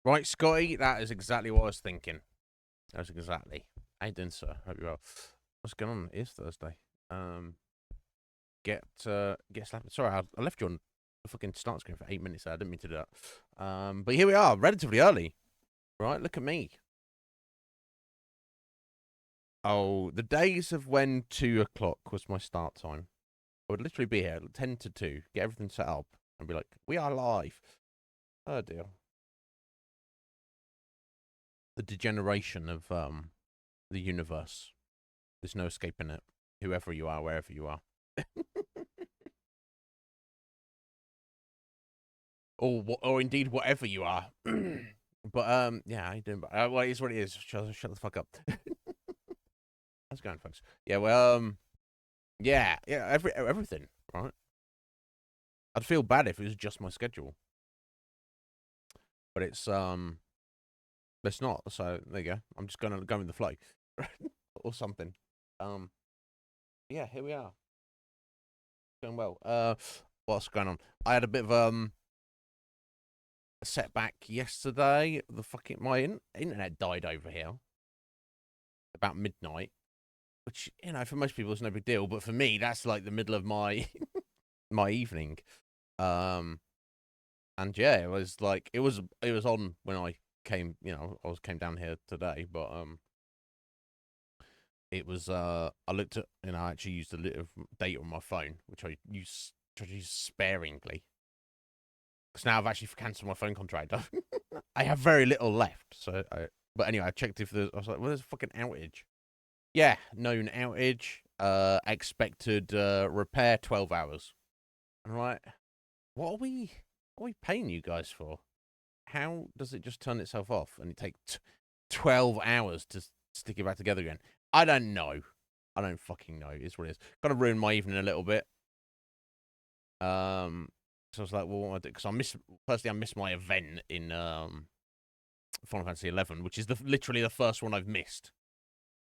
Right, Scotty, that is exactly what I was thinking. That was exactly. How you doing, sir? Hope you're well. What's going on? It is Thursday. Get slapped. Sorry, I left you on the fucking start screen for 8 minutes there. I didn't mean to do that. But here we are, relatively early. Right, look at me. Oh, the days of when 2 o'clock was my start time. I would literally be here 10 to 2, get everything set up, and be like, we are live. Oh dear. The degeneration of the universe. There's no escaping it. Whoever you are, wherever you are. or indeed whatever you are. But yeah, how you doing? Well, it is what it is. Shut the fuck up. How's it going, folks? Yeah, well, yeah, everything, right? I'd feel bad if it was just my schedule, but it's not. So there you go. I'm just gonna go with the flow, or something. Um, yeah, here we are. Going well. What's going on? I had a bit of a setback yesterday. My internet died over here about midnight, which for most people is no big deal, but for me that's like the middle of my my evening. Um, and yeah, it was on when I came. Came down here today, but it was I looked at I actually used a little data on my phone, which I try to use sparingly. Because now I've actually cancelled my phone contract. I have very little left. But anyway, I checked if there's. I was like, well, there's a fucking outage. Yeah, known outage. Expected repair 12 hours. I'm right. What are we? What are we paying you guys for? How does it just turn itself off and it take 12 hours to stick it back together again? I don't know. I don't fucking know. It's what it is. Got to ruin my evening a little bit. So I was like, well, what do I do? Because I missed my event in Final Fantasy 11, which is literally the first one I've missed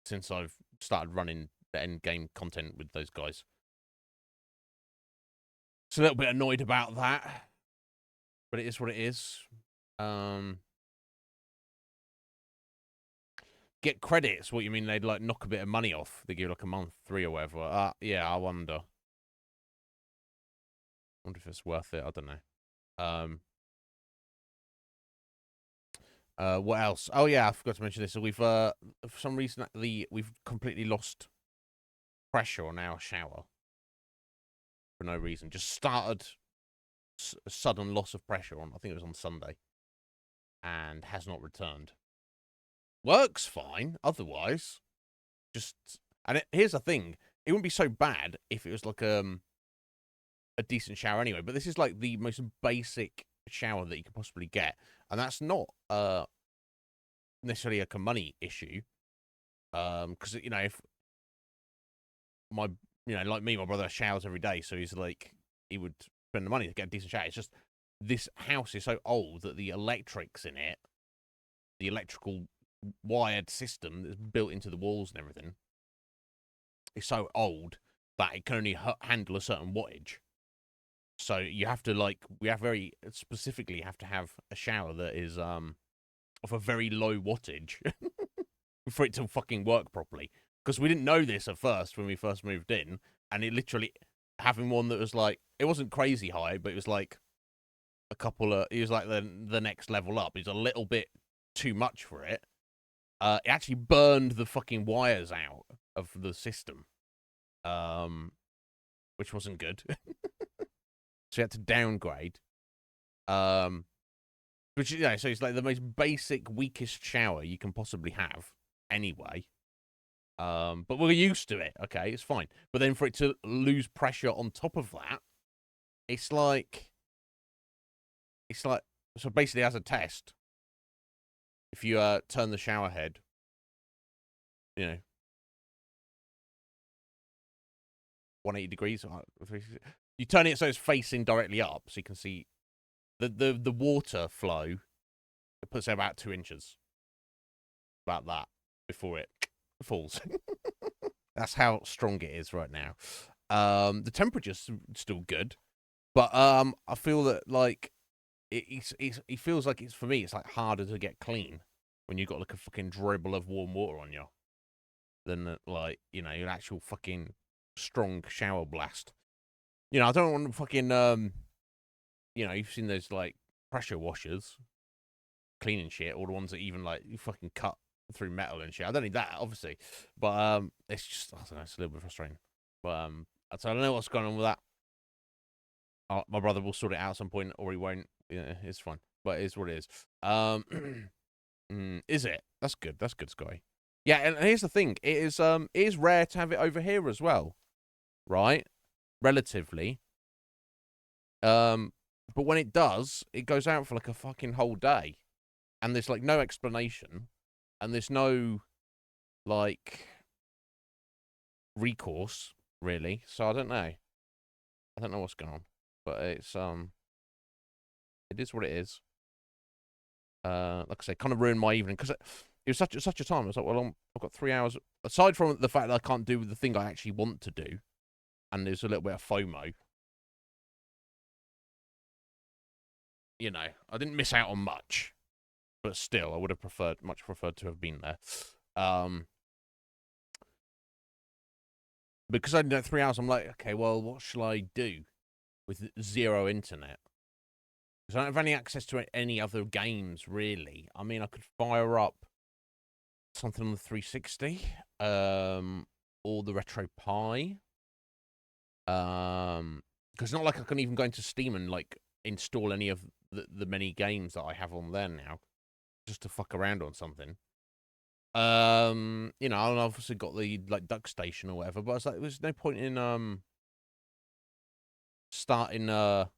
since I've started running the end game content with those guys. So a little bit annoyed about that, but it is what it is. Get credits? What you mean? They'd like knock a bit of money off? They give like a month free or whatever. Yeah, I wonder. Wonder if it's worth it. I don't know. What else? Oh yeah, I forgot to mention this. So we've for some reason we've completely lost pressure on our shower for no reason. Just started a sudden loss of pressure on. I think it was on Sunday, and has not returned. Works fine otherwise. Here's the thing: it wouldn't be so bad if it was like a decent shower anyway. But this is like the most basic shower that you could possibly get, and that's not necessarily like a money issue. Because if my like me, my brother showers every day, so he's like he would spend the money to get a decent shower. It's just this house is so old that the electrics in it, the electrical wired system that's built into the walls and everything, is so old that it can only handle a certain wattage. So you have to we have very specifically have to have a shower that is of a very low wattage for it to fucking work properly. Because we didn't know this at first when we first moved in, and it literally having one that was like it wasn't crazy high, but it was like a couple of it was like the next level up. It was a little bit too much for it. It actually burned the fucking wires out of the system, which wasn't good. So you had to downgrade. Which so it's like the most basic, weakest shower you can possibly have anyway. But we're used to it. Okay, it's fine. But then for it to lose pressure on top of that, it's like so basically as a test, if you turn the shower head, 180 degrees, you turn it so it's facing directly up, so you can see the water flow. It puts it about 2 inches, about that, before it falls. That's how strong it is right now. The temperature's still good, but I feel that he feels like it's, for me, it's like harder to get clean when you've got like a fucking dribble of warm water on you than like, you know, an actual fucking strong shower blast. You know, I don't want to fucking you know, you've seen those like pressure washers cleaning shit, or the ones that even like you fucking cut through metal and shit. I don't need that, obviously, but it's just, I don't know, it's a little bit frustrating. But so I don't know what's going on with that. My brother will sort it out at some point, or he won't. Yeah, it's fine, but it is what it is. Is it? That's good. That's good, Sky. Yeah, and here's the thing: it is rare to have it over here as well, right? Relatively. But when it does, it goes out for like a fucking whole day, and there's like no explanation, and there's no like recourse really. So I don't know. I don't know what's going on, but it's it is what it is. Like I say, kind of ruined my evening because it was such a time. I was like, well, I've got 3 hours. Aside from the fact that I can't do the thing I actually want to do, and there's a little bit of FOMO. You know, I didn't miss out on much, but still, I would have much preferred to have been there. Because I did 3 hours, I'm like, okay, well, what shall I do with zero internet? Because I don't have any access to any other games, really. I mean, I could fire up something on the 360, or the Retro Pi. Because it's not like I can even go into Steam and like install any of the many games that I have on there now, just to fuck around on something. You know, I've obviously got the like Duck Station or whatever, but I was like, there's no point in starting a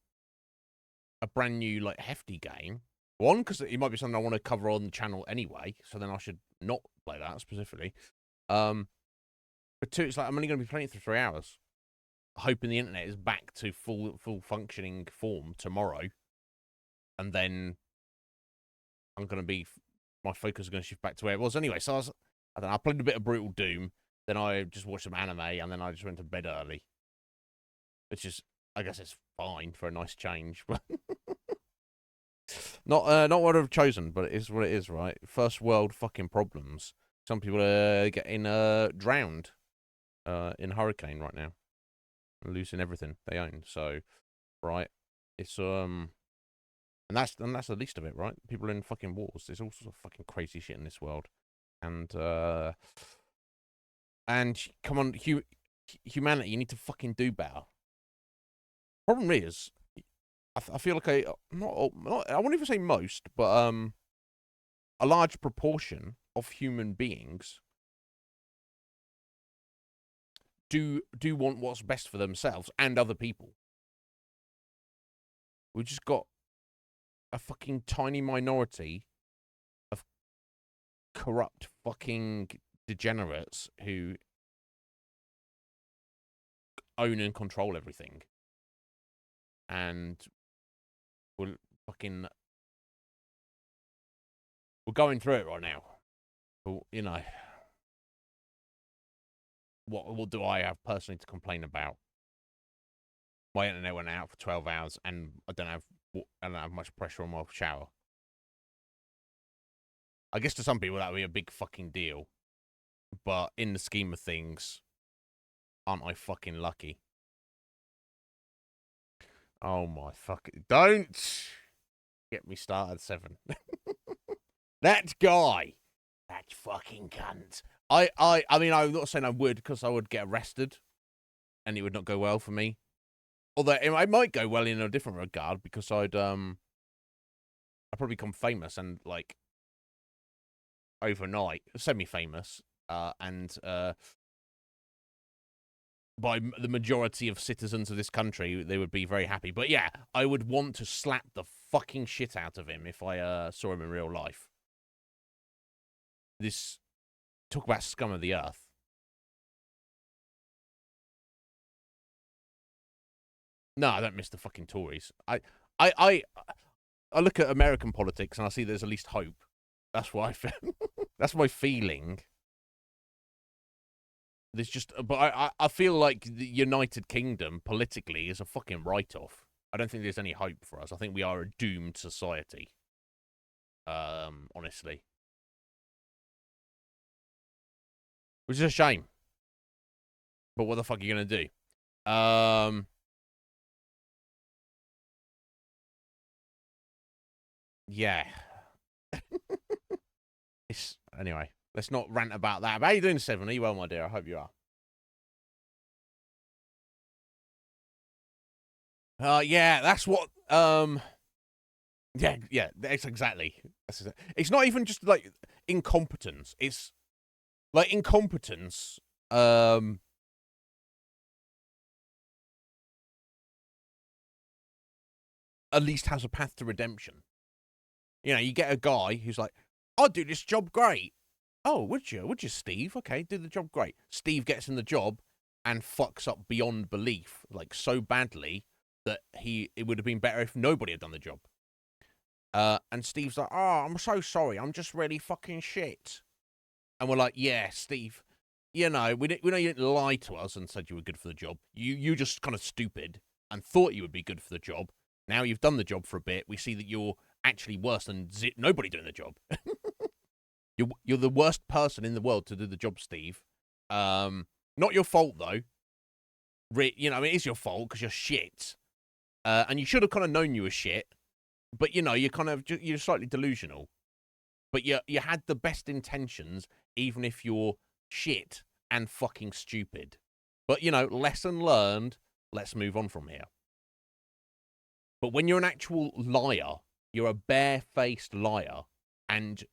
brand new like hefty game. One, because it might be something I want to cover on the channel anyway, so then I should not play that specifically. But two, it's like I'm only going to be playing it for 3 hours, hoping the internet is back to full functioning form tomorrow, and then I'm going to be, my focus is going to shift back to where it was anyway. So I don't know, I played a bit of Brutal Doom, then I just watched some anime, and then I just went to bed early, which is, I guess it's fine for a nice change, but not what I've chosen, but it is what it is, right? First world fucking problems. Some people are getting drowned in a hurricane right now, losing everything they own. So, right, it's and that's the least of it, right? People are in fucking wars. There's all sorts of fucking crazy shit in this world, and come on, humanity, you need to fucking do better. Problem is, I feel like I won't even say most, but a large proportion of human beings do want what's best for themselves and other people. We've just got a fucking tiny minority of corrupt fucking degenerates who own and control everything. And we're going through it right now. You know, what do I have personally to complain about? My internet went out for 12 hours, and I don't have much pressure on my shower. I guess to some people that would be a big fucking deal, but in the scheme of things, aren't I fucking lucky? Oh my fucking, don't get me started, Seven. That guy, that fucking cunt. I mean, I'm not saying I would, because I would get arrested, and it would not go well for me. Although it might go well in a different regard, because I'd probably become famous and like overnight, semi-famous, and by the majority of citizens of this country, they would be very happy. But yeah, I would want to slap the fucking shit out of him if I saw him in real life. This, talk about scum of the earth. No, I don't miss the fucking Tories. I look at American politics and I see there's at least hope. That's what I feel. That's my feeling. There's just, but I feel like the United Kingdom politically is a fucking write-off. I don't think there's any hope for us. I think we are a doomed society. Honestly. Which is a shame. But what the fuck are you going to do? Yeah. Anyway, let's not rant about that. How are you doing, Seven? Are you well, my dear? I hope you are. Yeah, that's what, yeah, that's exactly. It's not even just, like, incompetence. It's, like, incompetence, at least has a path to redemption. You know, you get a guy who's like, I'll do this job great. Oh, would you? Would you, Steve? Okay, do the job great. Steve gets in the job and fucks up beyond belief, like, so badly that it would have been better if nobody had done the job. And Steve's like, oh, I'm so sorry. I'm just really fucking shit. And we're like, yeah, Steve, you know, we know you didn't lie to us and said you were good for the job. You just kind of stupid and thought you would be good for the job. Now you've done the job for a bit. We see that you're actually worse than nobody doing the job. You're the worst person in the world to do the job, Steve. Not your fault, though. You know, it is your fault because you're shit. And you should have kind of known you were shit. But, you know, you're slightly delusional. But you had the best intentions, even if you're shit and fucking stupid. But, you know, lesson learned. Let's move on from here. But when you're an actual liar, you're a bare-faced liar, and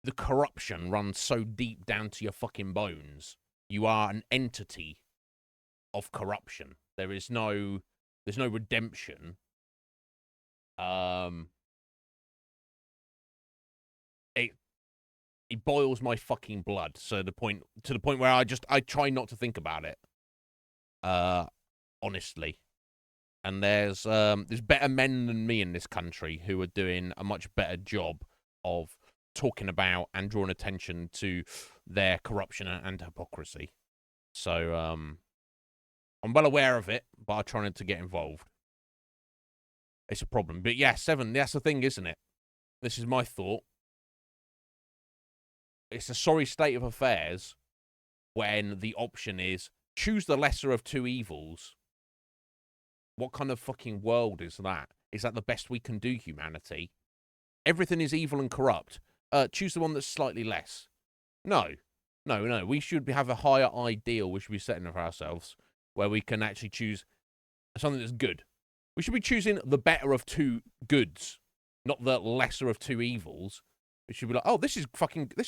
the corruption runs so deep down to your fucking bones, you are an entity of corruption. There's no redemption. It boils my fucking blood. So to the point where I try not to think about it. Honestly. And there's better men than me in this country who are doing a much better job of talking about and drawing attention to their corruption and hypocrisy. So I'm well aware of it, but I try not to get involved. It's a problem. But yeah, Seven, that's the thing, isn't it? This is my thought. It's a sorry state of affairs when the option is choose the lesser of two evils. What kind of fucking world is that? Is that the best we can do, humanity? Everything is evil and corrupt. Choose the one that's slightly less. No. We should have a higher ideal we should be setting for ourselves, where we can actually choose something that's good. We should be choosing the better of two goods, not the lesser of two evils. We should be like, oh, this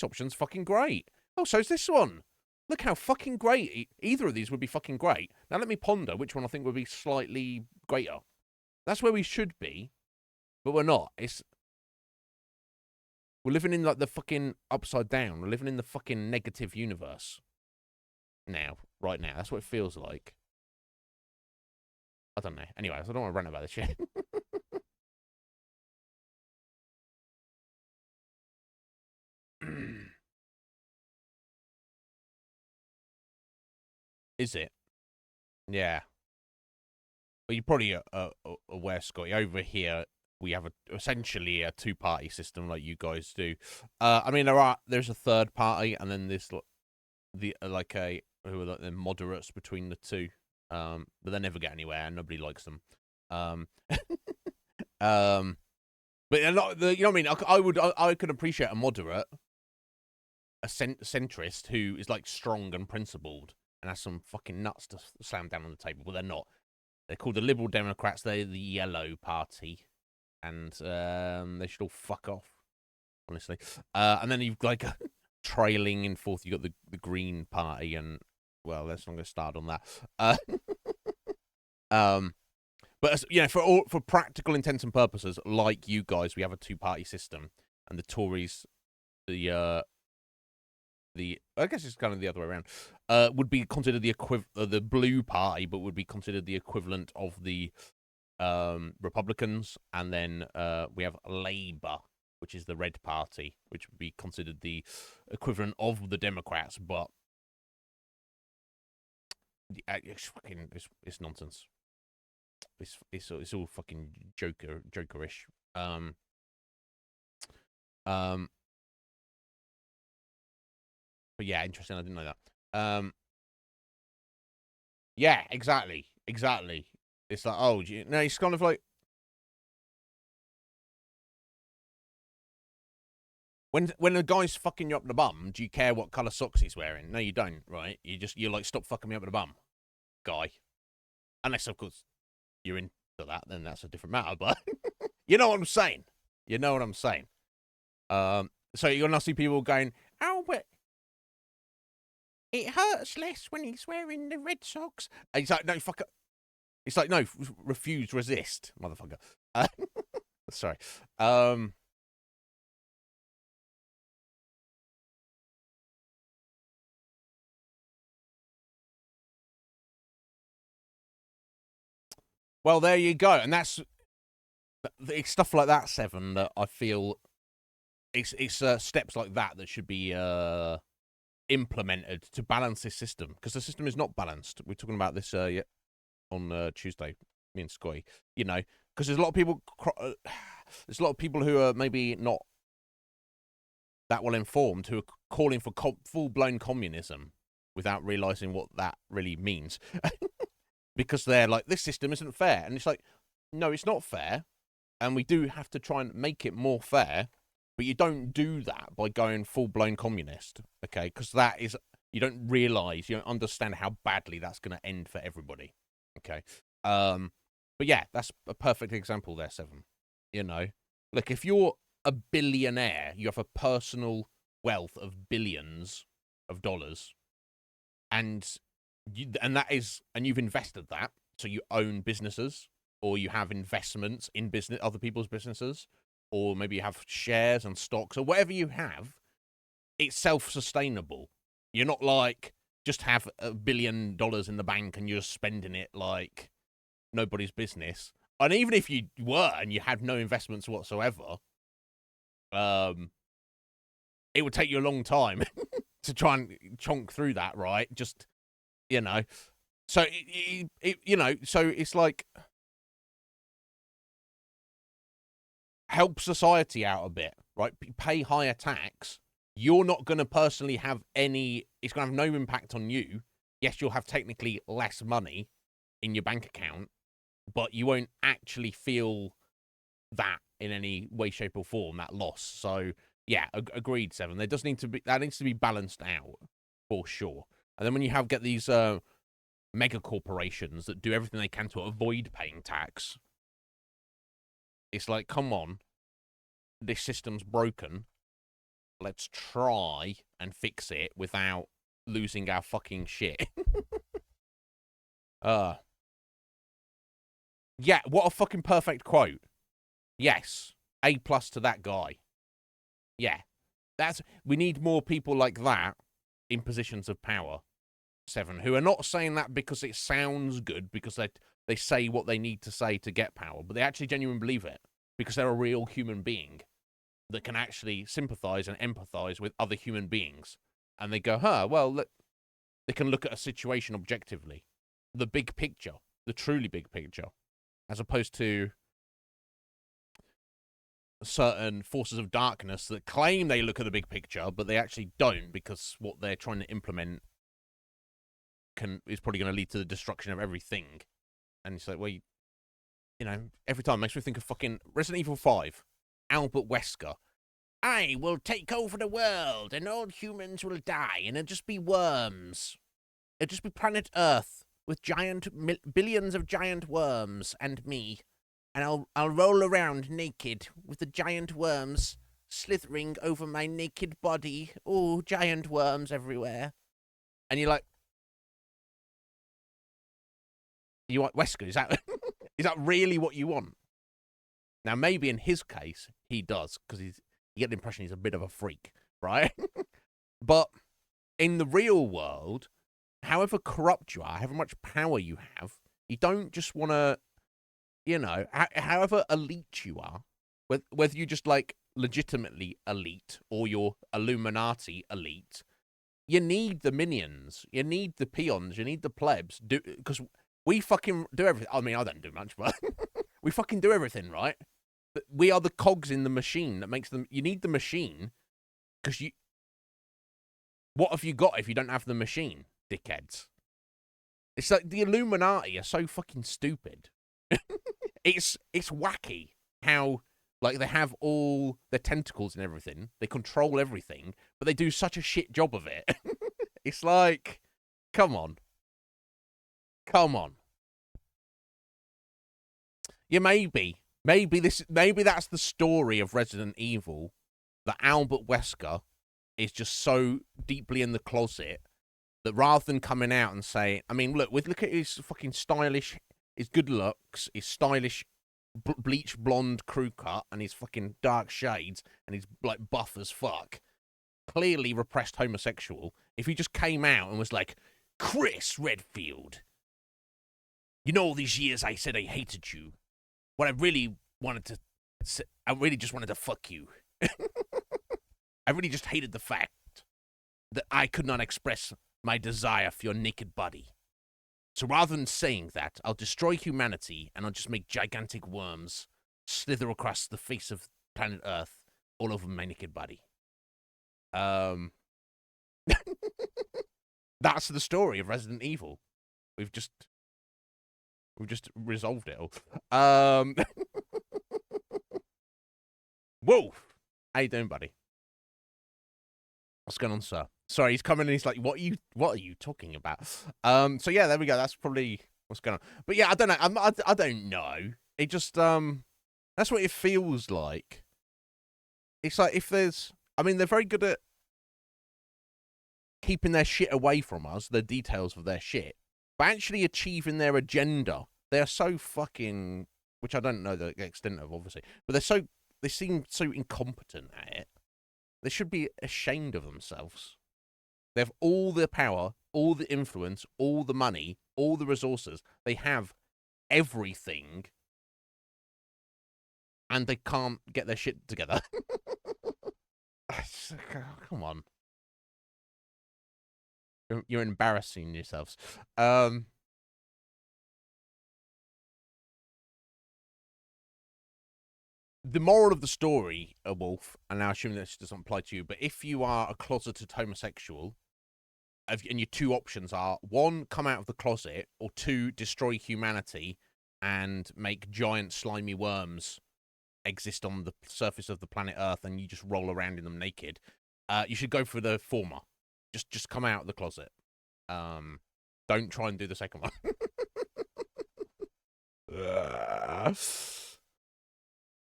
option's fucking great. Oh, so is this one. Look how fucking great. Either of these would be fucking great. Now let me ponder which one I think would be slightly greater. That's where we should be, but we're not. We're living in, like, the fucking upside down. We're living in the fucking negative universe. Right now. That's what it feels like. I don't know. Anyway, I don't want to rant about this shit. Is it? Yeah. Well, you're probably aware, Scotty. Over here, we have essentially a two-party system like you guys do. I mean, there's a third party, and then there's who are like the moderates between the two. But they never get anywhere, and nobody likes them. But a lot, you know what I mean? I could appreciate a moderate, a centrist who is, like, strong and principled and has some fucking nuts to slam down on the table, but they're not. They're called the Liberal Democrats. They're the yellow party, and they should all fuck off, honestly. And then you've, like, trailing in fourth. You got the Green Party, and, well, let's not get started on that. But, you know, for practical intents and purposes, like you guys, we have a two-party system, and the Tories, I guess it's kind of the other way around, would be considered the blue party, but would be considered the equivalent of the Republicans, and then we have Labour, which is the red party, which would be considered the equivalent of the Democrats, but it's nonsense. It's all fucking jokerish. Um, but yeah, interesting. I didn't know that. Yeah, exactly. It's like, oh, no, it's kind of like when a guy's fucking you up the bum, do you care what colour socks he's wearing? No, you don't, right? You're like, stop fucking me up the bum, guy. Unless, of course, you're into that, then that's a different matter. But you know what I'm saying. So you're gonna see people going, oh, but it hurts less when he's wearing the red socks. And he's like, no, fuck it. It's like, no, refuse, resist, motherfucker. Sorry. Well, there you go, and it's stuff like that, Seven, that I feel it's steps like that should be implemented to balance this system, because the system is not balanced. We're talking about this on Tuesday, me and Scoy, you know, because there's a lot of people who are maybe not that well informed who are calling for full-blown communism without realizing what that really means. Because they're like, this system isn't fair. And it's like, no, it's not fair. And we do have to try and make it more fair. But you don't do that by going full-blown communist, okay? Because that is, you don't realize, you don't understand how badly that's going to end for everybody, okay? But yeah, that's a perfect example there, Seven. You know, look, if you're a billionaire, you have a personal wealth of billions of dollars, and you've invested that, so you own businesses, or you have investments in other people's businesses, or maybe you have shares and stocks, or whatever you have. It's self-sustainable. You're not like, just have $1 billion in the bank and you're spending it like nobody's business. And even if you were and you had no investments whatsoever, it would take you a long time to try and chonk through that, right? Just, you know. So, so it's like, help society out a bit, right? Pay higher tax. You're not going to personally have it's going to have no impact on you. Yes, you'll have technically less money in your bank account, but you won't actually feel that in any way, shape, or form, that loss. So, yeah, agreed, Seven. That needs to be balanced out, for sure. And then when you get these mega corporations that do everything they can to avoid paying tax, it's like, come on, this system's broken. Let's try and fix it without losing our fucking shit. Yeah, what a fucking perfect quote. Yes, A+ to that guy. Yeah, we need more people like that in positions of power, Seven, who are not saying that because it sounds good, because they say what they need to say to get power, but they actually genuinely believe it, because they're a real human being that can actually sympathize and empathize with other human beings. And they go, well, look, they can look at a situation objectively. The big picture, the truly big picture, as opposed to certain forces of darkness that claim they look at the big picture, but they actually don't, because what they're trying to implement is probably going to lead to the destruction of everything. And it's like, well, every time it makes me think of fucking Resident Evil 5. Albert Wesker. I will take over the world, and all humans will die, and it'll just be worms. It'll just be planet Earth with billions of giant worms and me. And I'll roll around naked with the giant worms slithering over my naked body. Oh, giant worms everywhere. And you're like, you want Wesker? Is that really what you want? Now, maybe in his case, he does, because you get the impression he's a bit of a freak, right? But in the real world, however corrupt you are, however much power you have, you don't just want to, however elite you are, whether you're just like legitimately elite or you're Illuminati elite, you need the minions, you need the peons, you need the plebs, because We fucking do everything. I mean, I don't do much, but we fucking do everything, right? But we are the cogs in the machine that makes them. You need the machine because you. What have you got if you don't have the machine, dickheads? It's like the Illuminati are so fucking stupid. It's wacky how like they have all their tentacles and everything. They control everything, but they do such a shit job of it. It's like, come on. Come on. Yeah, maybe that's the story of Resident Evil, that Albert Wesker is just so deeply in the closet that rather than coming out and say, I mean, look at his fucking stylish, his good looks, his stylish bleach blonde crew cut, and his fucking dark shades, and he's like buff as fuck, clearly repressed homosexual. If he just came out and was like, Chris Redfield, you know, all these years I said I hated you. What I really wanted to, I really just wanted to fuck you. I really just hated the fact that I could not express my desire for your naked body. So rather than saying that, I'll destroy humanity and I'll just make gigantic worms slither across the face of planet Earth all over my naked body. That's the story of Resident Evil. We've just resolved it all. Wolf, how you doing, buddy? What's going on, sir? Sorry, he's coming and he's like, what are you talking about? So yeah, there we go. That's probably what's going on. But yeah, I don't know. I don't know. It just, that's what it feels like. It's like if there's, I mean, they're very good at keeping their shit away from us, the details of their shit, but actually achieving their agenda. They're so fucking, which I don't know the extent of, obviously, but they seem so incompetent at it. They should be ashamed of themselves. They have all the power, all the influence, all the money, all the resources. They have everything, and they can't get their shit together. Come on. You're embarrassing yourselves. The moral of the story, Wolf, and I assume this doesn't apply to you, but if you are a closeted homosexual, and your two options are, one, come out of the closet, or two, destroy humanity and make giant slimy worms exist on the surface of the planet Earth and you just roll around in them naked, you should go for the former. Just come out of the closet. Don't try and do the second one.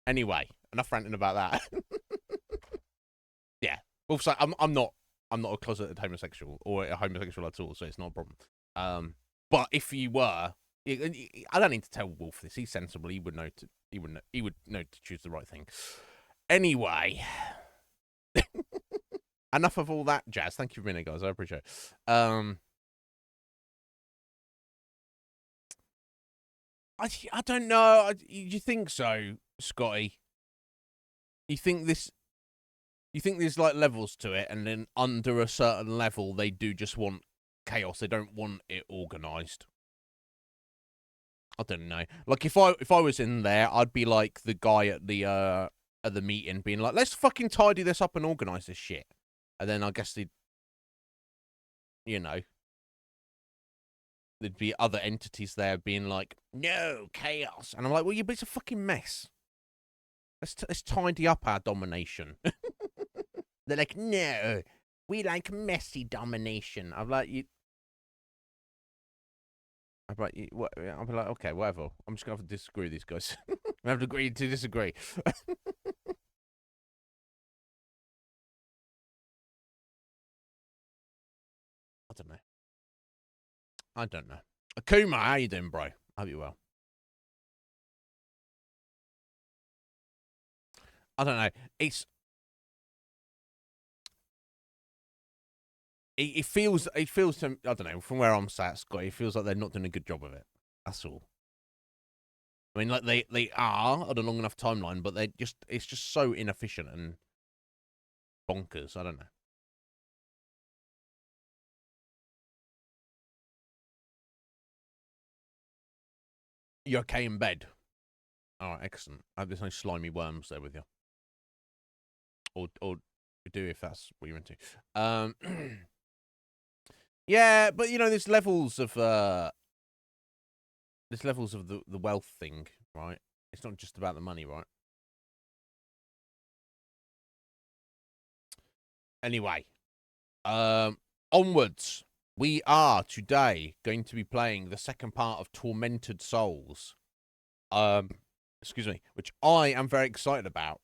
Anyway, enough ranting about that. Yeah. Also, I'm not a closeted homosexual or a homosexual at all, so it's not a problem. But if you were, I don't need to tell Wolf this. He's sensible. He would know to choose the right thing. Anyway, enough of all that jazz. Thank you for being here, guys. I appreciate it. I don't know. You think so, Scotty? You think there's like levels to it, and then under a certain level, they do just want chaos. They don't want it organized. I don't know. Like if I was in there, I'd be like the guy at the meeting, being like, "Let's fucking tidy this up and organize this shit." And then I guess there'd be other entities there being like, "No chaos," and I'm like, "Well, but it's a fucking mess. Let's tidy up our domination." They're like, "No, we like messy domination." I'm like, what? I'll be like, okay, whatever. I'm just gonna have to disagree with these guys. I have to agree to disagree. I don't know. Akuma, how you doing, bro? Hope you well. I don't know. It feels to, I don't know, from where I'm sat, Scott, it feels like they're not doing a good job of it. That's all. I mean, like they are on a long enough timeline, but it's just so inefficient and bonkers. I don't know. You okay in bed? All right, excellent. I hope there's no slimy worms there with you. Or you do if that's what you're into. Yeah, but there's levels of the wealth thing, right? It's not just about the money, right? Anyway, onwards. We are today going to be playing the second part of Tormented Souls. Excuse me, which I am very excited about.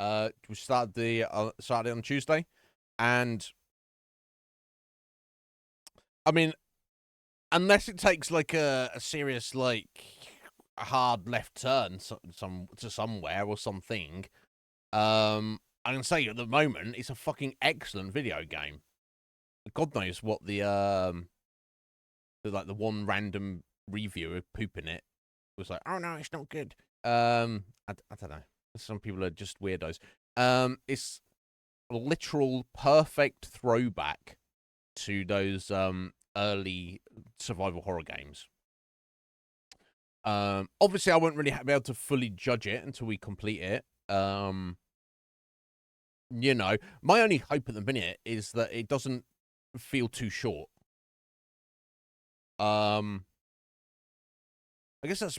We started on Tuesday, and I mean, unless it takes like a serious a hard left turn to somewhere or something, I can say at the moment it's a fucking excellent video game. God knows what the one random reviewer pooping it was like. Oh no, it's not good. I don't know. Some people are just weirdos. It's a literal perfect throwback to those early survival horror games. Obviously, I won't really be able to fully judge it until we complete it. My only hope at the minute is that it doesn't feel too short. I guess that's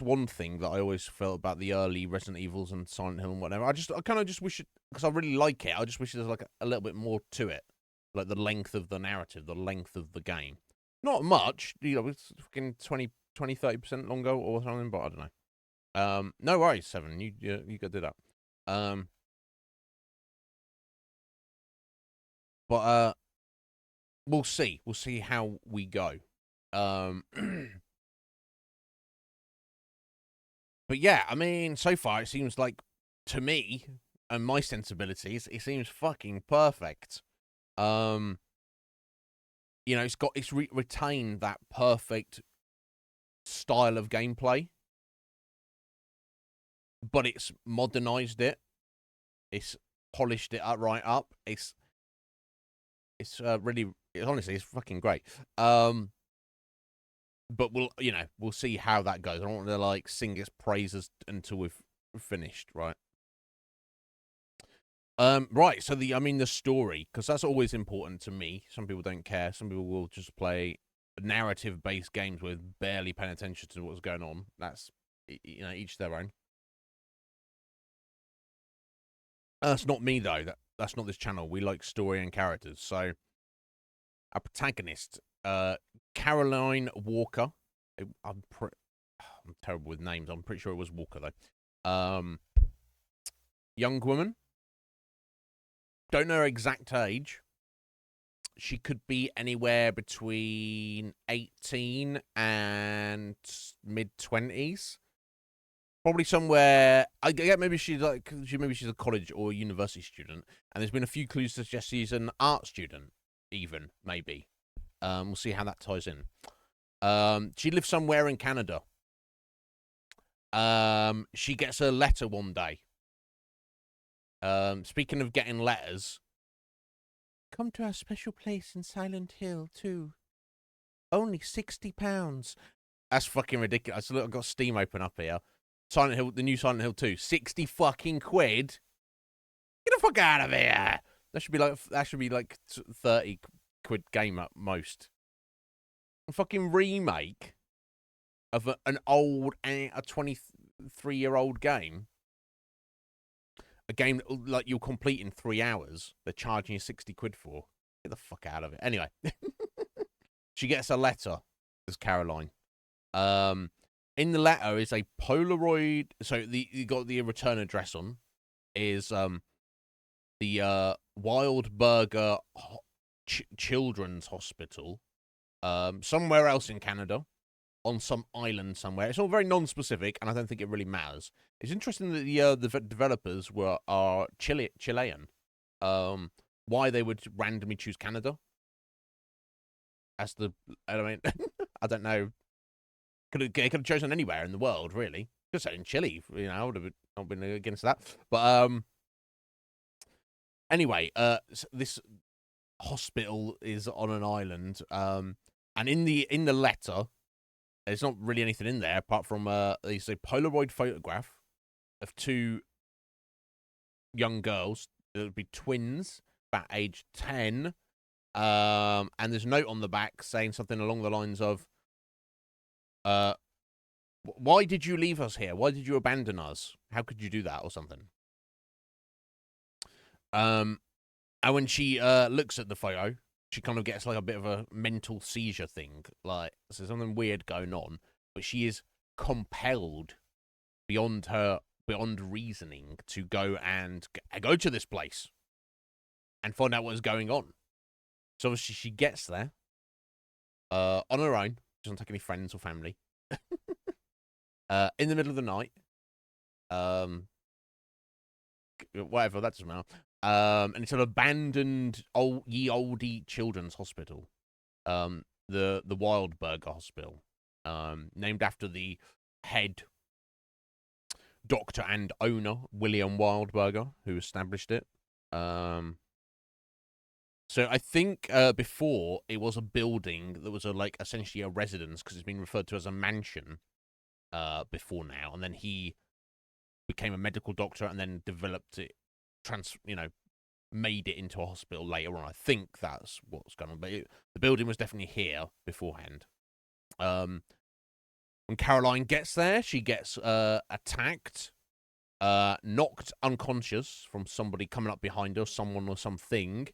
one thing that I always felt about the early Resident Evils and Silent Hill and whatever. I kind of just wish it, because I really like it. I just wish there's like a little bit more to it, like the length of the narrative, the length of the game. Not much, it's fucking 20-30% longer or something, but I don't know. No worries, Seven. You go do that. But we'll see. We'll see how we go. But yeah, I mean, so far it seems like, to me and my sensibilities, it seems fucking perfect. It's retained that perfect style of gameplay, but it's modernized it. It's polished it right up. It's really, honestly, it's fucking great. But we'll see how that goes. I don't want to sing its praises until we've finished, right? Right. So the story, because that's always important to me. Some people don't care. Some people will just play narrative-based games with barely paying attention to what's going on. That's each their own. That's not me though. That's not this channel. We like story and characters. So our protagonist, Caroline Walker. I'm terrible with names. I'm pretty sure it was Walker though. Young woman. Don't know her exact age. She could be anywhere between 18 and mid-20s. Probably somewhere. I get maybe she's a college or university student, and there's been a few clues to suggest she's an art student, even maybe. We'll see how that ties in. She lives somewhere in Canada. She gets a letter one day. Speaking of getting letters, come to our special place in Silent Hill 2. Only £60. That's fucking ridiculous. Look, I've got Steam open up here. Silent Hill, the new Silent Hill 2, 60 fucking quid. Get the fuck out of here. That should be like 30 quid game at most. A fucking remake of a 23-year-old game. A game that you'll complete in 3 hours. They're charging you 60 quid for. Get the fuck out of it. Anyway, she gets a letter as Caroline. In the letter is a Polaroid. So you got the return address on is the Wild Burger Children's Hospital, somewhere else in Canada, on some island somewhere. It's all very non-specific, and I don't think it really matters. It's interesting that the developers are Chilean. Why they would randomly choose Canada as I I don't know. Could have chosen anywhere in the world, really. Could have said in Chile, I would have not been against that. But anyway, this hospital is on an island, and in the letter, There's not really anything in there apart from there's a Polaroid photograph of two young girls. That would be twins, about age 10. And there's a note on the back saying something along the lines of, why did you leave us here? Why did you abandon us? How could you do that, or something? And when she looks at the photo, she kind of gets like a bit of a mental seizure thing. Like, there's something weird going on, but she is compelled beyond reasoning to go to this place and find out what is going on. So obviously she gets there on her own. She doesn't take any friends or family. In the middle of the night. Whatever, that doesn't matter. And it's an abandoned oldie children's hospital. The Wildberger Hospital. Named after the head doctor and owner, William Wildberger, who established it. So I think before it was a building that was essentially a residence, because it's been referred to as a mansion before now, and then he became a medical doctor and then developed it, made it into a hospital later on. I think that's what's going on, but the building was definitely here beforehand. When Caroline gets there, she gets attacked, knocked unconscious from somebody coming up behind her, someone or something.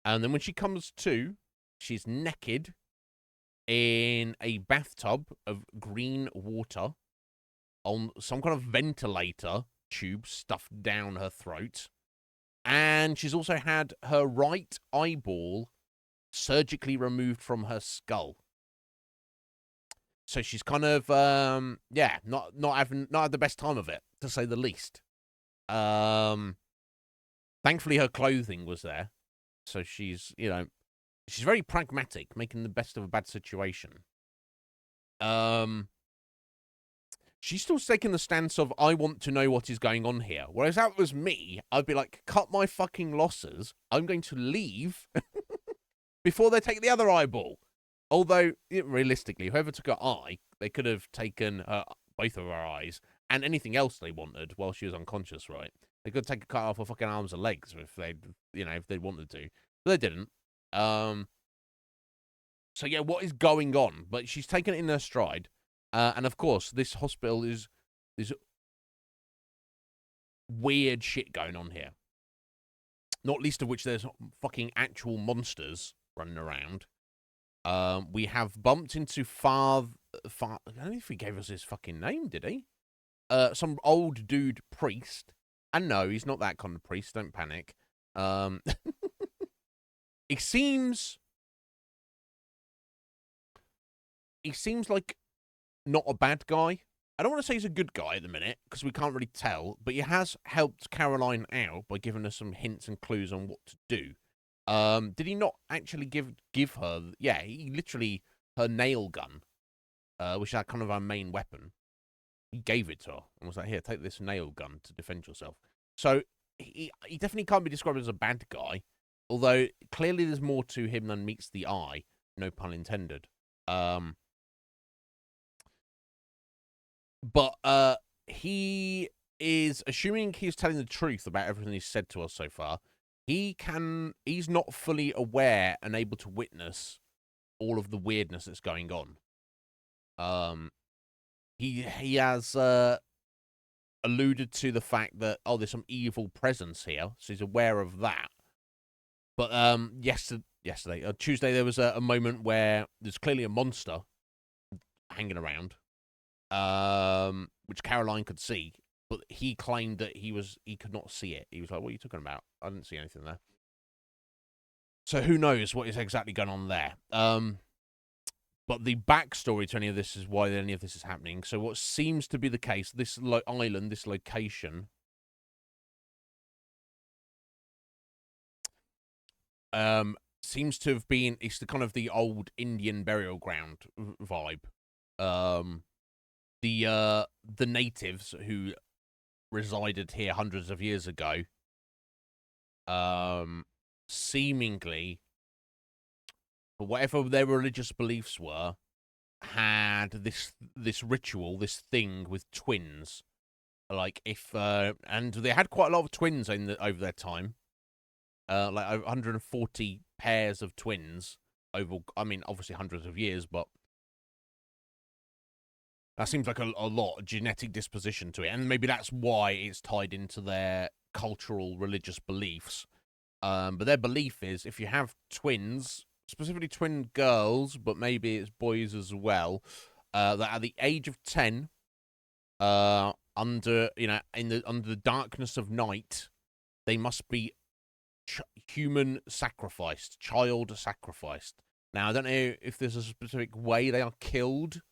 And then when she comes to, she's naked in a bathtub of green water on some kind of ventilator tube stuffed down her throat. And she's also had her right eyeball surgically removed from her skull. So she's kind of, not having the best time of it, to say the least. Thankfully, her clothing was there. So she's, she's very pragmatic, making the best of a bad situation. She's still taking the stance of, I want to know what is going on here. Whereas that was me, I'd be like, cut my fucking losses. I'm going to leave before they take the other eyeball. Although, realistically, whoever took her eye, they could have taken both of her eyes and anything else they wanted while she was unconscious, right? They could take a cut off her fucking arms and legs if they wanted to. But they didn't. So yeah, what is going on? But she's taken it in her stride. And of course, this hospital is weird shit going on here. Not least of which there's fucking actual monsters running around. We have bumped into I don't know if he gave us his fucking name, did he? Some old dude priest. And no, he's not that kind of priest, don't panic. He seems like not a bad guy. I don't want to say he's a good guy at the minute, because we can't really tell, but he has helped Caroline out by giving us some hints and clues on what to do. Did he not actually give her... Yeah, he literally... Her nail gun, which is kind of our main weapon. He gave it to her and was like, here, take this nail gun to defend yourself. So, he definitely can't be described as a bad guy, although clearly there's more to him than meets the eye. No pun intended. But he is, assuming he's telling the truth about everything he's said to us so far, he's not fully aware and able to witness all of the weirdness that's going on. He has alluded to the fact that, there's some evil presence here, so he's aware of that. But Tuesday, there was a moment where there's clearly a monster hanging around, which Caroline could see, but he claimed that he could not see it. He was like, what are you talking about? I didn't see anything there. So who knows what is exactly going on there. But the backstory to any of this is why any of this is happening. So what seems to be the case, this island, this location, seems to have been, it's the kind of the old Indian burial ground vibe. The natives who resided here hundreds of years ago, seemingly, for whatever their religious beliefs were, had this ritual, this thing with twins. Like if and they had quite a lot of twins over their time. Like 140 pairs of twins over. I mean, obviously hundreds of years, but that seems like a lot of genetic disposition to it, and maybe that's why it's tied into their cultural religious beliefs. But their belief is if you have twins, specifically twin girls, but maybe it's boys as well, that at the age of 10, under under the darkness of night, they must be human sacrificed, child sacrificed. Now I don't know if there's a specific way they are killed.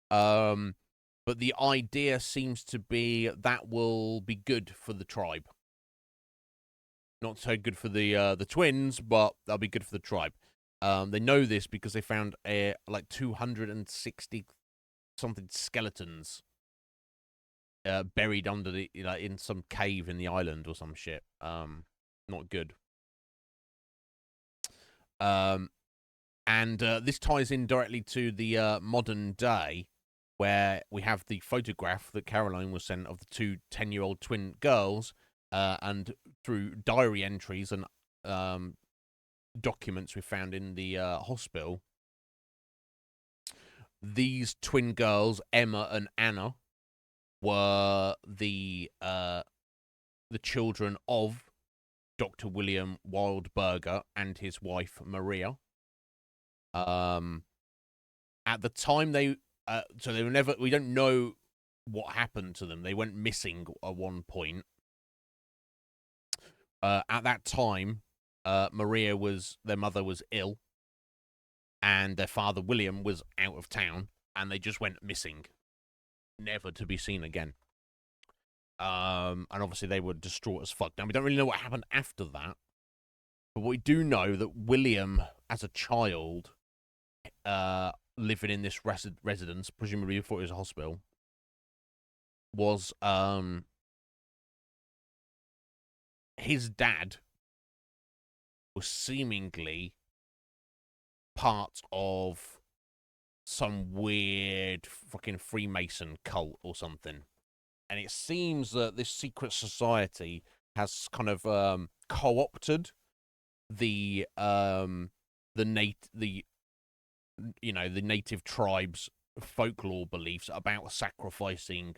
But the idea seems to be that will be good for the tribe. Not so good for the twins, but that'll be good for the tribe. They know this because they found like 260 something skeletons buried under the in some cave in the island or some shit. Not good. And this ties in directly to the modern day, where we have the photograph that Caroline was sent of the two 10-year-old twin girls, and through diary entries and documents we found in the hospital, these twin girls, Emma and Anna, were the children of Dr. William Wildberger and his wife Maria. At the time so they were never. We don't know what happened to them. They went missing at one point. At that time, their mother was ill, and their father William was out of town, and they just went missing, never to be seen again. And obviously they were distraught as fuck. Now we don't really know what happened after that, but we do know that William, as a child, living in this residence, presumably before it was a hospital, was his dad was seemingly part of some weird fucking Freemason cult or something. And it seems that this secret society has kind of co-opted the native tribes' folklore beliefs about sacrificing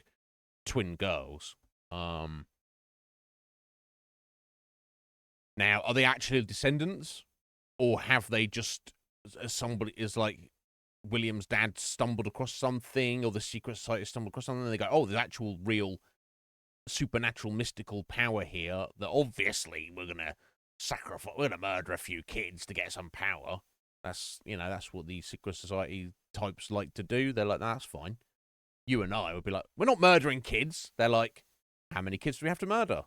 twin girls. Now, are they actually descendants, or have they just somebody is like William's dad stumbled across something, or the secret society stumbled across something, and they go, "Oh, there's actual, real, supernatural, mystical power here that obviously we're gonna sacrifice. We're gonna murder a few kids to get some power." That's what the secret society types like to do. They're like, "That's fine." You and I would be like, "We're not murdering kids." They're like, "How many kids do we have to murder?"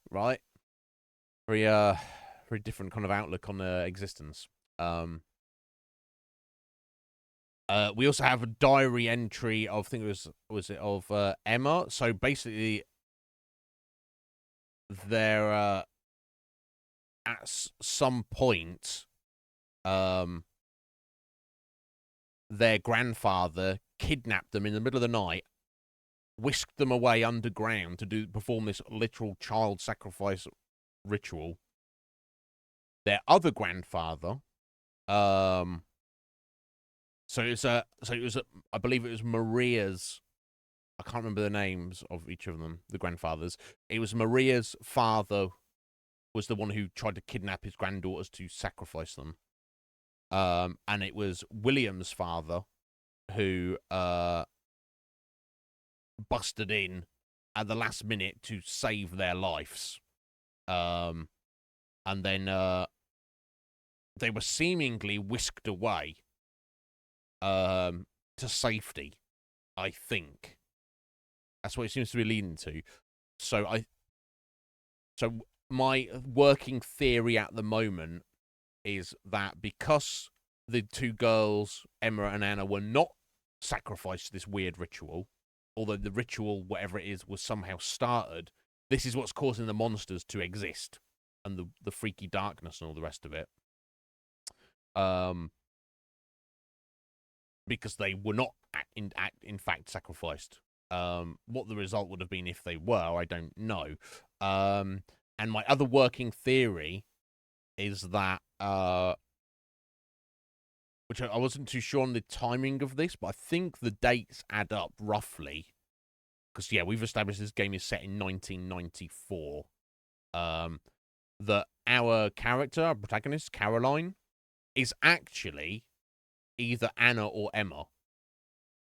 Right? Very very different kind of outlook on existence. We also have a diary entry of, I think it was it of Emma. So basically, there at some point, their grandfather kidnapped them in the middle of the night, whisked them away underground to perform this literal child sacrifice ritual. Their other grandfather, so it was I believe it was Maria's. I can't remember the names of each of them, the grandfathers. It was Maria's father was the one who tried to kidnap his granddaughters to sacrifice them. And it was William's father who busted in at the last minute to save their lives. And then they were seemingly whisked away to safety, I think. That's what it seems to be leading to. So my working theory at the moment is that because the two girls, Emma and Anna, were not sacrificed to this weird ritual, although the ritual, whatever it is, was somehow started, this is what's causing the monsters to exist and the freaky darkness and all the rest of it. because they were not in fact sacrificed. What the result would have been if they were, I don't know. And my other working theory is that, which I wasn't too sure on the timing of this, but I think the dates add up roughly. Because, yeah, we've established this game is set in 1994. That our character, our protagonist, Caroline, is actually either Anna or Emma.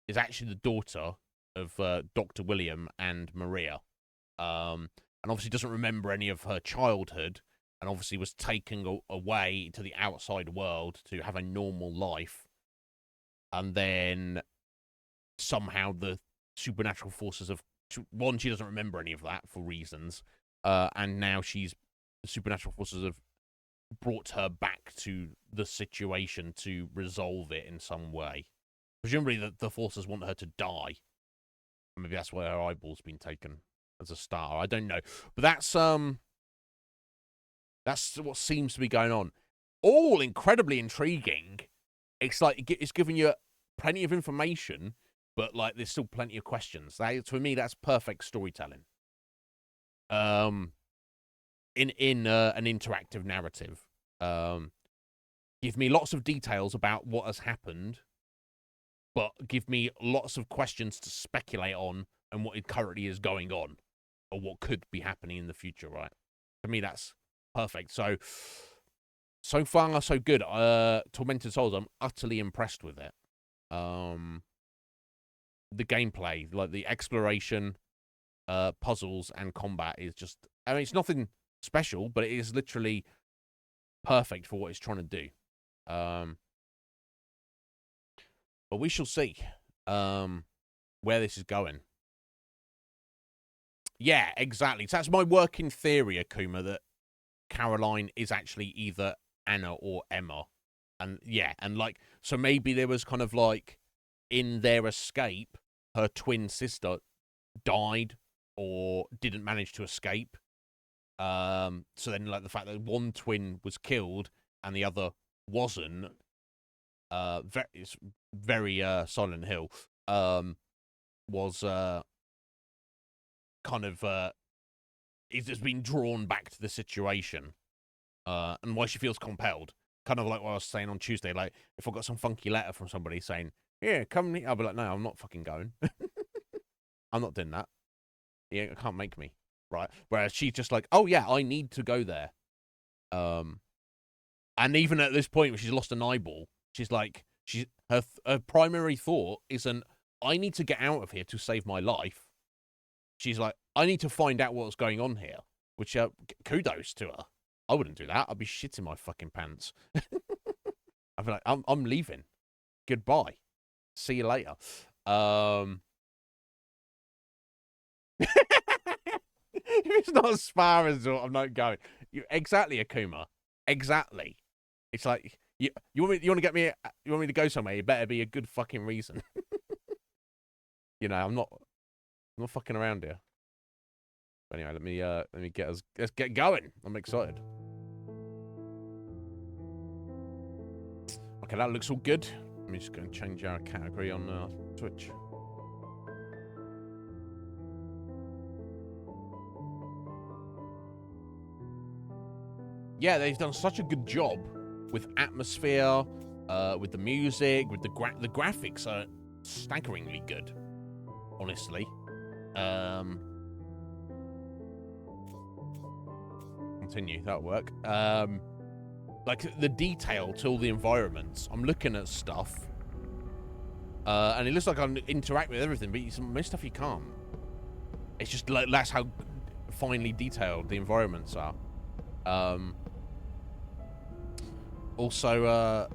Is actually the daughter of Dr. William and Maria. And obviously doesn't remember any of her childhood, and obviously was taken away to the outside world to have a normal life. And then somehow the supernatural forces of... One, she doesn't remember any of that for reasons. And now the supernatural forces have brought her back to the situation to resolve it in some way. Presumably the forces want her to die. Maybe that's why her eyeball's been taken as a starter. I don't know. But that's what seems to be going on. All incredibly intriguing. It's like it's giving you plenty of information, but like there's still plenty of questions. For me, that's perfect storytelling. In an interactive narrative. Give me lots of details about what has happened, but give me lots of questions to speculate on and what currently is going on, or what could be happening in the future, right? For me, that's perfect. So far, so good. Tormented Souls, I'm utterly impressed with it. The gameplay, like the exploration, puzzles, and combat is just... I mean, it's nothing special, but it is literally perfect for what it's trying to do. But we shall see where this is going. Yeah, exactly. So that's my working theory, Akuma, that Caroline is actually either Anna or Emma. And yeah, and like, so maybe there was kind of like, in their escape, her twin sister died or didn't manage to escape. So then, like, the fact that one twin was killed and the other wasn't, it's very Silent Hill, was kind of it's just been drawn back to the situation, and why she feels compelled. Kind of like what I was saying on Tuesday. Like, if I got some funky letter from somebody saying, "Yeah, come," I'll be like, "No, I'm not fucking going. I'm not doing that. Yeah, can't make me." Right? Whereas she's just like, "Oh yeah, I need to go there." And even at this point, where she's lost an eyeball, she's like, her primary thought isn't, "I need to get out of here to save my life." She's like, "I need to find out what's going on here." Which, kudos to her. I wouldn't do that. I'd be shitting my fucking pants. I'd be like, I'm leaving. Goodbye. See you later. It's not as far as I'm not going. Exactly, Akuma. Exactly. It's like, you want me to go somewhere? It better be a good fucking reason. You know, I'm not fucking around here. But anyway, let me let's get going. I'm excited. Okay, that looks all good. Let me just go and change our category on Twitch. Yeah, they've done such a good job with atmosphere, with the music, with the graphics are staggeringly good, honestly. Continue, that'll work. Like, the detail to all the environments. I'm looking at stuff, and it looks like I can interact with everything, but most stuff you can't. It's just like, that's how finely detailed the environments are. Also,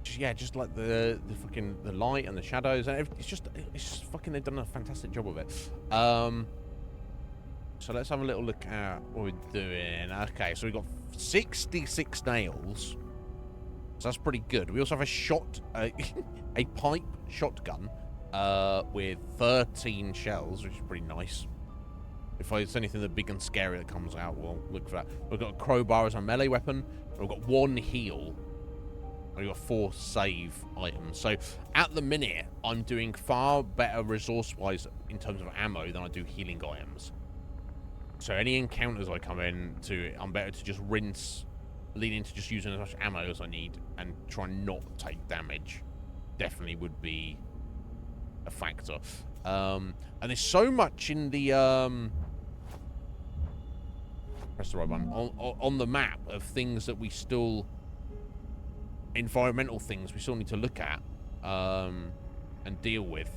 just like the fucking the light and the shadows, and it's just fucking, they've done a fantastic job of it. So let's have a little look at what we're doing. Okay, so we've got 66 nails. So that's pretty good. We also have a pipe shotgun with 13 shells, which is pretty nice. If there's anything that big and scary that comes out, we'll look for that. We've got a crowbar as a melee weapon. We've got one heal. I've got 4 save items. So at the minute, I'm doing far better resource-wise in terms of ammo than I do healing items. So any encounters I come into, I'm better to just lean into just using as much ammo as I need and try and not take damage. Definitely would be a factor. And there's so much in the press the right button on the map of things that we still, environmental things we still need to look at and deal with.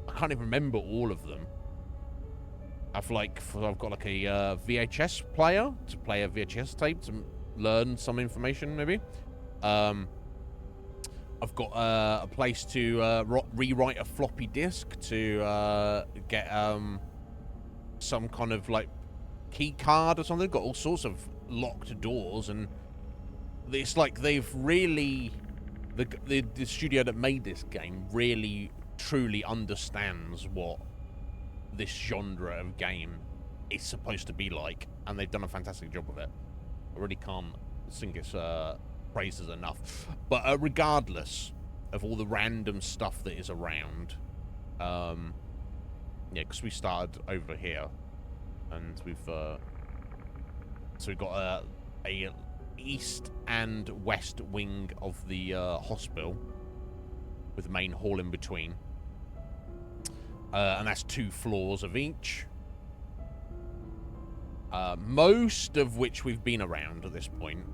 I can't even remember all of them. I've got like a VHS player to play a VHS tape to learn some information, maybe. I've got a place to rewrite a floppy disk to get some kind of like key card or something. Got all sorts of locked doors, and it's like they've really the studio that made this game really truly understands what this genre of game is supposed to be like, and they've done a fantastic job of it. I really can't sing its praises enough. But regardless of all the random stuff that is around, yeah, because we started over here, and we've so we've got a east and west wing of the hospital with the main hall in between. And that's 2 floors of each. Most of which we've been around at this point.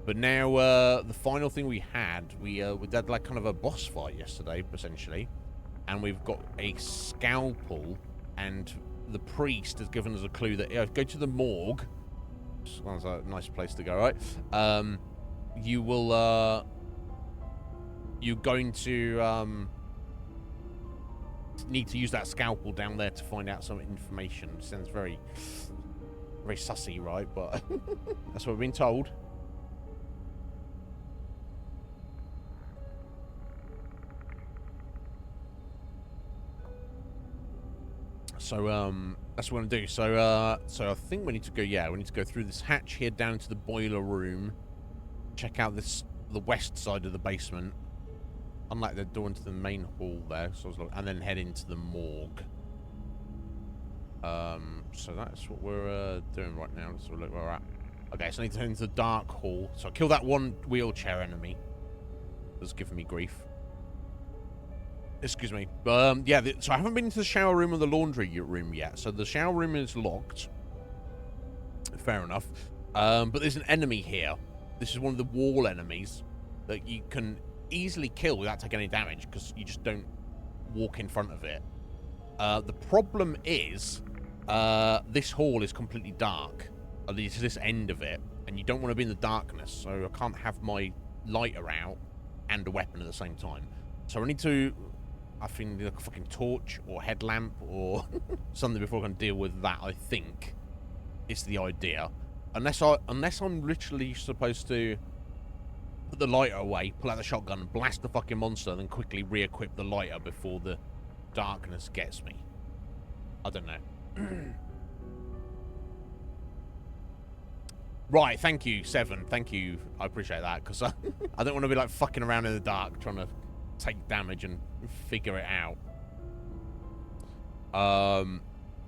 But now, the final thing we had like kind of a boss fight yesterday, essentially. And we've got a scalpel, and the priest has given us a clue that, go to the morgue. Sounds like a nice place to go, right? You will, you're going to, need to use that scalpel down there to find out some information. Sounds very, very sussy, right? But that's what we've been told. So that's what I'm gonna do. So so I think we need to go. Yeah, we need to go through this hatch here down to the boiler room. Check out the west side of the basement. Unlike the door into the main hall there, so and then head into the morgue. So that's what we're doing right now. Let's look where we're at. Okay, so I need to head into the dark hall. So I kill that one wheelchair enemy that's giving me grief. Excuse me. Yeah, so I haven't been into the shower room or the laundry room yet. So the shower room is locked. Fair enough. But there's an enemy here. This is one of the wall enemies that you can easily kill without taking any damage because you just don't walk in front of it. The problem is this hall is completely dark, at least this end of it, and you don't want to be in the darkness, so I can't have my lighter out and a weapon at the same time. So I need to, I think, like a fucking torch or headlamp or something before I can deal with that. I think is the idea, unless I'm literally supposed to put the lighter away, pull out the shotgun, and blast the fucking monster, and then quickly re-equip the lighter before the darkness gets me. I don't know. Right, thank you, Seven. Thank you. I appreciate that, because I don't want to be, like, fucking around in the dark trying to take damage and figure it out.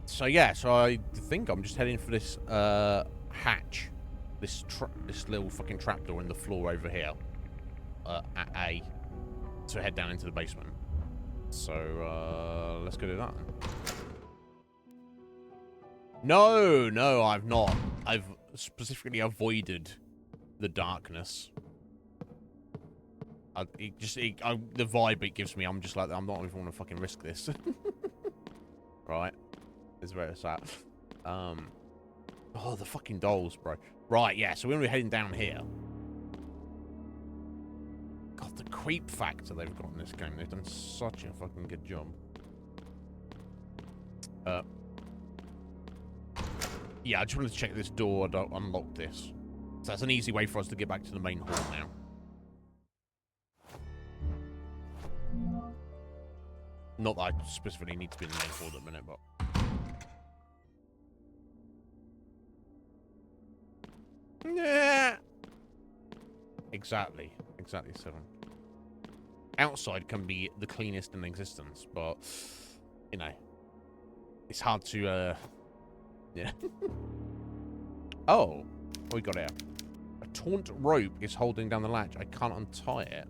So, yeah, so I think I'm just heading for this hatch. This little fucking trapdoor in the floor over here. At A. To head down into the basement. So, let's go do that then. No, I've not. I've specifically avoided the darkness. The vibe it gives me, I'm just like, I'm not even want to fucking risk this. Right. This is where it's at. Oh, the fucking dolls, bro. Right, yeah, so we're going to be heading down here. God, the creep factor they've got in this game. They've done such a fucking good job. Yeah, I just wanted to check this door. I don't unlock this. So that's an easy way for us to get back to the main hall now. Not that I specifically need to be in the main hall at the minute, but... Yeah. Exactly. Exactly 7. Outside can be the cleanest in existence, but, you know, it's hard to, yeah. Oh, what we got here? A taunt rope is holding down the latch. I can't untie it.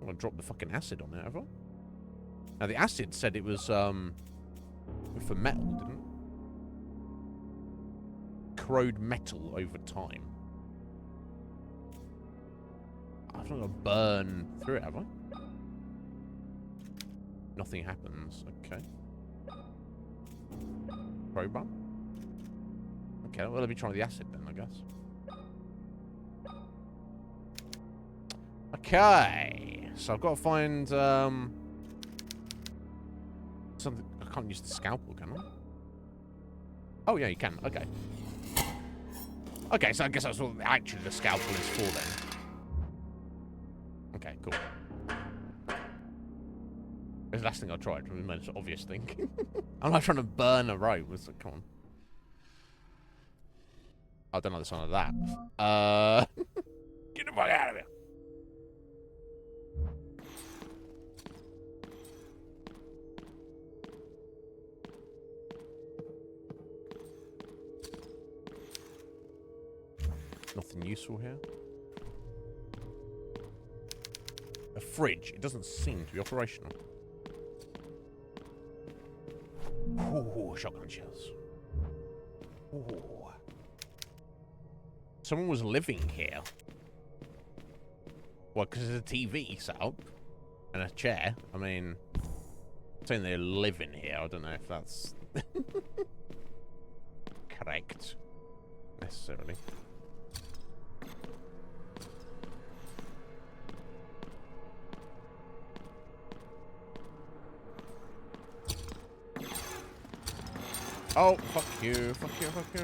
I'm gonna drop the fucking acid on it, have I? Now, the acid said it was, for metal, didn't it? Corrode metal over time. I've not got to burn through it, have I? Nothing happens. Okay. Crowbar? Okay, well, let me try the acid then, I guess. Okay. So I've got to find, something. I can't use the scalpel, can I? Oh, yeah, you can. Okay. Okay, so I guess that's what actually the scalpel is for then. Okay, cool. It's the last thing I tried. It was the most obvious thing. I'm not trying to burn a rope. It's like, come on. I don't know the sign of that. Get the fuck out of here. Nothing useful here. A fridge. It doesn't seem to be operational. Ooh, shotgun shells. Ooh. Someone was living here. Well, because there's a TV set up and a chair. I mean, saying they live in here. I don't know if that's correct necessarily. Oh, fuck you, fuck you, fuck you.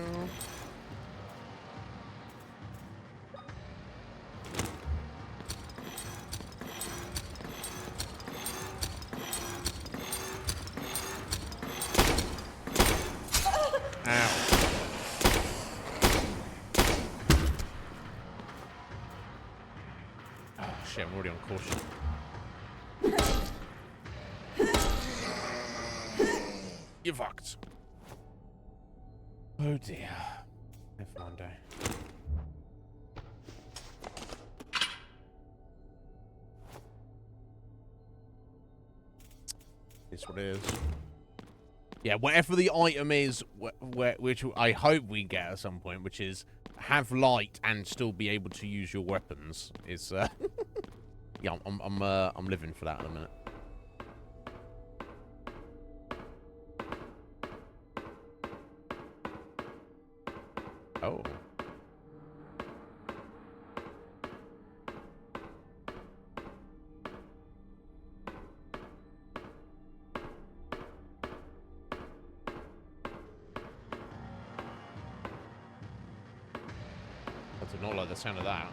Ow. Oh, shit, I'm already on caution. You fucked. Oh dear. Never mind, It's what it is. Yeah, whatever the item is, which I hope we get at some point, which is have light and still be able to use your weapons, is yeah, I'm living for that in a minute. Oh. I do not like the sound of that.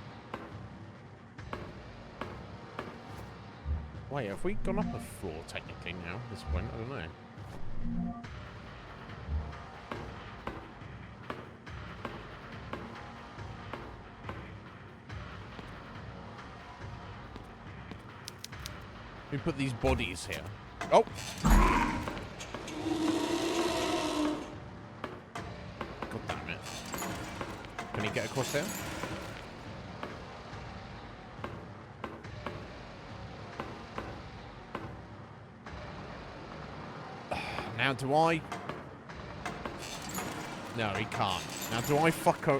Wait, have we gone up a floor technically now at this point? I don't know. We put these bodies here. Oh! God damn it. Can he get across there? Now do I... No, he can't. Now do I fuck do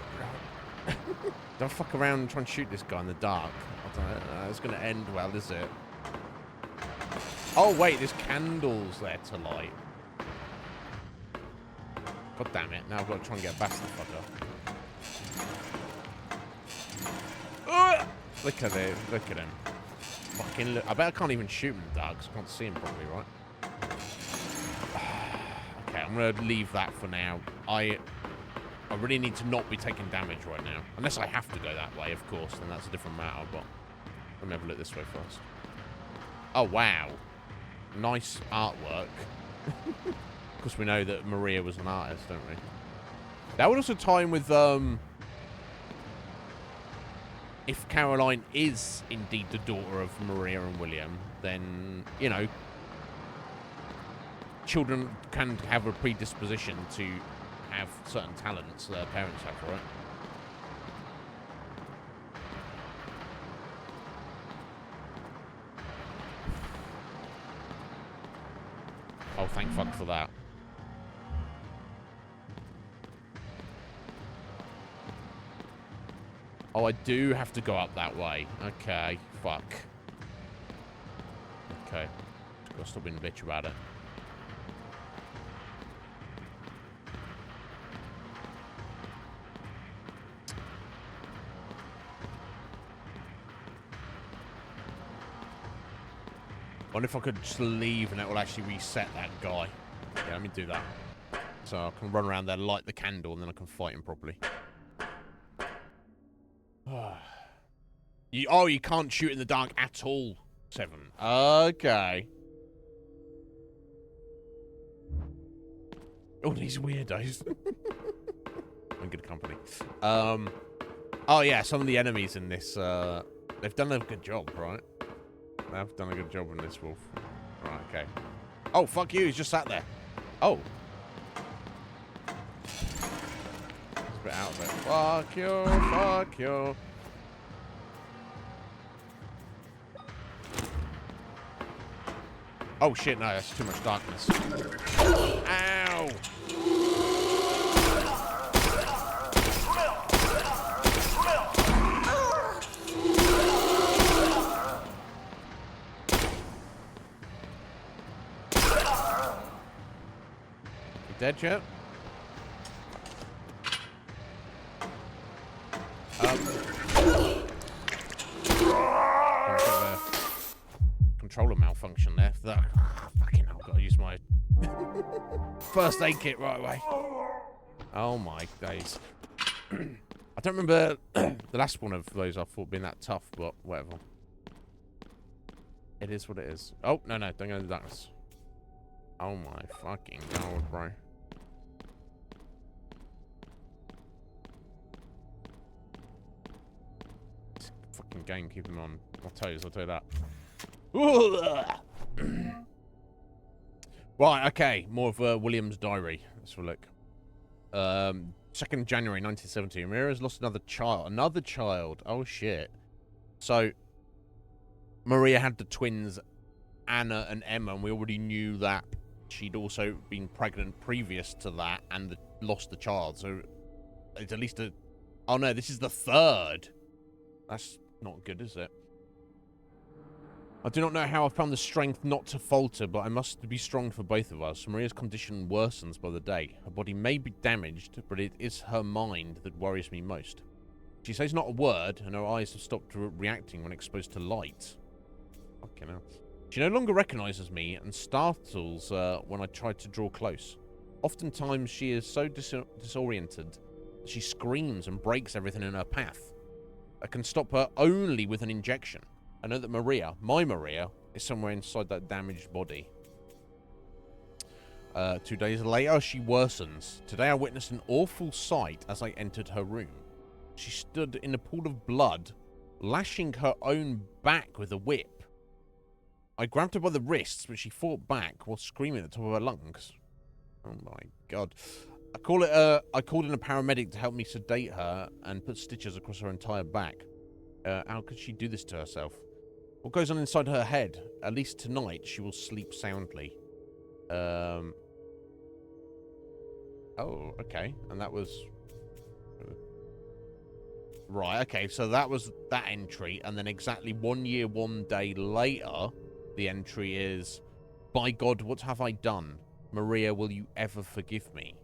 I fuck around and try and shoot this guy in the dark? I don't know. It's going to end well, is it? Oh, wait, there's candles there to light. God damn it. Now I've got to try and get past the fucker. Look at it. Look at him. Fucking look. I bet I can't even shoot him in the dark because I can't see him properly, right? Okay, I'm going to leave that for now. I really need to not be taking damage right now. Unless I have to go that way, of course. Then that's a different matter, but let me have a look this way first. Oh, wow. Nice artwork. Because we know that Maria was an artist, don't we? That would also tie in with, if Caroline is indeed the daughter of Maria and William, then, you know, children can have a predisposition to have certain talents their parents have, right? Oh, thank fuck for that. Oh, I do have to go up that way. Okay, fuck. Okay. Just gotta stop being a bitch about it. I wonder if I could just leave and it will actually reset that guy. Yeah, let me do that. So I can run around there, light the candle, and then I can fight him properly. You can't shoot in the dark at all, 7. Okay. Oh, these weirdos. I'm good company. Oh, yeah, some of the enemies in this, they've done a good job, right? They've done a good job in this wolf. Right, okay. Oh, fuck you, he's just sat there. Oh. It's a bit out of it. Fuck you, fuck you. Oh shit, no, that's too much darkness. Ow! You dead yet? Controller malfunction there. Fucking hell, I've got to use my first aid kit right away. Oh my days. I don't remember the last one of those I thought being that tough, but whatever. It is what it is. Oh, no, don't go into the darkness. Oh my fucking god, bro. This fucking game keeping me on my toes, I'll tell you that. Right, okay. More of William's diary. Let's have a look. 2nd January 1970. Maria's lost another child. Another child. Oh, shit. So, Maria had the twins, Anna and Emma, and we already knew that she'd also been pregnant previous to that and lost the child. So, it's at least a... Oh, no, this is the 3rd. That's not good, is it? I do not know how I found the strength not to falter, but I must be strong for both of us. Maria's condition worsens by the day. Her body may be damaged, but it is her mind that worries me most. She says not a word, and her eyes have stopped reacting when exposed to light. Fucking hell. She no longer recognizes me and startles when I try to draw close. Oftentimes, she is so disoriented that she screams and breaks everything in her path. I can stop her only with an injection. I know that Maria, my Maria, is somewhere inside that damaged body. 2 days later, she worsens. Today, I witnessed an awful sight as I entered her room. She stood in a pool of blood, lashing her own back with a whip. I grabbed her by the wrists, but she fought back while screaming at the top of her lungs. Oh my god. I called in a paramedic to help me sedate her and put stitches across her entire back. How could she do this to herself? What goes on inside her head? At least tonight, she will sleep soundly. Oh, okay. And that was... Right, okay. So that was that entry. And then exactly 1 year, 1 day later, the entry is, by God, what have I done? Maria, will you ever forgive me?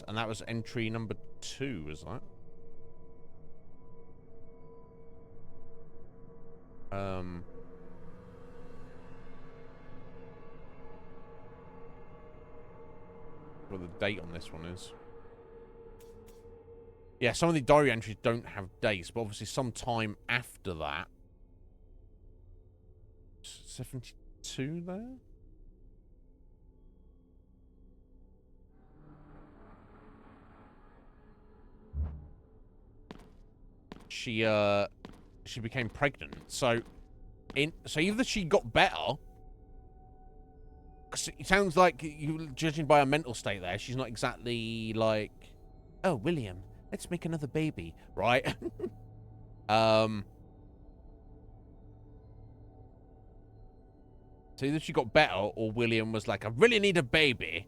And that was entry number 2, was that? What the date on this one is. Yeah, some of the diary entries don't have dates, but obviously sometime after that. 72 there? she became pregnant. So either she got better, because it sounds like, you judging by her mental state there, she's not exactly like, oh, William, let's make another baby, right? So either she got better, or William was like, I really need a baby,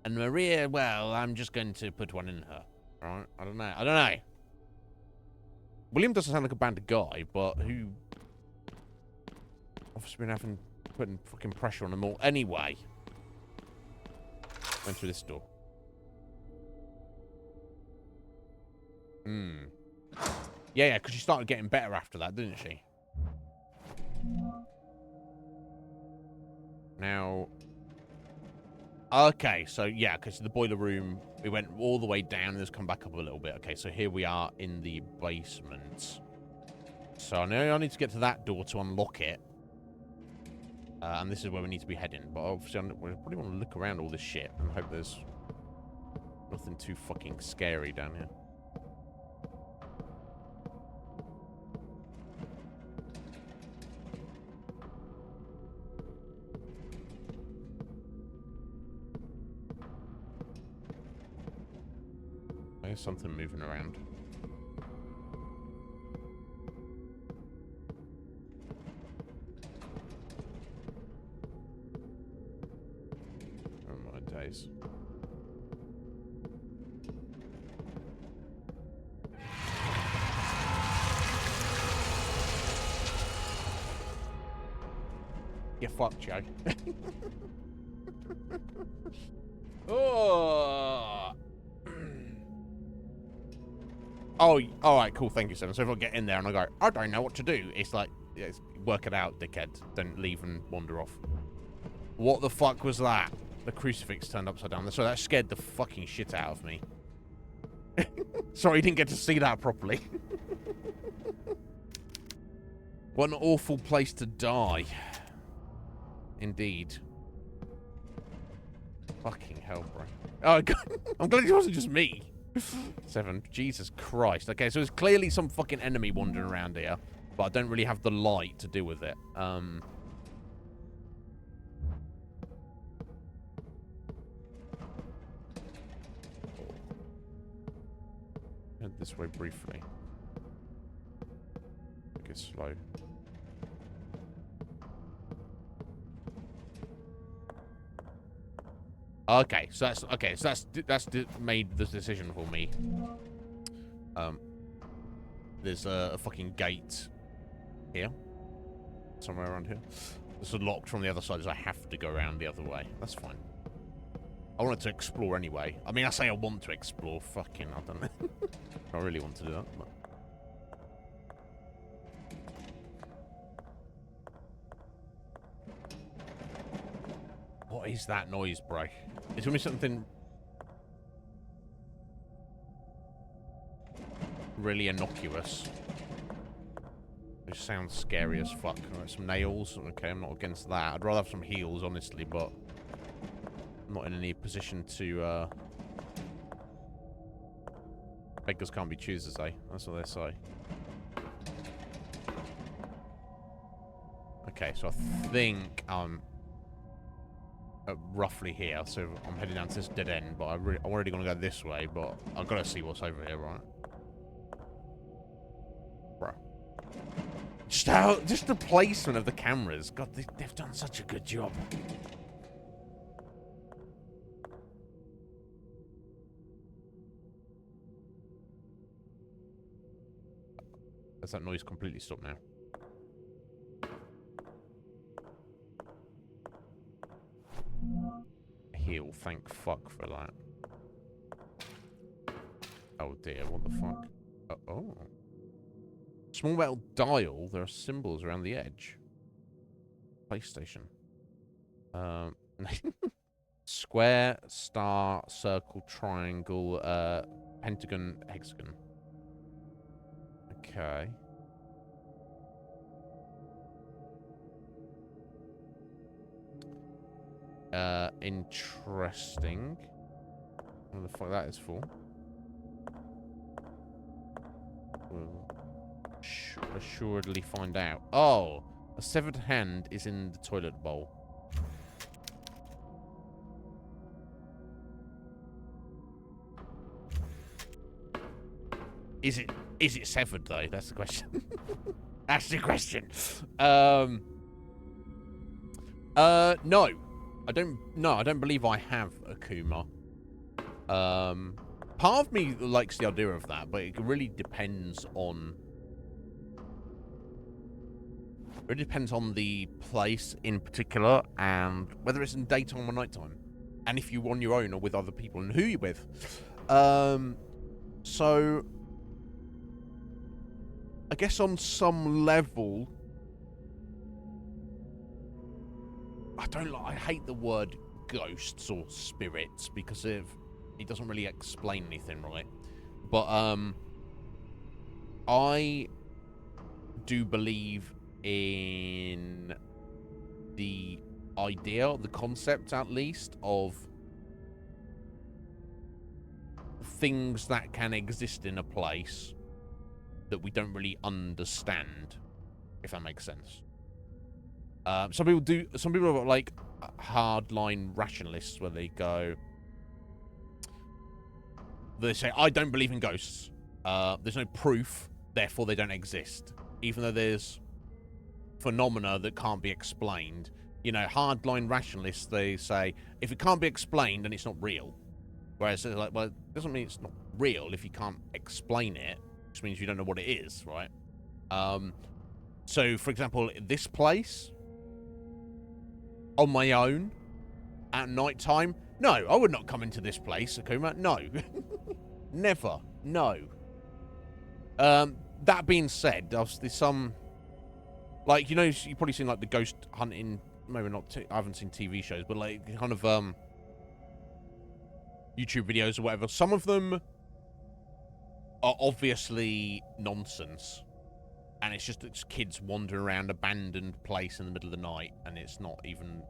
and Maria, well, I'm just going to put one in her, right? I don't know. William doesn't sound like a bad guy, but who obviously been putting fucking pressure on them all. Anyway, went through this door. Yeah, because she started getting better after that, didn't she? Now, okay, so yeah, because the boiler room, we went all the way down and just come back up a little bit. Okay, so here we are in the basement. So I know I need to get to that door to unlock it. And this is where we need to be heading. But obviously, we probably want to look around all this shit and hope there's nothing too fucking scary down here. There's something moving around. Oh my days. Get fucked, Joe. Oh. Oh, alright, cool, thank you, Seven. So if I get in there and I go, I don't know what to do, it's like, yeah, work it out, dickhead. Don't leave and wander off. What the fuck was that? The crucifix turned upside down. So that scared the fucking shit out of me. Sorry, you didn't get to see that properly. What an awful place to die. Indeed. Fucking hell, bro. Oh, God. I'm glad it wasn't just me. Seven. Jesus Christ. Okay, so there's clearly some fucking enemy wandering around here, but I don't really have the light to deal with it. Head this way briefly. Make it slow. Okay, so that's made the decision for me. There's a fucking gate here, somewhere around here. It's locked from the other side, so I have to go around the other way. That's fine. I wanted to explore anyway. I mean, I say I want to explore. Fucking, I don't know. I really want to do that, but. What is that noise, bro? It's gonna be something really innocuous. It sounds scary as fuck. Right, some nails. Okay, I'm not against that. I'd rather have some heels, honestly, but I'm not in any position to. Beggars can't be choosers, eh? That's what they say. Okay, so I think roughly here, so I'm heading down to this dead end, but I'm already going to go this way, but I've got to see what's over here, right? Bro. Just the placement of the cameras. God, they've done such a good job. Has that noise completely stopped now? Heal, thank fuck for that. Oh dear, what the fuck? Oh. Small metal dial, there are symbols around the edge. PlayStation. Square, star, circle, triangle, pentagon, hexagon. Okay. Interesting. What the fuck that is for? assuredly find out. Oh, a severed hand is in the toilet bowl. Is it severed though? That's the question. That's the question. No. I don't believe I have a Kuma. Part of me likes the idea of that, but it really depends on the place in particular, and whether it's in daytime or nighttime, and if you're on your own or with other people, and who you're with. So I guess on some level, I hate the word ghosts or spirits because it doesn't really explain anything, right? But I do believe in the idea, the concept at least, of things that can exist in a place that we don't really understand, if that makes sense. Some people are like hardline rationalists where they say, I don't believe in ghosts. There's no proof, therefore they don't exist. Even though there's phenomena that can't be explained. You know, hardline rationalists, they say, if it can't be explained, then it's not real. Whereas it's like, well, it doesn't mean it's not real if you can't explain it, which means you don't know what it is, right? So, for example, this place, on my own, at night time, no, I would not come into this place, Akuma. No. Never. No. That being said, there's some, like, you know, you've probably seen, like, the ghost hunting, maybe not, I haven't seen TV shows, but, like, kind of, YouTube videos or whatever. Some of them are obviously nonsense. And it's kids wandering around abandoned place in the middle of the night, and it's not even,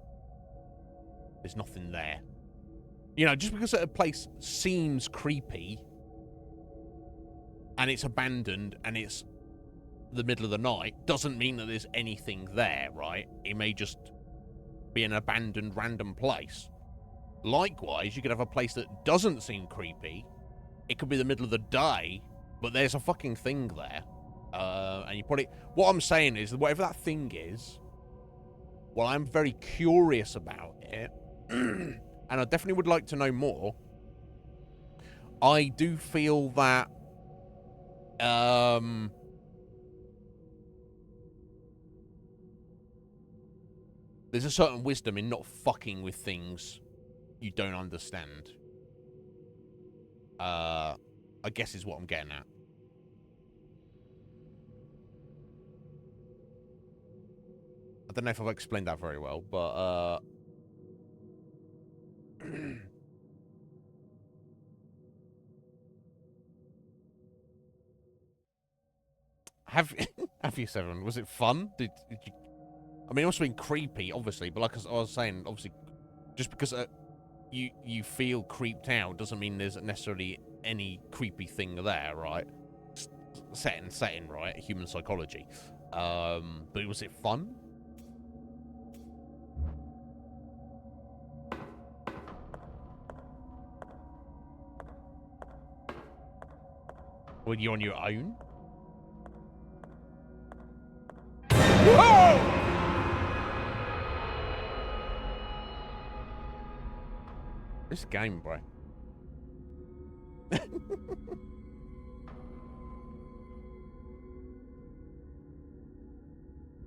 there's nothing there. You know, just because a place seems creepy, and it's abandoned, and it's the middle of the night, doesn't mean that there's anything there, right? It may just be an abandoned random place. Likewise, you could have a place that doesn't seem creepy. It could be the middle of the day, but there's a fucking thing there. And you probably... What I'm saying is, whatever that thing is, well, I'm very curious about it, and I definitely would like to know more. I do feel that... there's a certain wisdom in not fucking with things you don't understand. I guess is what I'm getting at. I don't know if I've explained that very well, but have you, Seven? Was it fun? Did you? I mean, it must have been creepy, obviously, but like I was saying, obviously, just because you feel creeped out doesn't mean there's necessarily any creepy thing there, right? Setting, right? Human psychology. But was it fun? Were you on your own? Oh! This game, bro.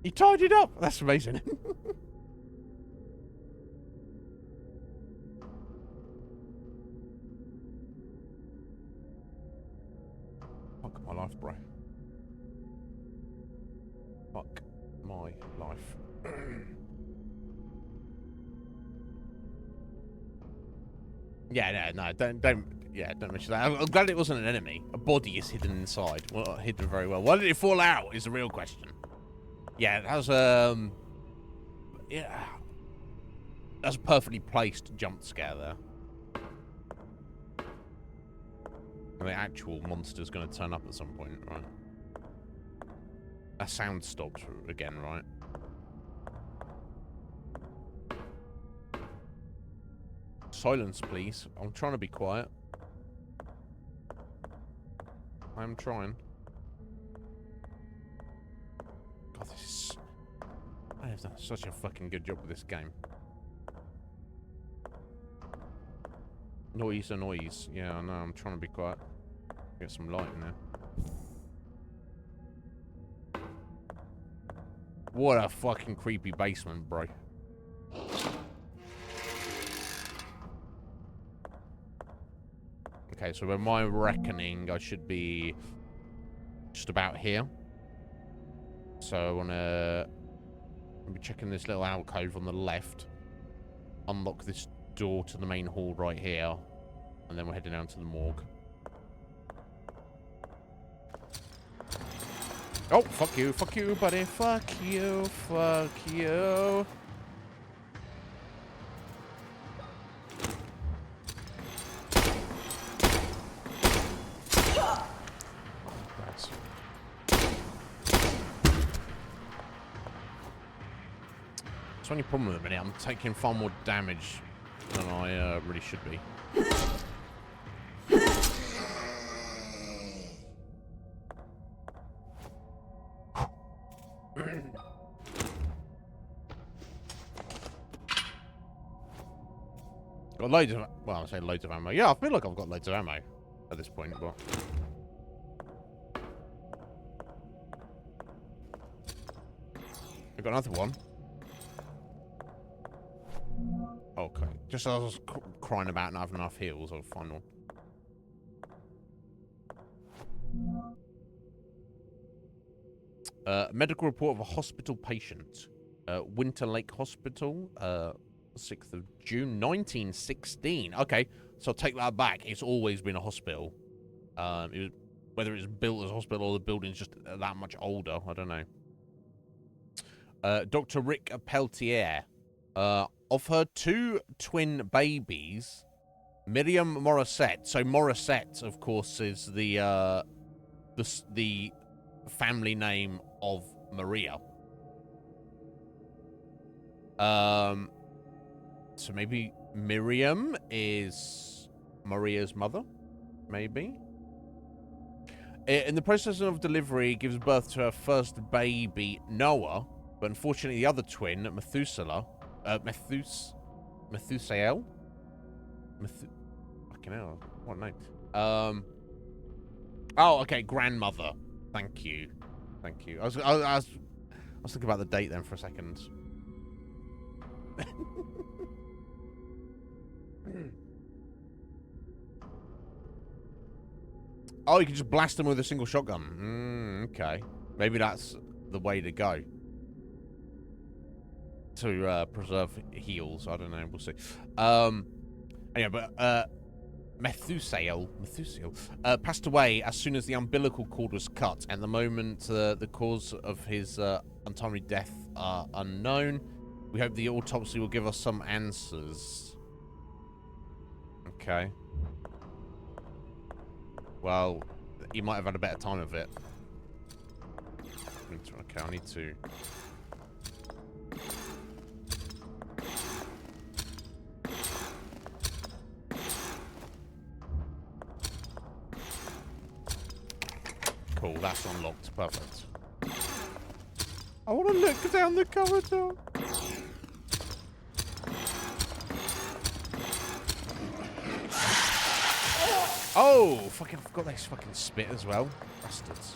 You tied it up. That's amazing. Fuck my life, bro. Fuck my life. Yeah, no, don't mention that. I'm glad it wasn't an enemy. A body is hidden inside. Well, hidden very well. Why did it fall out? Is the real question. Yeah, that was yeah, that's a perfectly placed jump scare there. And the actual monster's going to turn up at some point, right? That sound stopped again, right? Silence, please. I'm trying to be quiet. I'm trying. God, this is... I have done such a fucking good job with this game. Noise and noise. Yeah, I know. I'm trying to be quiet. Get some light in there. What a fucking creepy basement, bro. Okay, so by my reckoning, I should be just about here. So I want to be checking this little alcove on the left. Unlock this door to the main hall right here. And then we're heading down to the morgue. Oh, fuck you, buddy. Fuck you, fuck you. That's the only problem at the minute. I'm taking far more damage than I really should be. Got loads of... Well, I say loads of ammo. Yeah, I feel like I've got loads of ammo at this point, but... I've got another one. Okay. Just as I was crying about not having enough heals, I'll find one. Medical report of a hospital patient. Winter Lake Hospital. 6th of June, 1916. Okay, so I'll take that back. It's always been a hospital. Whether it's built as a hospital or the building's just that much older, I don't know. Dr. Rick Peltier. Of her 2 twin babies, Miriam Morissette. So Morissette, of course, is the family name of Maria. So maybe Miriam is Maria's mother? Maybe? In the process of delivery, gives birth to her first baby, Noah, but unfortunately the other twin, Methuselah, Methusael? Fucking hell, what name? Oh, okay, grandmother. Thank you. Thank you. I was thinking about the date then for a second. Oh, you can just blast them with a single shotgun. Okay. Maybe that's the way to go. To preserve heals. I don't know. We'll see. Anyway, but Methusael passed away as soon as the umbilical cord was cut. At the moment, the cause of his untimely death are unknown. We hope the autopsy will give us some answers. Okay. Well, you might have had a better time of it. Okay, I need to... Cool, that's unlocked. Perfect. I want to look down the corridor. Oh, fucking forgot they fucking spit as well. Bastards.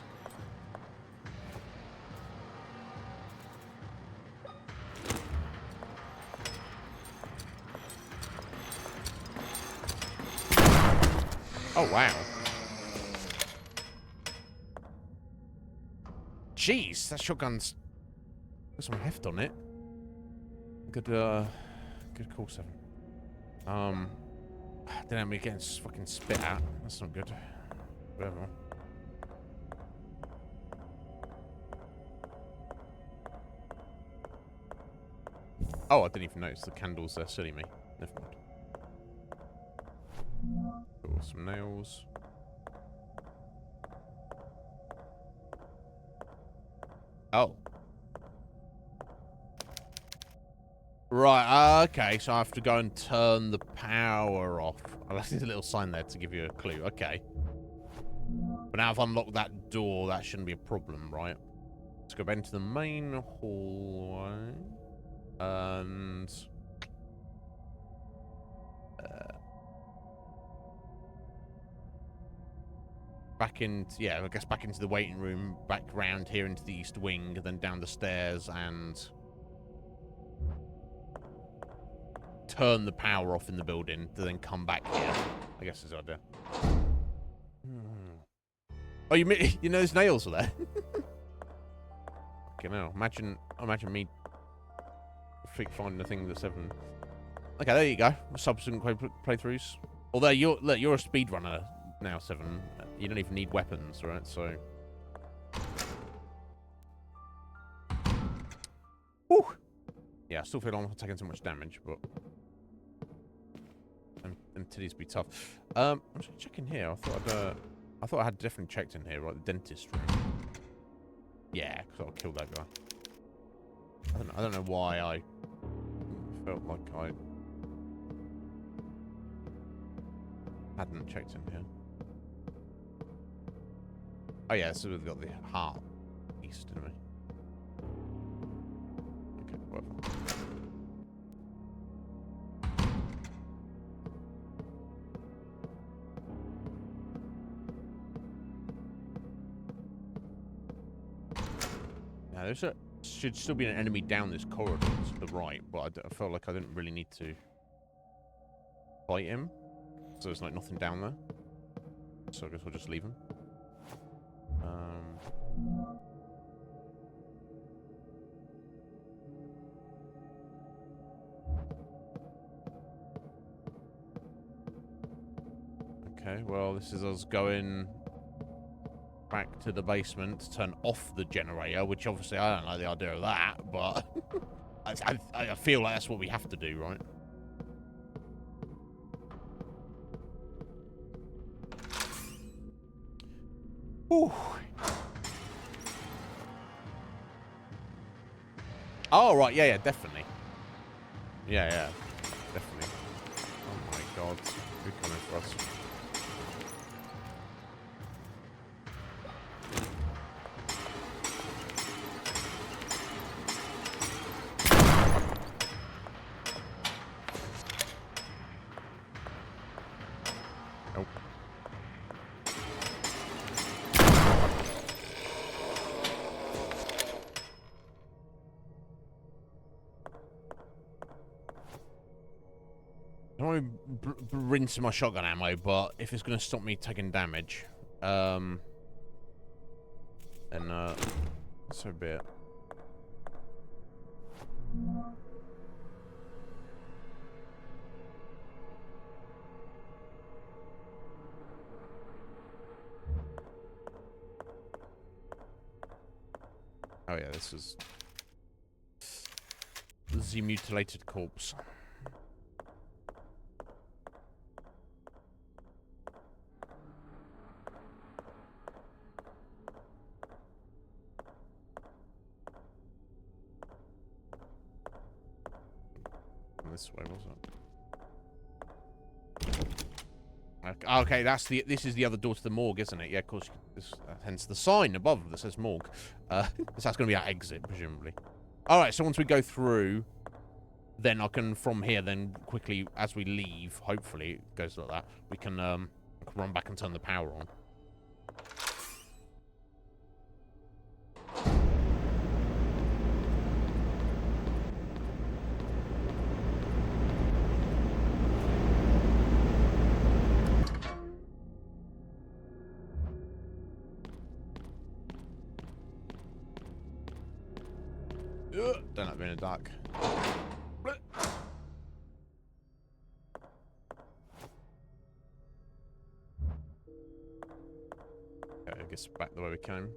Oh, wow. Jeez, that shotgun's got some heft on it. Good call, 7. Then I'm getting fucking spit at. That's not good. Whatever. Oh, I didn't even notice the candles there. Silly me. Never mind. Cool, some nails. Oh. Right, okay, so I have to go and turn the power off. Oh, there's a little sign there to give you a clue. Okay. But now I've unlocked that door, that shouldn't be a problem, right? Let's go back into the main hallway. And... back into, yeah, I guess back into the waiting room, back round here into the east wing, then down the stairs and turn the power off in the building to then come back here. I guess is the idea. Oh, you know those nails are there? Okay, now imagine me finding the thing that's 7. Okay, there you go. Subsequent playthroughs. Although you're a speedrunner now, 7. You don't even need weapons, right? So. Whew. Yeah, I still feel I'm not taking so much damage, but. And titties be tough. I'm just checking here. I thought I had definitely checked in here, right? The dentist room. Yeah, because I'll kill that guy. I don't know why I felt like I hadn't checked in here. Oh yeah, so we've got the heart east, didn't we? Okay, whatever. Now there should still be an enemy down this corridor to the right, but I felt like I didn't really need to fight him. So there's like nothing down there. So I guess we'll just leave him. Okay, well, this is us going back to the basement to turn off the generator, which obviously I don't like the idea of that, but I feel like that's what we have to do, right? Ooh. Oh, right, yeah, definitely. Yeah, definitely. Oh my god, who's coming for us? Nope. I don't want to rinse my shotgun ammo, but if it's going to stop me taking damage, then so be it. Oh yeah, this is the mutilated corpse. This way, was it? Okay, this is the other door to the morgue, isn't it? Yeah, of course. Hence the sign above that says morgue. So that's going to be our exit, presumably. All right. So once we go through, then I can from here, then quickly as we leave. Hopefully it goes like that. We can run back and turn the power on. Don't like being in the dark. Okay, I guess back the way we came.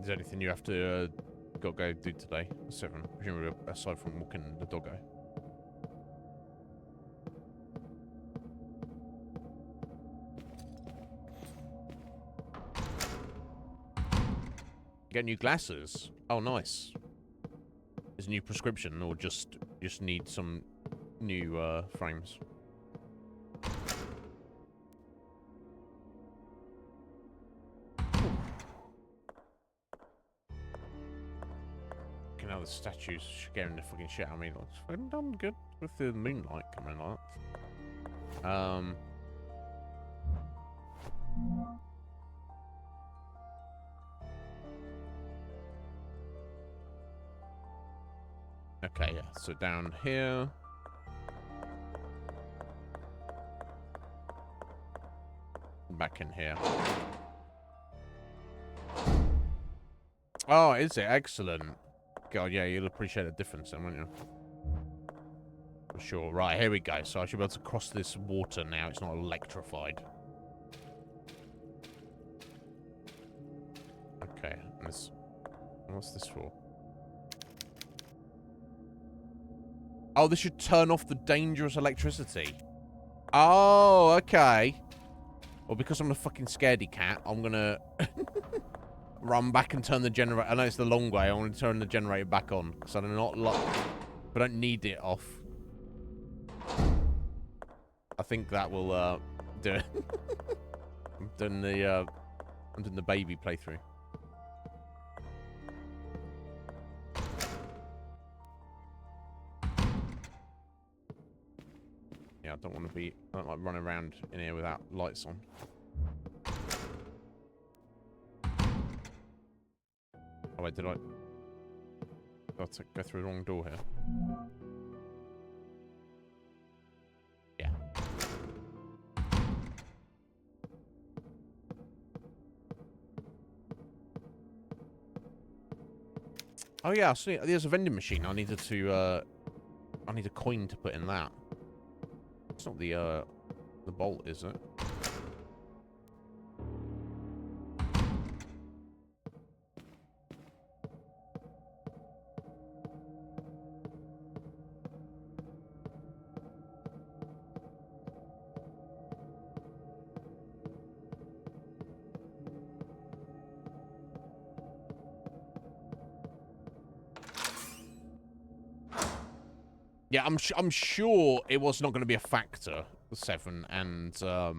Is there anything you have to go do today? 7, presumably aside from walking the doggo. Get new glasses. Oh, nice. Is a new prescription, or just need some new frames? Now the statues scaring the fucking shit out of me. It's fucking done good with the moonlight coming like that. Okay, yeah. So down here. Back in here. Oh, is it? Excellent. God, yeah, you'll appreciate the difference then, won't you? For sure. Right, here we go. So I should be able to cross this water now. It's not electrified. Okay. And this... What's this for? Oh, this should turn off the dangerous electricity. Oh, okay. Well, because I'm a fucking scaredy cat, I'm gonna... run back and turn the generator. I know it's the long way. I want to turn the generator back on because I do not like. I don't need it off. I think that will do it. I'm doing the baby playthrough. Yeah, I don't want to be. I don't like running around in here without lights on. Oh wait, did I go through the wrong door here? Yeah. Oh yeah, I see. There's a vending machine. I needed to. I need a coin to put in that. It's not the bolt, is it? Yeah, I'm sure it was not going to be a factor, 7, and I'll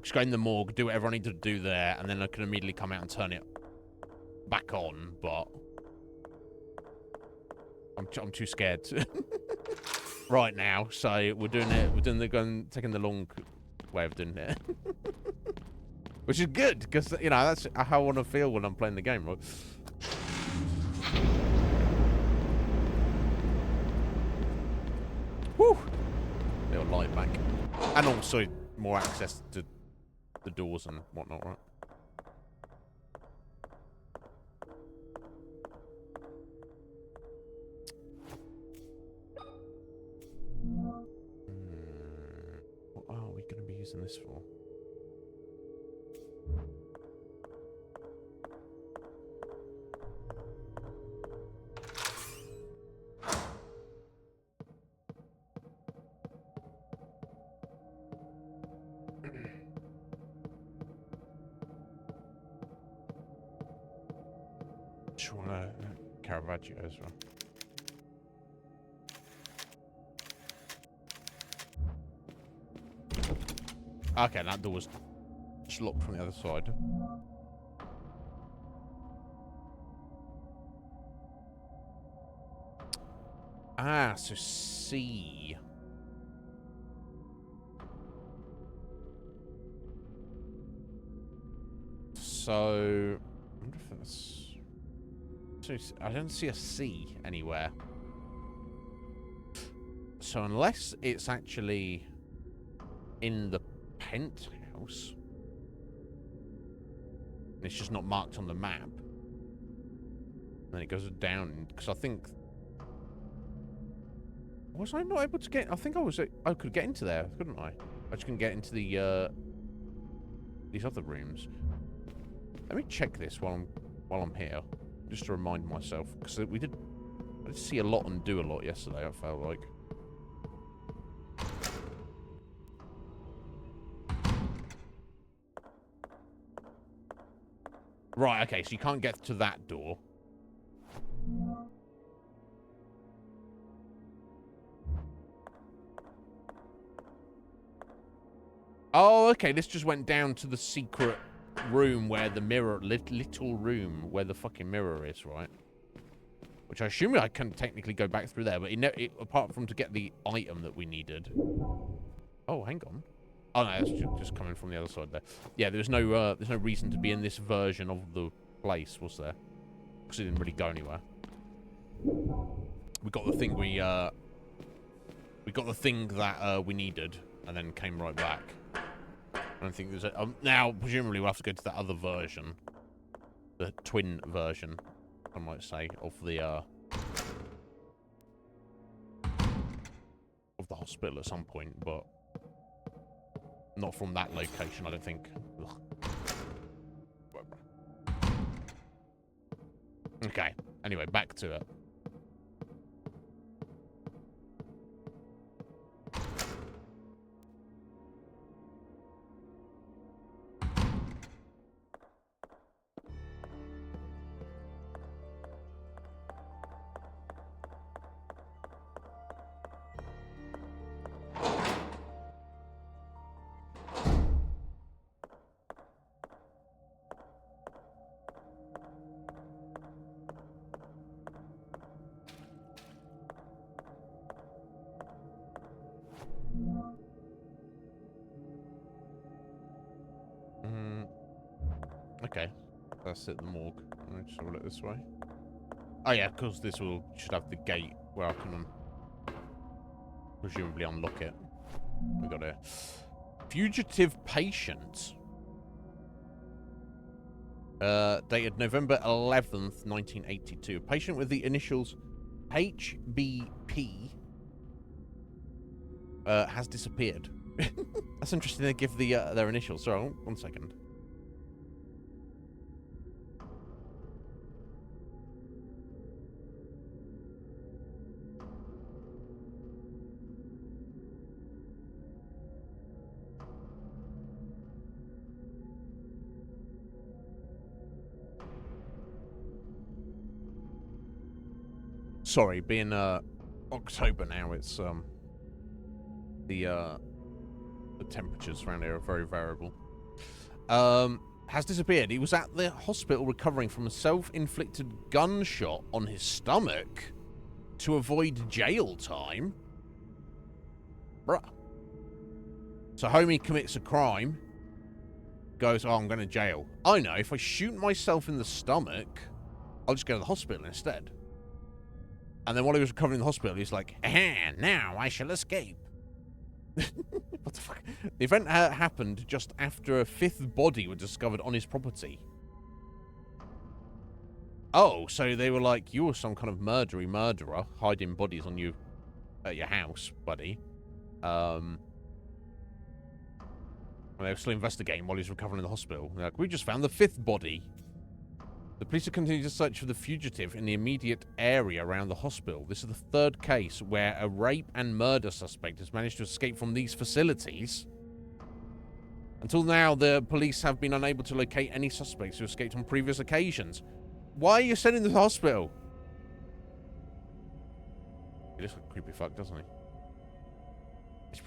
just go in the morgue, do whatever I need to do there, and then I can immediately come out and turn it back on, but I'm too scared right now, so we're taking the long way of doing it. Which is good, because, you know, that's how I want to feel when I'm playing the game, right? Woo! Little light back. And also more access to the doors and whatnot, right? What are we going to be using this for? Just want to Caravaggio as well. Okay, that door was just locked from the other side. Ah, so C. So, I wonder if that's... So, I don't see a C anywhere. So unless it's actually in the penthouse, and it's just not marked on the map, then it goes down, because I think... Was I not able to get... I think I could get into there, couldn't I? I just couldn't get into the, these other rooms. Let me check this while I'm while I'm here, just to remind myself, because I did see a lot and do a lot yesterday, I felt like. Right, okay, so you can't get to that door. Oh, okay, this just went down to the secret room where the mirror, little room where the fucking mirror is, right? Which I assume I can technically go back through there, but apart from to get the item that we needed. Oh, hang on. Oh no, it's just coming from the other side there. Yeah, there's no reason to be in this version of the place, was there? Because it didn't really go anywhere. We got the thing we got the thing that we needed, and then came right back. I don't think there's a now presumably we'll have to go to that other version, the twin version, I might say, of the hospital at some point, but not from that location, I don't think. Ugh. Okay. Anyway, back to it. Okay. That's it, the morgue. I'll just roll it this way. Oh yeah, because this should have the gate where I can presumably unlock it. We got a fugitive patient. Dated November 11th, 1982. Patient with the initials HBP has disappeared. That's interesting. They give their initials. Sorry, 1 second. Sorry, being October now, it's the temperatures around here are very variable. Has disappeared. He was at the hospital recovering from a self-inflicted gunshot on his stomach to avoid jail time. Bruh. So homie commits a crime, goes, oh, I'm going to jail. I know, if I shoot myself in the stomach, I'll just go to the hospital instead. And then while he was recovering in the hospital, he's like, aha, now I shall escape. What the fuck? The event happened just after a 5th body was discovered on his property. Oh, so they were like, you were some kind of murderer hiding bodies on you at your house, buddy. And they were still investigating while he was recovering in the hospital. They're like, we just found the 5th body. The police are continuing to search for the fugitive in the immediate area around the hospital. This is the 3rd case where a rape and murder suspect has managed to escape from these facilities. Until now, the police have been unable to locate any suspects who escaped on previous occasions. Why are you sending to the hospital? He looks like a creepy fuck, doesn't he? He's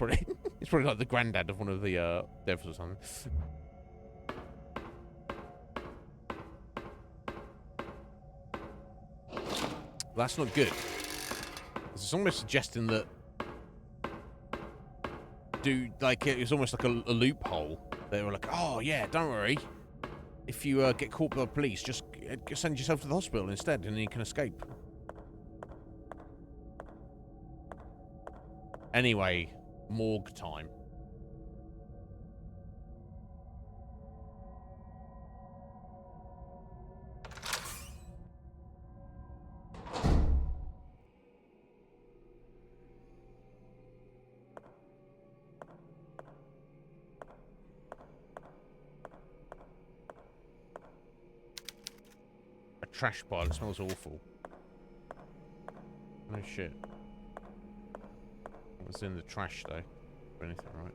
probably like the granddad of one of the devs or something. That's not good. It's almost suggesting that, it's almost like a loophole. They were like, oh yeah, don't worry. If you get caught by the police, just send yourself to the hospital instead, and then you can escape. Anyway, morgue time. a trash pile. It smells awful. No shit. What's in the trash, though? Anything, right?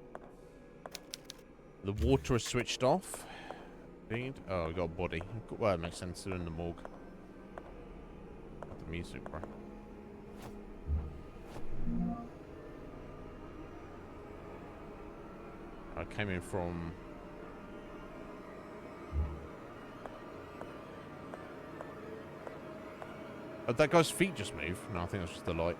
The water is switched off. Oh, we got a body. Well, it makes sense. They're in the morgue. Got the music, bro. I came in from... Oh, that guy's feet just moved. No, I think that's just the light.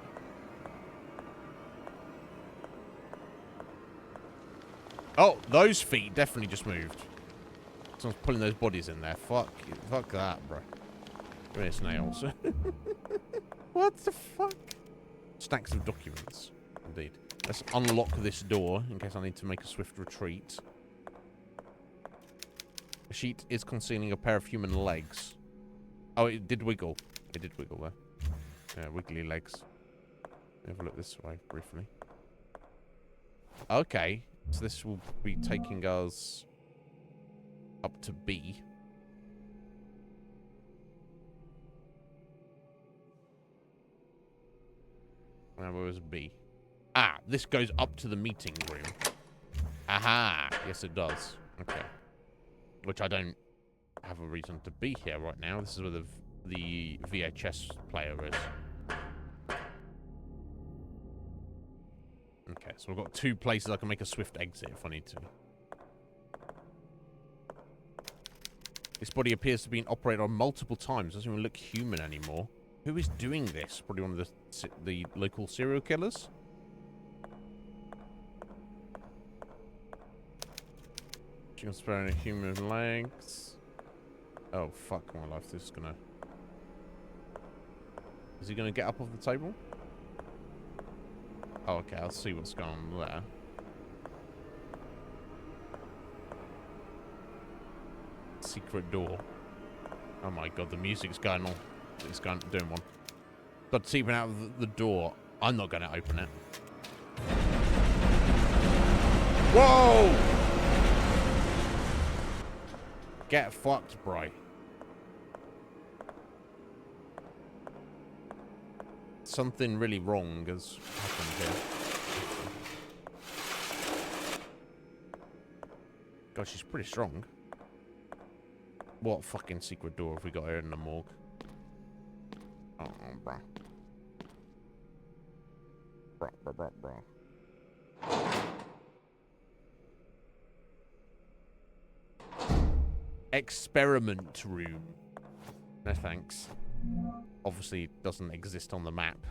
Oh, those feet definitely just moved. Someone's pulling those bodies in there. Fuck that, bro. Give me his nails. What the fuck? Stacks of documents. Indeed. Let's unlock this door in case I need to make a swift retreat. The sheet is concealing a pair of human legs. Oh, it did wiggle. It did wiggle there. Yeah, wiggly legs. Have a look this way briefly. Okay. So this will be taking us up to B. Now where was B? Ah, this goes up to the meeting room. Aha! Yes, it does. Okay. Which I don't have a reason to be here right now. This is where the VHS player is. Okay, so we've got 2 places I can make a swift exit if I need to. This body appears to be operated on multiple times. Doesn't even look human anymore. Who is doing this? Probably one of the local serial killers? She can spare any human legs. Oh, fuck my life. This is gonna... Is he gonna get up off the table? Oh, okay. I'll see what's going on there. Secret door. Oh my god, the music's going on. It's doing one. Got to even out of the door. I'm not going to open it. Whoa! Get fucked, bro. Something really wrong has happened here. God, she's pretty strong. What fucking secret door have we got here in the morgue? Oh, bro. Bro. Experiment room. No thanks. Obviously, it doesn't exist on the map.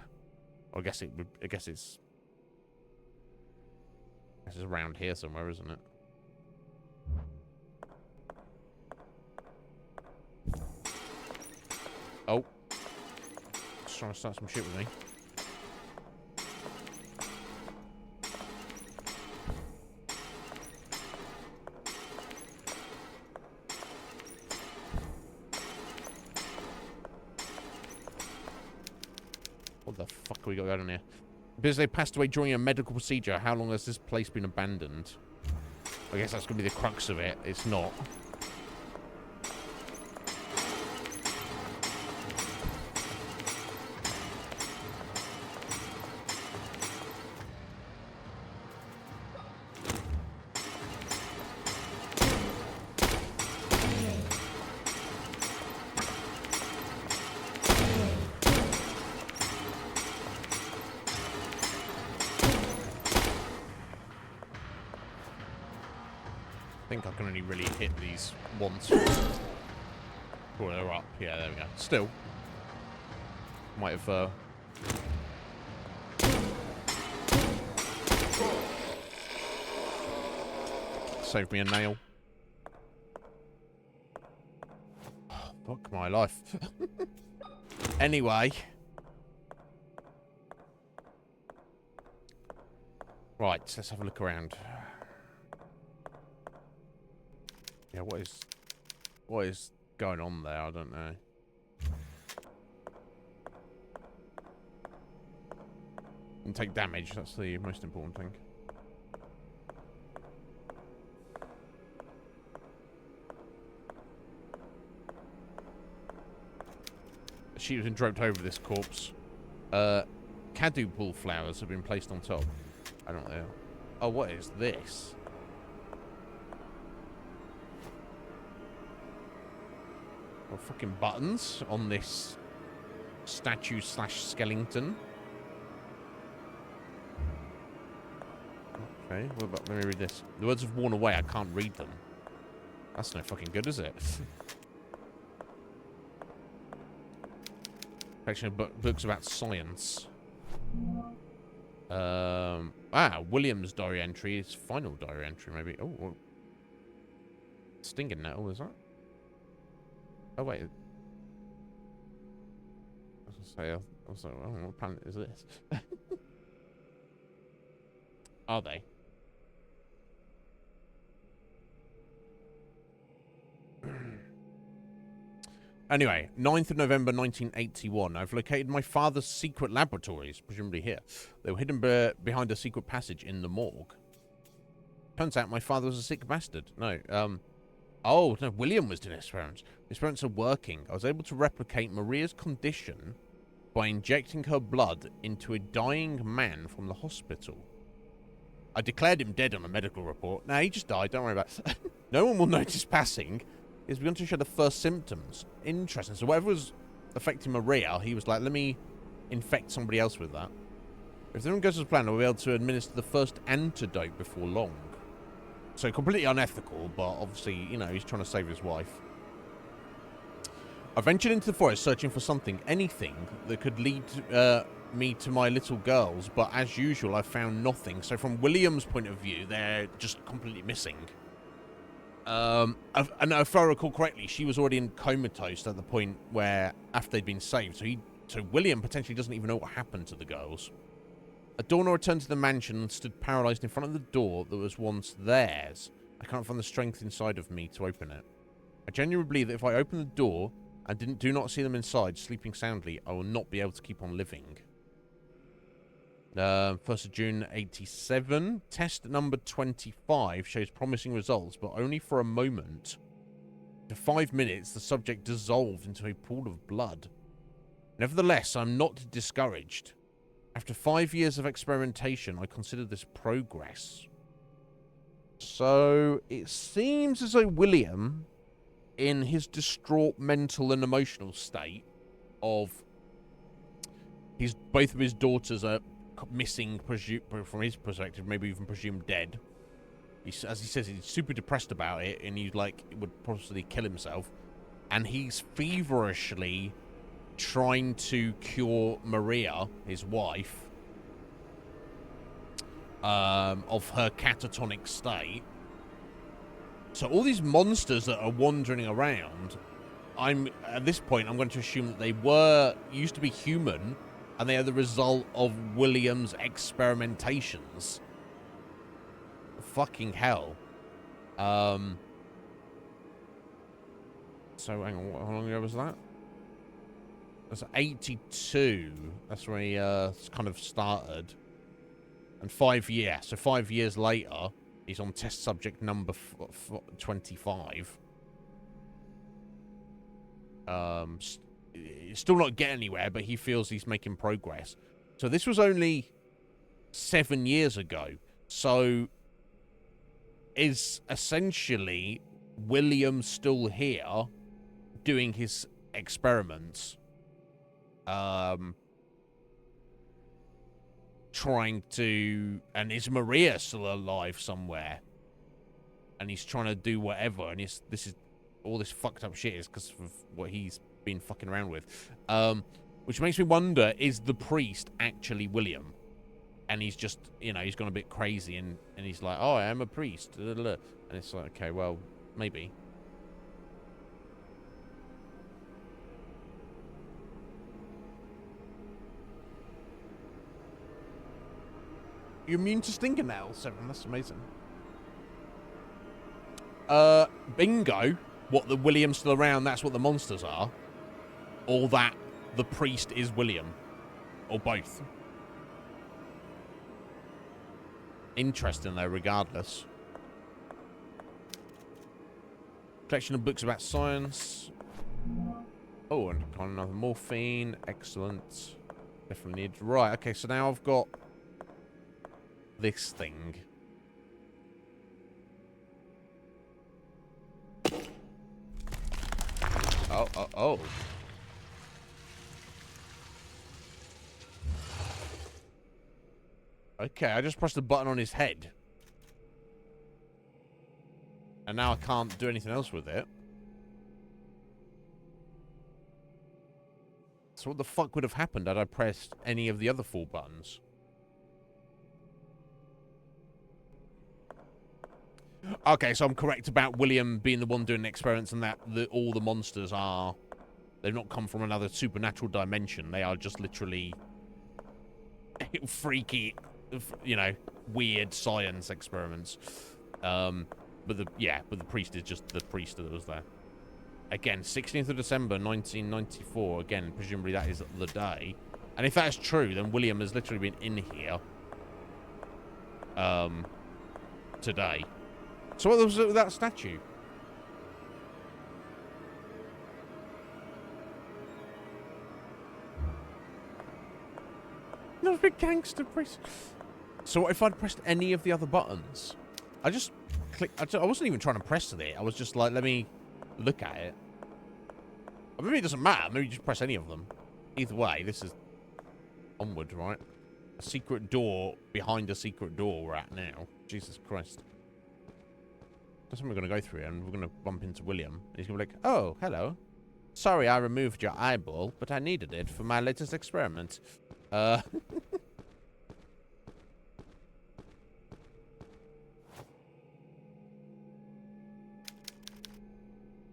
I guess it would. I guess it's around here somewhere, isn't it? Oh. Just trying to start some shit with me. What the fuck have we got going on here? Because they passed away during a medical procedure, how long has this place been abandoned? I guess that's going to be the crux of it. It's not. I think I can only really hit these once. Oh, they're up. Yeah, there we go. Still. Might have, saved me a nail. Oh, fuck my life. Anyway. Right, let's have a look around. Yeah, what is going on there? I don't know. And take damage, that's the most important thing. sheet has been draped over this corpse. Cadupal flowers have been placed on top. I don't know. Oh, what is this? Oh, fucking buttons on this statue / skeleton. Okay, what about, let me read this. The words have worn away, I can't read them. That's no fucking good, is it? Collection of books about science. William's diary entry, his final diary entry, maybe. Oh, stinging nettle, is that? Oh, wait. I was like, oh, what planet is this? Are they? Anyway, 9th of November 1981. I've located my father's secret laboratories, presumably here. They were hidden behind a secret passage in the morgue. Turns out my father was a sick bastard. No, oh, no, William was doing experiments. The experiments are working. I was able to replicate Maria's condition by injecting her blood into a dying man from the hospital. I declared him dead on a medical report. No, he just died. Don't worry about it. No one will notice passing. He's begun to show the first symptoms. Interesting. So whatever was affecting Maria, he was like, let me infect somebody else with that. If everything goes as planned, I'll be able to administer the first antidote before long. So completely unethical, but obviously, you know, he's trying to save his wife. I ventured into the forest searching for something, anything, that could lead me to my little girls, but as usual, I found nothing. So from William's point of view, they're just completely missing. And if I recall correctly, she was already in comatose at the point where, after they'd been saved, so William potentially doesn't even know what happened to the girls. At dawn, I returned to the mansion and stood paralysed in front of the door that was once theirs. I can't find the strength inside of me to open it. I genuinely believe that if I open the door and do not see them inside, sleeping soundly, I will not be able to keep on living. 1st of June, 87. Test number 25 shows promising results, but only for a moment. For 5 minutes, the subject dissolved into a pool of blood. Nevertheless, I'm not discouraged. After 5 years of experimentation, I consider this progress. So, it seems as though William, in his distraught mental and emotional state of both of his daughters are missing, from his perspective, maybe even presumed dead. As he says, he's super depressed about it, and he would possibly kill himself. And he's feverishly trying to cure Maria, his wife, of her catatonic state. So all these monsters that are wandering around, at this point, I'm going to assume that they used to be human, and they are the result of William's experimentations. Fucking hell. So, hang on, how long ago was that? That's 82. That's when he kind of started. And 5 years. So 5 years later, he's on test subject number 25. Still not getting anywhere, but he feels he's making progress. So this was only 7 years ago. So is essentially William still here doing his experiments? Trying to... And is Maria still alive somewhere? And he's trying to do whatever. And all this fucked up shit is because of what he's been fucking around with. Which makes me wonder, is the priest actually William? And he's just, he's gone a bit crazy and he's like, oh, I am a priest. And it's like, okay, well, maybe. You're immune to stinging nails, 7. That's amazing. Bingo. What, the William's still around, that's what the monsters are? Or that the priest is William? Or both? Interesting, though, regardless. Collection of books about science. Oh, and got another morphine. Excellent. Definitely need... Right, okay, so now I've got this thing. Oh. Okay, I just pressed the button on his head. And now I can't do anything else with it. So what the fuck would have happened had I pressed any of the other 4 buttons? Okay, so I'm correct about William being the one doing the experiments and that all the monsters are... They've not come from another supernatural dimension. They are just literally... freaky, you know, weird science experiments. But the priest is just the priest that was there. Again, 16th of December, 1994. Again, presumably that is the day. And if that's true, then William has literally been in here today. So what was it with that statue? Not a big gangster priest. So what if I'd pressed any of the other buttons? I just clicked. I wasn't even trying to press it. I was just like, let me look at it. Or maybe it doesn't matter. Maybe you just press any of them. Either way, this is onward, right? A secret door behind a secret door we're at now. Jesus Christ. That's what we're going to go through, and we're going to bump into William. He's going to be like, oh, hello. Sorry I removed your eyeball, but I needed it for my latest experiment.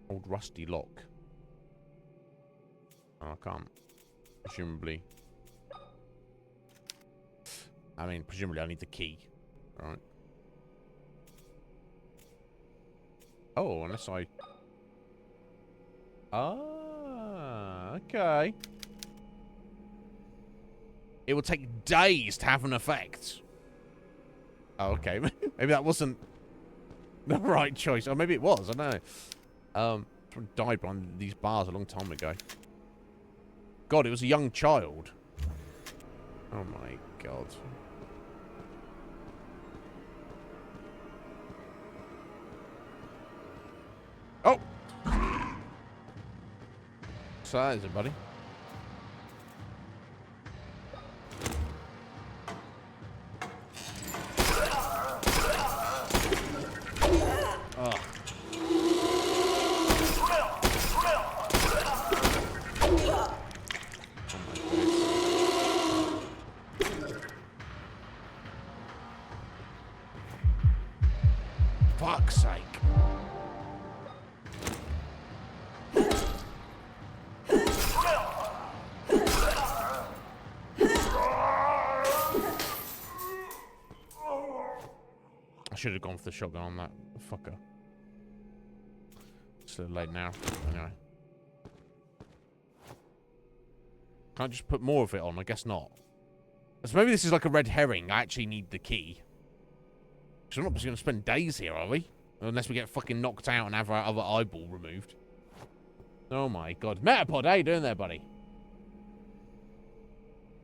Old rusty lock. Oh, I can't. Presumably. I mean, presumably I need the key. Right. Oh, unless I... Ah, okay. It will take days to have an effect. Oh, okay. Maybe that wasn't the right choice. Or maybe it was. I don't know. Someone died behind these bars a long time ago. God, it was a young child. Oh my God. Oh! So that is it, buddy. Oh. Fuck's sake. I should have gone for the shotgun on that fucker. It's a little late now. Anyway. Can't I just put more of it on? I guess not. So maybe this is like a red herring. I actually need the key. Because we're not just going to spend days here, are we? Unless we get fucking knocked out and have our other eyeball removed. Oh my God. Metapod, how you doing there, buddy?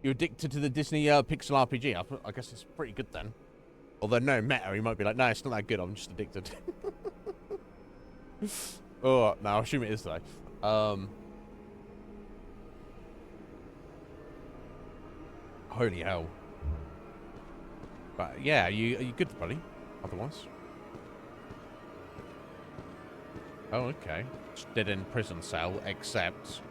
You addicted to the Disney Pixel RPG? I guess it's pretty good then. Although no, Meta, he might be like, no, it's not that good, I'm just addicted. Oh, no, I assume it is though. Holy hell. But yeah, are you good, buddy? Otherwise. Oh, okay. Just dead end prison cell, except...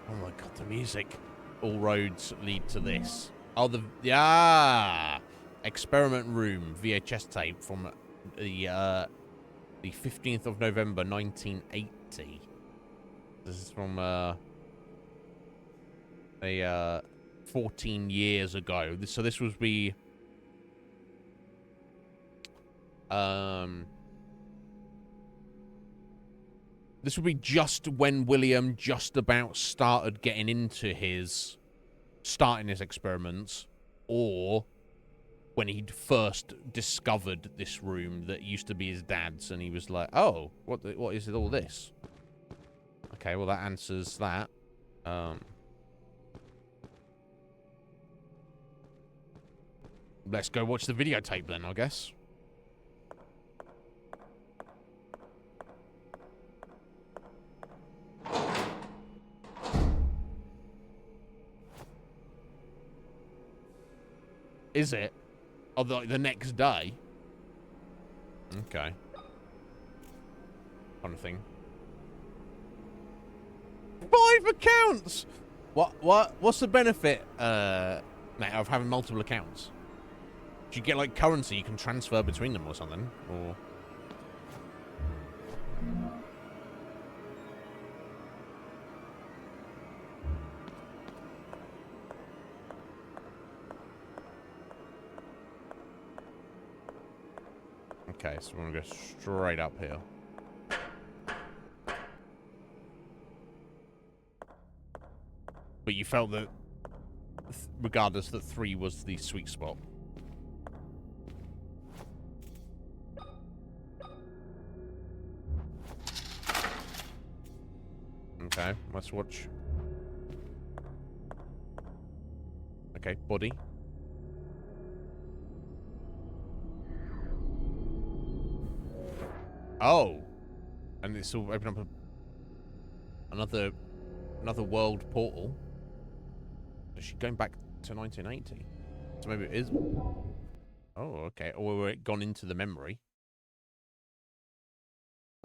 Oh my God, the music. All roads lead to this. Oh, yeah! Experiment room VHS tape from the 15th of November 1980. This is from 14 years ago. So this was this would be just when William just about started getting into starting his experiments, or when he'd first discovered this room that used to be his dad's, and he was like, "Oh, what is it? All this?" Okay, well that answers that. Let's go watch the videotape then, I guess. Is it? Oh, the next day? Okay. Kind of thing. 5 accounts! What's the benefit, mate, of having multiple accounts? Do you get, like, currency you can transfer between them or something? Or... Okay, so we're gonna go straight up here. But you felt that, regardless, that 3 was the sweet spot. Okay, let's watch. Okay, body. Oh! And it's all open up another world portal. Is she going back to 1980? So maybe it is. Oh, okay. Or it gone into the memory.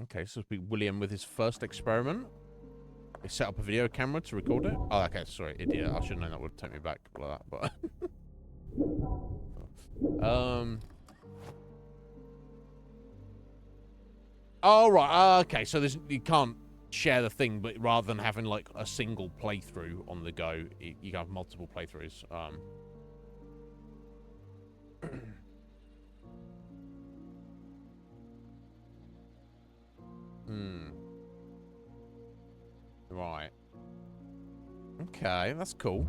Okay, so it'll be William with his first experiment. He set up a video camera to record it. Oh, okay, sorry, idiot. I should have known that would take me back like that, but... Oh, right. Okay, so you can't share the thing, but rather than having, like, a single playthrough on the go, you have multiple playthroughs. Right. Okay, that's cool.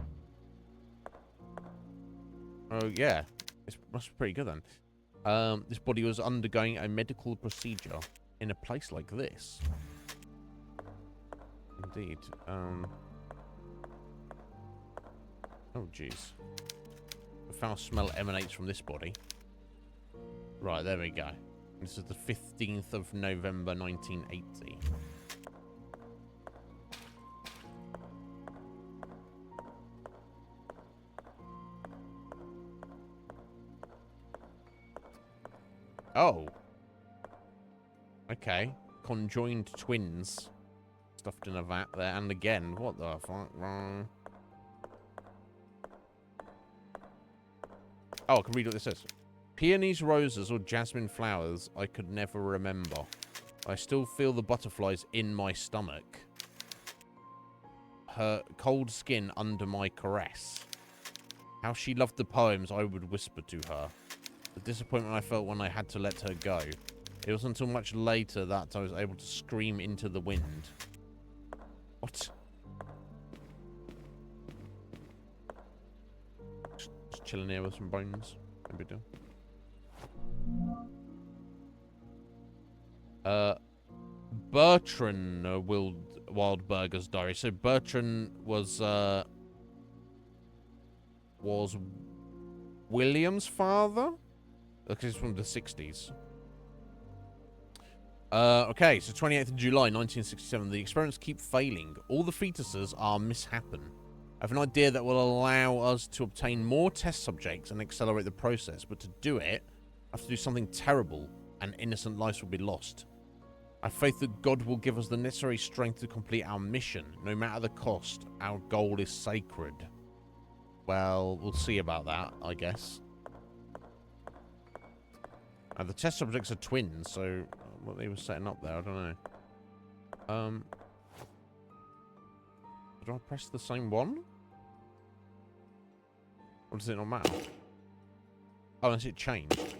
Oh, yeah. It must be pretty good, then. This body was undergoing a medical procedure in a place like this. Indeed. Oh, jeez. The foul smell emanates from this body. Right, there we go. This is the 15th of November, 1980. Oh. Okay. Conjoined twins. Stuffed in a vat there. And again, what the fuck? Wrong. Oh, I can read what this says. Peonies, roses, or jasmine flowers, I could never remember. I still feel the butterflies in my stomach. Her cold skin under my caress. How she loved the poems I would whisper to her. The disappointment I felt when I had to let her go. It wasn't until much later that I was able to scream into the wind. What? Just chilling here with some bones. No big deal. Bertrand Wildberger's diary. So Bertrand was William's father? Because it's from the 60s. Okay, so 28th of July, 1967. The experiments keep failing. All the fetuses are mishappen. I have an idea that will allow us to obtain more test subjects and accelerate the process, but to do it, I have to do something terrible, and innocent lives will be lost. I have faith that God will give us the necessary strength to complete our mission. No matter the cost, our goal is sacred. Well, we'll see about that, I guess. The test subjects are twins, so what they were setting up there, I don't know. Do I press the same one? Or does it not matter? Oh, unless it changed.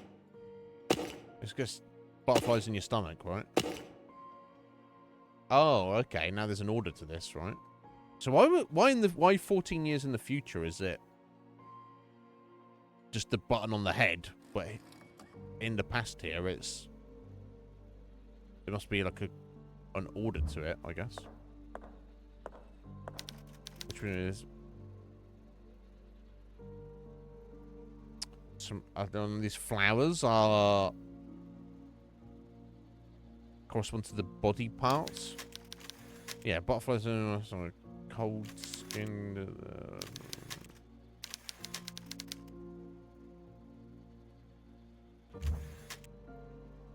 It's just butterflies in your stomach, right? Oh, okay. Now there's an order to this, right? So why 14 years in the future is it just the button on the head, but in the past here it must be like an order to it, I guess. is some. I don't know. These flowers are correspond to the body parts. Yeah, butterflies are cold skinned.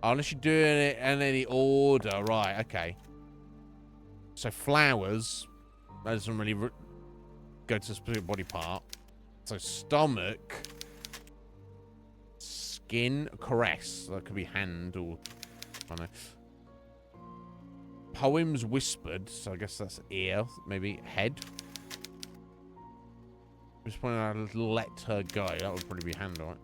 Unless you're doing it in any order, right? Okay. So flowers, that doesn't really go to a specific body part. So stomach, skin, caress. That could be hand or I don't know. Poems whispered, so I guess that's ear, maybe head. Just pointing out, let her go. That would probably be hand, right?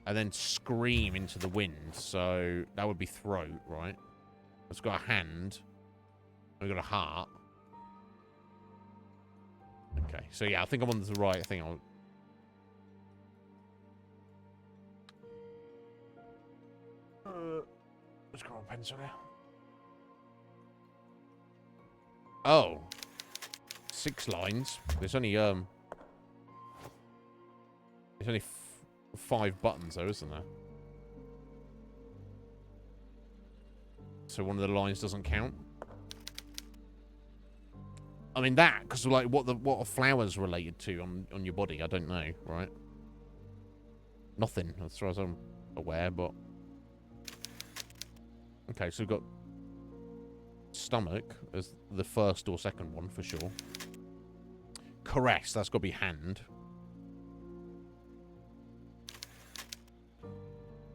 And then scream into the wind, so that would be throat, right? It's got a hand. We've got a heart. Okay, so yeah, I think I'm on the right thing. Let's grab a pencil now. Oh. 6 lines. There's only 5 buttons though, isn't there? So one of the lines doesn't count. I mean that, because like what are flowers related to on your body? I don't know, right? Nothing, as far as I'm aware, but okay, so we've got stomach as the first or second one for sure. Caress, that's got to be hand.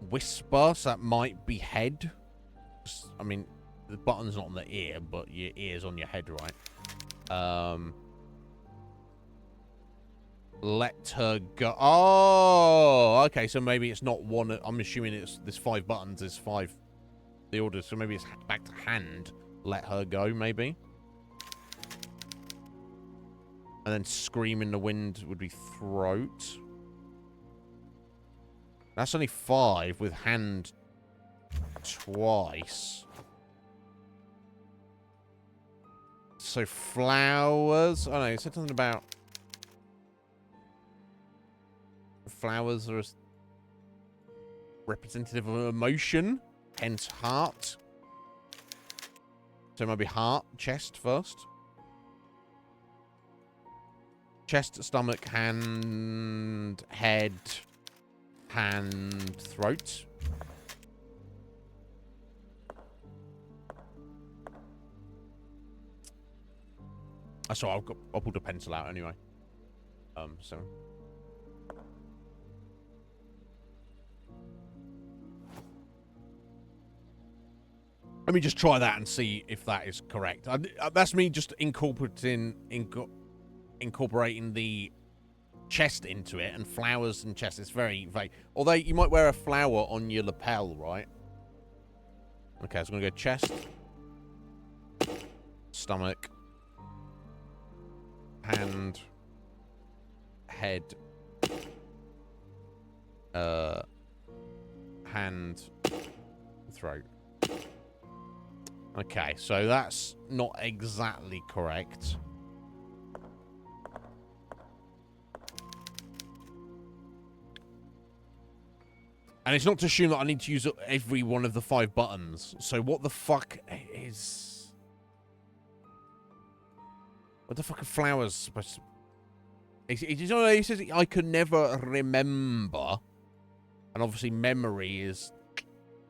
Whisper, so that might be head. I mean, the button's not on the ear, but your ear's on your head, right? Let her go. Oh, okay. So maybe it's not one. I'm assuming there's 5 buttons. There's 5 the order. So maybe it's back to hand. Let her go. Maybe. And then scream in the wind would be throat. That's only 5 with hand twice. So flowers. Oh no, it said something about flowers are representative of emotion, hence heart. So maybe heart, chest first. Chest, stomach, hand, head, hand, throat. So I'll pull the pencil out anyway. So. Let me just try that and see if that is correct. That's me just incorporating the chest into it, and flowers and chest. It's very vague. Although you might wear a flower on your lapel, right? Okay, so I'm going to go chest, stomach, hand, head, hand, throat. Okay, so that's not exactly correct. And it's not to assume that I need to use every one of the 5 buttons. So what the fuck is... What the fuck are flowers supposed to... He says I could never remember. And obviously memory is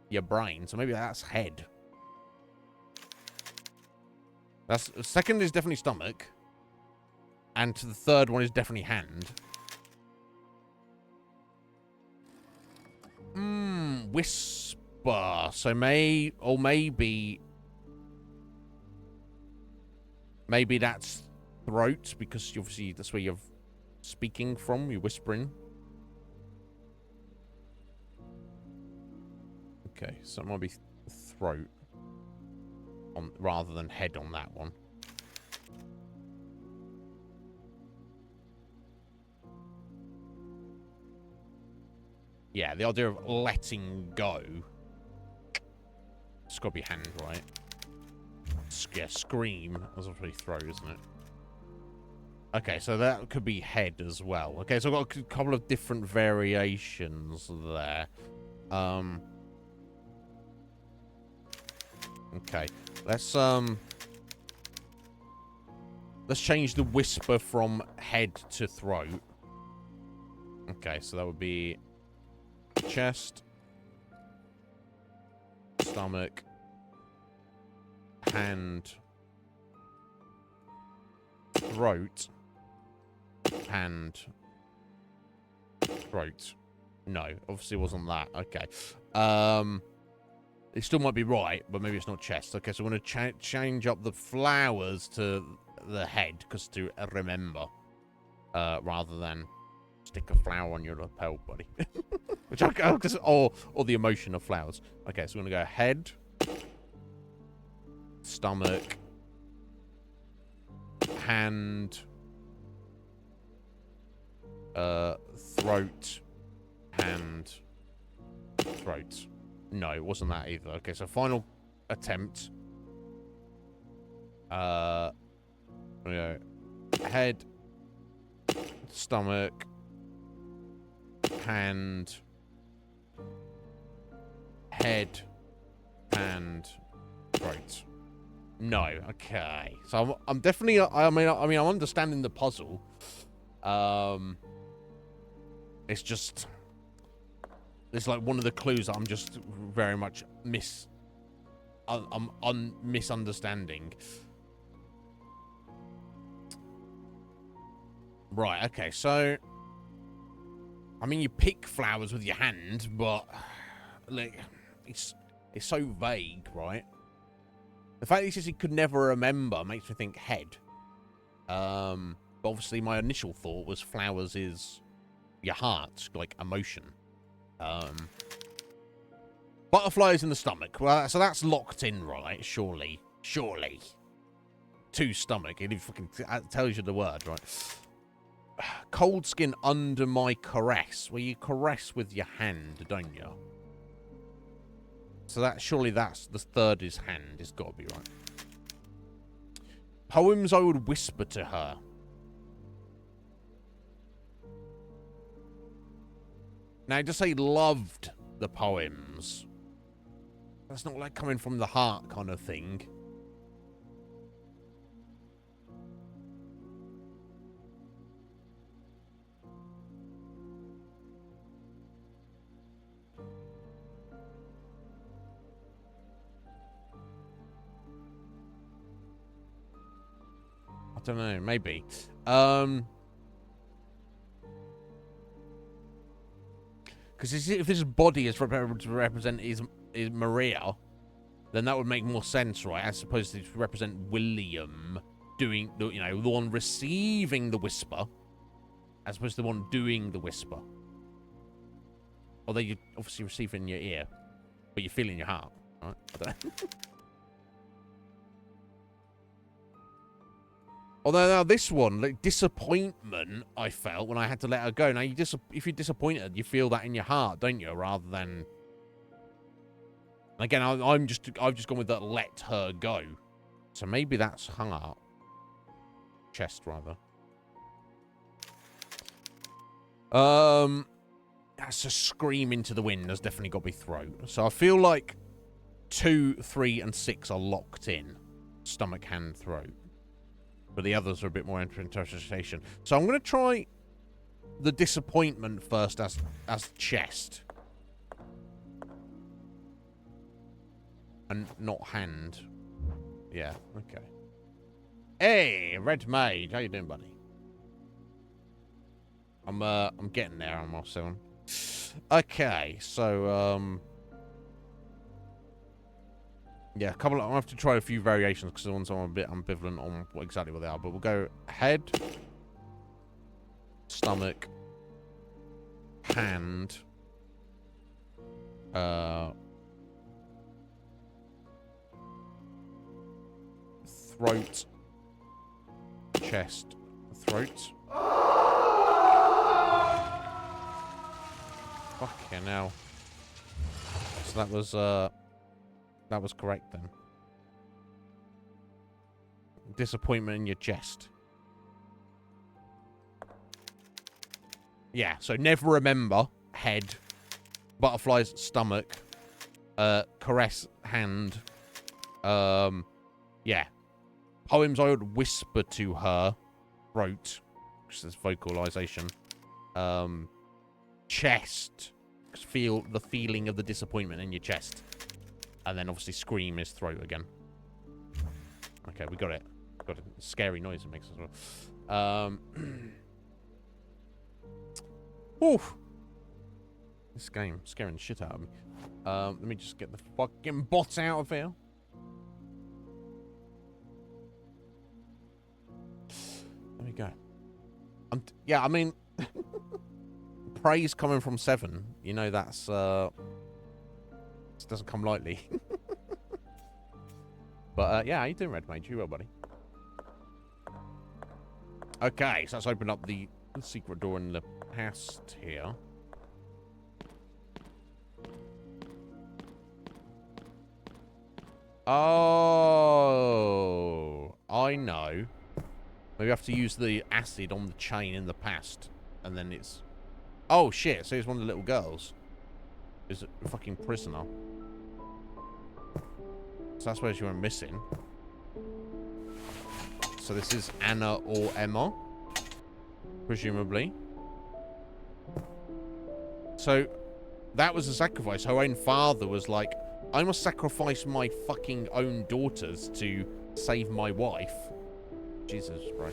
your brain. So maybe that's head. That's second is definitely stomach. And to the third one is definitely hand. Whisper. So maybe that's throat, because obviously that's where you're speaking from, you're whispering. Okay, so it might be throat rather than head on that one. Yeah, the idea of letting go. It's got to be hand, right? Yeah, scream. That's probably throw, isn't it? Okay, so that could be head as well. Okay, so I've got a couple of different variations there. Okay, let's change the whisper from head to throat. Okay, so that would be chest, stomach, hand, throat, hand, throat. No, obviously it wasn't that. Okay. It still might be right, but maybe it's not chest. Okay, so I'm going to change up the flowers to the head, because to remember, rather than stick a flower on your lapel, buddy. Which I'll just, or the emotion of flowers. Okay, so we're going to go head, stomach, hand, throat, hand, throat. No, it wasn't that either. Okay, so final attempt. Go head, stomach, hand, head, hand, throat. No, okay. So I'm definitely. I mean, I'm understanding the puzzle. It's just. It's like one of the clues that I'm just very much I'm misunderstanding. Right, okay, so I mean you pick flowers with your hand, but like it's so vague, right? The fact that he says he could never remember makes me think head. But obviously my initial thought was flowers is your heart, like emotion. Butterflies in the stomach. Well, so that's locked in, right? Surely. To stomach. It fucking tells you the word, right? Cold skin under my caress. Well, you caress with your hand, don't you? So surely that's the third is hand. It's got to be right. Poems I would whisper to her. Now, just say loved the poems. That's not like coming from the heart kind of thing. I don't know, maybe. Because if his body is to represent is Maria, then that would make more sense, right? As opposed to represent William doing the, the one receiving the whisper, as opposed to the one doing the whisper. Although you obviously receive it in your ear, but you feel it in your heart, right? I don't know. Although now this one, like disappointment, I felt when I had to let her go. Now if you're disappointed, you feel that in your heart, don't you? Rather than again, I've just gone with that let her go. So maybe that's heart, chest rather. That's a scream into the wind. There's definitely got to be throat. So I feel like 2, 3, and 6 are locked in. Stomach, hand, throat. But the others are a bit more interpretation. So I'm going to try the disappointment first as chest. And not hand. Yeah, okay. Hey, Red Mage. How you doing, buddy? I'm getting there, I'm also. Okay, so yeah, I'll have to try a few variations because the ones I'm a bit ambivalent on exactly what they are. But we'll go head, stomach, hand, throat, chest, throat. Fucking hell. So that was correct then. Disappointment in your chest. Yeah, so never remember, head, butterfly's stomach, caress hand, yeah. Poems I would whisper to her, throat, which is vocalization, chest, feel the feeling of the disappointment in your chest, and then obviously scream is throat again. Okay, we got it. Got a scary noise it makes as well. Oof. This game scaring the shit out of me. Let me just get the fucking bot out of here. There we go. Yeah, I mean, praise coming from 7. You know that's this doesn't come lightly. But yeah, how you doing, Red Mage? You well, buddy? Okay, so let's open up the secret door in the past here. Oh, I know. Maybe I have to use the acid on the chain in the past, and then it's... Oh, shit, so it's one of the little girls. Is a fucking prisoner. So that's where she went missing. So this is Anna or Emma, presumably. So that was a sacrifice. Her own father was like, I must sacrifice my fucking own daughters to save my wife. Jesus, bro.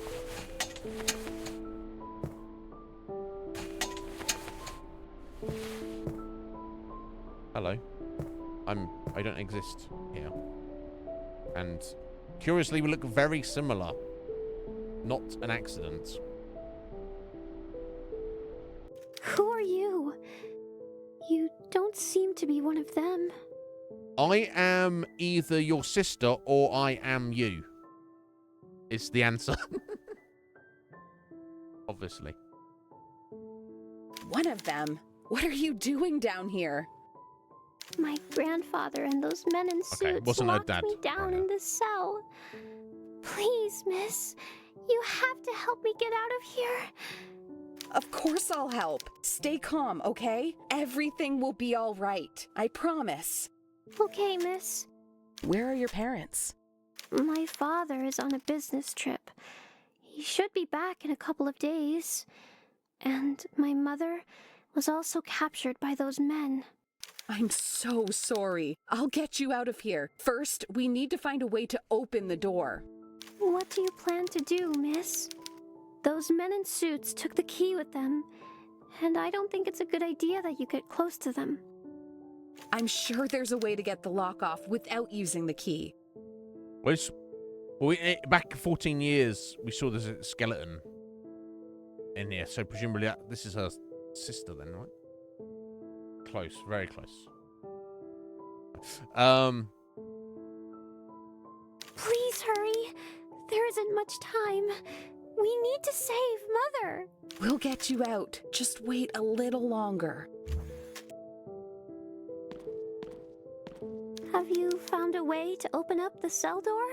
Hello. I don't exist here. And curiously, we look very similar. Not an accident. Who are you? You don't seem to be one of them. I am either your sister or I am you. It's the answer. Obviously. One of them? What are you doing down here? My grandfather and those men in suits locked me down in this cell. Please, miss, you have to help me get out of here. Of course I'll help. Stay calm, okay? Everything will be all right. I promise. Okay, miss. Where are your parents? My father is on a business trip. He should be back in a couple of days. And my mother was also captured by those men. I'm so sorry. I'll get you out of here. First, we need to find a way to open the door. What do you plan to do, miss? Those men in suits took the key with them, and I don't think it's a good idea that you get close to them. I'm sure there's a way to get the lock off without using the key. Back 14 years, we saw this skeleton in here, so presumably this is her sister then, right? Close, very close. Please hurry. There isn't much time. We need to save Mother. We'll get you out. Just wait a little longer. Have you found a way to open up the cell door?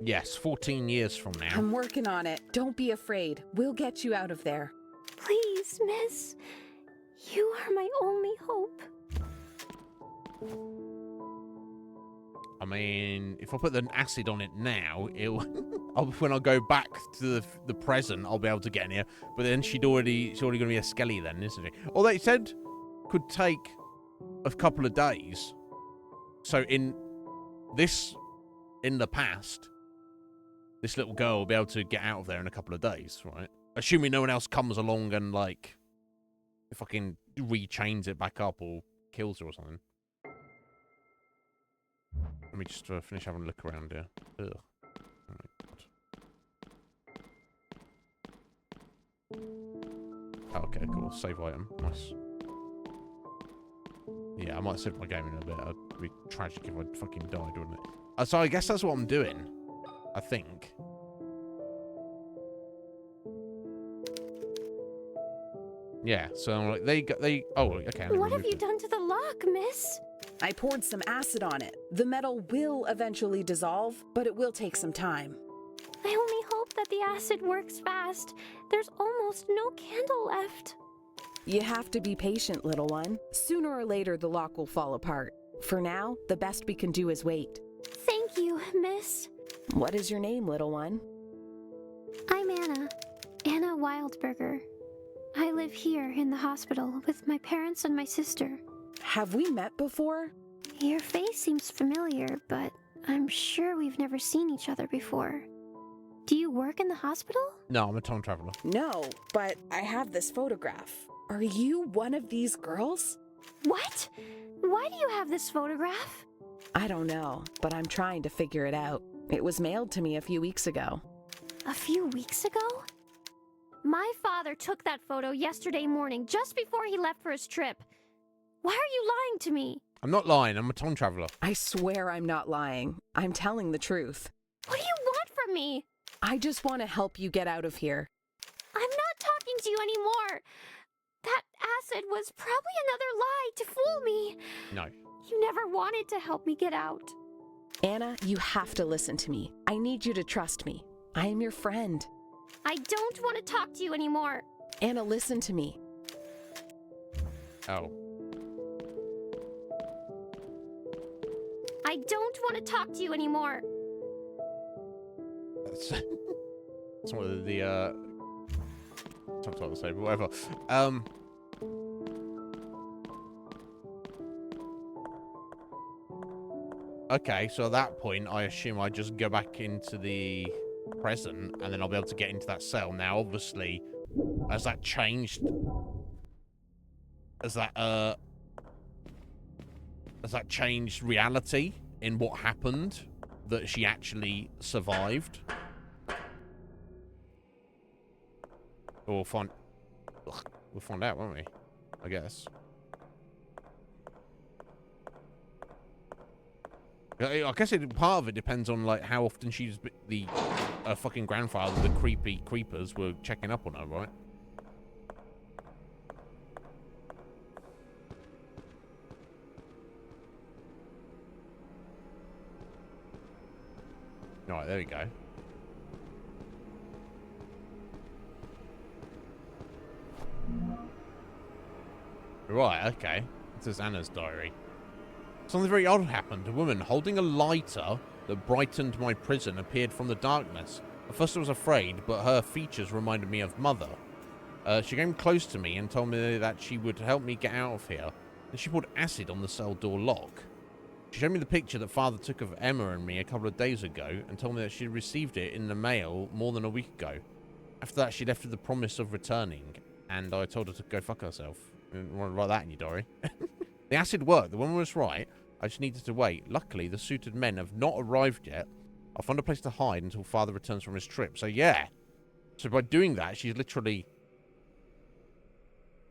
Yes, 14 years from now. I'm working on it. Don't be afraid. We'll get you out of there. Please, miss. You are my only hope. I mean, if I put the acid on it now, it'll... when I go back to the present, I'll be able to get in here. But then she's already going to be a skelly then, isn't she? Although it said could take a couple of days. So in the past, this little girl will be able to get out of there in a couple of days, right? Assuming no one else comes along and, like, fucking rechains it back up or kills her or something. Let me just finish having a look around here. Ugh. Oh my god. Oh, okay, cool. Save item. Nice. Yeah, I might save my game in a bit. It'd be tragic if I fucking died, wouldn't it? So I guess that's what I'm doing. I think. Yeah, so I'm like, oh, okay. What have you done to the lock, miss? I poured some acid on it. The metal will eventually dissolve, but it will take some time. I only hope that the acid works fast. There's almost no candle left. You have to be patient, little one. Sooner or later, the lock will fall apart. For now, the best we can do is wait. Thank you, miss. What is your name, little one? I'm Anna. Anna Wildberger. I live here in the hospital with my parents and my sister. Have we met before? Your face seems familiar, but I'm sure we've never seen each other before. Do you work in the hospital? No, I'm a time traveler. No, but I have this photograph. Are you one of these girls? What? Why do you have this photograph? I don't know, but I'm trying to figure it out. It was mailed to me a few weeks ago. A few weeks ago? My father took that photo yesterday morning, just before he left for his trip. Why are you lying to me? I'm not lying. I'm a time traveler. I swear I'm not lying. I'm telling the truth. What do you want from me? I just want to help you get out of here. I'm not talking to you anymore. That acid was probably another lie to fool me. No. You never wanted to help me get out. Anna, you have to listen to me. I need you to trust me. I am your friend. I don't want to talk to you anymore. Anna, listen to me. Oh. I don't want to talk to you anymore. That's one of the sometimes I say, but whatever. Okay, so at that point, I assume I just go back into the present, and then I'll be able to get into that cell. Now, obviously, has that changed? Has that changed reality in what happened? That she actually survived? We'll find out, won't we? I guess. I guess part of it depends on like how often she's the fucking grandfather, the creepy creepers were checking up on her, right? All right, there we go. Right, okay. This is Anna's diary. Something very odd happened. A woman holding a lighter that brightened my prison appeared from the darkness. At first I was afraid, but her features reminded me of Mother. She came close to me and told me that she would help me get out of here. Then she poured acid on the cell door lock. She showed me the picture that Father took of Emma and me a couple of days ago and told me that she had received it in the mail more than a week ago. After that, she left with the promise of returning, and I told her to go fuck herself. You want to write that in your diary? The acid worked. The woman was right. I just needed to wait. Luckily, the suited men have not arrived yet. I'll find a place to hide until Father returns from his trip. So, yeah. So, by doing that, she's literally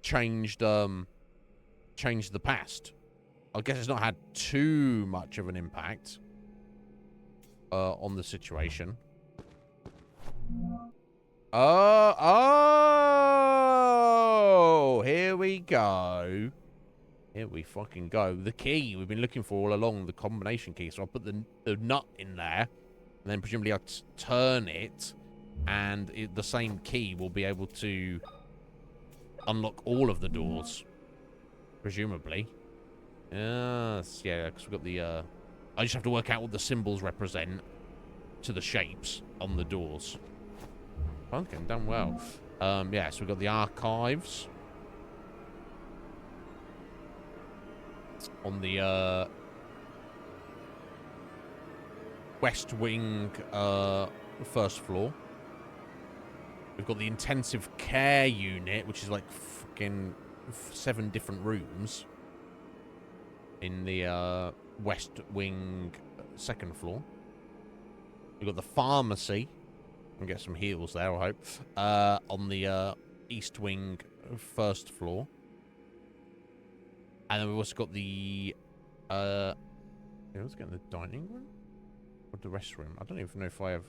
changed the past. I guess it's not had too much of an impact on the situation. Oh, here we go. Here we fucking go. The key we've been looking for all along, the combination key. So I'll put the nut in there, and then presumably I'll turn it, and the same key will be able to unlock all of the doors, presumably. Yes, yeah, because we've got the, I just have to work out what the symbols represent to the shapes on the doors. Okay, done well. Yeah, so we've got the archives. On the, West Wing, first floor. We've got the intensive care unit, which is like fucking 7 different rooms. In the West Wing second floor. We've got the pharmacy. We'll get some heals there, I hope. On the East Wing first floor. And then we've also got the let's get in the dining room? Or the restroom? I don't even know if I have.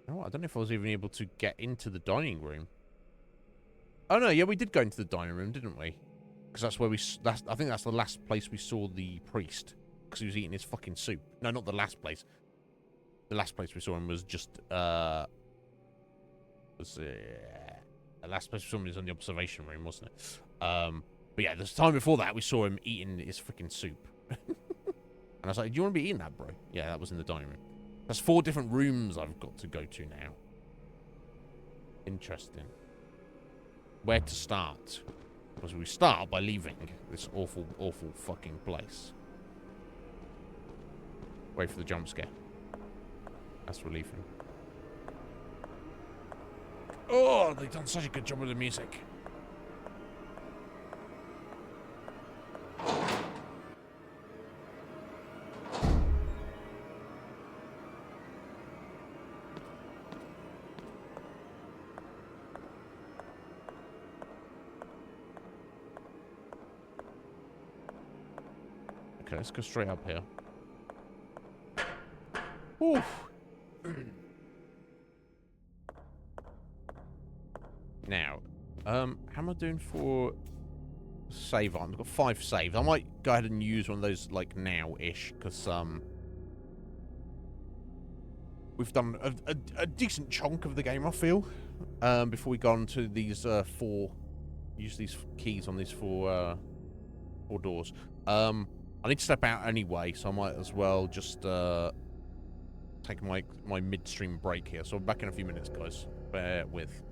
You know what? I don't know if I was even able to get into the dining room. Oh no, yeah, we did go into the dining room, didn't we? Because that's where I think that's the last place we saw the priest. Because he was eating his fucking soup. No, not the last place. The last place we saw him was just, The last place we saw him was in the observation room, wasn't it? But yeah, the time before that, we saw him eating his freaking soup. And I was like, do you want to be eating that, bro? Yeah, that was in the dining room. That's 4 different rooms I've got to go to now. Interesting. Where to start? Because we start by leaving this awful, awful fucking place. Wait for the jump scare. That's relieving. Oh, they've done such a good job with the music. Okay, let's go straight up here. Oof. Now, how am I doing for save on? I've got 5 saves. I might go ahead and use one of those, like, now-ish, because, we've done a decent chunk of the game, I feel, before we go on to these, 4, use these keys on these 4 doors. I need to step out anyway, so I might as well just, take my midstream break here. So I'm back in a few minutes, guys. Bear with.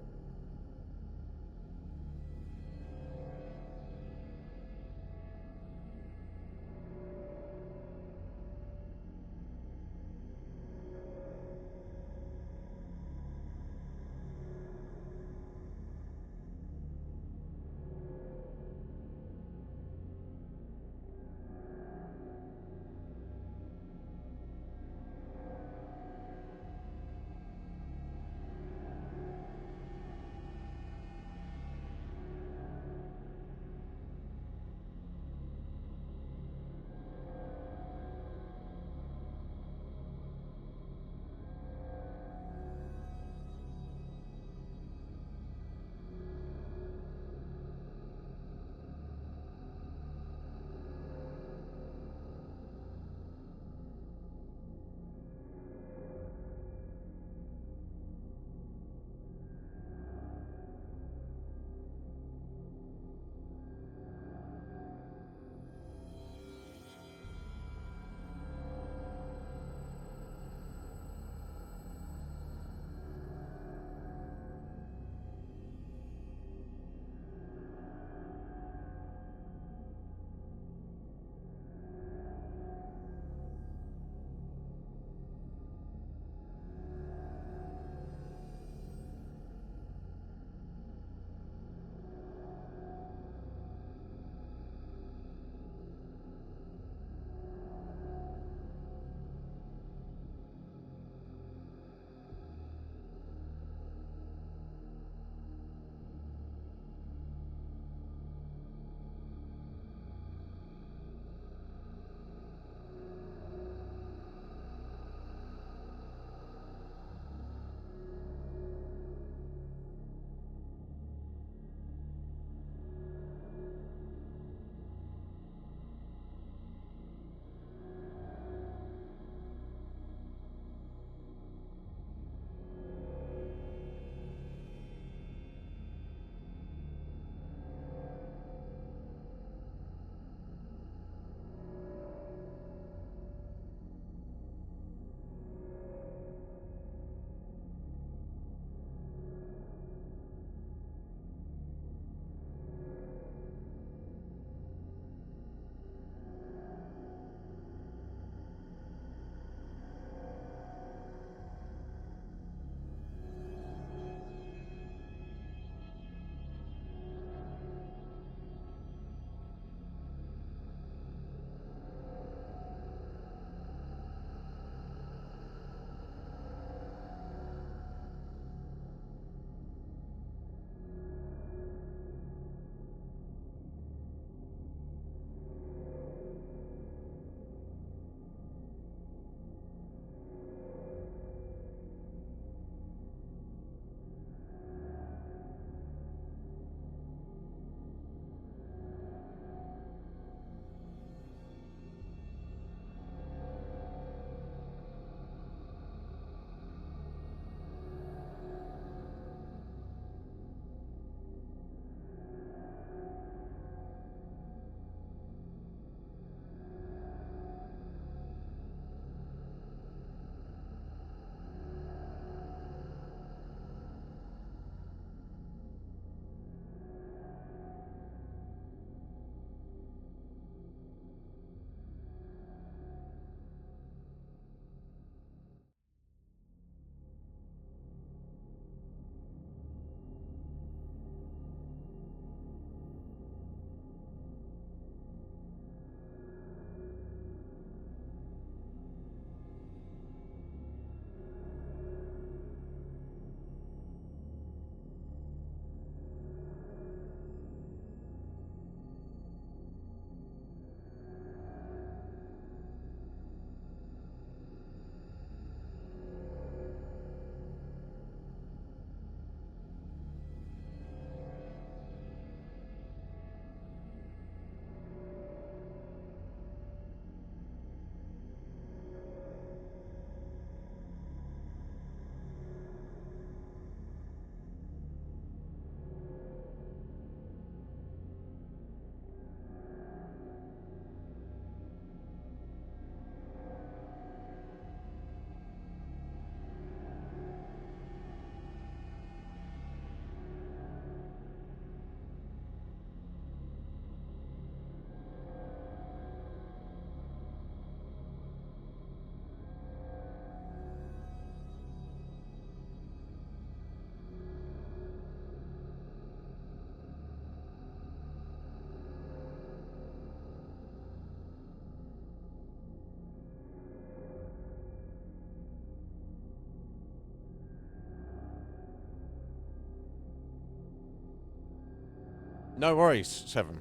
No worries, Seven.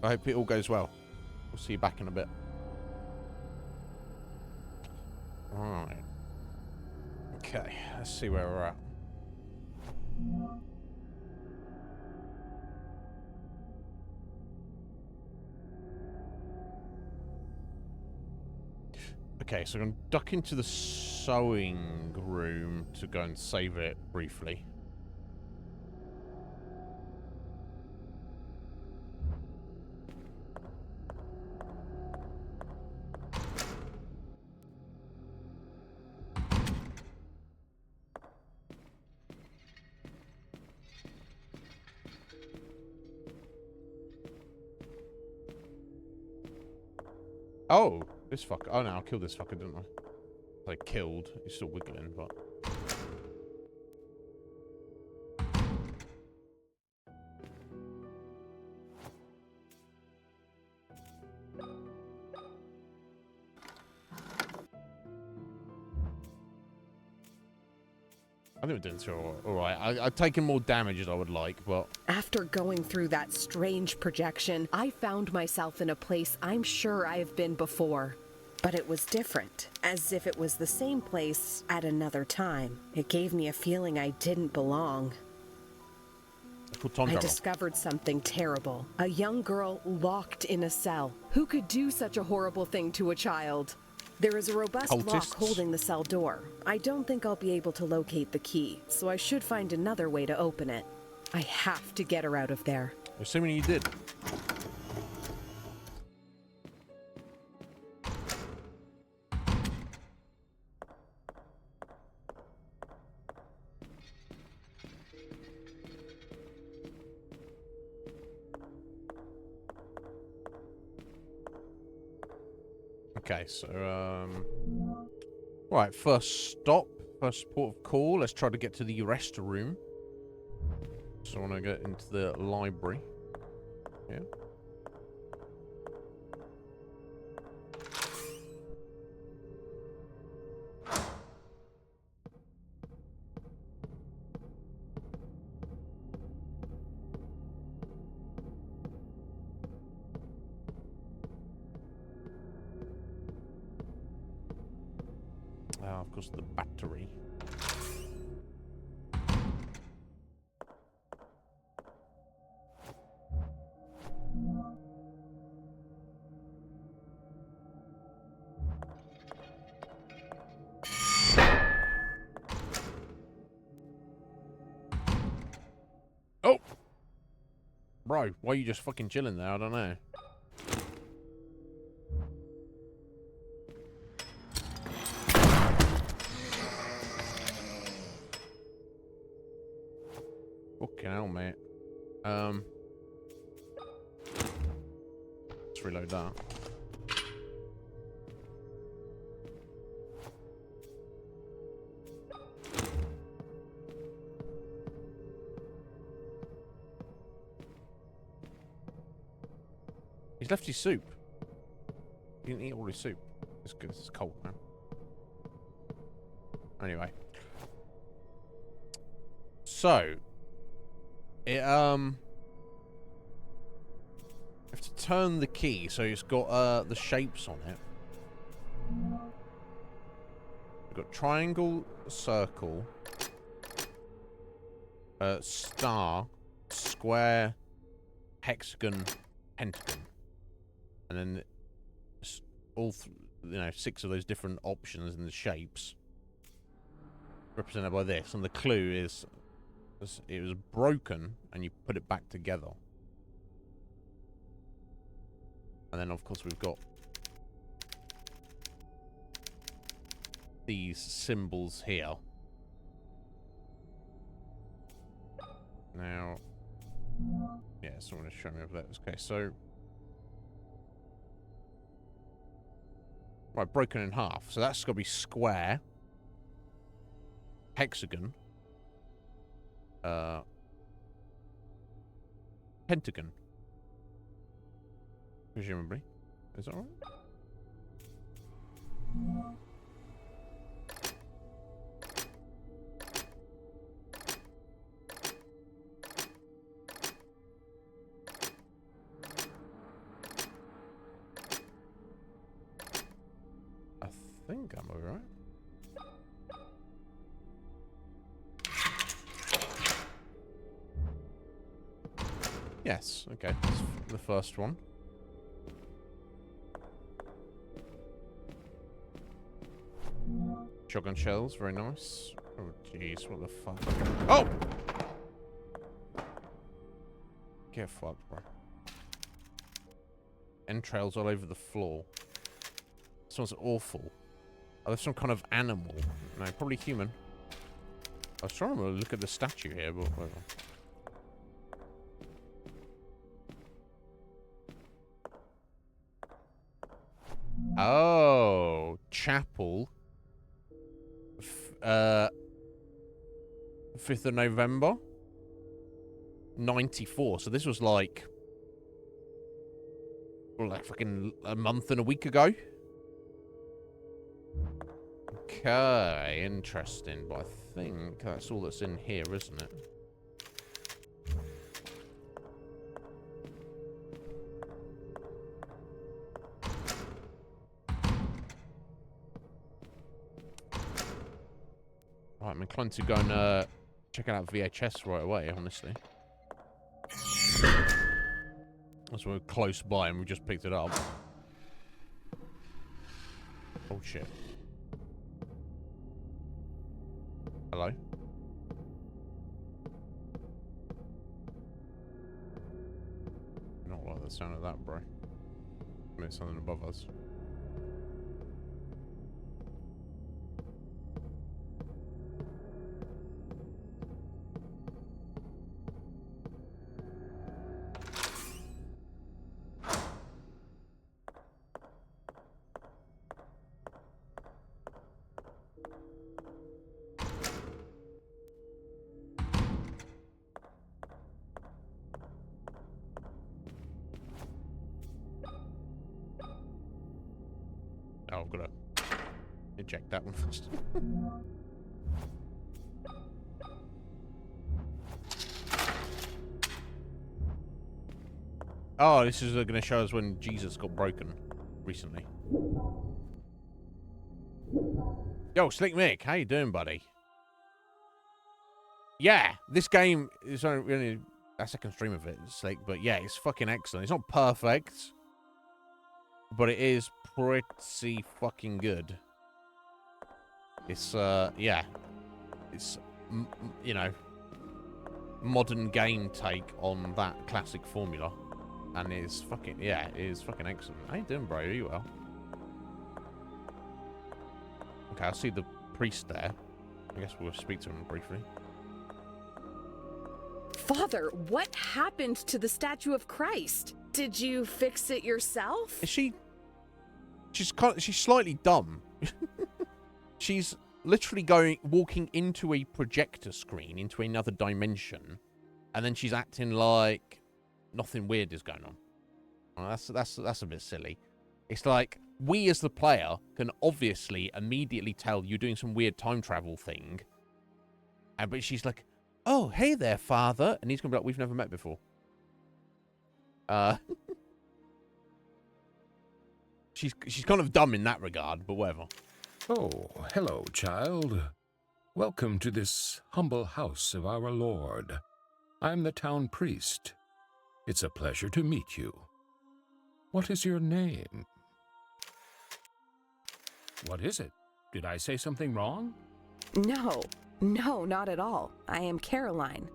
I hope it all goes well. We'll see you back in a bit. Alright. Okay, let's see where we're at. Okay, so I'm going to duck into the sewing room to go and save it briefly. Oh, this fucker. Oh, no, I killed this fucker, didn't I? I killed. He's still wiggling, but... I think we're doing so alright. I've taken more damage as I would like, but... After going through that strange projection, I found myself in a place I'm sure I have been before. But it was different, as if it was the same place at another time. It gave me a feeling I didn't belong. I discovered something terrible. A young girl locked in a cell. Who could do such a horrible thing to a child? There is a robust lock holding the cell door. I don't think I'll be able to locate the key, so I should find another way to open it. I have to get her out of there. Assuming you did. Okay, so, right, first stop, first port of call. Let's try to get to the rest room. So I want to get into the library. Yeah. Of course, the battery. Oh! Bro, why are you just fucking chilling there? I don't know. Fucking hell, mate. Let's reload that. He's left his soup. He didn't eat all his soup. It's good. It's cold now. Anyway. So... It, you have to turn the key, so it's got, the shapes on it. We've got triangle, circle, star, square, hexagon, pentagon. And then all, 6 of those different options in the shapes represented by this. And the clue is... It was broken, and you put it back together. And then, of course, we've got these symbols here. Now, yeah, someone is showing me over there. Okay, so... Right, broken in half. So that's got to be square, hexagon, pentagon. Presumably. Is that right? think I'm alright. Yes, okay. That's the first one. Shotgun shells, very nice. Oh, jeez, what the fuck? Oh! Get fucked, bro. Entrails all over the floor. This one's awful. Oh, there's some kind of animal. No, probably human. I was trying to look at the statue here, but whatever. Oh, chapel. 5th of November 94. So this was like fucking a month and a week ago. Okay, interesting. But I think that's all that's in here, isn't it? Right, I'm inclined to go and check out VHS right away, honestly. As we're close by and we just picked it up. Oh shit. Hello? Not like the sound of that, bro. Maybe something above us. Oh, I've got to eject that one first. Oh, this is going to show us when Jesus got broken recently. Yo, Slick Mick, how you doing, buddy? Yeah, this game is only a second stream of it, Slick, but yeah, it's fucking excellent. It's not perfect, but it is pretty fucking good. It's, yeah. It's, you know, modern game take on that classic formula. And it's fucking, yeah, it is fucking excellent. How you doing, bro? Are you well? Okay, I see the priest there. I guess we'll speak to him briefly. Father, what happened to the statue of Christ? Did you fix it yourself? Is she... She's slightly dumb. She's literally walking into a projector screen, into another dimension, and then she's acting like nothing weird is going on. Oh, that's a bit silly. It's like, we as the player can obviously immediately tell you're doing some weird time travel thing, but she's like, oh, hey there, Father, and he's gonna be like, we've never met before. She's kind of dumb in that regard, but whatever. Oh, hello, child. Welcome to this humble house of our Lord. I'm the town priest. It's a pleasure to meet you. What is your name? What is it? Did I say something wrong? No, not at all. I am Caroline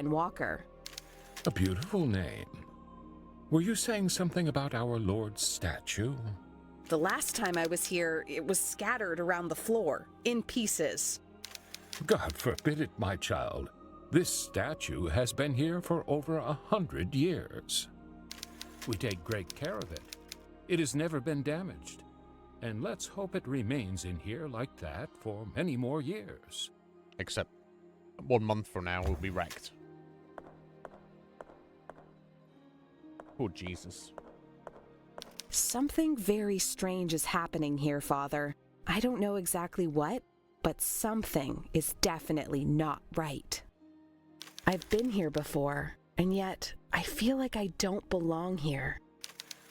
Walker. A beautiful name. Were you saying something about our Lord's statue? The last time I was here, it was scattered around the floor, in pieces. God forbid it, my child. This statue has been here for over 100 years. We take great care of it. It has never been damaged. And let's hope it remains in here like that for many more years. Except 1 month from now, we'll be wrecked. Poor Jesus. Something very strange is happening here, Father. I don't know exactly what, but something is definitely not right. I've been here before, and yet I feel like I don't belong here.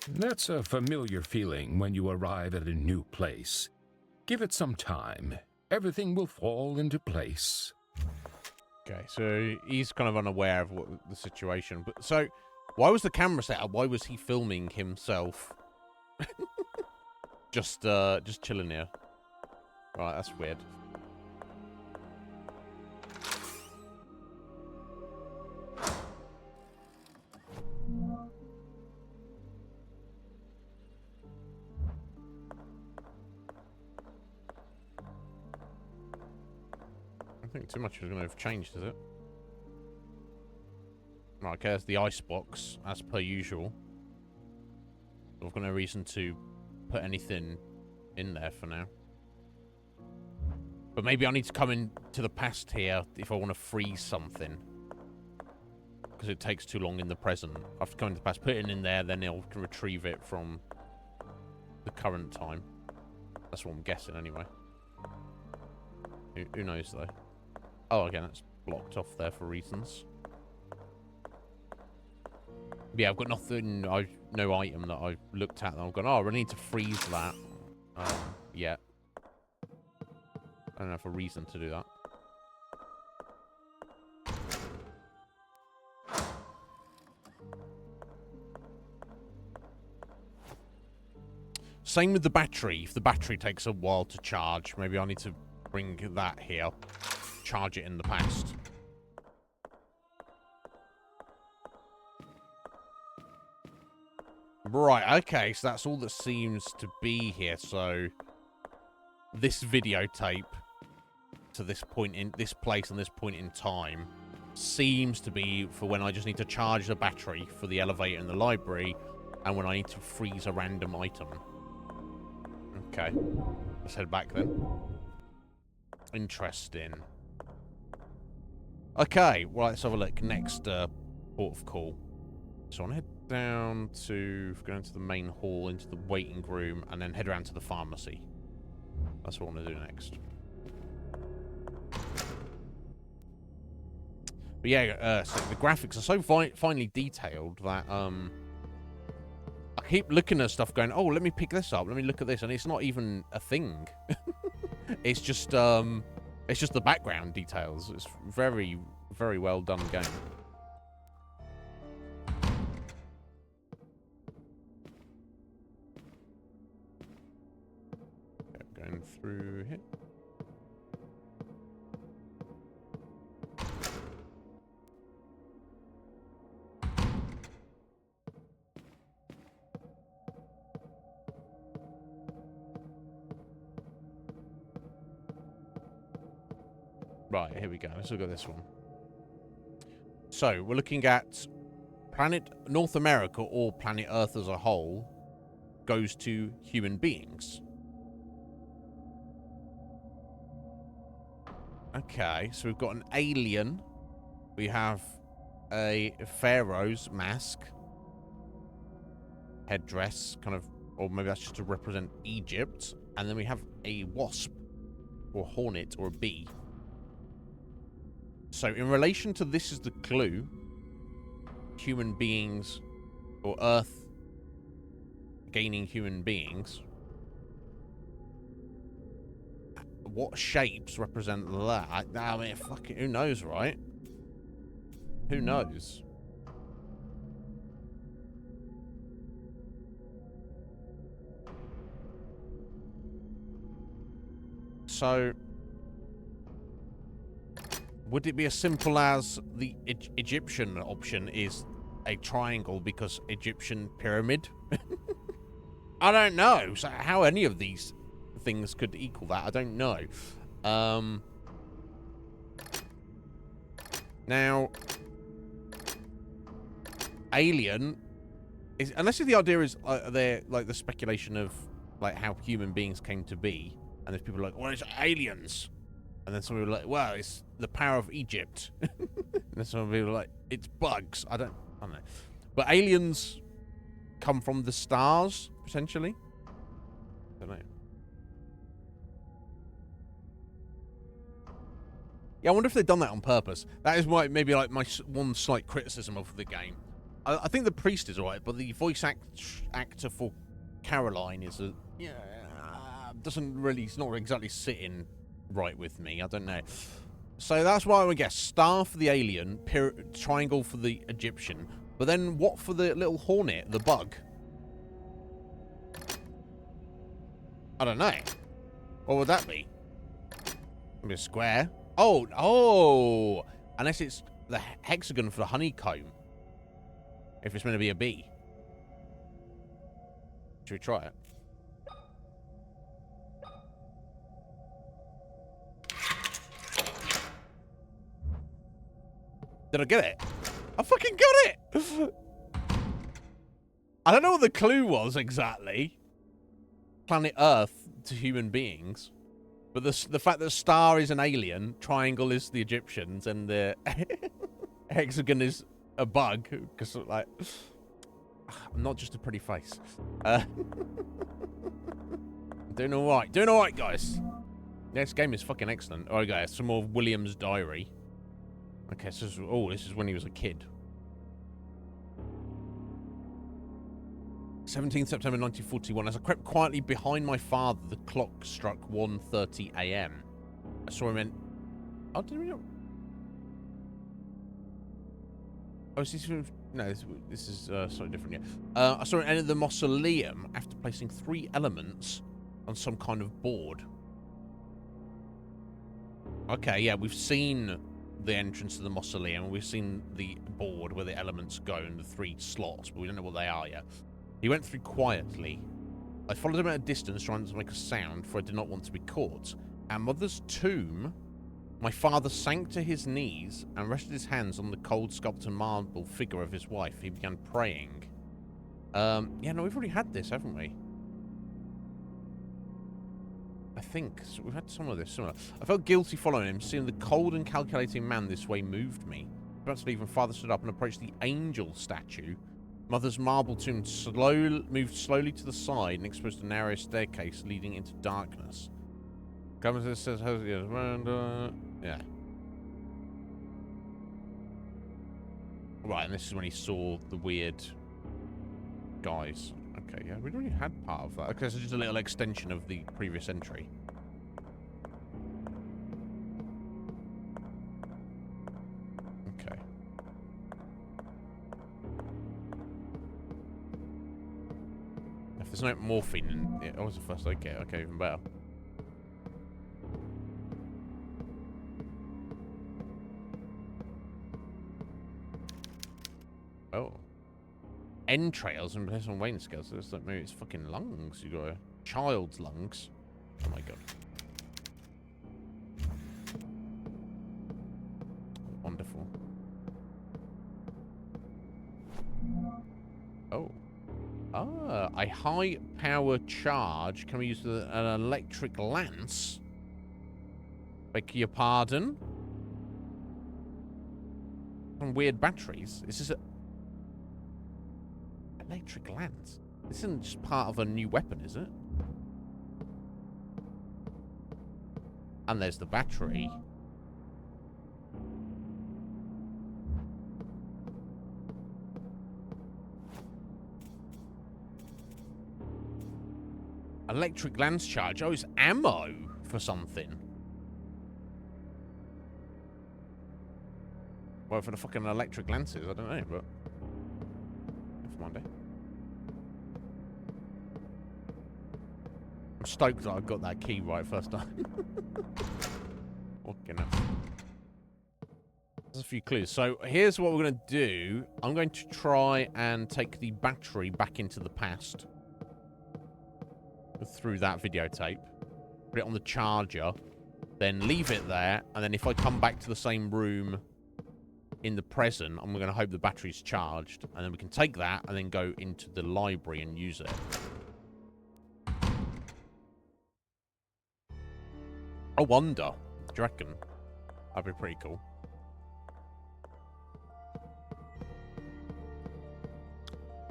That's a familiar feeling when you arrive at a new place. Give it some time. Everything will fall into place. Okay, so he's kind of unaware of what the situation. But so, why was the camera set up? Why was he filming himself? just chilling here. Right, that's weird. I think too much is going to have changed, is it? Right, okay, there's the icebox, as per usual. I've got no reason to put anything in there for now. But maybe I need to come into the past here if I want to freeze something. Because it takes too long in the present. I have to come into the past, put it in there, then it'll retrieve it from the current time. That's what I'm guessing, anyway. Who knows, though? Oh, again, that's blocked off there for reasons. Yeah, I've got nothing, no item that I've looked at that I've gone, oh, I need to freeze that. Yeah. I don't have a reason to do that. Same with the battery. If the battery takes a while to charge, maybe I need to bring that here. Charge it in the past. Right, okay, so that's all that seems to be here. So this videotape to this point in this place and this point in time seems to be for when I just need to charge the battery for the elevator in the library and when I need to freeze a random item. Okay, let's head back then. Interesting. Okay, well, let's have a look. Next port of call. So I want to head down to, go into the main hall, into the waiting room, and then head around to the pharmacy. That's what I want to do next. But yeah, so the graphics are so finely detailed that I keep looking at stuff going, oh, let me pick this up, let me look at this, and it's not even a thing. It's just the background details. It's very, very well done game. Okay, going through here. Right, here we go. Let's look at this one. So, we're looking at planet North America, or planet Earth as a whole, goes to human beings. Okay, so we've got an alien. We have a pharaoh's mask. Headdress, kind of, or maybe that's just to represent Egypt. And then we have a wasp, or hornet, or a bee. So, in relation to this is the clue, human beings, or Earth gaining human beings, what shapes represent that? I mean, fucking, who knows, right? Who knows? So, would it be as simple as the Egyptian option is a triangle because Egyptian pyramid? I don't know. So how any of these things could equal that, I don't know. Now, alien is, unless the idea is they're like the speculation of like how human beings came to be, and there's people like, well, it's aliens. And then some people are like, well, it's the power of Egypt. And then some people are like, it's bugs. I don't know. But aliens come from the stars, potentially? I don't know. Yeah, I wonder if they've done that on purpose. That is maybe like my one slight criticism of the game. I think the priest is alright, but the voice actor for Caroline is a... Yeah, doesn't really, it's not exactly sitting right with me. I don't know. So that's why I would guess star for the alien, triangle for the Egyptian. But then what for the little hornet, the bug? I don't know. What would that be? Maybe a square. Oh! Unless it's the hexagon for the honeycomb. If it's meant to be a bee. Should we try it? Did I get it? I fucking got it! I don't know what the clue was exactly. Planet Earth to human beings. But the fact that star is an alien, triangle is the Egyptians, and the hexagon is a bug. Because, like, I'm not just a pretty face. Doing alright. Doing alright, guys. This game is fucking excellent. Alright, guys. Some more William's diary. Okay, so this is when he was a kid. 17th September 1941. As I crept quietly behind my father, the clock struck 1:30 a.m. I saw him in... Oh, did we not... Oh, is this... No, this is slightly different, yeah. I saw him enter the mausoleum after placing 3 elements on some kind of board. Okay, yeah, we've seen the entrance to the mausoleum, and we've seen the board where the elements go in the 3 slots, but we don't know what they are yet. He went through quietly. I followed him at a distance, trying to make a sound, for I did not want to be caught. At Mother's tomb, my father sank to his knees and rested his hands on the cold sculpted marble figure of his wife. He began praying. Yeah, no, we've already had this, haven't we? I think. So we've had some of this similar. I felt guilty following him, seeing the cold and calculating man this way moved me. About to leave, and father stood up and approached the angel statue. Mother's marble tomb moved slowly to the side and exposed a narrow staircase leading into darkness. Governor says, yeah. Right, and this is when he saw the weird guys. Okay, yeah, we'd already had part of that. Okay, so just a little extension of the previous entry. Okay. If there's no morphine in it, was the first aid kit. Okay, even better. Oh. Entrails and potential Wayne scales. So it's like maybe it's fucking lungs. You got a child's lungs. Oh my god. Wonderful. Oh. Ah, a high power charge can be used with an electric lance. Beg your pardon? Some weird batteries. Is this a electric lance? This isn't just part of a new weapon, is it? And there's the battery. Electric lance charge. Oh, it's ammo for something. Well, for the fucking electric lances, I don't know, but... Never mind, eh? I'm stoked that I got that key right first time. Fucking hell. There's a few clues. So, here's what we're going to do. I'm going to try and take the battery back into the past. Through that videotape. Put it on the charger. Then leave it there. And then if I come back to the same room in the present, I'm going to hope the battery's charged. And then we can take that and then go into the library and use it. I wonder. Do you reckon? That'd be pretty cool.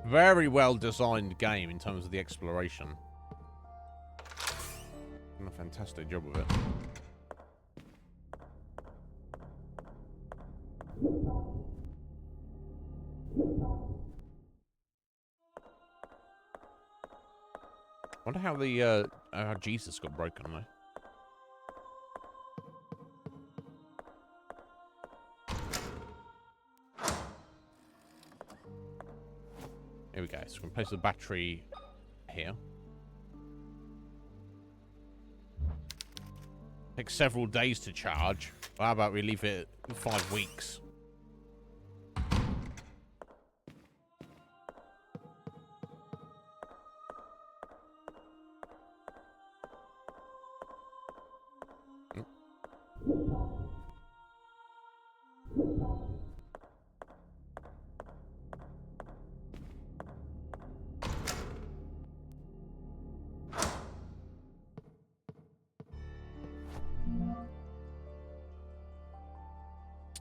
Very well designed game in terms of the exploration. Done a fantastic job of it. Wonder how the Jesus got broken though. Here we go. So we can place the battery here. Takes several days to charge. Well, how about we leave it 5 weeks?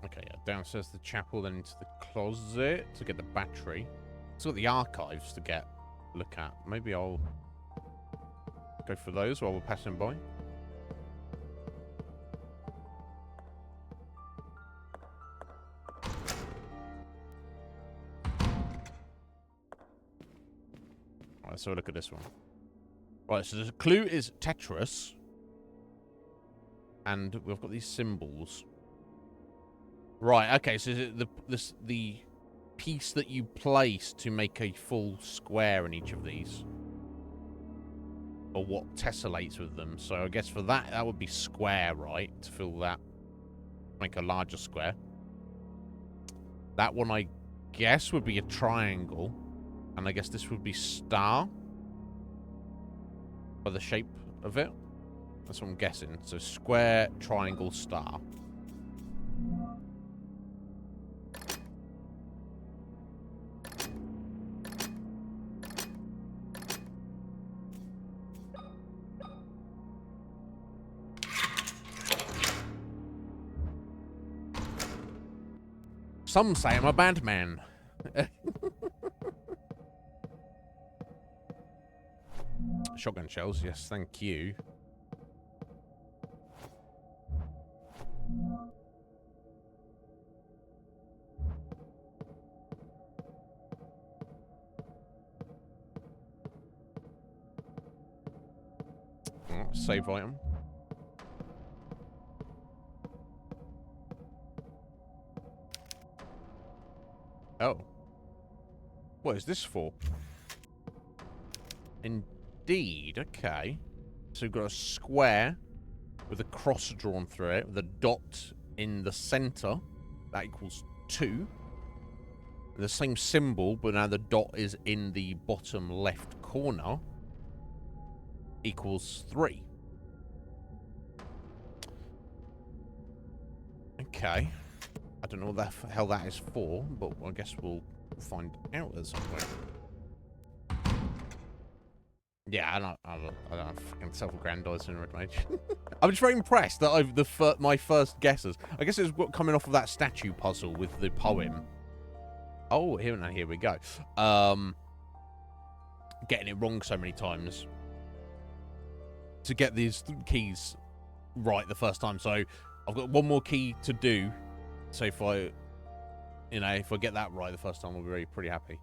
Okay, yeah, downstairs the chapel, then into the closet to get the battery. It's got the archives to look at. Maybe I'll go for those while we're passing by. Right, let's have a look at this one. Right, so the clue is Tetris. And we've got these symbols. Right, okay, so is it the piece that you place to make a full square in each of these? Or what tessellates with them? So I guess for that would be square, right? To fill that, make a larger square. That one, I guess, would be a triangle. And I guess this would be star. By the shape of it. That's what I'm guessing. So square, triangle, star. Some say I'm a bad man. Shotgun shells, yes, thank you. Oh, save item. Oh. What is this for? Indeed, okay. So we've got a square with a cross drawn through it, with a dot in the center. That equals 2. The same symbol, but now the dot is in the bottom left corner. Equals 3. Okay. I don't know what the hell that is for, but I guess we'll find out at some point. Yeah, I don't fucking self-aggrandizing or anything. I'm just very impressed that my first guesses. I guess it's coming off of that statue puzzle with the poem. Oh, here we go. Getting it wrong so many times to get these keys right the first time. So I've got one more key to do. So if I get that right the first time, I'll be pretty happy.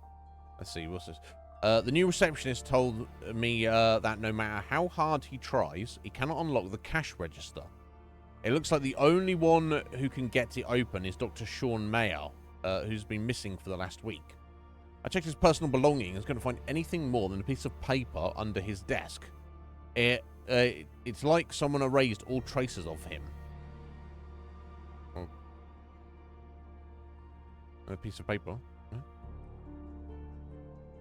Let's see, what's this? The new receptionist told me that no matter how hard he tries, he cannot unlock the cash register. It looks like the only one who can get it open is Dr. Sean Mayer, who's been missing for the last week. I checked his personal belongings and couldn't find anything more than a piece of paper under his desk. It's like someone erased all traces of him. Oh. A piece of paper. Yeah.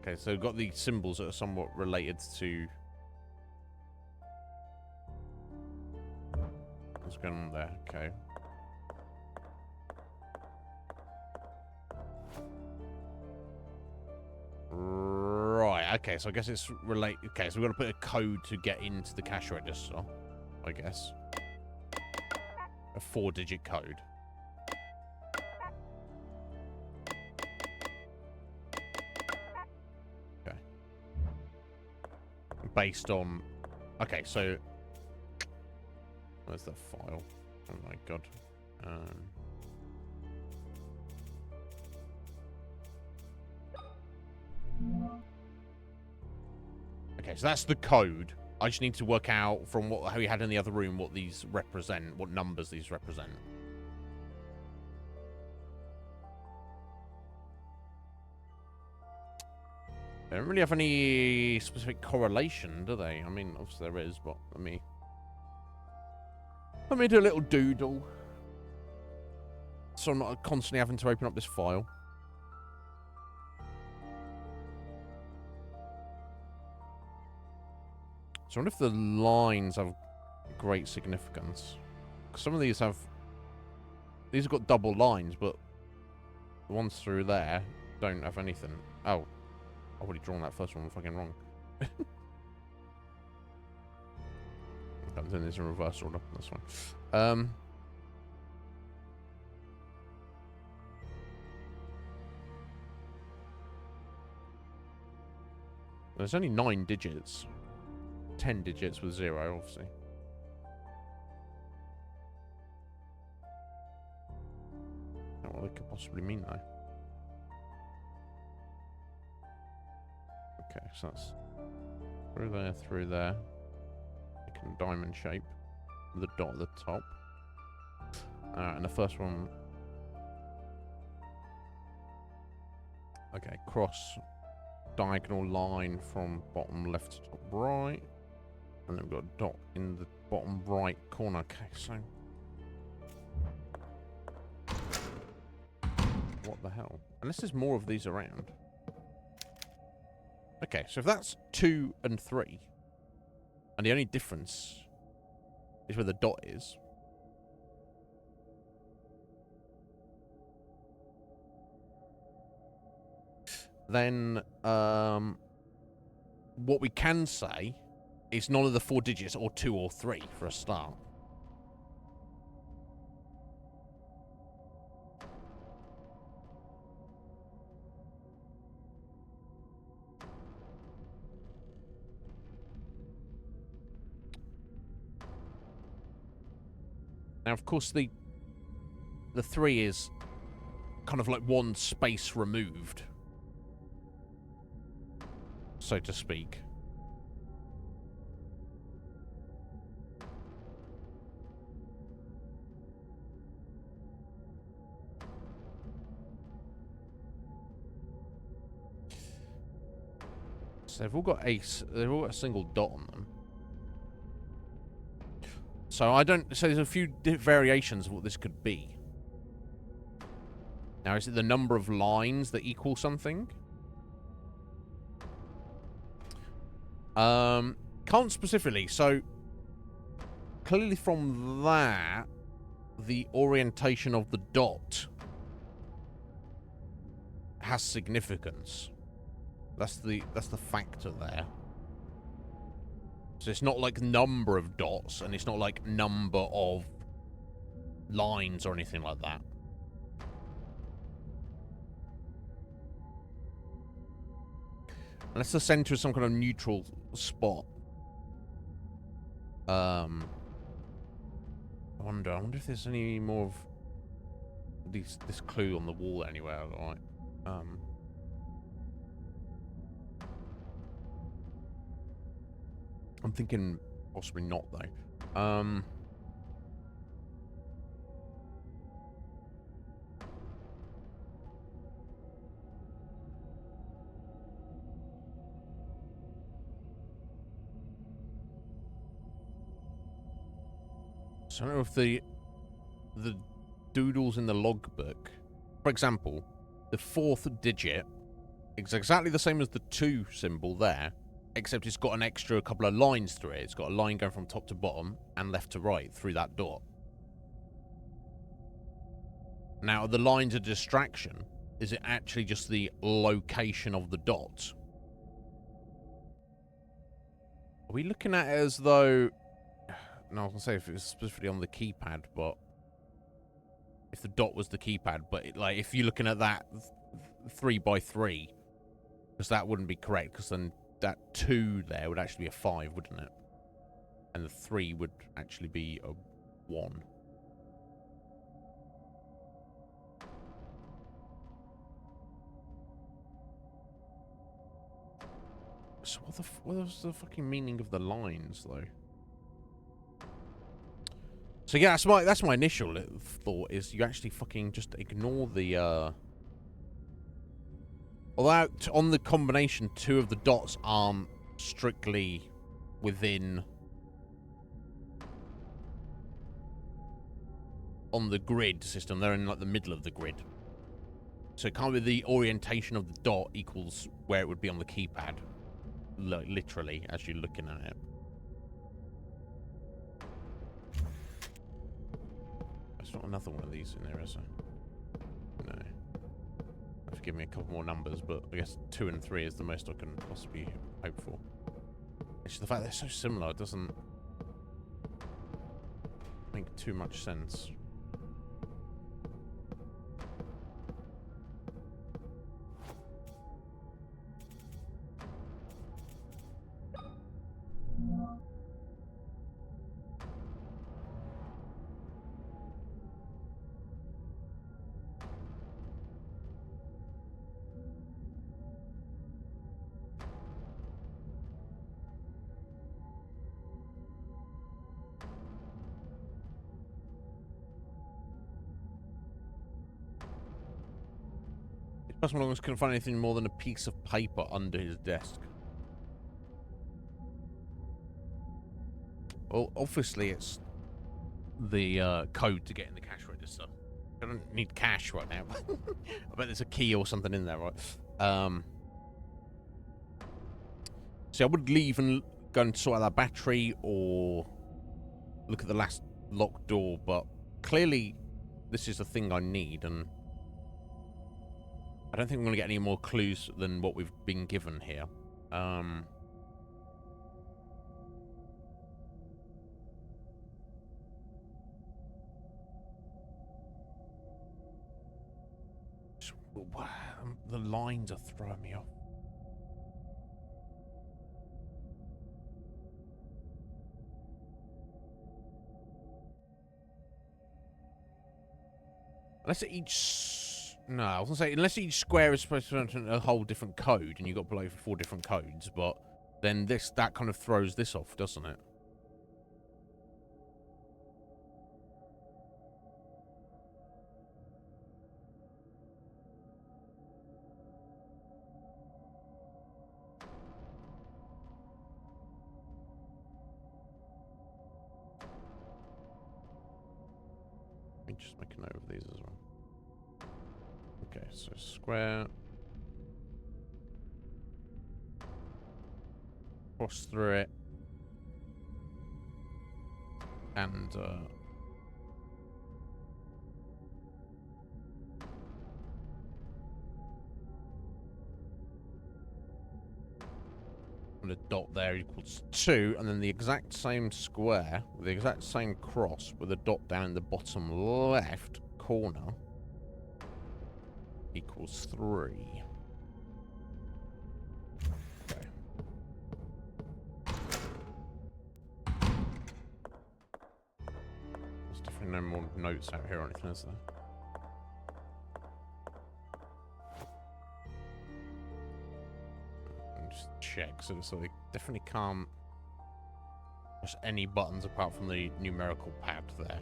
Okay, so we've got the symbols that are somewhat related to... What's going on there? Okay. Right, okay, so I guess it's related... Okay, so we've got to put a code to get into the cash register, I guess. A 4-digit code. Okay. Based on... Okay, so... Where's the file? Oh my god. Okay, so that's the code. I just need to work out from how he had in the other room what these represent, what numbers these represent. They don't really have any specific correlation, do they? I mean, obviously there is, but let me do a little doodle, so I'm not constantly having to open up this file. So I wonder if the lines have great significance. 'Cause some of these have got double lines, but the ones through there don't have anything. Oh, I've already drawn that first one fucking wrong. I'm doing this in reverse order. That's fine. There's only 9 digits. 10 digits with 0, obviously. I don't know what they could possibly mean, though. Okay, so that's through there. Making a diamond shape with a dot at the top. Alright, and the first one. Okay, cross diagonal line from bottom left to top right. And then we've got a dot in the bottom right corner. Okay, so. What the hell? Unless there's more of these around. Okay, so if that's 2 and 3, and the only difference is where the dot is, then what we can say is none of the 4 digits or 2 or 3 for a start. Now, of course, the 3 is kind of like one space removed, so to speak. So they've all got a single dot on them. So there's a few variations of what this could be. Now, is it the number of lines that equal something? Can't specifically. So clearly from that, the orientation of the dot has significance. That's the factor there. So it's not like number of dots, and it's not like number of lines or anything like that. Unless the center is some kind of neutral spot. I wonder if there's any more of this clue on the wall anywhere. Right. I'm thinking possibly not, though. So I don't know if the doodles in the logbook, for example, the 4th digit is exactly the same as the 2 symbol there, except it's got an extra couple of lines through it. It's got a line going from top to bottom and left to right through that dot. Now, are the lines a distraction? Is it actually just the location of the dot? Are we looking at it as though... No, I was going to say if it was specifically on the keypad, but... If the dot was the keypad, but if you're looking at that 3x3, because that wouldn't be correct, because then that 2 there would actually be a 5, wouldn't it? And the 3 would actually be a 1. So what was the fucking meaning of the lines, though? So yeah, that's my initial thought, is you actually fucking just ignore the, although on the combination, 2 of the dots aren't strictly within on the grid system. They're in like the middle of the grid. So it can't be the orientation of the dot equals where it would be on the keypad. Like, literally, as you're looking at it. There's not another one of these in there, is there? No. Have to give me a couple more numbers, but I guess 2 and 3 is the most I can possibly hope for. It's the fact they're so similar, it doesn't make too much sense. Customer Longs couldn't find anything more than a piece of paper under his desk. Well, obviously it's the code to get in the cash register. I don't need cash right now. I bet there's a key or something in there, right? See, I would leave and go and sort out that battery or look at the last locked door, but clearly this is the thing I need, and I don't think we're going to get any more clues than what we've been given here. The lines are throwing me off. Unless each... No, I was going to say, unless each square is supposed to represent a whole different code, and you've got below 4 different codes, but then that kind of throws this off, doesn't it? Let me just make a note of these as well. Okay, so square. Cross through it. And, and a dot there equals 2, and then the exact same square with the exact same cross with a dot down in the bottom left corner equals 3. Okay. There's definitely no more notes out here or anything, is there? Just check, so they definitely can't push any buttons apart from the numerical pad there.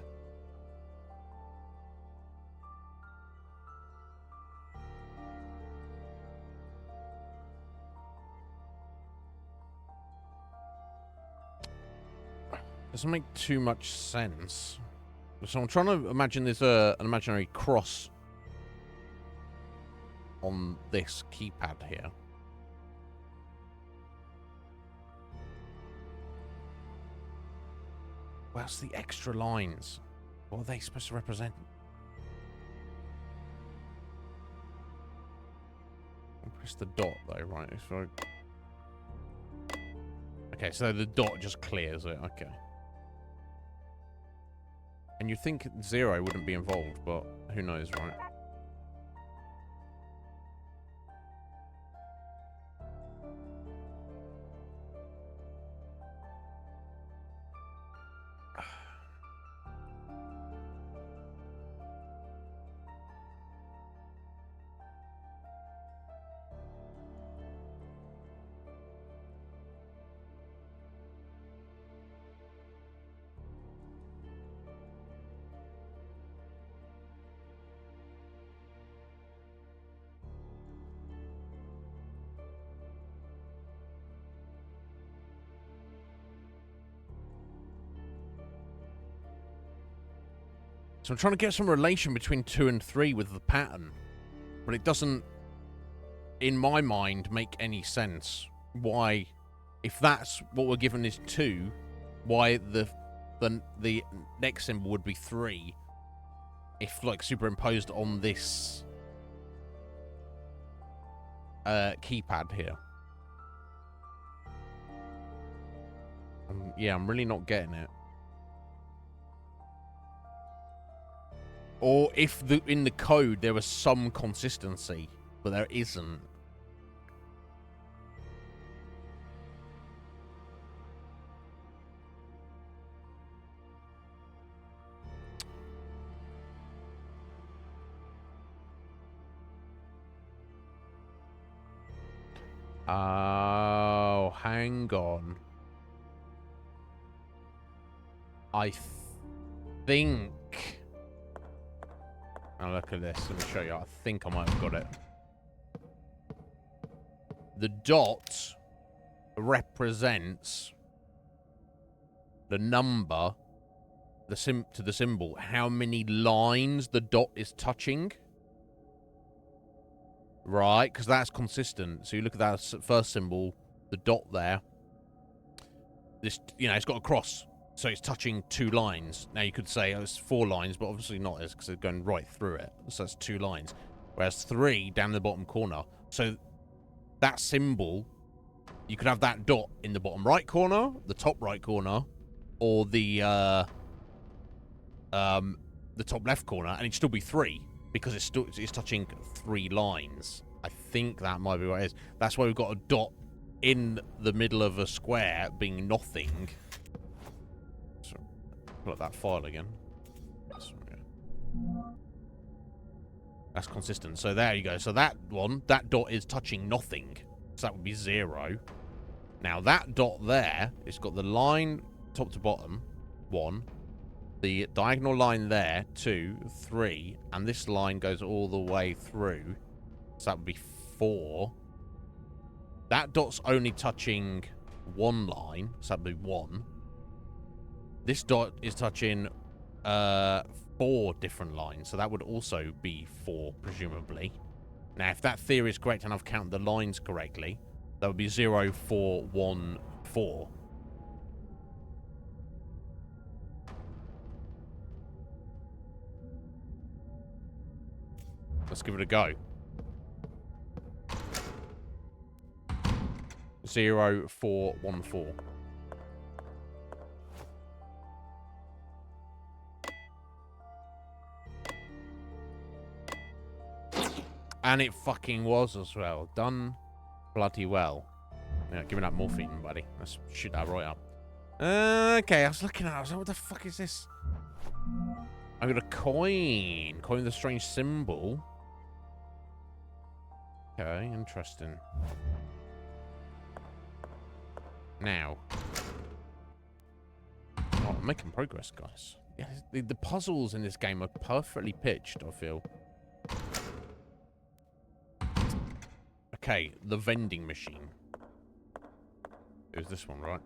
Doesn't make too much sense. So I'm trying to imagine there's an imaginary cross on this keypad here. Where's the extra lines? What are they supposed to represent? I'll press the dot though, right? Okay, so the dot just clears it. Okay. And you'd think 0 wouldn't be involved, but who knows, right? So I'm trying to get some relation between 2 and 3 with the pattern. But it doesn't, in my mind, make any sense. Why, if that's what we're given is 2, why the next symbol would be 3 if, like, superimposed on this keypad here. Yeah, I'm really not getting it. Or if in the code there was some consistency, but there isn't. Oh, hang on. I think... Now look at this. Let me show you. I think I might have got it. The dot represents the number, to the symbol, how many lines the dot is touching. Right, because that's consistent. So you look at that first symbol, the dot there. This, you know, it's got a cross. So it's touching 2 lines. Now you could say, oh, it's 4 lines, but obviously not, because they're going right through it. So it's 2 lines. Whereas 3 down the bottom corner. So that symbol, you could have that dot in the bottom right corner, the top right corner, or the top left corner, and it'd still be 3 because it's touching 3 lines. I think that might be what it is. That's why we've got a dot in the middle of a square being nothing. So, pull up that file again. That's consistent. So there you go. So that one, that dot is touching nothing. So that would be 0. Now that dot there, it's got the line top to bottom, 1. The diagonal line there, 2, 3. And this line goes all the way through. So that would be 4. That dot's only touching 1 line. So that would be 1. This dot is touching 4 different lines. So that would also be 4, presumably. Now, if that theory is correct and I've counted the lines correctly, that would be 0, 4, 1, 4. Let's give it a go. 0, 4, 1, 4. And it fucking was as well. Done bloody well. Yeah, give me that morphine, buddy. Let's shoot that right up. Okay, I was looking at it. I was like, what the fuck is this? I got a coin. Coin with a strange symbol. Okay, interesting. Now. Oh, I'm making progress, guys. Yeah, the puzzles in this game are perfectly pitched, I feel. Okay, the vending machine. It was this one, right?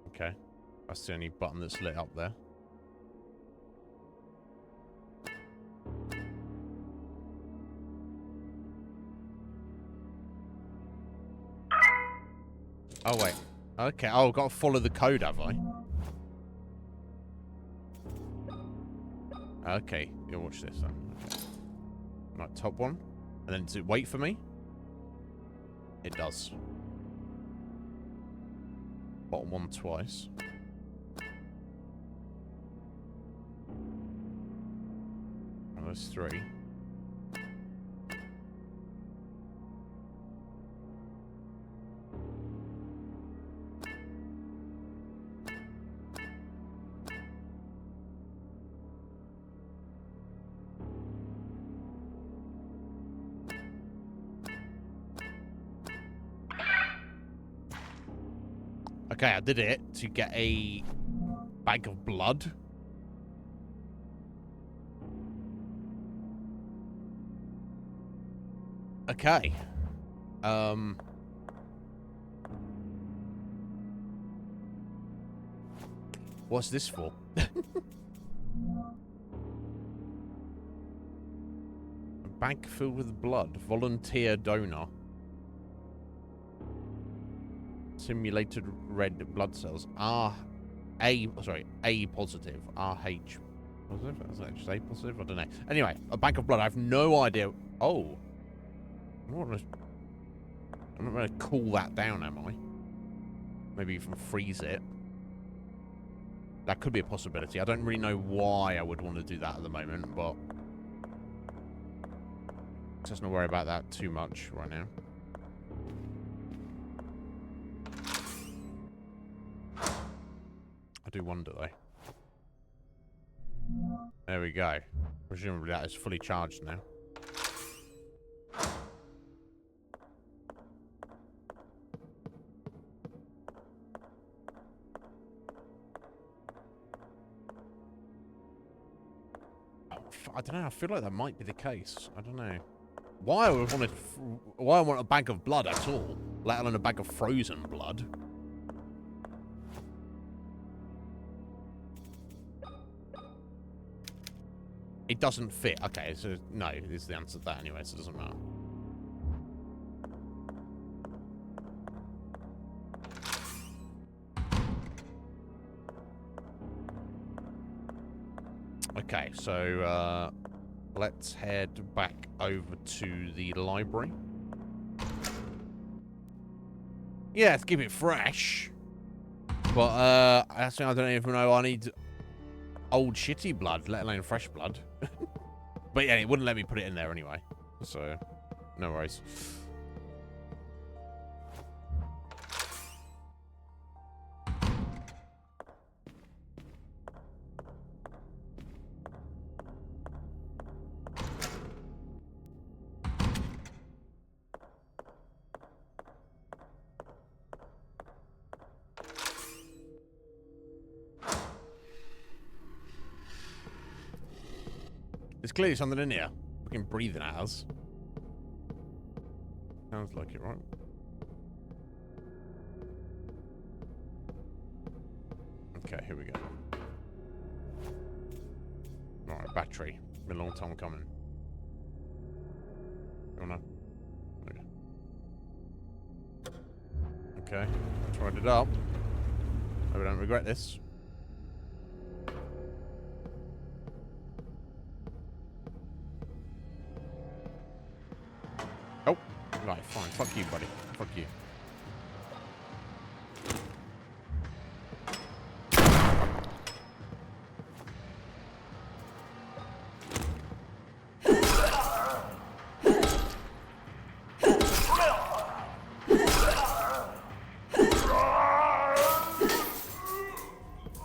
Okay. That's the only button that's lit up there. Oh, wait. Okay. Oh, I've got to follow the code, have I? Okay. You'll watch this then. Okay. Right, top one. And then does it wait for me? It does. Bottom one twice. And there's 3. Okay, I did it to get a bag of blood. Okay. What's this for? A bag filled with blood. Volunteer donor. Simulated red blood cells. A positive. RH. Positive? Was that just A positive? I don't know. Anyway, a bank of blood. I have no idea. Oh. I'm not going to cool that down, am I? Maybe even freeze it. That could be a possibility. I don't really know why I would want to do that at the moment, but let's not worry about that too much right now. I do wonder, though. There we go. Presumably that is fully charged now. I don't know. I feel like that might be the case. I don't know. Why I want a bag of blood at all, let alone a bag of frozen blood. It doesn't fit. Okay, so no, is the answer to that anyway, so it doesn't matter. Okay, so let's head back over to the library. Yeah, let's keep it fresh. But actually, I don't even know. I need old shitty blood, let alone fresh blood. But yeah, it wouldn't let me put it in there anyway. So, no worries. There's clearly something in here. Fucking breathing at us. Sounds like it, right? Okay, here we go. Alright, battery. Been a long time coming. You wanna? Okay, tried it up. Hope I don't regret this. Oh, right, fine. Fuck you, buddy. Fuck you.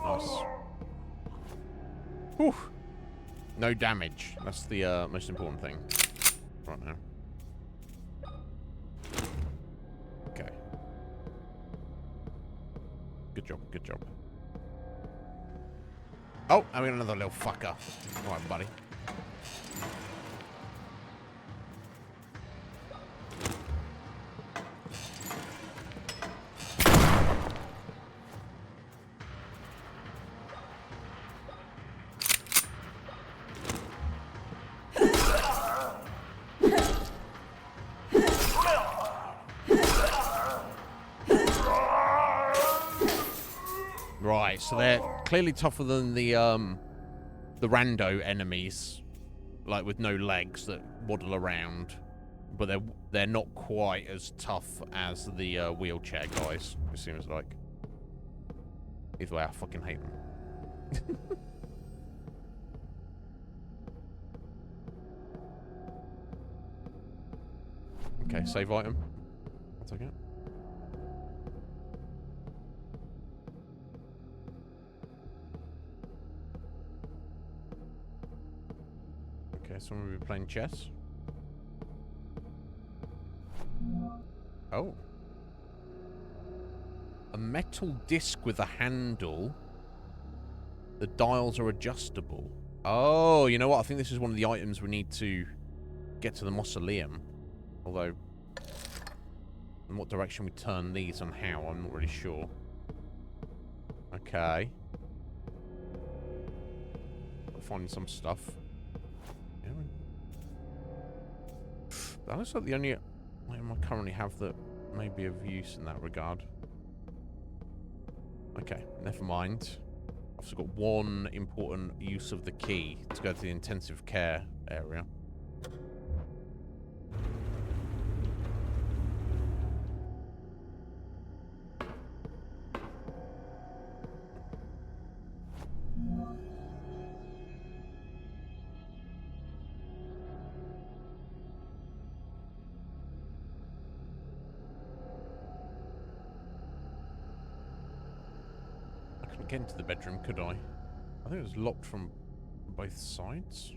Nice. Whew. No damage. That's the most important thing right now. Okay. Good job, good job. Oh, I mean another little fucker. Alright, buddy. Right, so they're clearly tougher than the rando enemies, like with no legs that waddle around, but they're not quite as tough as the wheelchair guys. It seems like. Either way, I fucking hate them. Okay, save item. I'll take it. Okay, someone will be playing chess. Oh. A metal disc with a handle. The dials are adjustable. Oh, you know what? I think this is one of the items we need to get to the mausoleum. Although, in what direction we turn these and how, I'm not really sure. Okay. finding some stuff. Yeah, that looks like the only item I currently have that may be of use in that regard. Okay, never mind. I've still got one important use of the key to go to the intensive care area. Get into the bedroom, could I? I think it was locked from both sides.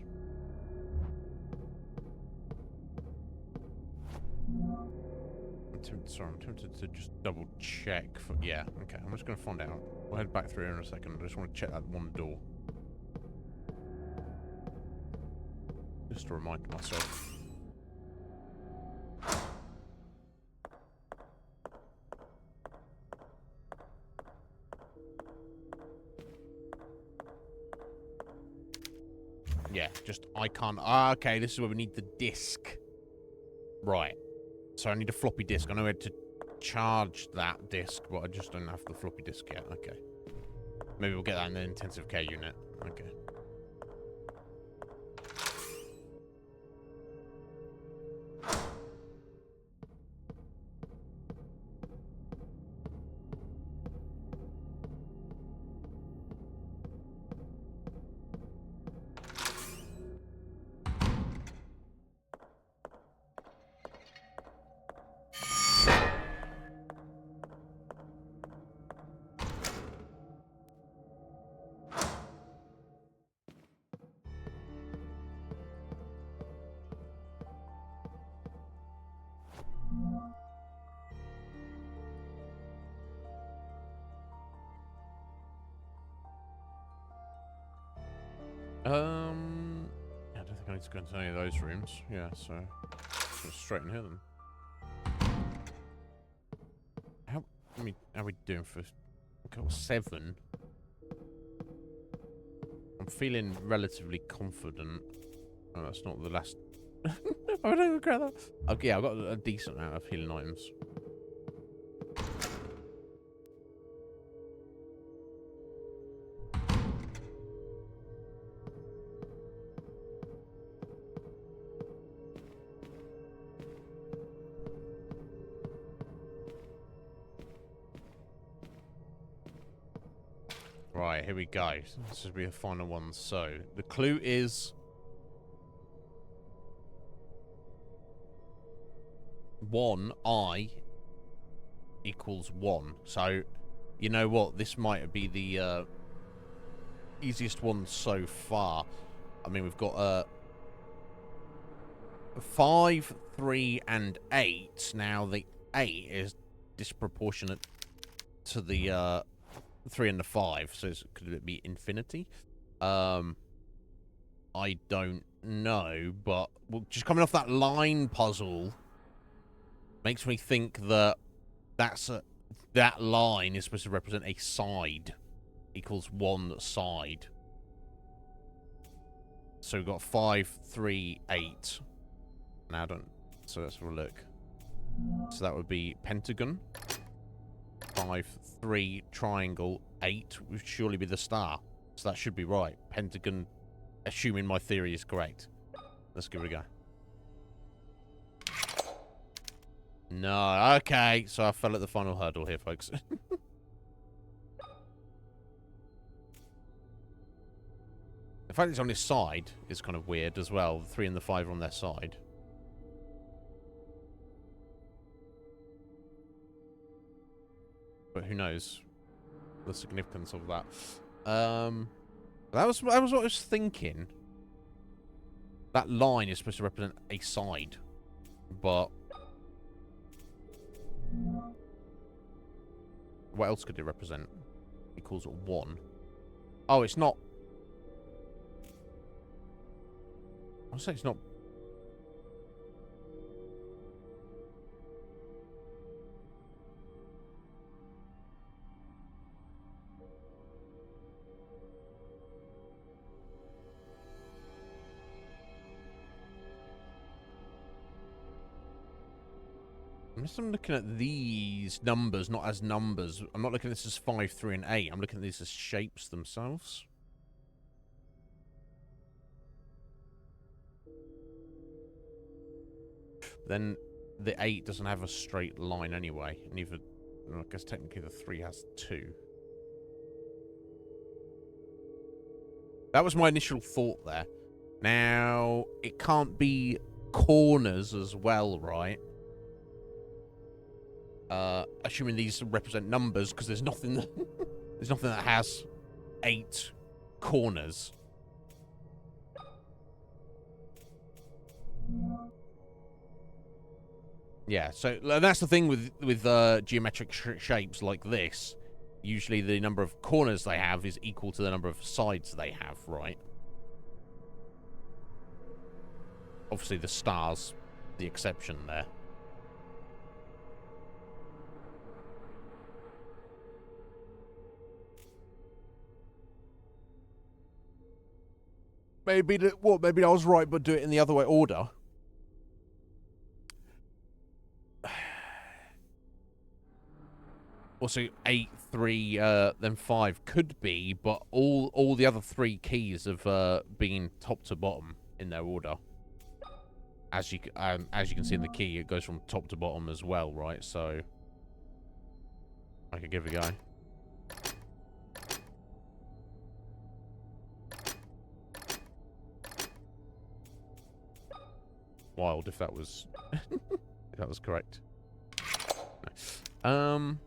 I'm tempted to just double check for... Yeah, okay, I'm just going to find out. We'll head back through here in a second. I just want to check that one door. Just to remind myself. Yeah, just I can't. Okay, this is where we need the disc. Right. So I need a floppy disk. I know where to charge that disc, but I just don't have the floppy disk yet. Okay. Maybe we'll get that in the intensive care unit. Okay. I don't think I need to go into any of those rooms. Yeah, so straight in here then. How are we doing for? Got 7. I'm feeling relatively confident. Oh, that's not the last. I don't regret that. Okay, I've got a decent amount of healing items. Right, here we go. This will be the final one. So, the clue is 1i equals 1. So, you know what? This might be the easiest one so far. I mean, we've got 5, 3, and 8. Now, the 8 is disproportionate to the 3 and the 5, so could it be infinity? I don't know, but just coming off that line puzzle makes me think that that line is supposed to represent a side equals 1 side. So we've got 5, 3, 8. Now I don't. So let's have a look. So that would be pentagon. 5, 3, triangle, 8 would surely be the star. So that should be right. Pentagon, assuming my theory is correct. Let's give it a go. No, okay. So I fell at the final hurdle here, folks. The fact it's on his side is kind of weird as well. The 3 and the 5 are on their side. But who knows the significance of that? That was what I was thinking. That line is supposed to represent a side, but what else could it represent? Equals 1. Oh, it's not. I'll say it's not. Unless I'm looking at these numbers, not as numbers. I'm not looking at this as 5, 3, and 8. I'm looking at these as shapes themselves. Then the 8 doesn't have a straight line anyway. Neither, I guess technically the 3 has 2. That was my initial thought there. Now, it can't be corners as well, right? Assuming these represent numbers, because there's nothing that, there's nothing that has 8 corners. Yeah, so that's the thing with geometric shapes like this. Usually the number of corners they have is equal to the number of sides they have, right? Obviously the star's the exception there. Maybe maybe I was right, but do it in the other way order. Also, 8, 3, then 5 could be, but all the other 3 keys have been top to bottom in their order. As you can see in the key, it goes from top to bottom as well, right? So I could give it a go. Wild if that was if that was correct. No.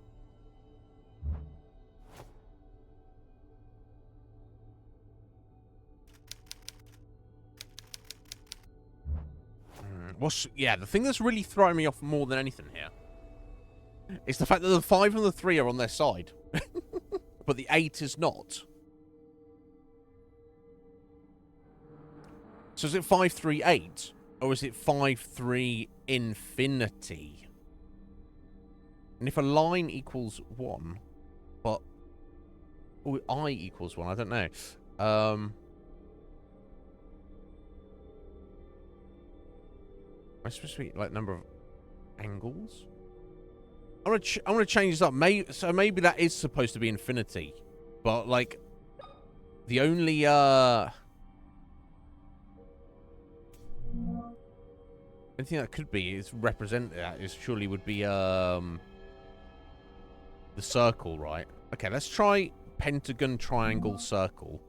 Yeah, the thing that's really throwing me off more than anything here is the fact that the 5 and the 3 are on their side, but the 8 is not. So is it 5, 3, 8, or is it 5, 3, infinity? And if a line equals 1, but I equals 1, I don't know. Am I supposed to be like number of angles? I'm gonna change this up. So maybe that is supposed to be infinity, but like the only anything that could be is represent that is surely would be the circle, right? Okay, let's try pentagon, triangle, circle.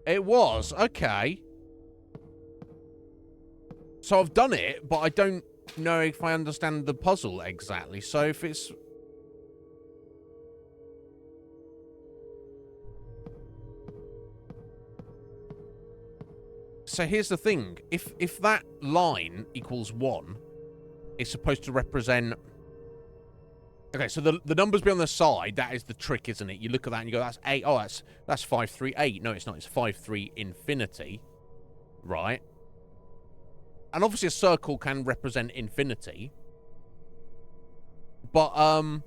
It was. Okay. So I've done it, but I don't know if I understand the puzzle exactly. So if it's... So here's the thing. If that line equals 1, it's supposed to represent... Okay, so the numbers be on the side, that is the trick, isn't it? You look at that and you go, that's 8. Oh, that's 5, 3, 8. No, it's not. It's 5, 3, infinity. Right? And obviously a circle can represent infinity. But, I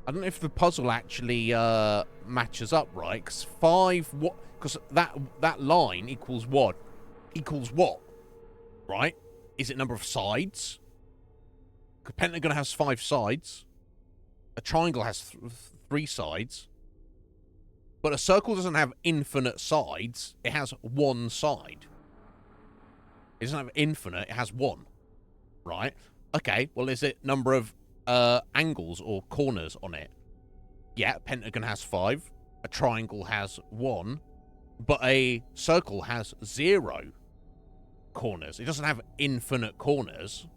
don't know if the puzzle actually matches up, right? Because 5... what? Because that line equals what? Equals what? Right? Is it number of sides? A pentagon has 5 sides. A triangle has 3 sides. But a circle doesn't have infinite sides. It has 1 side. It doesn't have infinite. It has 1. Right? Okay, well, is it number of angles or corners on it? Yeah, a pentagon has 5. A triangle has 1. But a circle has 0 corners. It doesn't have infinite corners.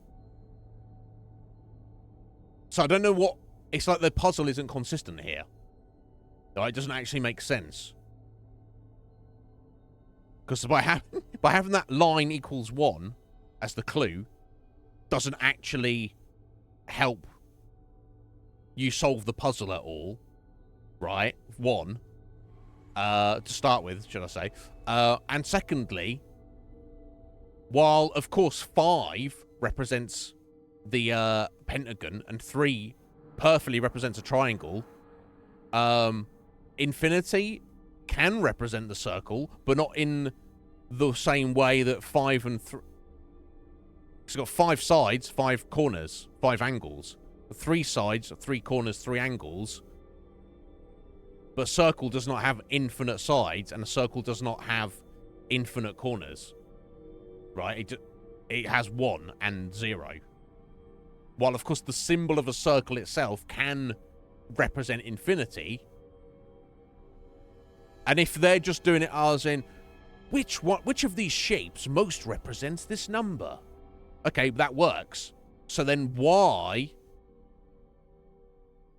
So I don't know what... It's like the puzzle isn't consistent here. It doesn't actually make sense. Because by having that line equals 1 as the clue doesn't actually help you solve the puzzle at all. Right? 1. To start with, should I say. And secondly, while, of course, 5 represents the pentagon and 3 perfectly represents a triangle. Infinity can represent the circle, but not in the same way that 5 and 3... It's got 5 sides, 5 corners, 5 angles. 3 sides, 3 corners, 3 angles. But a circle does not have infinite sides, and a circle does not have infinite corners. Right? It has 1 and 0. While, of course, the symbol of a circle itself can represent infinity. And if they're just doing it as in, which of these shapes most represents this number? Okay, that works. So then why...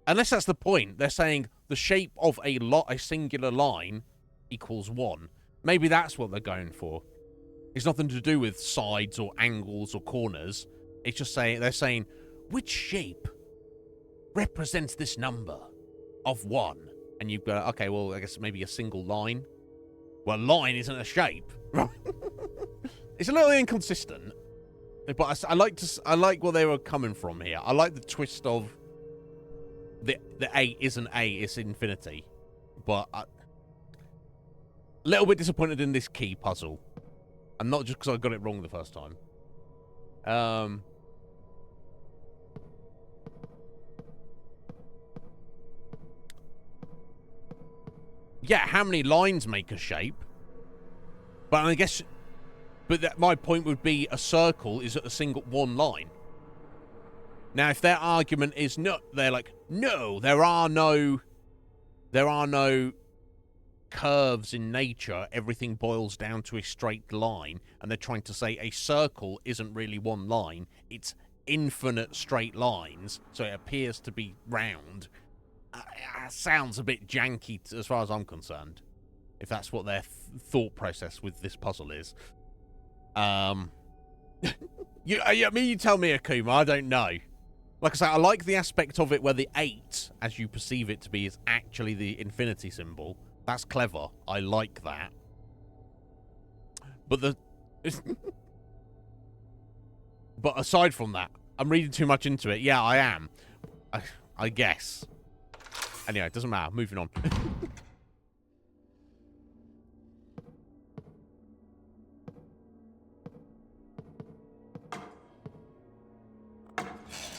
Unless that's the point, they're saying the shape of a singular line equals 1. Maybe that's what they're going for. It's nothing to do with sides or angles or corners. It's just saying, they're saying, which shape represents this number of 1? And you've got, okay, well, I guess maybe a single line. Well, line isn't a shape. It's a little inconsistent. But I like where they were coming from here. I like the twist of the A isn't A, it's infinity. But a little bit disappointed in this key puzzle. And not just because I got it wrong the first time. Yeah, how many lines make a shape? But I guess... But my point would be a circle is a single one line. Now, if their argument is no, they're like, no, there are no curves in nature. Everything boils down to a straight line, and they're trying to say a circle isn't really one line; it's infinite straight lines, so it appears to be round. Sounds a bit janky as far as I'm concerned. If that's what their thought process with this puzzle is. You tell me, Akuma, I don't know. Like I say, I like the aspect of it where the 8, as you perceive it to be, is actually the infinity symbol. That's clever. I like that. But but aside from that, I'm reading too much into it. Yeah, I am. I guess. Anyway, it doesn't matter. Moving on.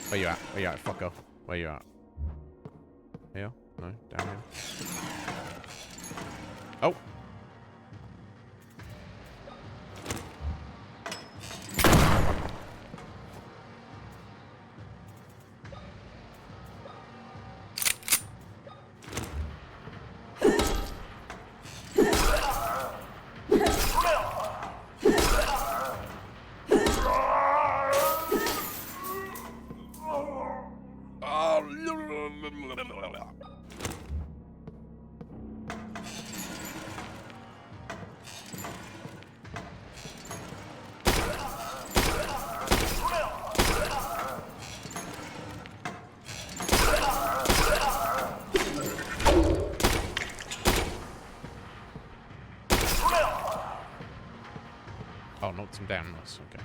Where you at? Where you at, fucker? Where you at? Here? No? Down here? Oh! Oh, knocked him down. Nice. Okay.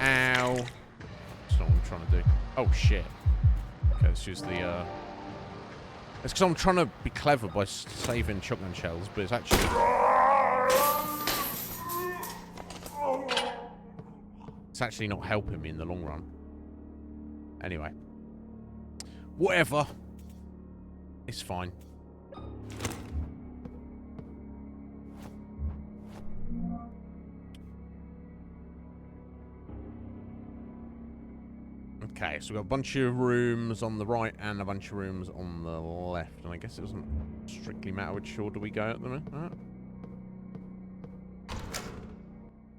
Ow. That's not what I'm trying to do. Oh, shit. Okay, let's use the, It's because I'm trying to be clever by saving shotgun shells, but it's actually... It's actually not helping me in the long run. Anyway. Whatever. It's fine. Okay, so we've got a bunch of rooms on the right and a bunch of rooms on the left. And I guess it doesn't strictly matter which order we go at the minute. Right.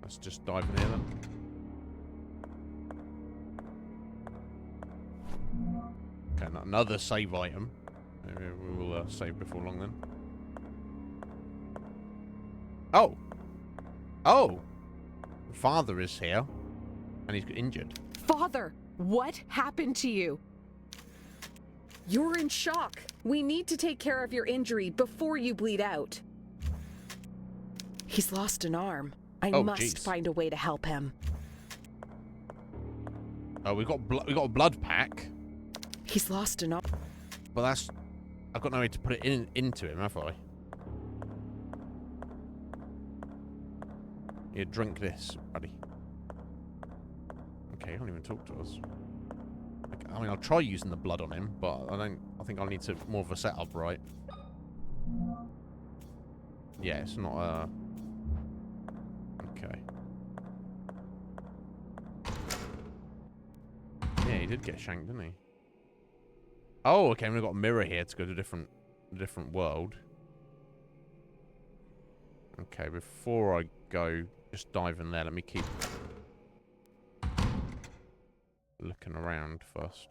Let's just dive in here then. Okay, another save item. Maybe we will save before long then. Oh! Oh! Father is here. And he's injured. Father, what happened to you? You're in shock. We need to take care of your injury before you bleed out. He's lost an arm. I Oh, must jeez. find a way to help him. Oh, we got a blood pack, He's lost an arm. but that's... I've got no way to put it into him, have I? Yeah, drink this, buddy. Okay, he can't even talk to us. I mean, I'll try using the blood on him, but I think I'll need to more of a setup, right? Yeah, it's not okay. Yeah, he did get shanked, didn't he? Oh, okay, we've got a mirror here to go to a different world. Okay, before I go, just dive in there. Let me keep looking around first.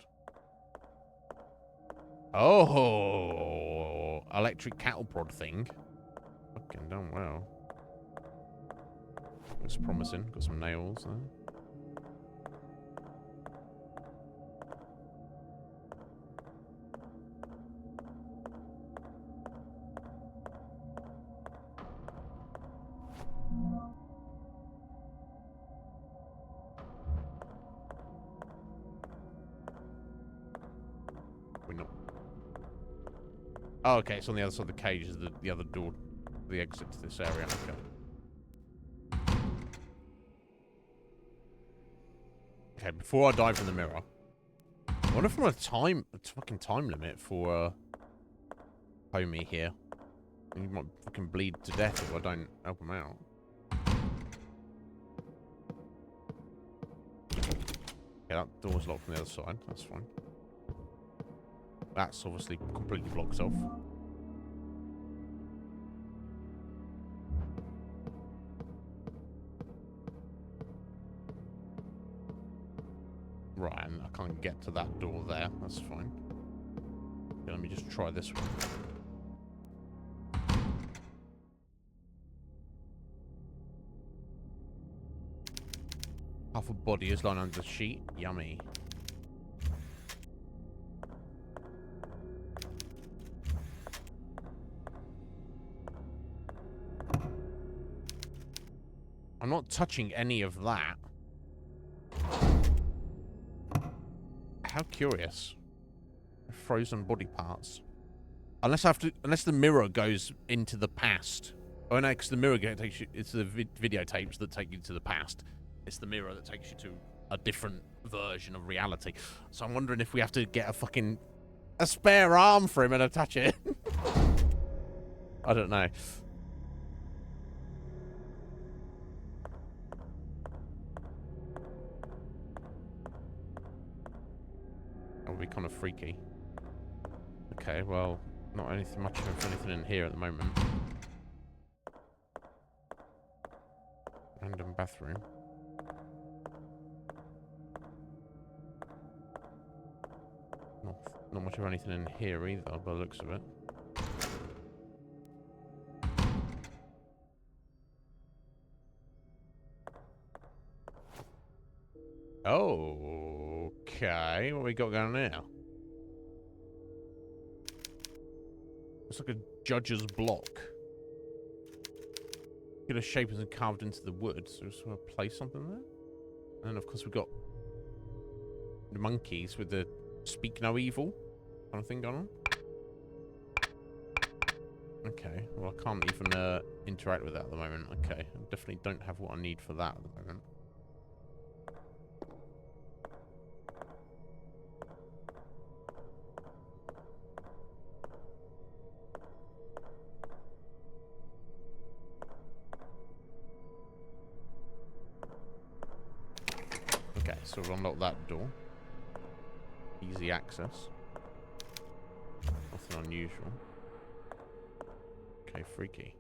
Oh, electric cattle prod thing. Fucking done well. Looks promising. Got some nails there. We're not. Oh, okay. It's on the other side of the cage. Is the other door, the exit to this area. Okay. Okay. Before I dive in the mirror, I wonder if I'm on a fucking time limit for homie here. He might fucking bleed to death if I don't help him out. Yeah, that door's locked from the other side. That's fine. That's obviously completely blocked off. Right, and I can't get to that door there. That's fine. Okay, let me just try this one. Half a body is lying under the sheet. Yummy. I'm not touching any of that. How curious. Frozen body parts. Unless the mirror goes into the past. Oh no, because the mirror takes you. It's the videotapes that take you to the past. It's the mirror that takes you to a different version of reality. So I'm wondering if we have to get a spare arm for him and attach it. I don't know. That would be kind of freaky. Okay, well, not anything much of anything in here at the moment. Random bathroom. Not much of anything in here either, by the looks of it. Oh, okay. What we got going now? It's like a judge's block. Get a shape and carved into the wood, so just want to place something there. And of course we've got the monkeys with the speak no evil kind of thing going on. Okay, well I can't even interact with that at the moment. Okay, I definitely don't have what I need for that at the moment. Okay, so we'll unlock that door. Easy access. Nothing unusual. Okay, freaky.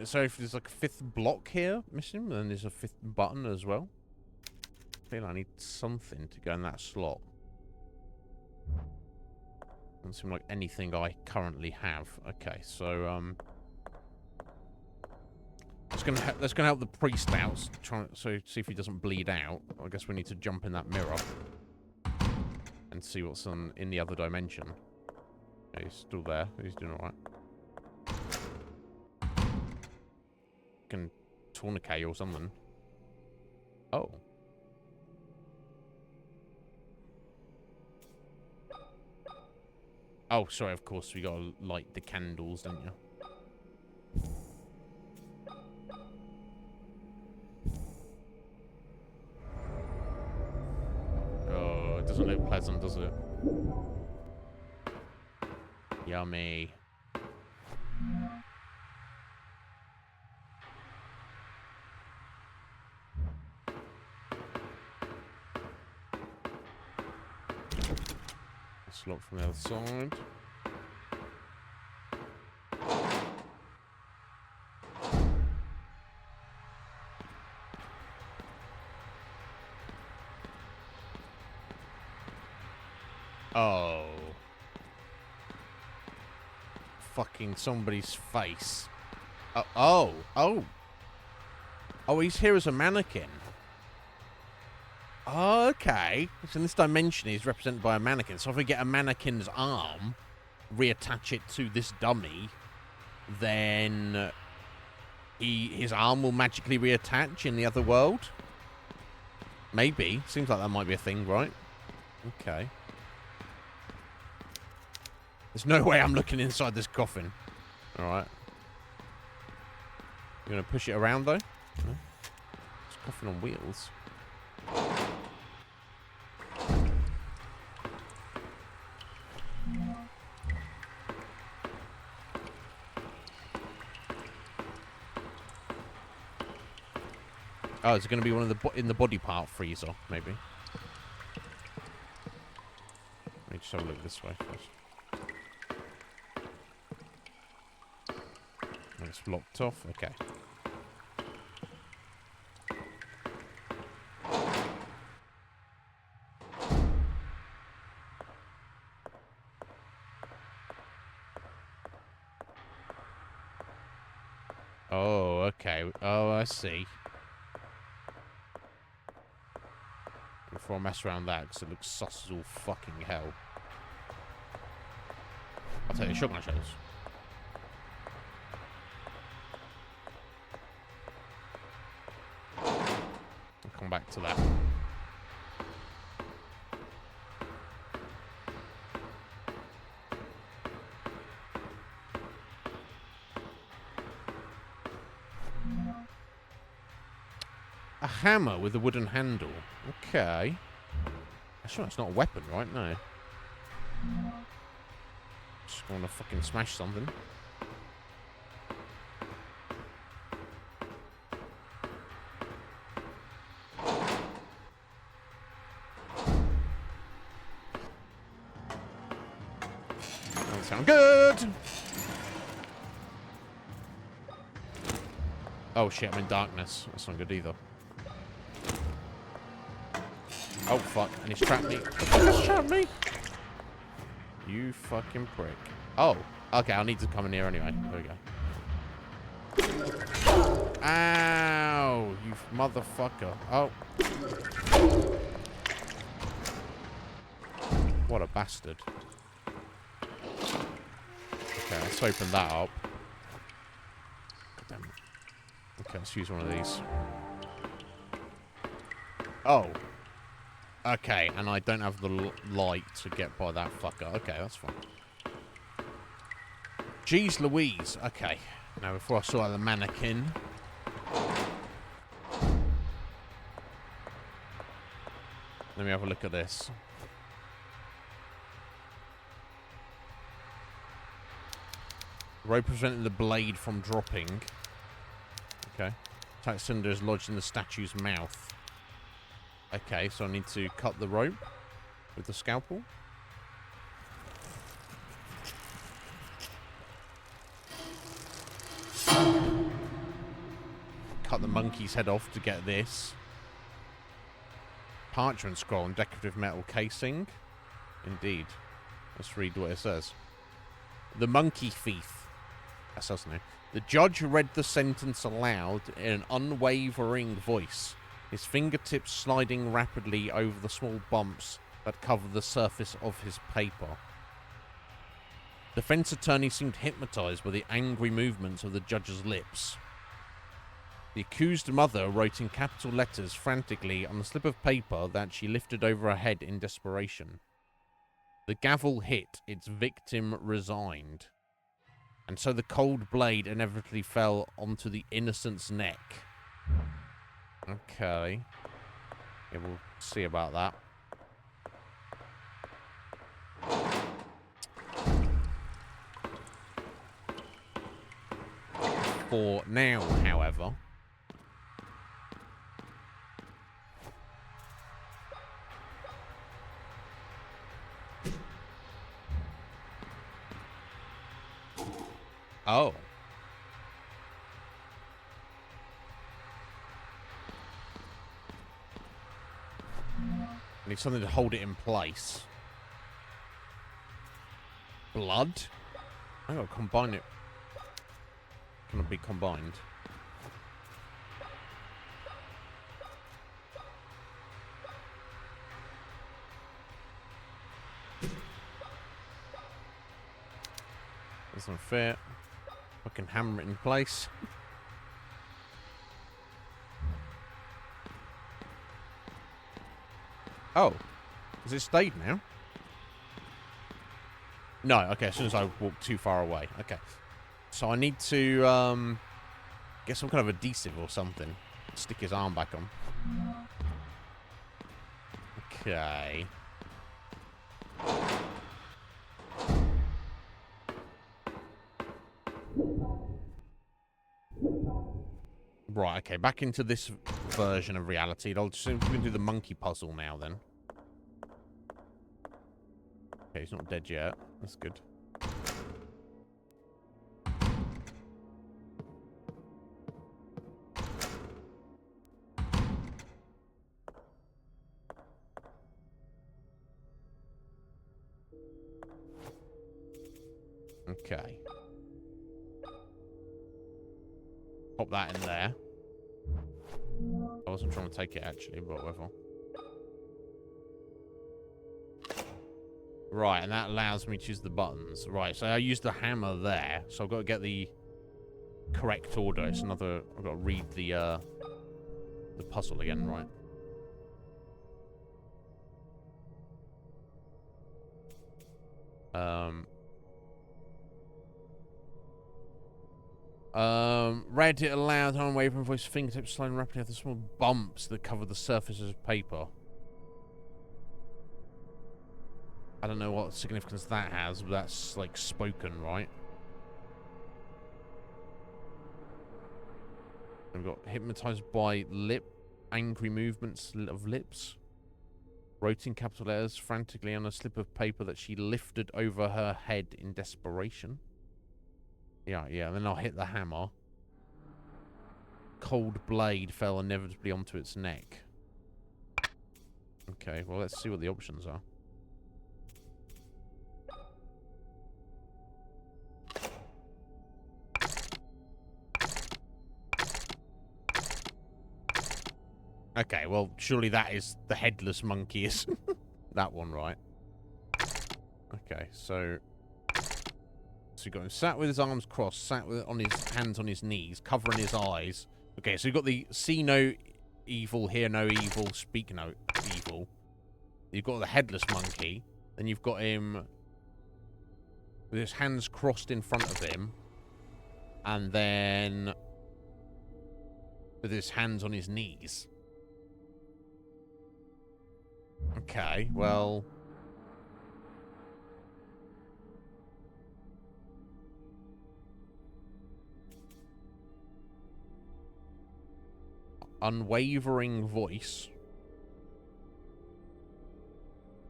So if there's like a fifth block here missing, then there's a fifth button as well. I feel I need something to go in that slot. Doesn't seem like anything I currently have. Okay, so That's gonna help the priest out. So see if he doesn't bleed out. I guess we need to jump in that mirror and see what's in the other dimension. Yeah, he's still there. He's doing all right. Can tourniquet or something. Oh. Oh, sorry, of course, we gotta light the candles, don't you? Oh, it doesn't look pleasant, does it? Yummy. It's locked from the other side. Oh. Fucking somebody's face. Oh. Oh, he's here as a mannequin. Oh, okay. So in this dimension, he's represented by a mannequin. So if we get a mannequin's arm, reattach it to this dummy, then his arm will magically reattach in the other world? Maybe. Seems like that might be a thing, right? Okay. There's no way I'm looking inside this coffin. Alright. You're going to push it around, though? No? It's a coffin on wheels. Oh, is it going to be one of the in the body part freezer, maybe? Let me just have a look this way first. It's blocked off. Okay. Oh, okay. Oh, I see. Before I mess around that, because it looks sus as all fucking hell. I'll take the shotgun shells. I'll come back to that. A hammer with a wooden handle. Okay. I'm sure it's not a weapon, right? No. Just want to fucking smash something. Doesn't sound good! Oh shit, I'm in darkness. That's not good either. Oh, fuck. And he's trapped me. He's trapped me! You fucking prick. Oh. Okay, I'll need to come in here anyway. There we go. Ow! You motherfucker. Oh. What a bastard. Okay, let's open that up. Damn it. Okay, let's use one of these. Oh. Okay, and I don't have the light to get by that fucker. Okay, that's fine. Jeez Louise. Okay. Now, before I saw the mannequin. Let me have a look at this. Rope preventing the blade from dropping. Okay. Attack cylinder is lodged in the statue's mouth. Okay, so I need to cut the rope with the scalpel. Cut the monkey's head off to get this. Parchment scroll and decorative metal casing. Indeed. Let's read what it says. The monkey thief. That sounds new. The judge read the sentence aloud in an unwavering voice, his fingertips sliding rapidly over the small bumps that covered the surface of his paper. Defense attorney seemed hypnotized by the angry movements of the judge's lips. The accused mother wrote in capital letters frantically on a slip of paper that she lifted over her head in desperation. The gavel hit, its victim resigned. And so the cold blade inevitably fell onto the innocent's neck. Okay. Yeah, we'll see about that. For now, however... Oh. I need something to hold it in place. Blood? I gotta combine it. Can it be combined? Doesn't fit. Fucking hammer it in place. Oh. Has it stayed now? No, okay, as soon as I walk too far away. Okay. So I need to, get some kind of adhesive or something. Stick his arm back on. Okay. Right, okay, back into this version of reality. I'll just do the monkey puzzle now, then. Okay, he's not dead yet. That's good. Okay. Pop that in there. I wasn't trying to take it, actually, but whatever. Right, and that allows me to use the buttons. Right, so I used the hammer there, so I've got to get the correct order. It's another... I've got to read the puzzle again, right? Read it aloud, unwavering voice, fingertips sliding rapidly over the small bumps that covered the surface of paper. I don't know what significance that has, but that's, like, spoken, right? We've got hypnotized by angry movements of lips. Wrote in capital letters frantically on a slip of paper that she lifted over her head in desperation. Yeah, and then I'll hit the hammer. Cold blade fell inevitably onto its neck. Okay, well, let's see what the options are. Okay, well, surely that is the headless monkey, is that one, right? Okay, so you got him sat with his arms crossed, sat with on his hands on his knees, covering his eyes. Okay, so you've got the see no evil, hear no evil, speak no evil. You've got the headless monkey. Then you've got him with his hands crossed in front of him. And then with his hands on his knees. Okay, well... Unwavering voice.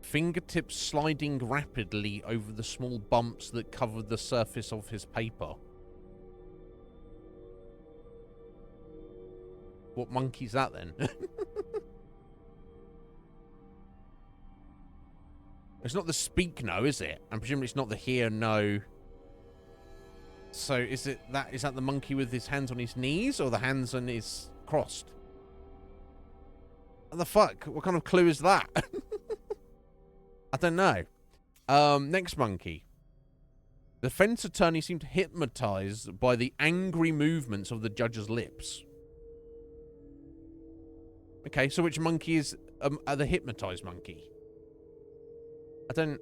Fingertips sliding rapidly over the small bumps that covered the surface of his paper. What monkey's that then? It's not the speak no, is it? And presumably it's not the hear no. So is that the monkey with his hands on his knees or the hands on his crossed? What the fuck? What kind of clue is that? I don't know. Next monkey. The defense attorney seemed hypnotized by the angry movements of the judge's lips. Okay, so which monkey is the hypnotized monkey? I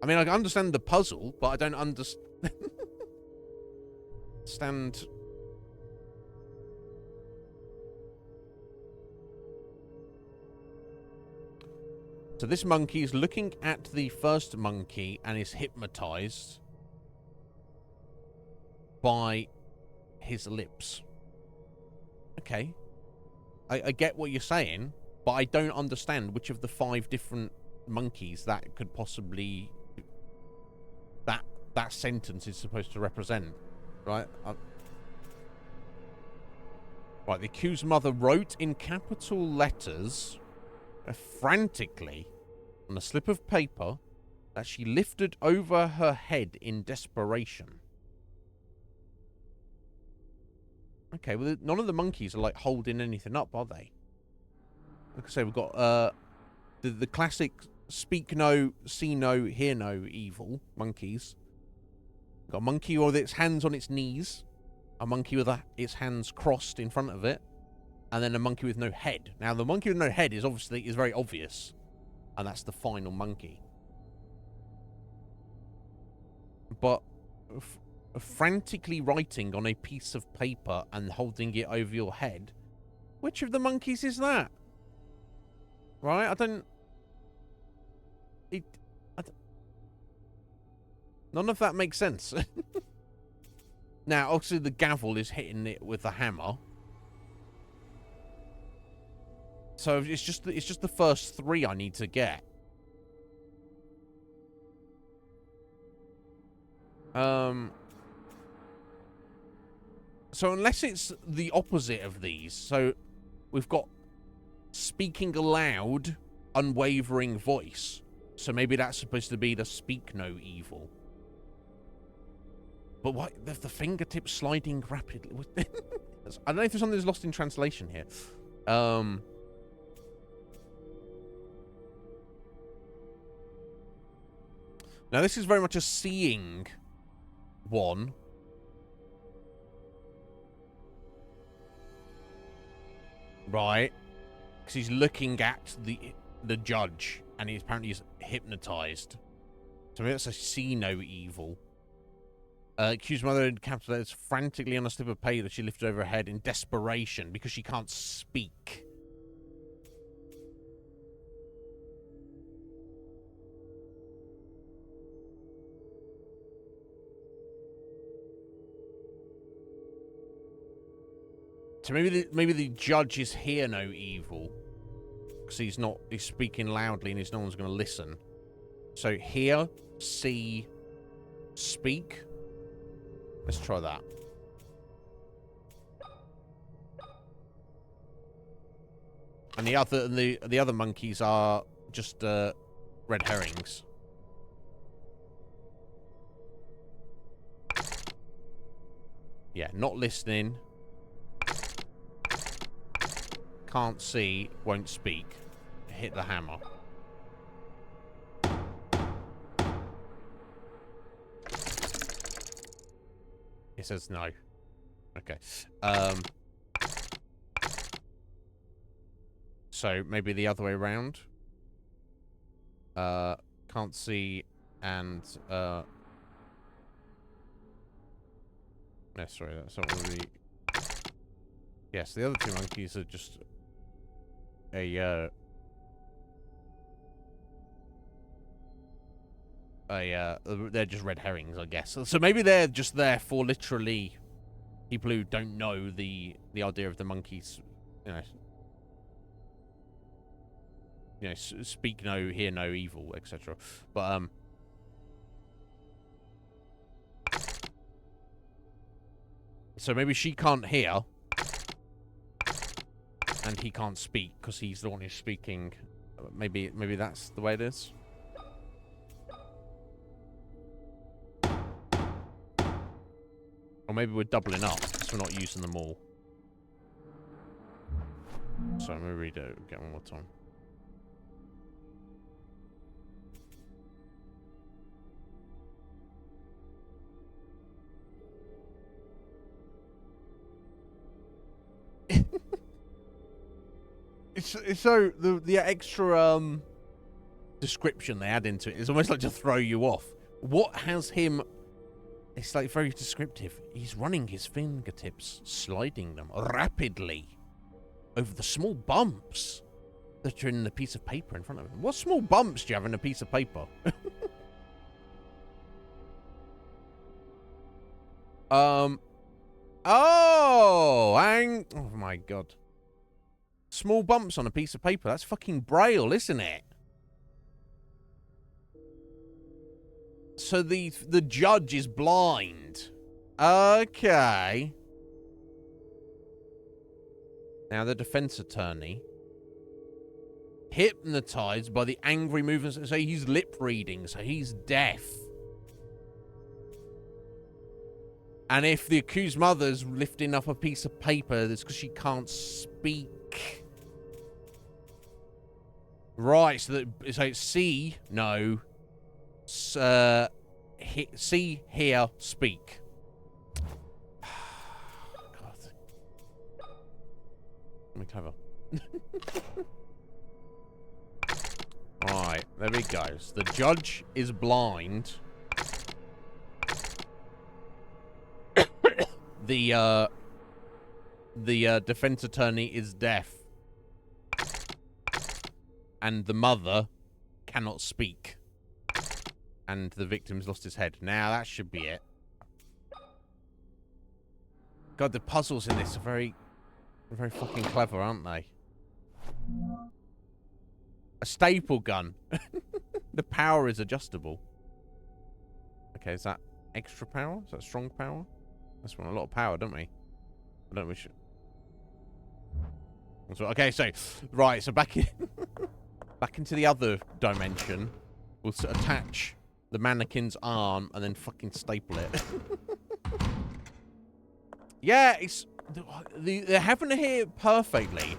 mean, I understand the puzzle, but I don't understand. So this monkey is looking at the first monkey and is hypnotized by his lips. Okay. I get what you're saying, but I don't understand which of the 5 different monkeys that could possibly... That sentence is supposed to represent, right? Right, the accused mother wrote in capital letters, frantically, on a slip of paper, that she lifted over her head in desperation. Okay, well, none of the monkeys are, like, holding anything up, are they? Like I say, we've got, the classic speak no, see no, hear no evil monkeys. We've got a monkey with its hands on its knees, a monkey with its hands crossed in front of it, and then a monkey with no head. Now, the monkey with no head is very obvious, and that's the final monkey. But frantically writing on a piece of paper and holding it over your head, which of the monkeys is that? Right? None of that makes sense. Now, obviously, the gavel is hitting it with the hammer. So it's just the first 3 I need to get. So unless it's the opposite of these, so we've got speaking aloud, unwavering voice. So maybe that's supposed to be the speak no evil. But what, the fingertips sliding rapidly? I don't know if there's something that's lost in translation here. Now this is very much a seeing one. Right. Because he's looking at the judge, and he apparently is hypnotized. So maybe that's a see no evil. Accused mother in capital letters frantically on a slip of paper that she lifted over her head in desperation because she can't speak. So maybe the judge is hear no evil because he's speaking loudly and no one's going to listen. So hear, see, speak. Let's try that. And the other monkeys are just red herrings. Yeah, not listening. Can't see, won't speak. Hit the hammer. It says no. Okay. So maybe the other way around. Can't see and no, sorry, that's not really. Yes, the other 2 monkeys are just they're just red herrings, I guess. So maybe they're just there for literally people who don't know the idea of the monkeys, speak no, hear no evil, etc. But so maybe she can't hear and he can't speak because he's the one who's speaking. Maybe that's the way it is. Or maybe we're doubling up, so we're not using them all. So let me read it again one more time. It's so the extra description they add into it is almost like to throw you off. What has him? It's like very descriptive. He's running his fingertips, sliding them rapidly over the small bumps that are in the piece of paper in front of him. What small bumps do you have in a piece of paper? Oh, oh my god. Small bumps on a piece of paper. That's fucking braille, isn't it? So the judge is blind. Okay. Now the defense attorney, hypnotized by the angry movements. So he's lip reading, so he's deaf. And if the accused mother's lifting up a piece of paper, that's because she can't speak. Right, so it's see, no. See, hear, speak. God. I'm clever. Alright, there we go. So the judge is blind. The defense attorney is deaf. And the mother cannot speak. And the victim's lost his head. Now, that should be it. God, the puzzles in this are very fucking clever, aren't they? A staple gun. The power is adjustable. Okay, is that extra power? Is that strong power? That's one a lot of power, don't we? I don't wish it. Okay, so right, so back in back into the other dimension. We'll attach the mannequin's arm and then fucking staple it. Yeah, it's they're having to hear it perfectly,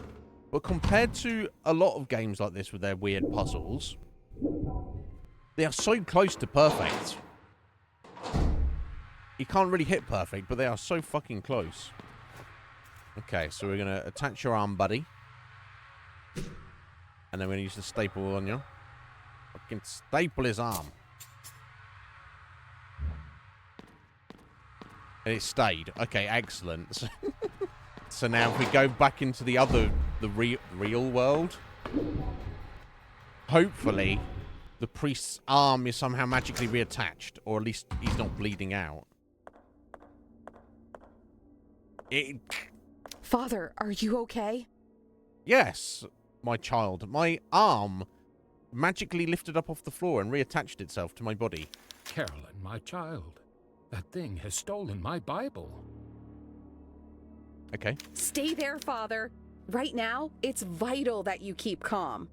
but compared to a lot of games like this with their weird puzzles, they are so close to perfect. You can't really hit perfect, but they are so fucking close. Okay, so we're gonna attach your arm, buddy, and then we're gonna use the staple on you. Fucking staple his arm. And it stayed. Okay, excellent. So now if we go back into the real world, hopefully the priest's arm is somehow magically reattached, or at least he's not bleeding out. Father, are you okay? Yes, my child. My arm magically lifted up off the floor and reattached itself to my body. Carolyn, my child, that thing has stolen my Bible. Okay. Stay there, Father. Right now, it's vital that you keep calm.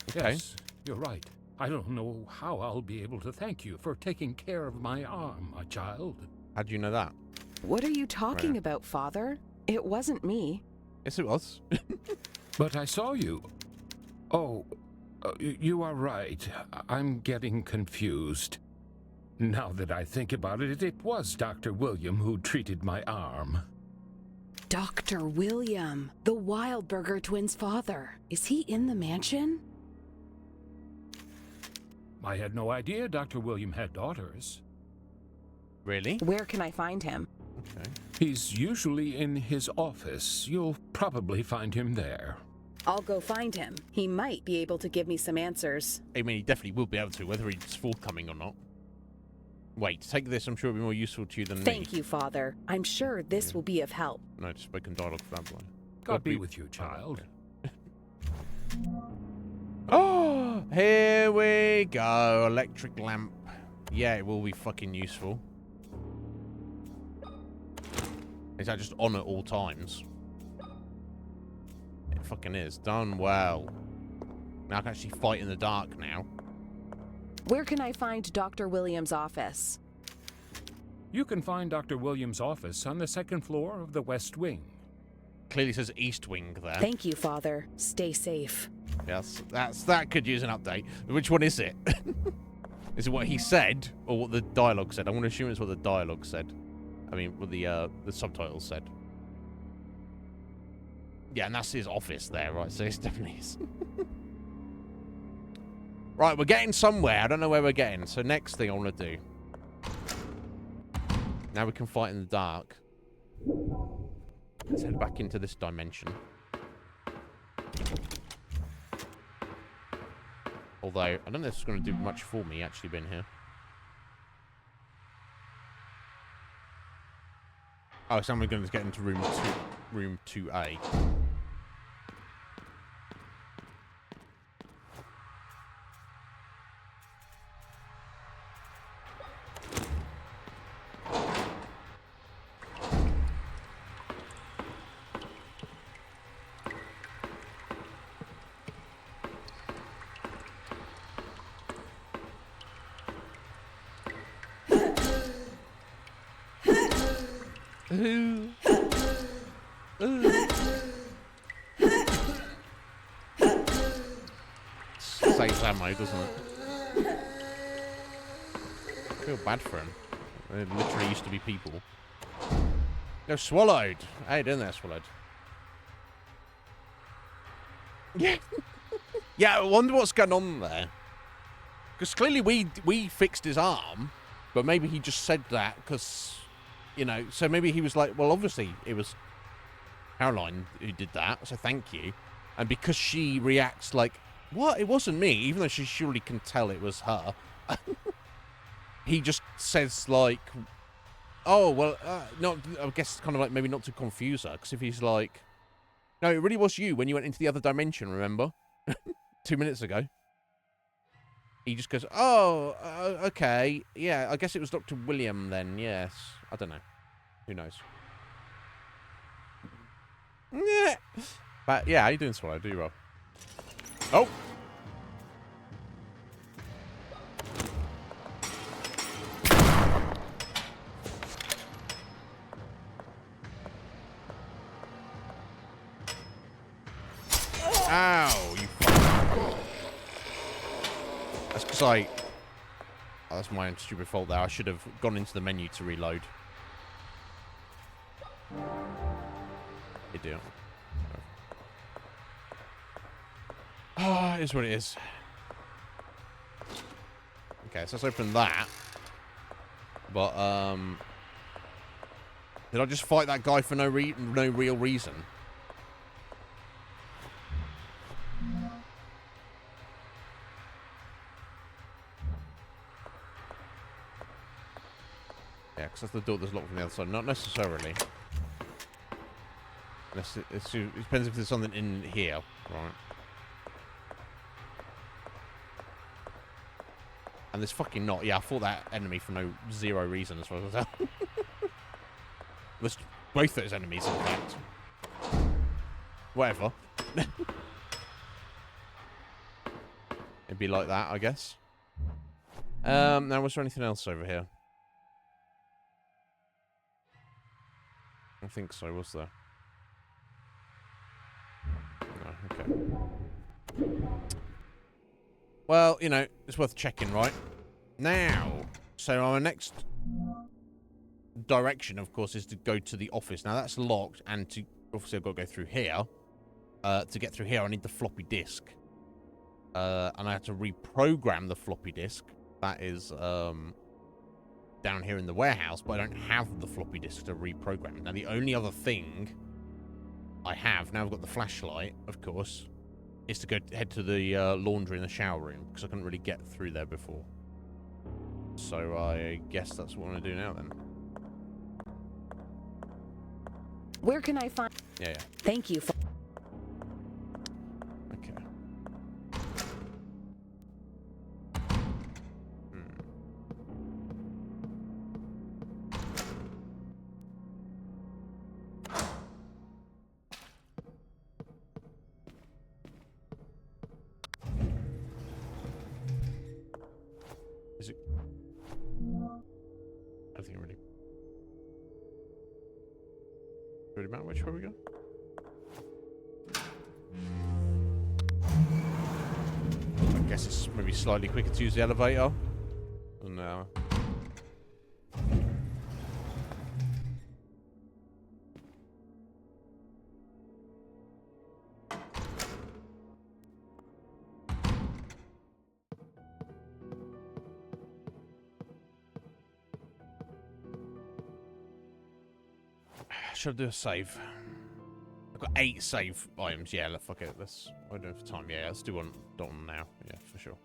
Okay. Yes, you're right. I don't know how I'll be able to thank you for taking care of my arm, my child. How do you know that? What are you talking Right. about, Father? It wasn't me. Yes, it was. But I saw you. Oh, you are right. I'm getting confused. Now that I think about it, it was Dr. William who treated my arm. Dr. William, the Wildberger twins' father. Is he in the mansion? I had no idea Dr. William had daughters. Really? Where can I find him? Okay. He's usually in his office. You'll probably find him there. I'll go find him. He might be able to give me some answers. I mean, he definitely will be able to, whether he's forthcoming or not. Wait, take this. I'm sure it'll be more useful to you than me. Thank you, Father. I'm sure this will be of help. No, just spoken dialogue for that one. God be with you, child. Oh, here we go. Electric lamp. Yeah, it will be fucking useful. Is that just on at all times? It fucking is. Done well. Now I can actually fight in the dark now. Where can I find Dr. William's office? You can find Dr. Williams' office on the second floor of the West Wing. Clearly says East Wing there. Thank you, Father. Stay safe. Yes, that could use an update. Which one is it? Is it what he said or what the dialogue said? I'm going to assume it's what the dialogue said. I mean, what the subtitles said. Yeah, and that's his office there, right? So it's definitely his. Right, we're getting somewhere. I don't know where we're getting. So next thing I want to do. Now we can fight in the dark. Let's head back into this dimension. Although, I don't know if it's going to do much for me actually being here. Oh, so I'm going to get into room 2A. Saves ammo, doesn't it? I feel bad for him. They literally used to be people. They're swallowed. How you doing there, swallowed? Yeah. Yeah, I wonder what's going on there. Because clearly we fixed his arm, but maybe he just said that because, you know, so maybe he was like, well, obviously it was Caroline who did that, so thank you. And because she reacts like, what? It wasn't me, even though she surely can tell it was her. He just says like, oh, well, not, I guess kind of like maybe not to confuse her, because if he's like, no, it really was you when you went into the other dimension, remember? 2 minutes ago. He just goes, oh, okay. Yeah, I guess it was Dr. William then, yes. I don't know. Who knows? Yeah. But, yeah, how you doing, Swallow? Do you, Rob? Oh! Ow, you fuck. That's because I... Oh, that's my own stupid fault there. I should have gone into the menu to reload. You do. Ah, it is what it is. Okay, so let's open that. But, did I just fight that guy for no real reason? Yeah, because that's the door that's locked from the other side. Not necessarily. It depends if there's something in here. Right. And there's fucking not. Yeah, I fought that enemy for zero reason as far as I tell. There's both those enemies, in fact. Whatever. It'd be like that, I guess. Now, was there anything else over here? I don't think so, was there? No, okay. Well, you know, it's worth checking, right? Now, so our next direction, of course, is to go to the office. Now, that's locked, and to obviously I've got to go through here. To get through here, I need the floppy disk. And I have to reprogram the floppy disk. That is down here in the warehouse, but I don't have the floppy disk to reprogram. Now, the only other thing I have, now I've got the flashlight, of course, is to head to the laundry and the shower room, because I couldn't really get through there before. So I guess that's what I'm going to do now, then. Where can I find... Yeah. Thank you for... Okay. Is it... I think really... really matter which way we go. I guess it's maybe slightly quicker to use the elevator. No. Should I do a save? I've got 8 save items. Yeah, fuck it. Let's. We're doing for time. Yeah, let's do one now. Yeah, for sure.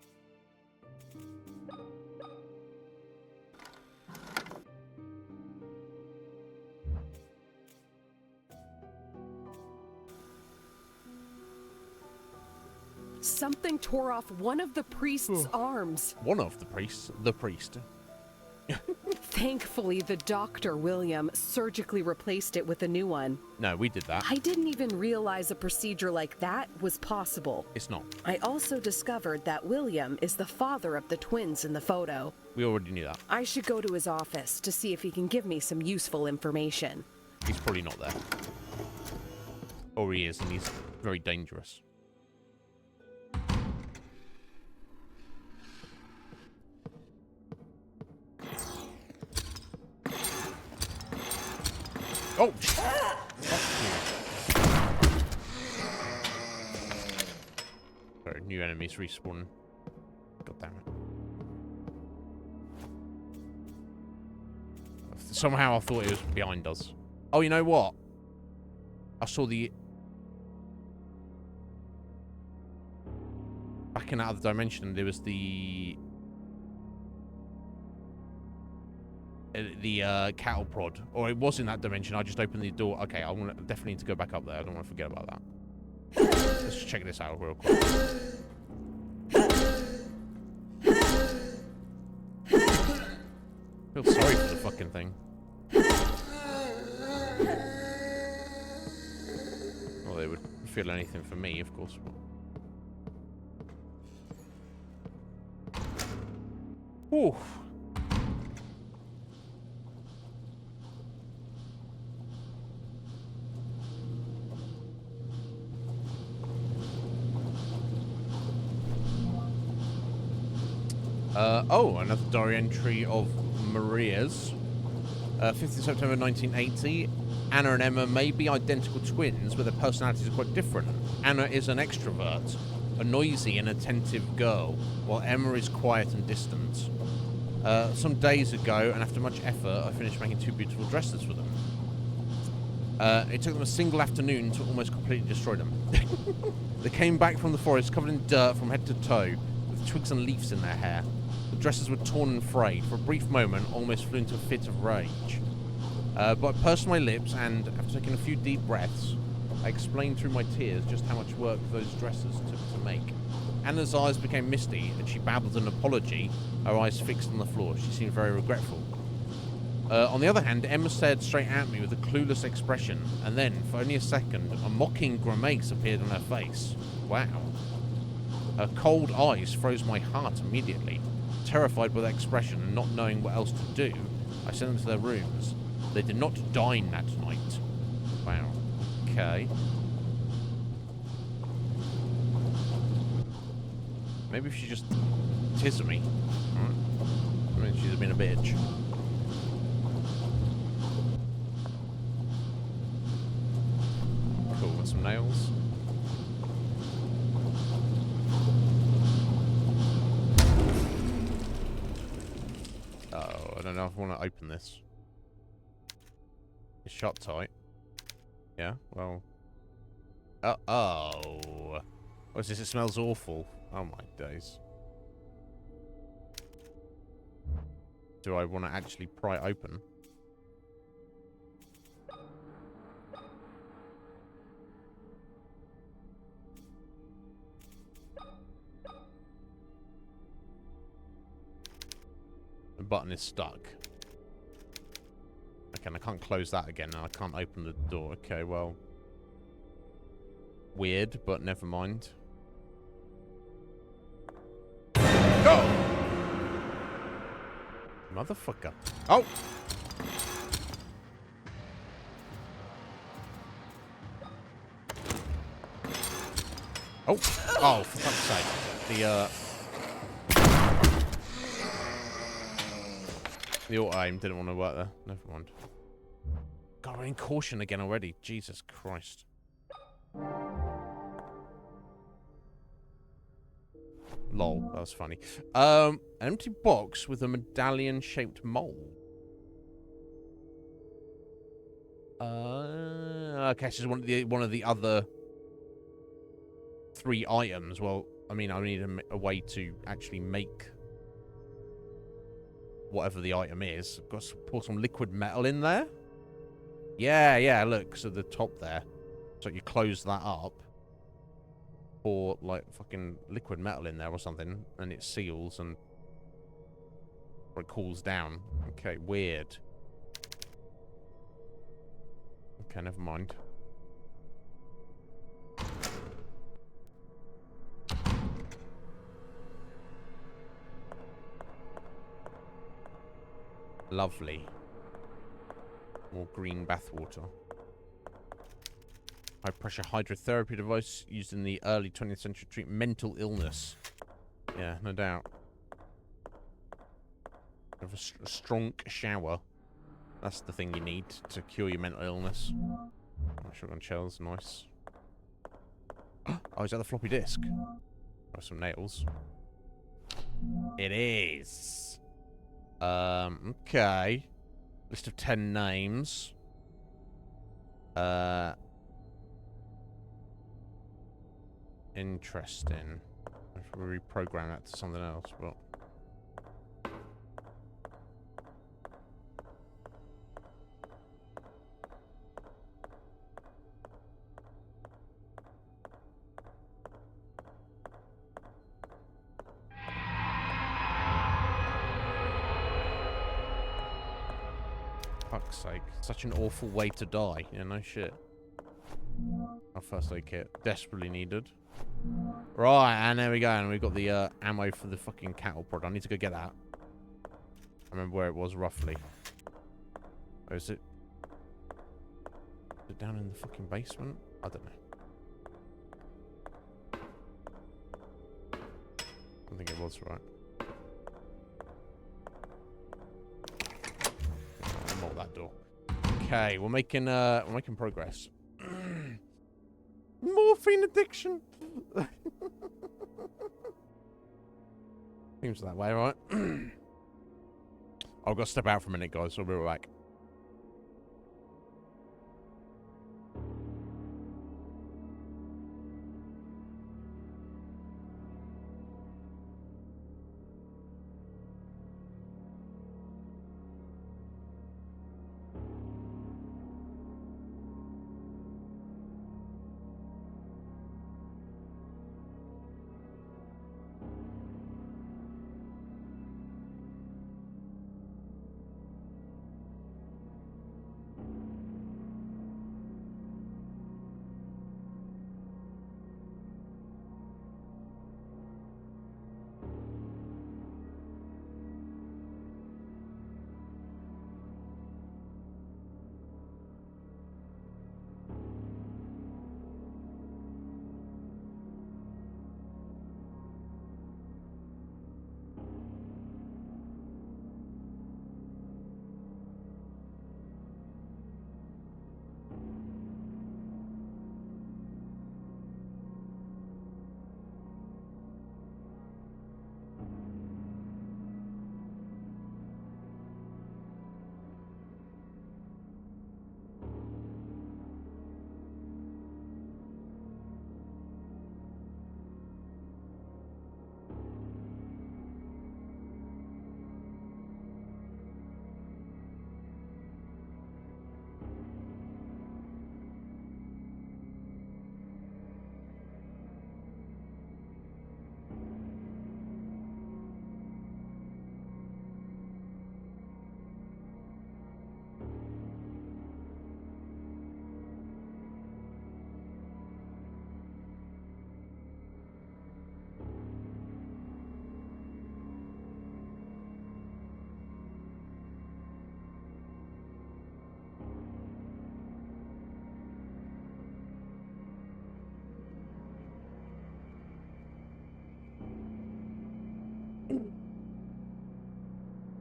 Something tore off one of the priest's arms. One of the priests. The priest. Thankfully, the doctor, William, surgically replaced it with a new one. No, we did that. I didn't even realize a procedure like that was possible. It's not. I also discovered that William is the father of the twins in the photo. We already knew that. I should go to his office to see if he can give me some useful information. He's probably not there. Or he is, and he's very dangerous. Oh! Sorry, new enemies respawning. God damn it. Somehow I thought it was behind us. Oh, you know what? I saw the... Back in Out of the Dimension, there was the cattle prod. Or it was in that dimension. I just opened the door. Okay, I definitely need to go back up there. I don't want to forget about that. Let's just check this out real quick. I feel sorry for the fucking thing. Well, they would feel anything for me, of course. Ooh. Oh, another diary entry of Maria's. 5th of September 1980. Anna and Emma may be identical twins, but their personalities are quite different. Anna is an extrovert, a noisy and attentive girl, while Emma is quiet and distant. Some days ago, and after much effort, I finished making 2 beautiful dresses for them. It took them a single afternoon to almost completely destroy them. They came back from the forest covered in dirt from head to toe, with twigs and leaves in their hair. The dresses were torn and frayed. For a brief moment, I almost flew into a fit of rage. But I pursed my lips, and after taking a few deep breaths, I explained through my tears just how much work those dresses took to make. Anna's eyes became misty, and she babbled an apology, her eyes fixed on the floor. She seemed very regretful. On the other hand, Emma stared straight at me with a clueless expression, and then, for only a second, a mocking grimace appeared on her face. Wow. Her cold eyes froze my heart immediately. Terrified by that expression and not knowing what else to do, I sent them to their rooms. They did not dine that night. Wow. Okay. Maybe if she just teases me. I mean, she's been a bitch. Cool, got some nails. Oh, I don't know if I want to open this. It's shut tight. Yeah, well. Oh. What's this? It smells awful. Oh my days. Do I want to actually pry it open? The button is stuck. Okay, and I can't close that again, and I can't open the door. Okay, well. Weird, but never mind. Go! Motherfucker. Oh! Oh, oh, for fuck's sake. The auto-aim didn't want to work there. Never mind. God, we're in caution again already. Jesus Christ. Lol, that was funny. An empty box with a medallion-shaped mole. Okay, so it's one of the other 3 items. Well, I mean, I need a way to actually make whatever the item is. I've got to pour some liquid metal in there. Yeah, look, so the top there. So you close that up. Pour, like, fucking liquid metal in there or something, and it seals and... or it cools down. Okay, weird. Okay, never mind. Lovely. More green bathwater. High-pressure hydrotherapy device used in the early 20th century to treat mental illness. Yeah, no doubt. Have a strong shower. That's the thing you need to cure your mental illness. Oh, shotgun shells, nice. Oh, is that the floppy disk? Oh, some nails. It is. Okay. List of 10 names. Interesting. I have to reprogram that to something else, but... fuck's sake. Such an awful way to die. Yeah, no shit. Our first aid kit. Desperately needed. Right, and there we go. And we've got the ammo for the fucking cattle prod. I need to go get that. I remember where it was roughly. Oh, is it? Is it down in the fucking basement? I don't know. I think it was, right. Unlock that door. Okay, we're making progress. Morphine addiction. Seems that way, right? I've got to step out for a minute, guys, so I'll be right back.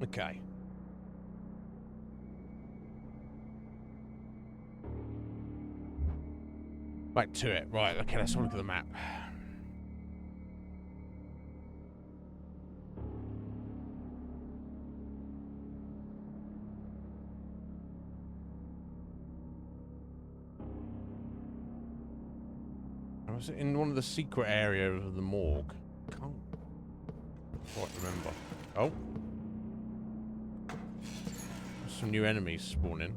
Okay. Back to it. Right, okay, let's have a look at the map. I was in one of the secret areas of the morgue. Can't quite remember. Oh. Some new enemies spawning.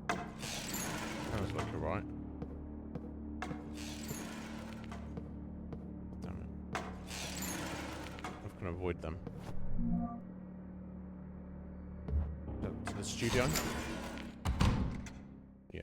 Sounds like you're right. Damn it. I can avoid them. To the studio? Yeah.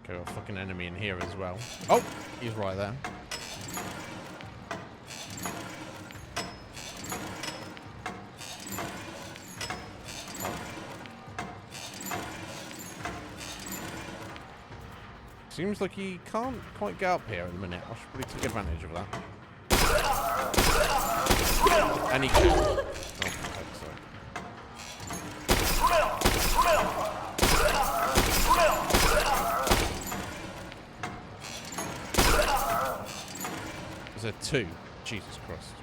Okay, got a fucking enemy in here as well. Oh! He's right there. Seems like he can't quite get up here at the minute. I should probably take advantage of that. And he can. Oh, fuck's sake. Is there two? Jesus Christ.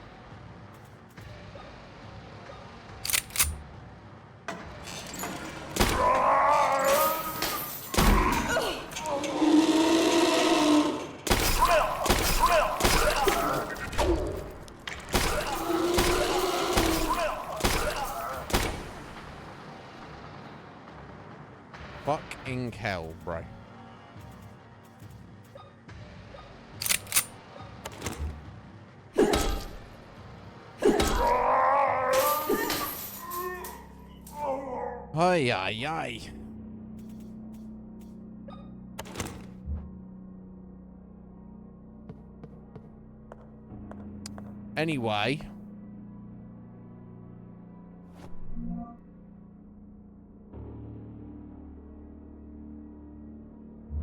Fucking hell, bro. Ay, ay, ay. Anyway.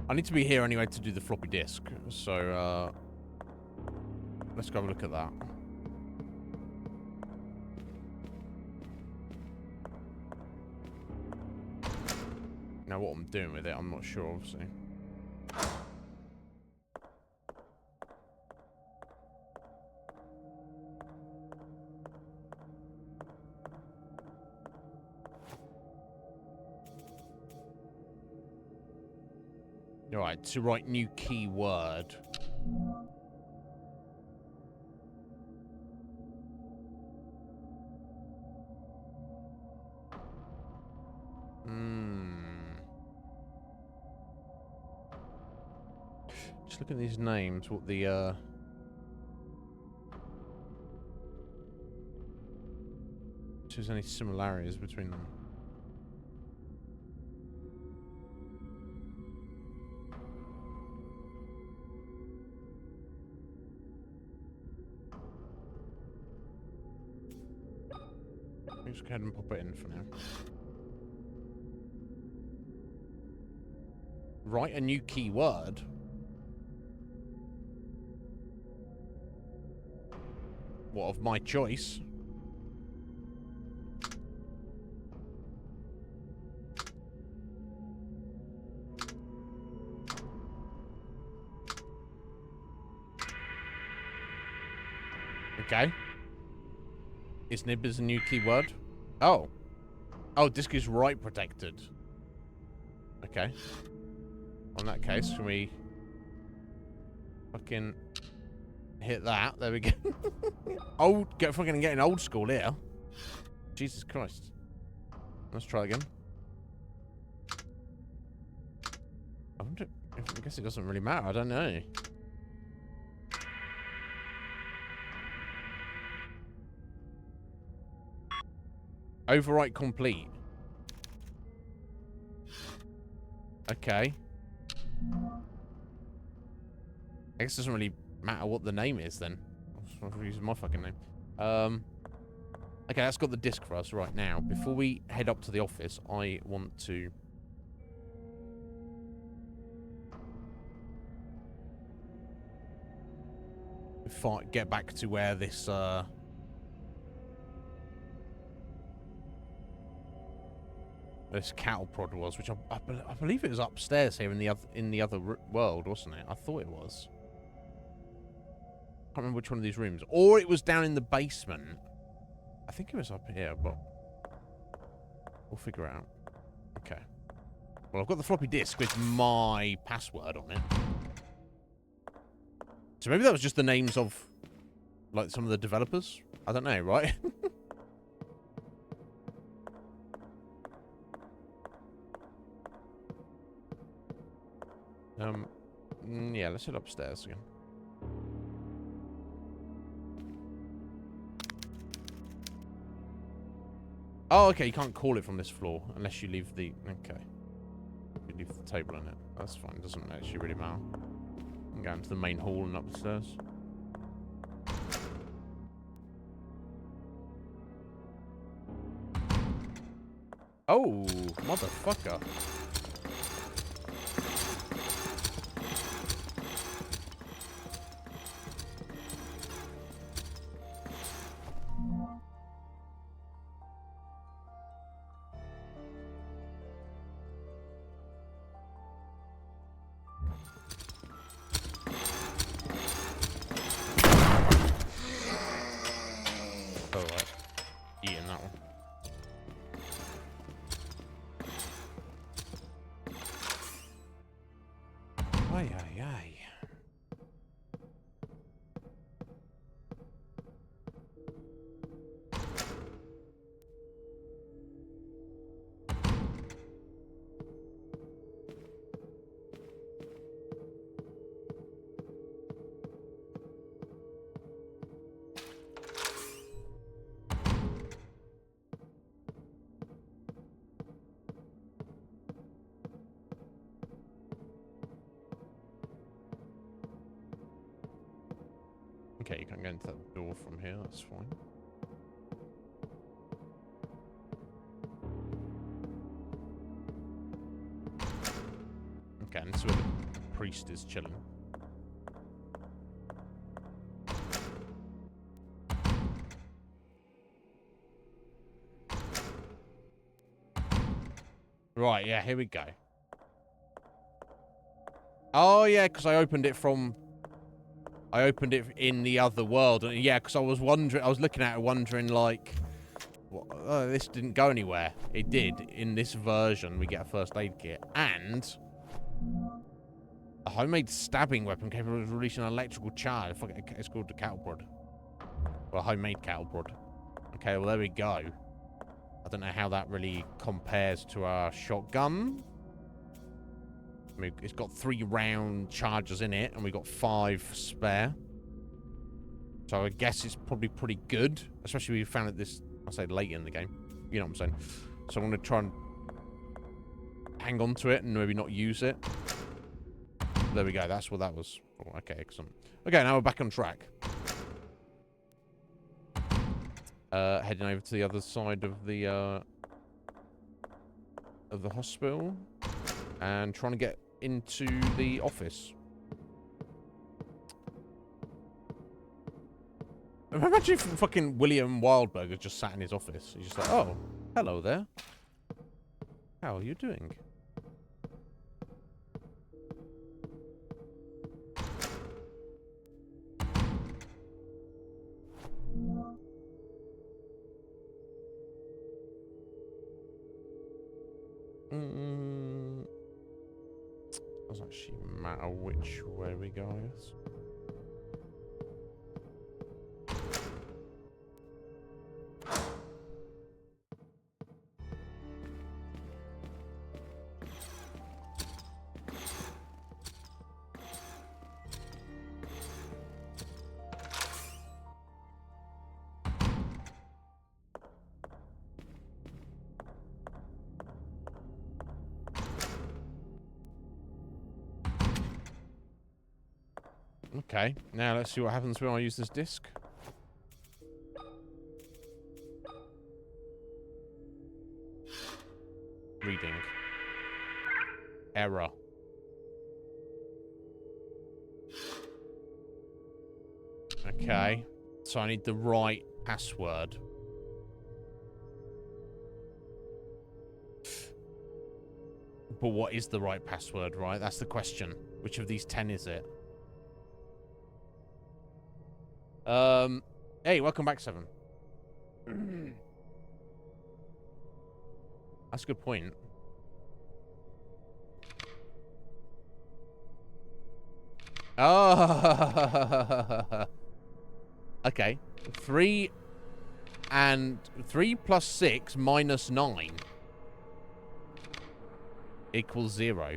I need to be here anyway to do the floppy disk. So, let's go have a look at that. Now, what I'm doing with it, I'm not sure, obviously. Alright, to write new keyword. Just look at these names, what the, if there's any similarities between them. Let's go ahead and pop it in for now. Write a new keyword. What, of my choice? Okay. Iznib is a new keyword. Oh. Oh, disk is write protected. Okay. In that case, can we fucking hit that? There we go. Fucking getting old school here. Jesus Christ. Let's try again. I guess it doesn't really matter. I don't know. Overwrite complete. Okay. I guess it doesn't really matter what the name is then. I'm using my fucking name. Okay, that's got the disc for us right now. Before we head up to the office, I want to... get back to where this, this cattle prod was, which I believe it was upstairs here in the other world, wasn't it? I thought it was. Can't remember which one of these rooms. Or it was down in the basement. I think it was up here, but we'll figure it out. Okay. Well, I've got the floppy disk with my password on it. So maybe that was just the names of, like, some of the developers? I don't know, right? Yeah, let's head upstairs again. Oh, okay, you can't call it from this floor unless you leave the... Okay. You leave the table in it. That's fine, doesn't actually really matter. I'm going to the main hall and upstairs. Oh, motherfucker. Okay, you can't get into that door from here, that's fine. Okay, and this is where the priest is chilling. Right, yeah, here we go. Oh, yeah, because I opened it from... I opened it in the other world. And yeah, because I was wondering... I was looking at it wondering, like... Well, oh, this didn't go anywhere. It did. In this version, we get a first aid kit. And... a homemade stabbing weapon capable of releasing an electrical charge. It's called the cattle prod. Well, a homemade cattle prod. Okay, well, there we go. I don't know how that really compares to our shotgun. I mean, it's got 3 round charges in it, and we've got 5 spare. So I guess it's probably pretty good. Especially we found it this, I say, late in the game. You know what I'm saying? So I'm going to try and hang on to it and maybe not use it. There we go. That's what that was for. Okay, excellent. Okay, now we're back on track. Heading over to the other side of the hospital and trying to get into the office. Imagine if fucking William Wildberger just sat in his office. He's just like, oh, hello there. How are you doing? Doesn't actually matter which way we go, I guess. Okay, now let's see what happens when I use this disc. Reading. Error. Okay. So I need the right password. But what is the right password, right? That's the question. Which of these 10 is it? Hey, welcome back, Seven. That's a good point. Oh, okay. 3 plus 6 minus 9 equals 0.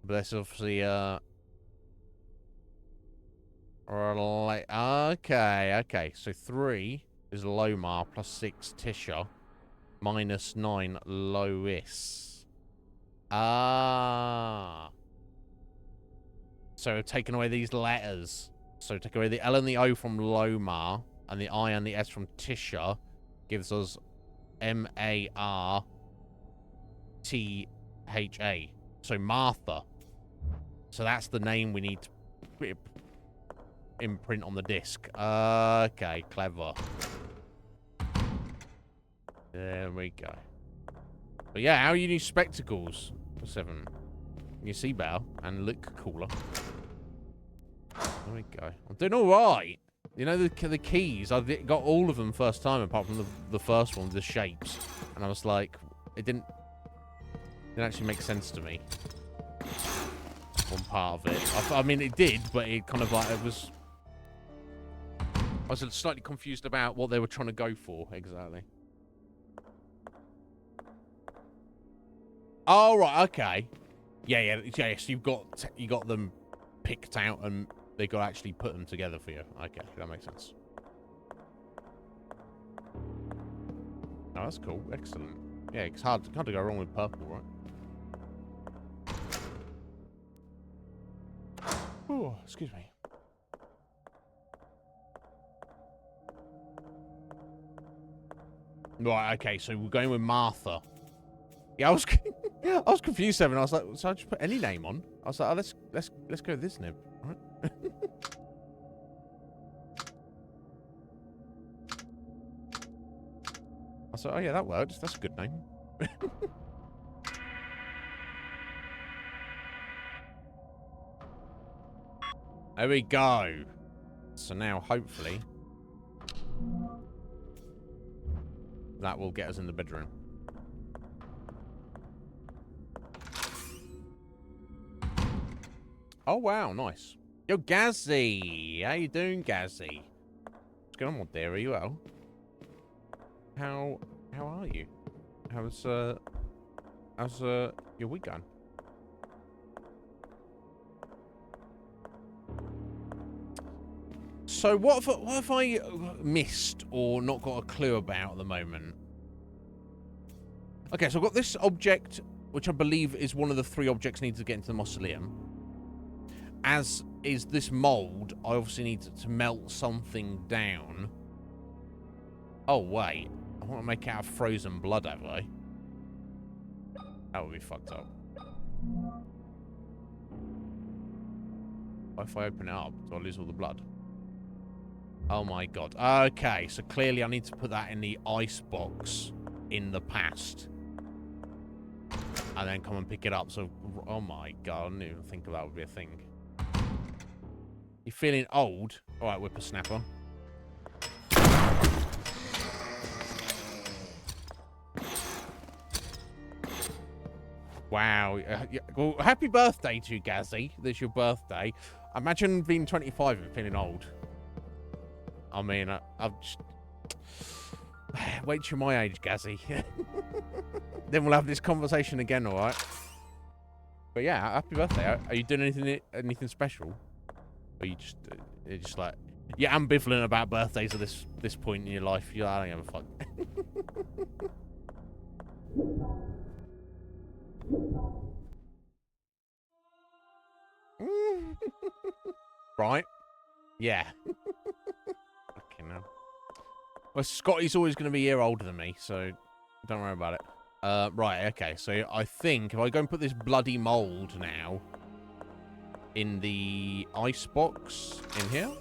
But that's obviously okay. So 3 is Lomar plus 6 Tisha minus 9 Lois. Ah. So we've taken away these letters. So take away the L and the O from Lomar and the I and the S from Tisha gives us Martha. So Martha. So that's the name we need to imprint on the disc. Okay, clever. There we go. But yeah, how you need spectacles? 7. You see better and look cooler. There we go. I'm doing all right. You know the keys. I got all of them first time, apart from the first one, the shapes. And I was like, it didn't actually make sense to me. One part of it. I mean, it did, but it kind of like it was. I was slightly confused about what they were trying to go for exactly. Oh right, okay. Yeah. So you got them picked out and they got to actually put them together for you. Okay, that makes sense. Oh, that's cool. Excellent. Yeah, it's hard to go wrong with purple, right? Oh, excuse me. Right, okay, so we're going with Martha. Yeah, I was I was confused, Seven. I was like, so I just put any name on? I was like, oh, let's go with Iznib, right? I was like, oh yeah, that works. That's a good name. There we go. So now, hopefully, that will get us in the bedroom. Oh, wow, nice. Yo, Gazzy! How you doing, Gazzy? What's going on, there? Are you well? How are you? How's your week going? So what have I missed or not got a clue about at the moment? Okay, so I've got this object, which I believe is one of the 3 objects needed to get into the mausoleum. As is this mold, I obviously need to melt something down. Oh, wait. I want to make it out of frozen blood, have I? That would be fucked up. What if I open it up? Do I lose all the blood? Oh my god. Okay, so clearly I need to put that in the ice box in the past. And then come and pick it up. So, oh my god, I didn't even think that would be a thing. You feeling old? Alright, whippersnapper. Wow. Yeah, well, happy birthday to you, Gazzy. This is your birthday. Imagine being 25 and feeling old. I mean, I've just... Wait till my age, Gazzy. Then we'll have this conversation again, alright? But yeah, happy birthday. Are you doing anything special? Or you just... you're just like... You're ambivalent about birthdays at this point in your life. You're like, I don't give a fuck. Right? Yeah. Okay, now. Well, Scotty's always going to be a year older than me, so don't worry about it. Right, okay. So I think if I go and put this bloody mold now in the ice box in here.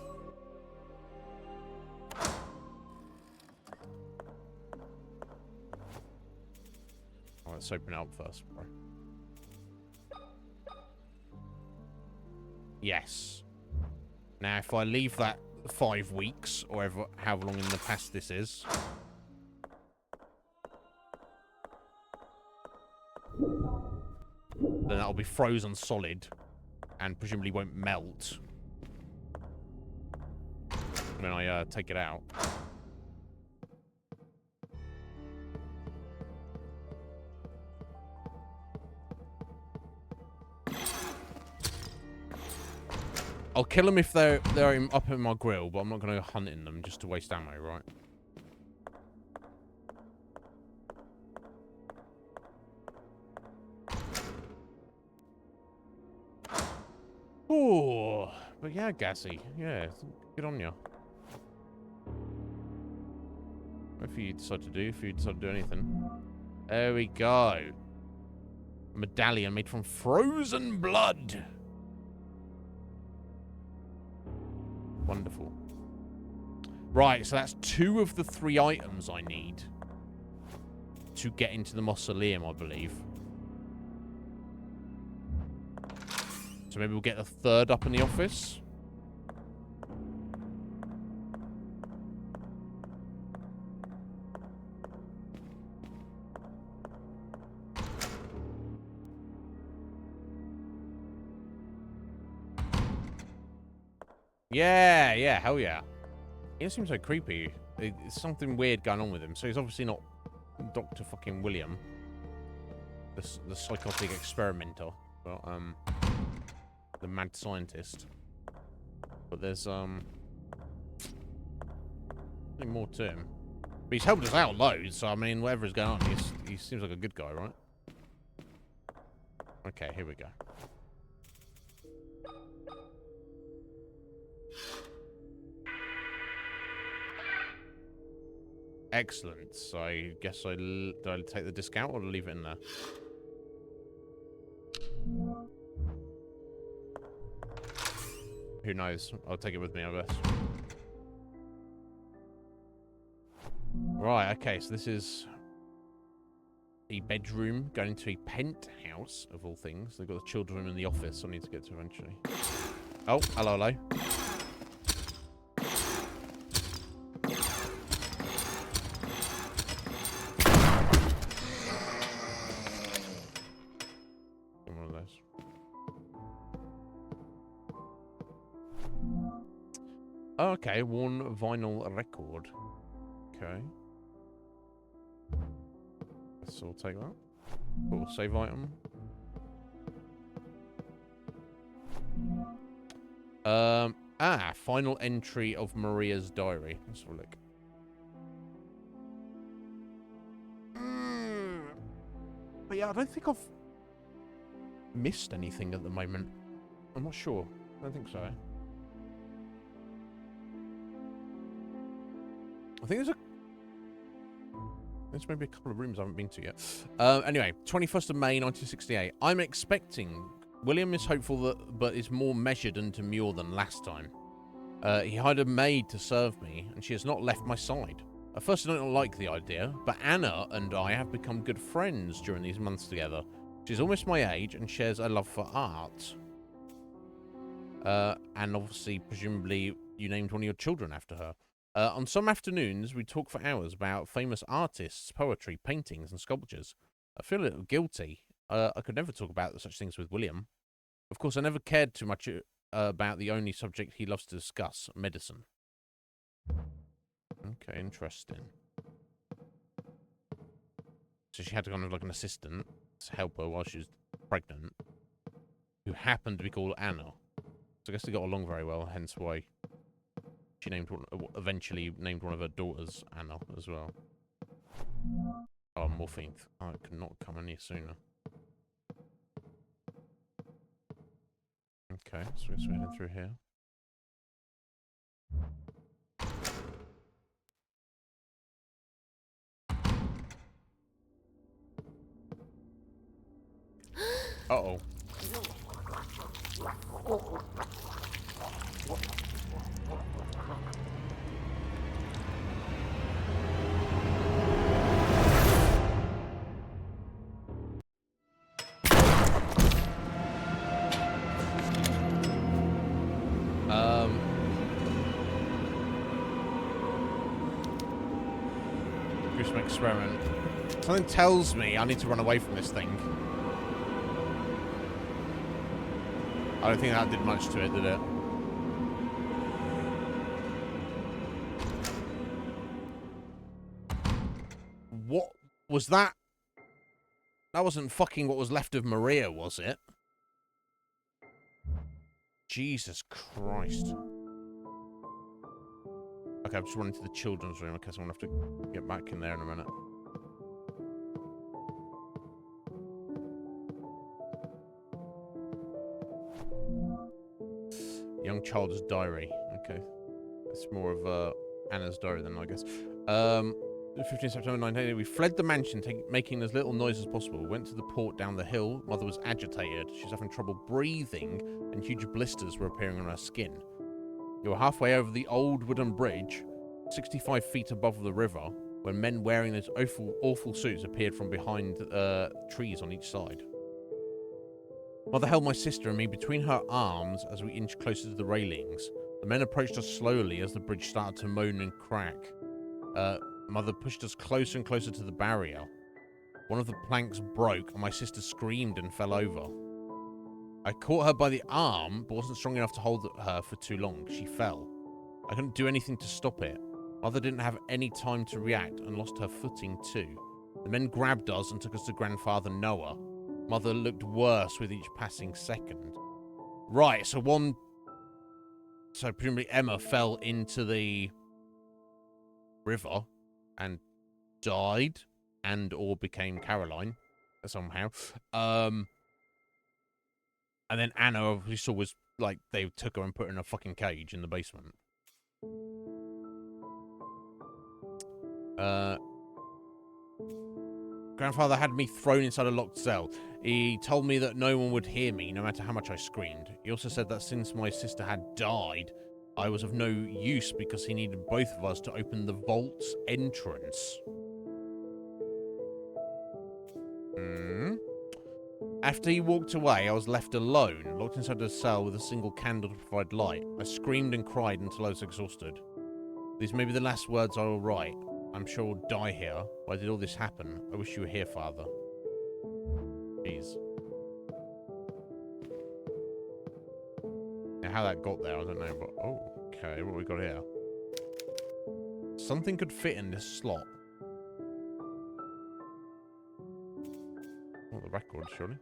Oh, let's open it up first, bro. Yes. Now, if I leave that 5 weeks, or however long in the past this is. Then that'll be frozen solid. And presumably won't melt. When I take it out. I'll kill them if they're up in my grill, but I'm not going to go hunting them just to waste ammo, right? Oh, but yeah, Gassy. Yeah, good on you. Whatever you decide to do, if you decide to do anything. There we go. A medallion made from frozen blood. Wonderful. Right, so that's 2 of the 3 items I need to get into the mausoleum, I believe. So maybe we'll get a 3rd up in the office. Yeah, yeah, hell yeah. He seems so creepy. There's something weird going on with him. So he's obviously not Dr. fucking William. The psychotic experimenter. But, the mad scientist. But there's, nothing more to him. But he's helped us out loads, so I mean, whatever is going on, he seems like a good guy, right? Okay, here we go. Excellent. So I guess do I take the discount or leave it in there? Who knows? I'll take it with me, I guess. Right, okay, so this is a bedroom going into a penthouse, of all things. They've got the children's room in the office I need to get to eventually. Oh, hello, hello. One of those. Oh, okay, one vinyl record. Okay. So we'll take that. Cool, save item. Final entry of Maria's diary. Let's have a look. But yeah, I don't think I've missed anything at the moment. I'm not sure. I don't think so. I think there's maybe a couple of rooms I haven't been to yet. Anyway, 21st of May, 1968. I'm expecting... William is hopeful but is more measured and demure than last time. He hired a maid to serve me, and she has not left my side. At first, I don't like the idea, but Anna and I have become good friends during these months together. She's almost my age and shares a love for art. And obviously, presumably, you named one of your children after her. On some afternoons, we talk for hours about famous artists, poetry, paintings, and sculptures. I feel a little guilty. I could never talk about such things with William. Of course, I never cared too much about the only subject he loves to discuss, medicine. Okay, interesting. So she had kind of like an assistant to help her while she was pregnant, who happened to be called Anna. So I guess they got along very well, hence why she eventually named one of her daughters Anna as well. Oh, morphine. Oh, it could not come any sooner. Okay, so we're heading through here. Uh-oh. Gruesome experiment. Something tells me I need to run away from this thing. I don't think that did much to it, did it? What was that? That wasn't fucking what was left of Maria, was it? Jesus Christ. Okay, I've just run into the children's room. Okay, so I'm gonna have to get back in there in a minute. Young child's diary. Okay. It's more of Anna's diary then, I guess. 15 September 1980, we fled the mansion, making as little noise as possible. We went to the port down the hill. Mother was agitated. She was having trouble breathing, and huge blisters were appearing on her skin. We were halfway over the old wooden bridge, 65 feet above the river, when men wearing those awful suits appeared from behind trees on each side. Mother held my sister and me between her arms as we inched closer to the railings. The men approached us slowly as the bridge started to moan and crack. Mother pushed us closer and closer to the barrier. One of the planks broke and my sister screamed and fell over. I caught her by the arm, but wasn't strong enough to hold her for too long. She fell. I couldn't do anything to stop it. Mother didn't have any time to react and lost her footing too. The men grabbed us and took us to Grandfather Noah. Mother looked worse with each passing second. Right, so presumably Emma fell into the river and died and or became Caroline somehow. And then Anna obviously was like, they took her and put her in a fucking cage in the basement. Grandfather had me thrown inside a locked cell. He told me that no one would hear me, no matter how much I screamed. He also said that since my sister had died, I was of no use because he needed both of us to open the vault's entrance. After he walked away, I was left alone, locked inside a cell with a single candle to provide light. I screamed and cried until I was exhausted. These may be the last words I will write. I'm sure I'll die here. Why did all this happen? I wish you were here, Father. Jeez. Now, how that got there, I don't know, but... Oh, okay, what have we got here? Something could fit in this slot. Not the record, surely?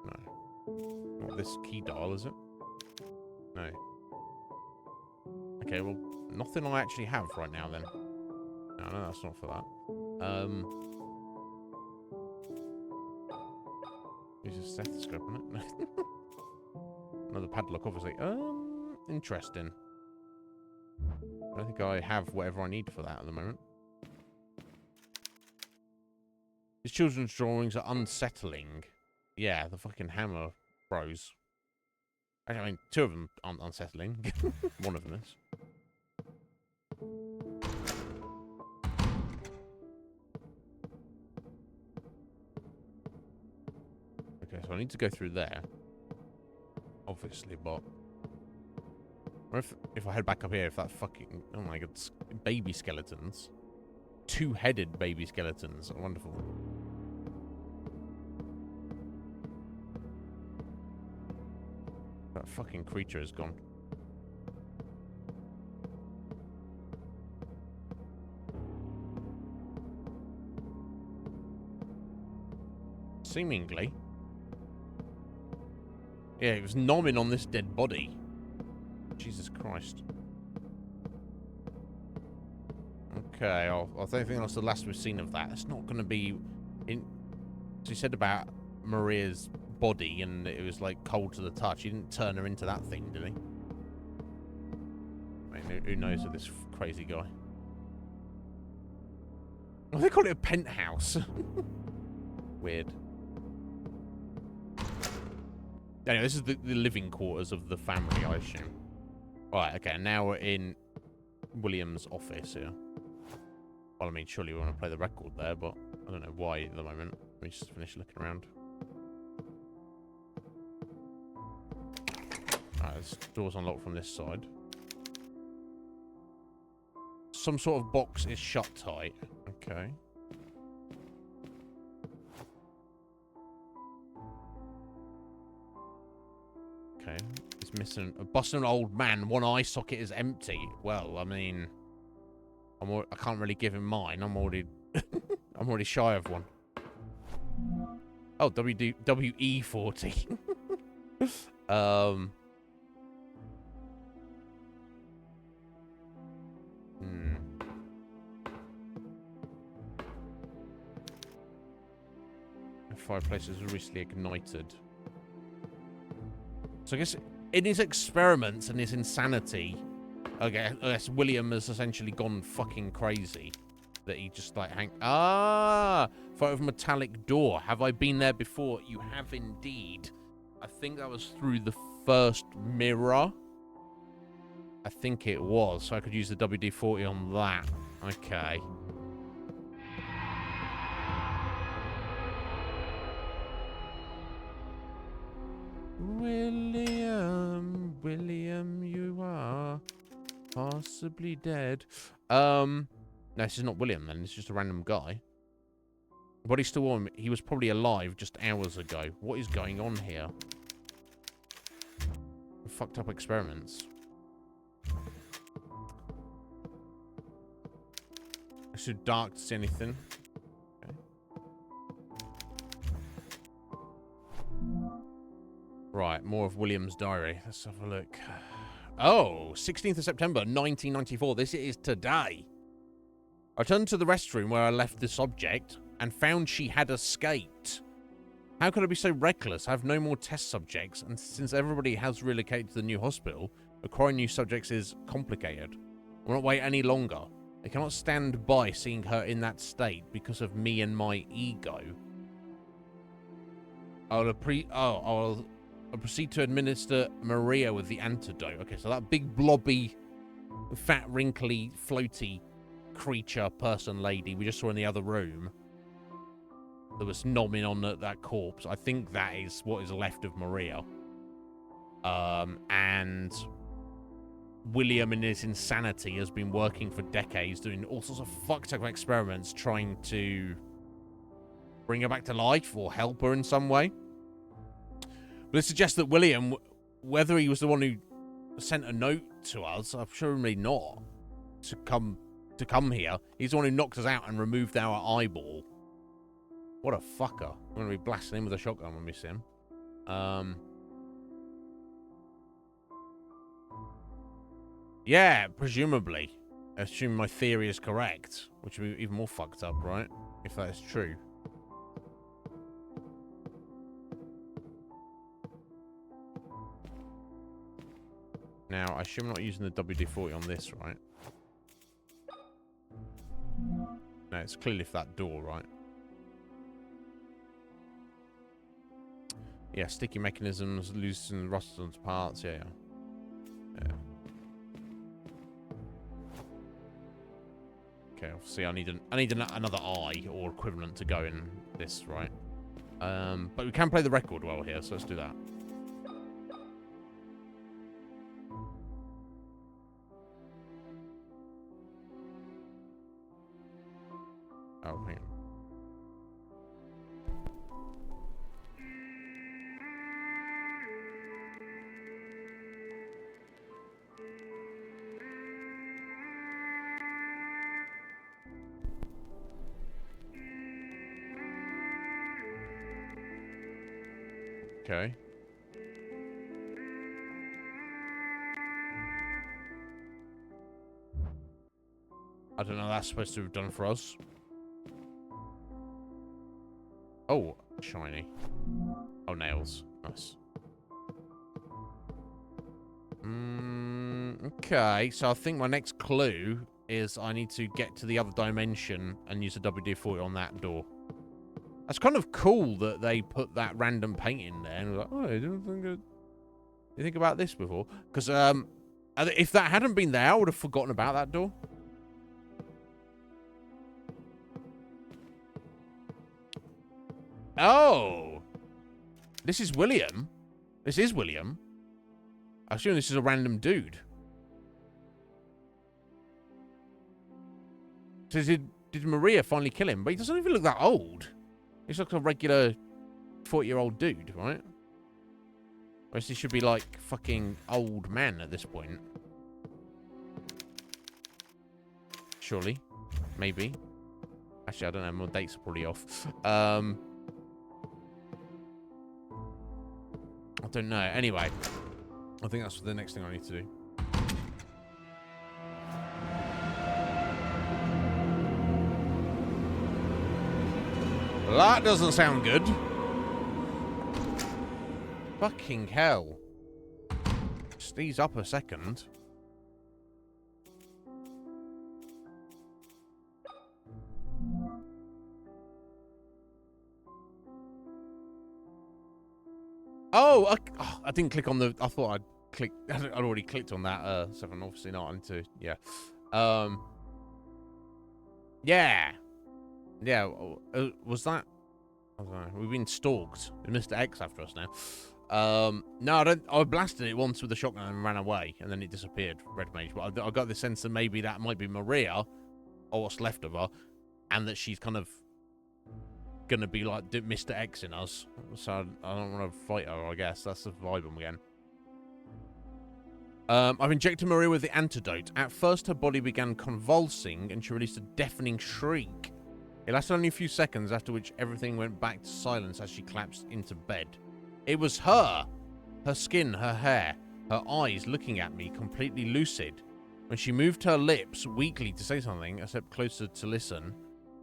No. Not this key dial, is it? No. Okay, well, nothing I actually have right now, then. No, that's not for that. Use a stethoscope on it. Another padlock, obviously. Interesting. I don't think I have whatever I need for that at the moment. These children's drawings are unsettling. Yeah, the fucking Hammer Bros. I mean, two of them aren't unsettling. One of them is. Okay, so I need to go through there. Obviously, but... Or if I head back up here, if that fucking... Oh my god, baby skeletons. Two-headed baby skeletons. Wonderful. That fucking creature is gone. Seemingly. Yeah, it was nomming on this dead body. Jesus Christ. Okay, I think that's the last we've seen of that. It's not going to be... So he said about Maria's body and it was like cold to the touch. He didn't turn her into that thing, did he? I mean, who knows with this crazy guy? Well, they call it a penthouse. Weird. Anyway, this is the living quarters of the family, I assume. Right, okay, now we're in William's office here. Well, I mean, surely we want to play the record there, but I don't know why at the moment. Let me just finish looking around. Alright, this door's unlocked from this side. Some sort of box is shut tight. Okay. Okay. It's missing a busting old man. One eye socket is empty. Well, I mean, I can't really give him mine. I'm already I'm already shy of one. Oh, WE40. The fireplace is recently ignited. So I guess in his experiments and his insanity, I guess William has essentially gone fucking crazy. That he just like photo of metallic door. Have I been there before? You have indeed. I think that was through the first mirror. I think it was. So I could use the WD-40 on that. Okay. William, you are possibly dead. No, this is not William then. It's just a random guy. Body's still warm. He was probably alive just hours ago. What is going on here? Fucked up experiments. It's too dark to see anything. Okay. Right, more of William's diary. Let's have a look. Oh, 16th of September, 1994. This is today. I turned to the restroom where I left this object and found she had escaped. How could I be so reckless? I have no more test subjects, and since everybody has relocated to the new hospital, acquiring new subjects is complicated. I will not wait any longer. I cannot stand by seeing her in that state because of me and my ego. I'll proceed to administer Maria with the antidote. Okay, so that big blobby, fat, wrinkly, floaty creature, person, lady we just saw in the other room that was nomming on that corpse. I think that is what is left of Maria. And William, in his insanity, has been working for decades doing all sorts of fucked up experiments trying to bring her back to life or help her in some way. But it suggests that William, whether he was the one who sent a note to us, I'm sure not, to come here, he's the one who knocked us out and removed our eyeball. What a fucker. I'm going to be blasting him with a shotgun when we see him. Yeah, presumably. Assuming my theory is correct. Which would be even more fucked up, right? If that is true. Now, I assume I'm not using the WD-40 on this, right? No, it's clearly for that door, right? Yeah, sticky mechanisms, loosen rusted parts, yeah. Okay, obviously I need another eye or equivalent to go in this, right? But we can play the record well here, so let's do that. Oh, hang on. Okay. I don't know what that's supposed to have done for us. Oh, shiny. Oh, nails. Nice. Okay, so I think my next clue is I need to get to the other dimension and use a WD-40 on that door. That's kind of cool that they put that random painting there. And was like, oh, I didn't think you think about this before? Because if that hadn't been there, I would have forgotten about that door. Oh, this is William. This is William. I assume this is a random dude. So did Maria finally kill him? But he doesn't even look that old. He looks like a regular 40-year-old dude, right? Whereas he should be like fucking old man at this point. Surely. Maybe. Actually, I don't know. My dates are probably off. I don't know. Anyway. I think that's the next thing I need to do. That doesn't sound good. Fucking hell. Just ease up a second. Oh, I didn't click on the... I thought I'd click... I'd already clicked on that. So I'm obviously not into... Yeah. Yeah. Yeah, was that... I don't know. We've been stalked. Mr. X after us now. No, I blasted it once with the shotgun and ran away, and then it disappeared, Red Mage. But I got the sense that maybe that might be Maria, or what's left of her, and that she's kind of gonna be like Mr. X in us. So I don't want to fight her, I guess. That's the vibe I'm getting. I've injected Maria with the antidote. At first, her body began convulsing, and she released a deafening shriek. It lasted only a few seconds, after which everything went back to silence as she collapsed into bed. It was her! Her skin, her hair, her eyes looking at me, completely lucid. When she moved her lips weakly to say something, I stepped closer to listen.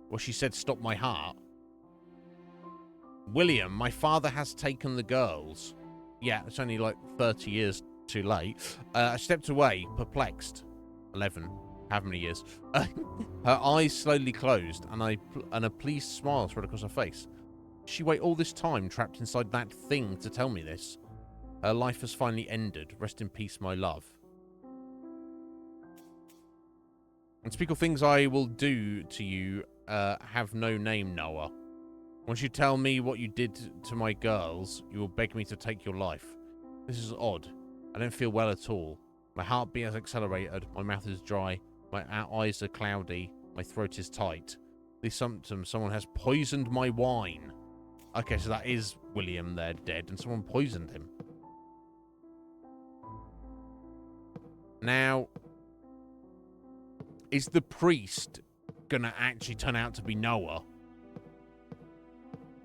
Well, she said, "Stop my heart." William, my father has taken the girls. Yeah, it's only like 30 years too late. I stepped away, perplexed. 11. How many years? Her eyes slowly closed, and a pleased smile spread across her face. She waited all this time trapped inside that thing to tell me this. Her life has finally ended. Rest in peace, my love. And speak of things I will do to you, have no name, Noah. Once you tell me what you did to my girls, you will beg me to take your life. This is odd. I don't feel well at all. My heartbeat has accelerated, my mouth is dry, my eyes are cloudy, my throat is tight. These symptoms, someone has poisoned my wine. Okay, so that is William there dead, and someone poisoned him. Now, is the priest gonna actually turn out to be Noah?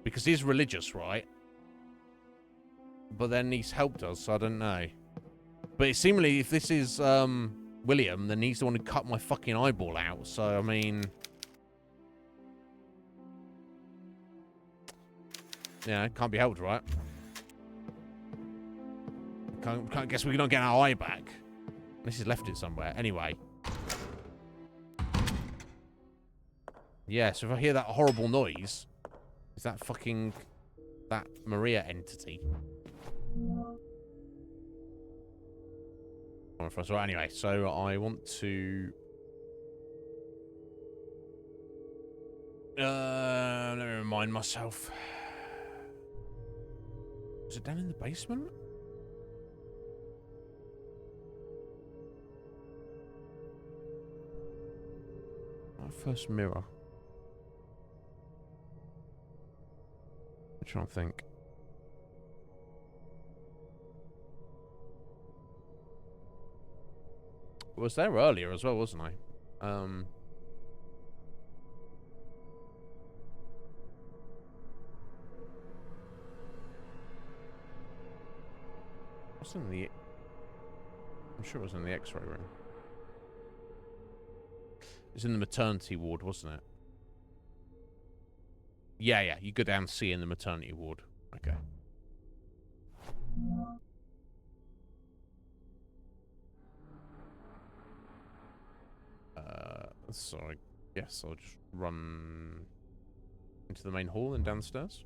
Because he's religious, right? But then he's helped us, so I don't know. But seemingly, if this is William, then he's the one who cut my fucking eyeball out. So, I mean... yeah, it can't be helped, right? Can't guess we don't get our eye back. Unless he's left it somewhere. Anyway. Yeah, so if I hear that horrible noise... is that fucking... that Maria entity? Right, anyway, so I want to... let me remind myself. Is it down in the basement? That first mirror. I'm trying to think. I was there earlier as well, wasn't I? What's in the... I'm sure it was in the X-ray room. It's in the maternity ward, wasn't it? Yeah, you go down C in the maternity ward. Okay. So I guess I'll just run... Into the main hall and downstairs.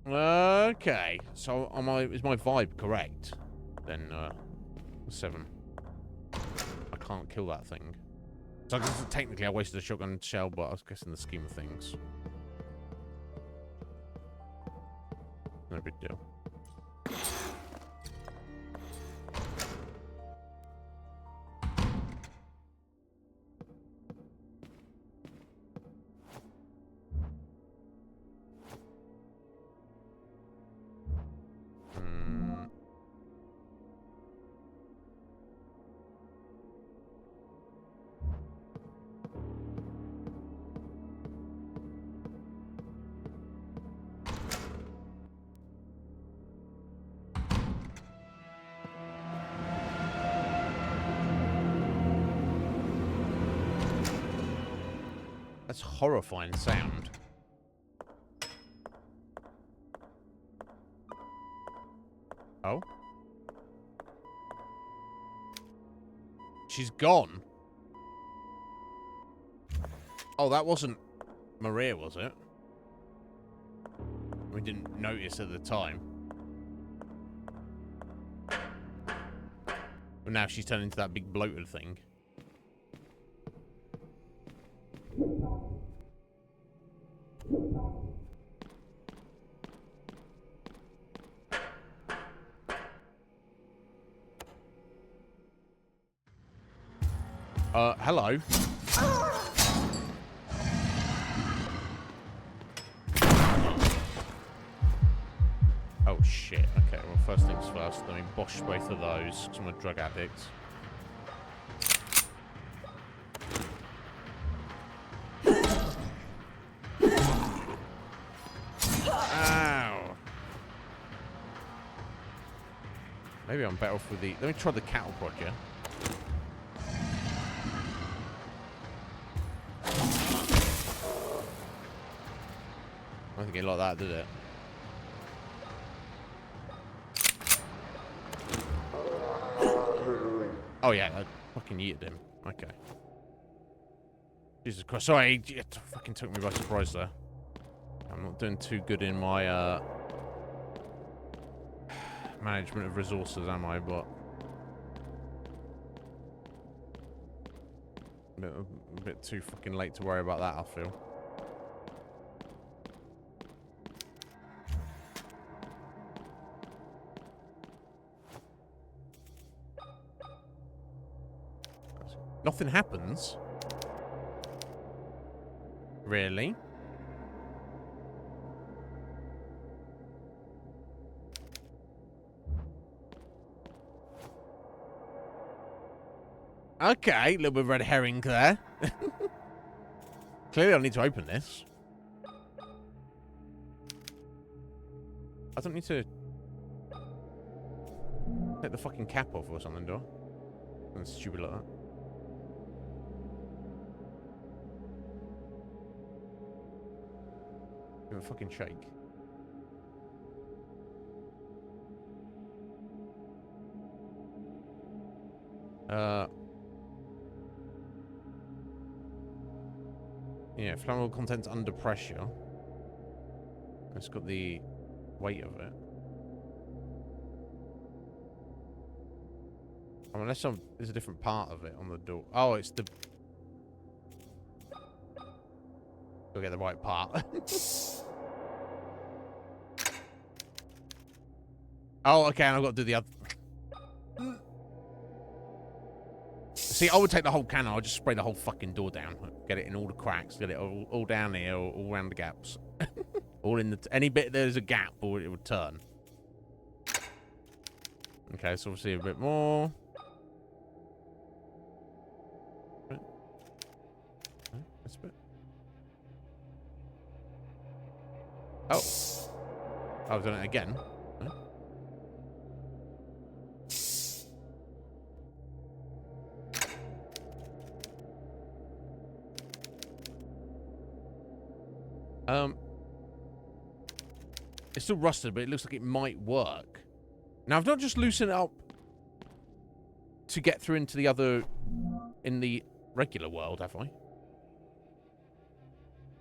Okay, so is my vibe correct? Then 7. I can't kill that thing. So I guess technically I wasted a shotgun shell, but I was guessing the scheme of things. No big deal. That's horrifying sound. Oh? She's gone? Oh, that wasn't Maria, was it? We didn't notice at the time. But now she's turned into that big bloated thing. Hello. Oh shit, okay, well first things first, let me bosh both of those, because I'm a drug addict. Ow! Maybe I'm better off with the... Let me try the cattle prod, yeah? I don't think it like that, did it? Oh yeah, I fucking yeeted him. Okay. Jesus Christ, sorry, it fucking took me by surprise there. I'm not doing too good in my management of resources, am I? But a bit too fucking late to worry about that, I feel. Nothing happens. Really? Okay, a little bit of red herring there. Clearly I need to open this. I don't need to take the fucking cap off or something, do I? Something stupid like that. Give it a fucking shake. Yeah, flammable contents under pressure. It's got the weight of it. Oh, unless there's a different part of it on the door. Oh, it's the... Go get the right part. Oh, okay, and I've got to do the other... See, I would take the whole cannon. I'll just spray the whole fucking door down. Get it in all the cracks. Get it all down here, all around the gaps. All in the... Any bit there's a gap, or it would turn. Okay, so obviously a bit more. This bit. Oh. I've done it again. Huh? It's still rusted, but it looks like it might work. Now, I've not just loosened it up to get through into the other... in the regular world, have I?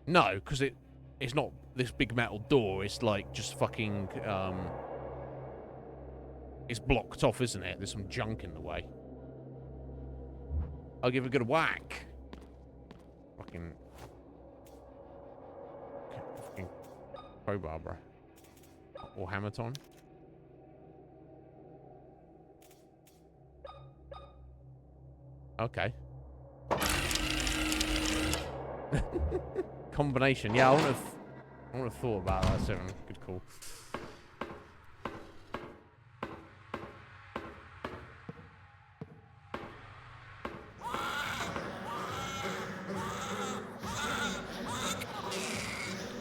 No, because it's not this big metal door. It's like just fucking... it's blocked off, isn't it? There's some junk in the way. I'll give it a good whack. Fucking crowbar, bro. Or hammer time. Okay. Combination. Yeah, I wouldn't have thought about that, Seven. Good call.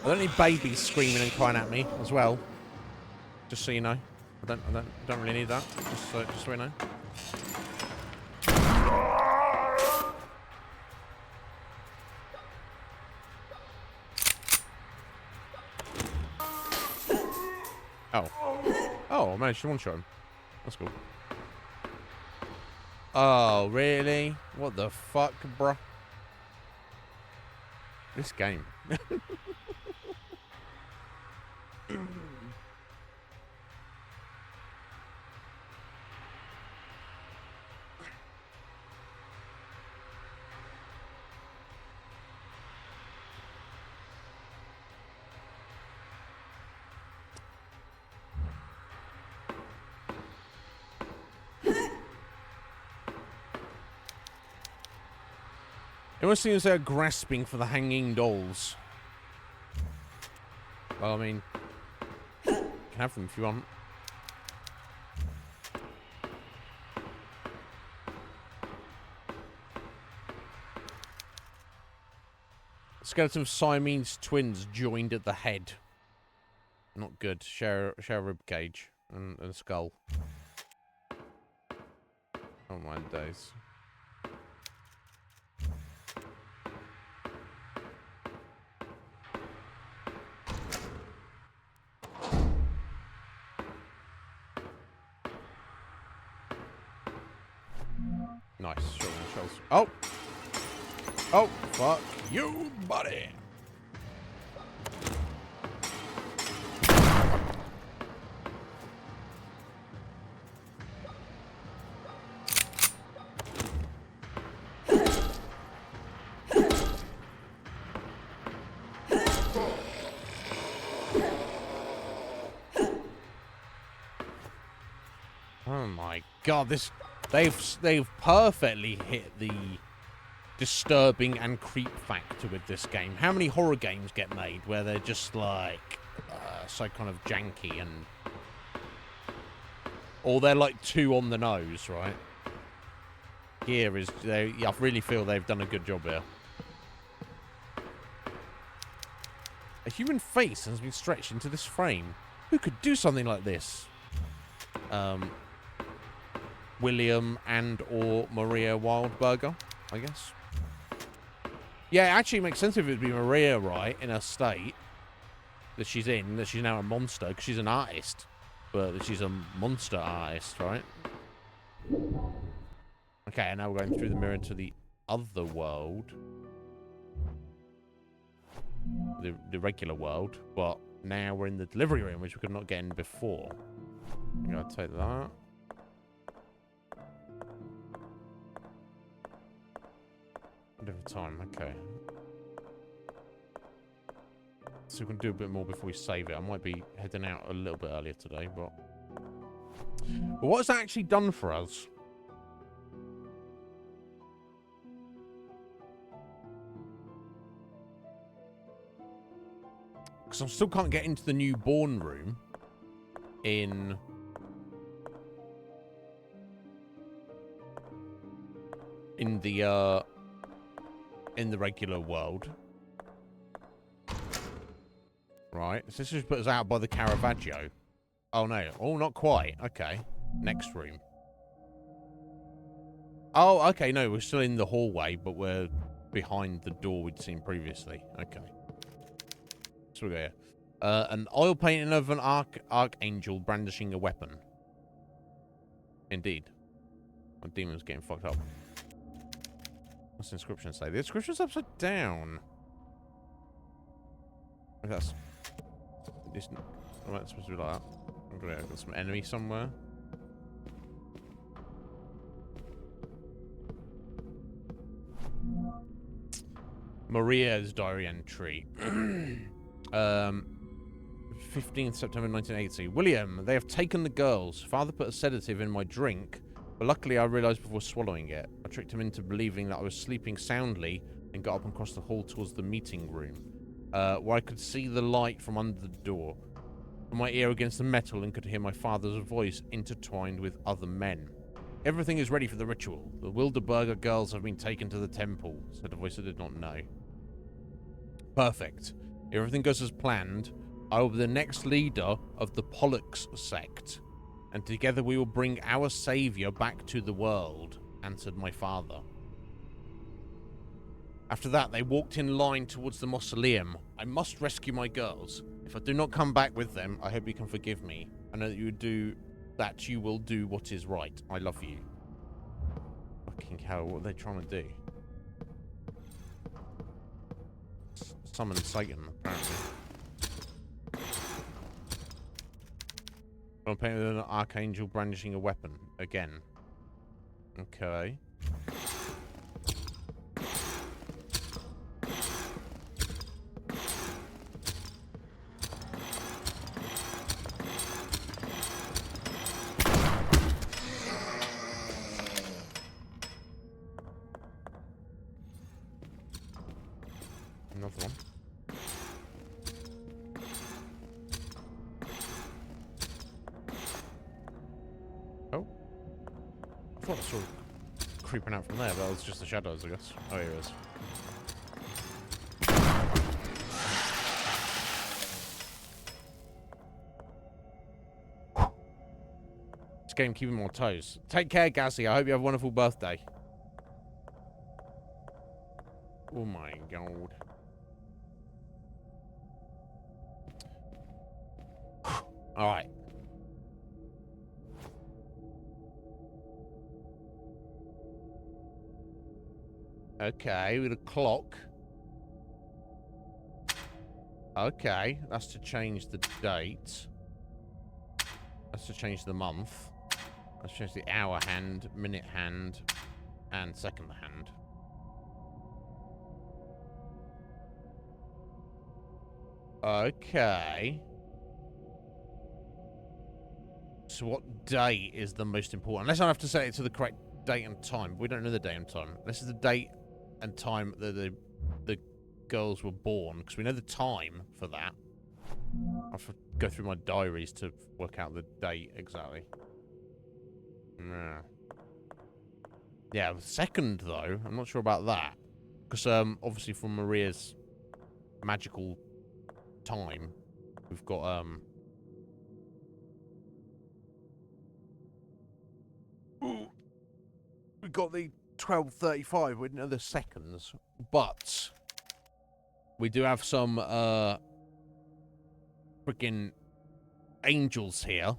I don't need babies screaming and crying at me as well. Just so you know. I don't really need that. Just so you know. Oh. Oh, I managed to one-shot him. That's cool. Oh, really? What the fuck, bruh? This game. It almost seems they're grasping for the hanging dolls. Well, I mean, you can have them if you want. Skeleton of Siamese twins joined at the head. Not good. Share a rib cage and a skull. Oh my days. Nice. Shells. Oh! Oh, fuck you, buddy! Oh my god, this... They've perfectly hit the disturbing and creep factor with this game. How many horror games get made where they're just like so kind of janky and, or they're like too on the nose, right? Here is I really feel they've done a good job here. A human face has been stretched into this frame. Who could do something like this? William and or Maria Wildberger, I guess. Yeah, it actually makes sense if it would be Maria, right, in her state that she's in, that she's now a monster, because she's an artist, but that she's a monster artist, right? Okay, and now we're going through the mirror into the other world. The regular world, but now we're in the delivery room, which we could not get in before. I'm going to take that. Different time, okay. So we can do a bit more before we save it. I might be heading out a little bit earlier today, but what has that actually done for us? Because I still can't get into the newborn room in the regular world. Right, so this just put us out by the Caravaggio. Oh no, oh not quite. Okay, next room. Oh, okay, no, we're still in the hallway, but we're behind the door we'd seen previously. Okay. So we go here. An oil painting of an archangel brandishing a weapon. Indeed. My demon's getting fucked up. What's the inscription say? The inscription's upside down. If that's... This, oh, it's supposed to be like that. I've got some enemy somewhere. Maria's diary entry. 15th September 1980. William, they have taken the girls. Father put a sedative in my drink, but luckily I realised before swallowing it. I tricked him into believing that I was sleeping soundly and got up and crossed the hall towards the meeting room, where I could see the light from under the door. Put my ear against the metal and could hear my father's voice intertwined with other men. Everything is ready for the ritual. The Wilderberger girls have been taken to the temple, said a voice I did not know. Perfect. If everything goes as planned, I will be the next leader of the Pollux sect, and together we will bring our savior back to the world, answered my father. After that, they walked in line towards the mausoleum. I must rescue my girls. If I do not come back with them, I hope you can forgive me. I know that you will do what is right. I love you. Fucking hell, what are they trying to do? Summon Satan, apparently. I'm painting with an archangel brandishing a weapon. Again. Okay. Another one. Oh. I thought I saw it creeping out from there, but that was just the shadows, I guess. Oh, here it is. This game keeping me on toes. Take care, Gazzy. I hope you have a wonderful birthday. Oh my god. Alright. Okay, with a clock. Okay, that's to change the date. That's to change the month. That's to change the hour hand, minute hand, and second hand. Okay. So what day is the most important? Unless I have to set it to the correct date and time. We don't know the date and time. This is the date and time that the girls were born, because we know the time for that. I have to go through my diaries to work out the date exactly. Yeah, the second though, I'm not sure about that, because obviously from Maria's magical time, we've got we got the 12:35. We didn't know the seconds, but we do have some freaking angels here,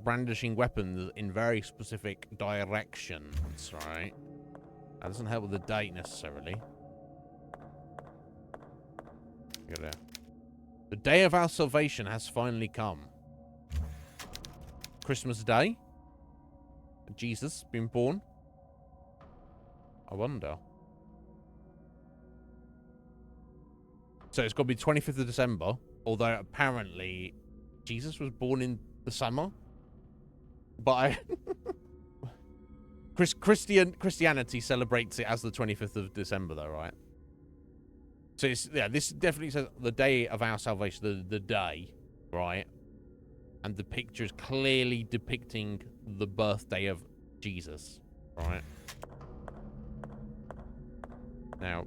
brandishing weapons in very specific directions. Right? That doesn't help with the date necessarily. The day of our salvation has finally come. Christmas Day. Jesus been born. I wonder. So it's got to be 25th of December, although apparently Jesus was born in the summer. But Christianity celebrates it as the 25th of December, though, right? So it's, yeah, this definitely says the day of our salvation, the day, right? And the picture is clearly depicting the birthday of Jesus, right? Now,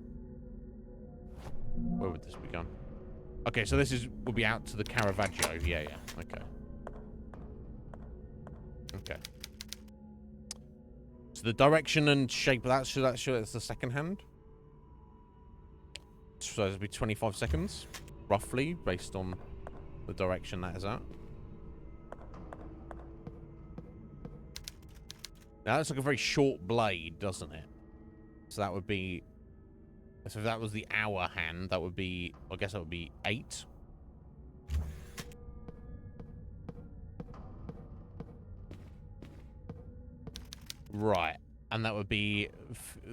where would this be gone? Okay, so this will be out to the Caravaggio. Yeah, okay. Okay. So the direction and shape of that, should that's the second hand? So it'll be 25 seconds, roughly, based on the direction that is at. Now, that's like a very short blade, doesn't it? So that would be... So if that was the hour hand, that would be... I guess that would be 8. Right. And that would be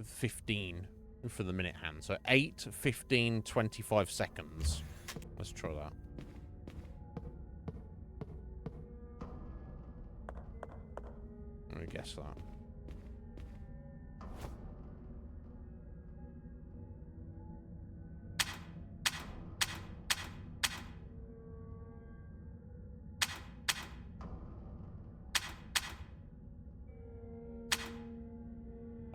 15 for the minute hand. So 8, 15, 25 seconds. Let's try that. Let me guess that.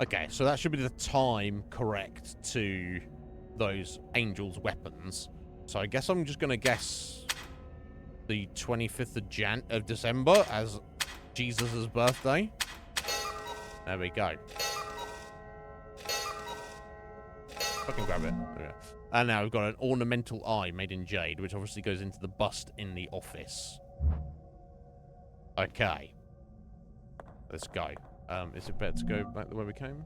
Okay, so that should be the time correct to those angels' weapons. So I guess I'm just going to guess the 25th of December as Jesus' birthday. There we go. Fucking grab it. Okay. And now we've got an ornamental eye made in jade, which obviously goes into the bust in the office. Okay. Let's go. Is it better to go back the way we came?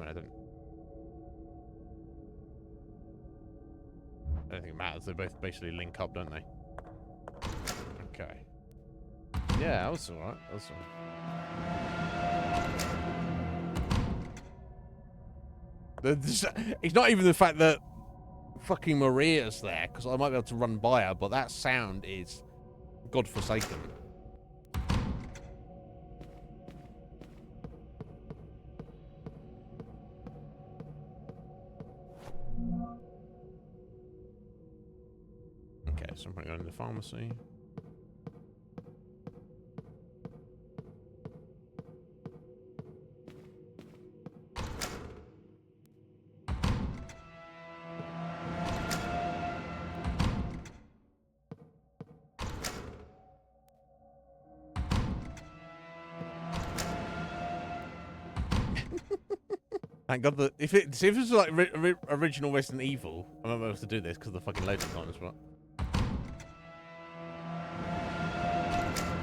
I don't think it matters. They both basically link up, don't they? Okay. Yeah, that was alright. That was alright. It's not even the fact that fucking Maria's there, because I might be able to run by her, but that sound is godforsaken. Okay, so I'm going to the pharmacy. Thank God that if it was like original Resident Evil, I might be able to do this because of the fucking loading times, but.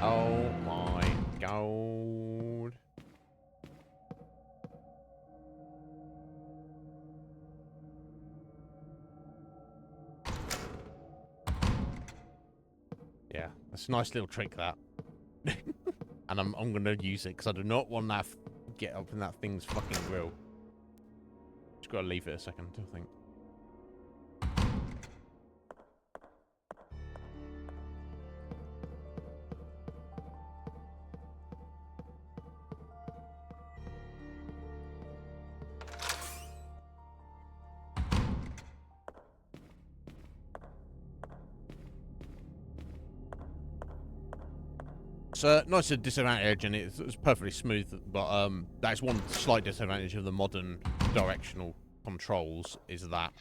Oh my God. Yeah, that's a nice little trick, that. And I'm gonna use it because I do not want that get up in that thing's fucking grill. Just gotta leave it a second, I think. It's a nice disadvantage, and it's perfectly smooth, but that's one slight disadvantage of the modern directional controls is that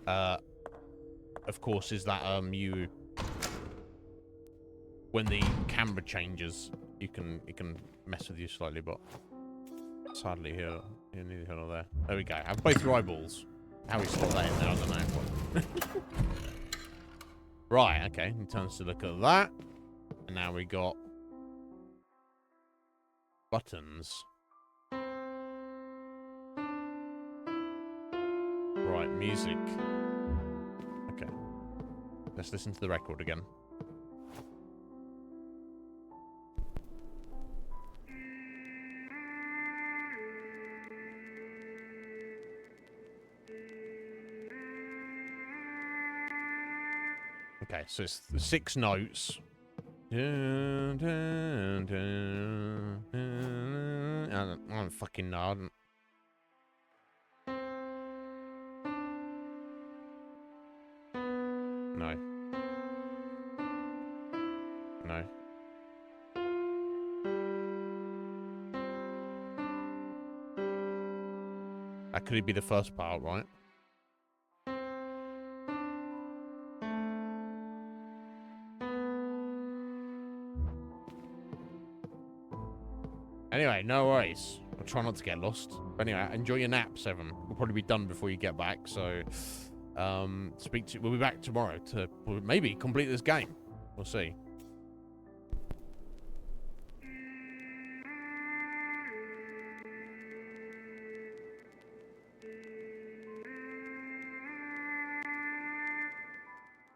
of course, is that you, when the camera changes, it can mess with you slightly, but it's hardly here, neither here nor there. There we go. I have both your eyeballs. How we slot that in there, I don't know. Right, okay. He turns to look at that. And now we got buttons. Right, music. Okay. Let's listen to the record again. Okay, so it's 6 notes. Dun, dun, dun, dun. I don't fucking know. I don't... No. No. That could be the first part, right? Anyway, no worries. I'll try not to get lost. But anyway, enjoy your nap, Seven. We'll probably be done before you get back, so We'll be back tomorrow to maybe complete this game. We'll see.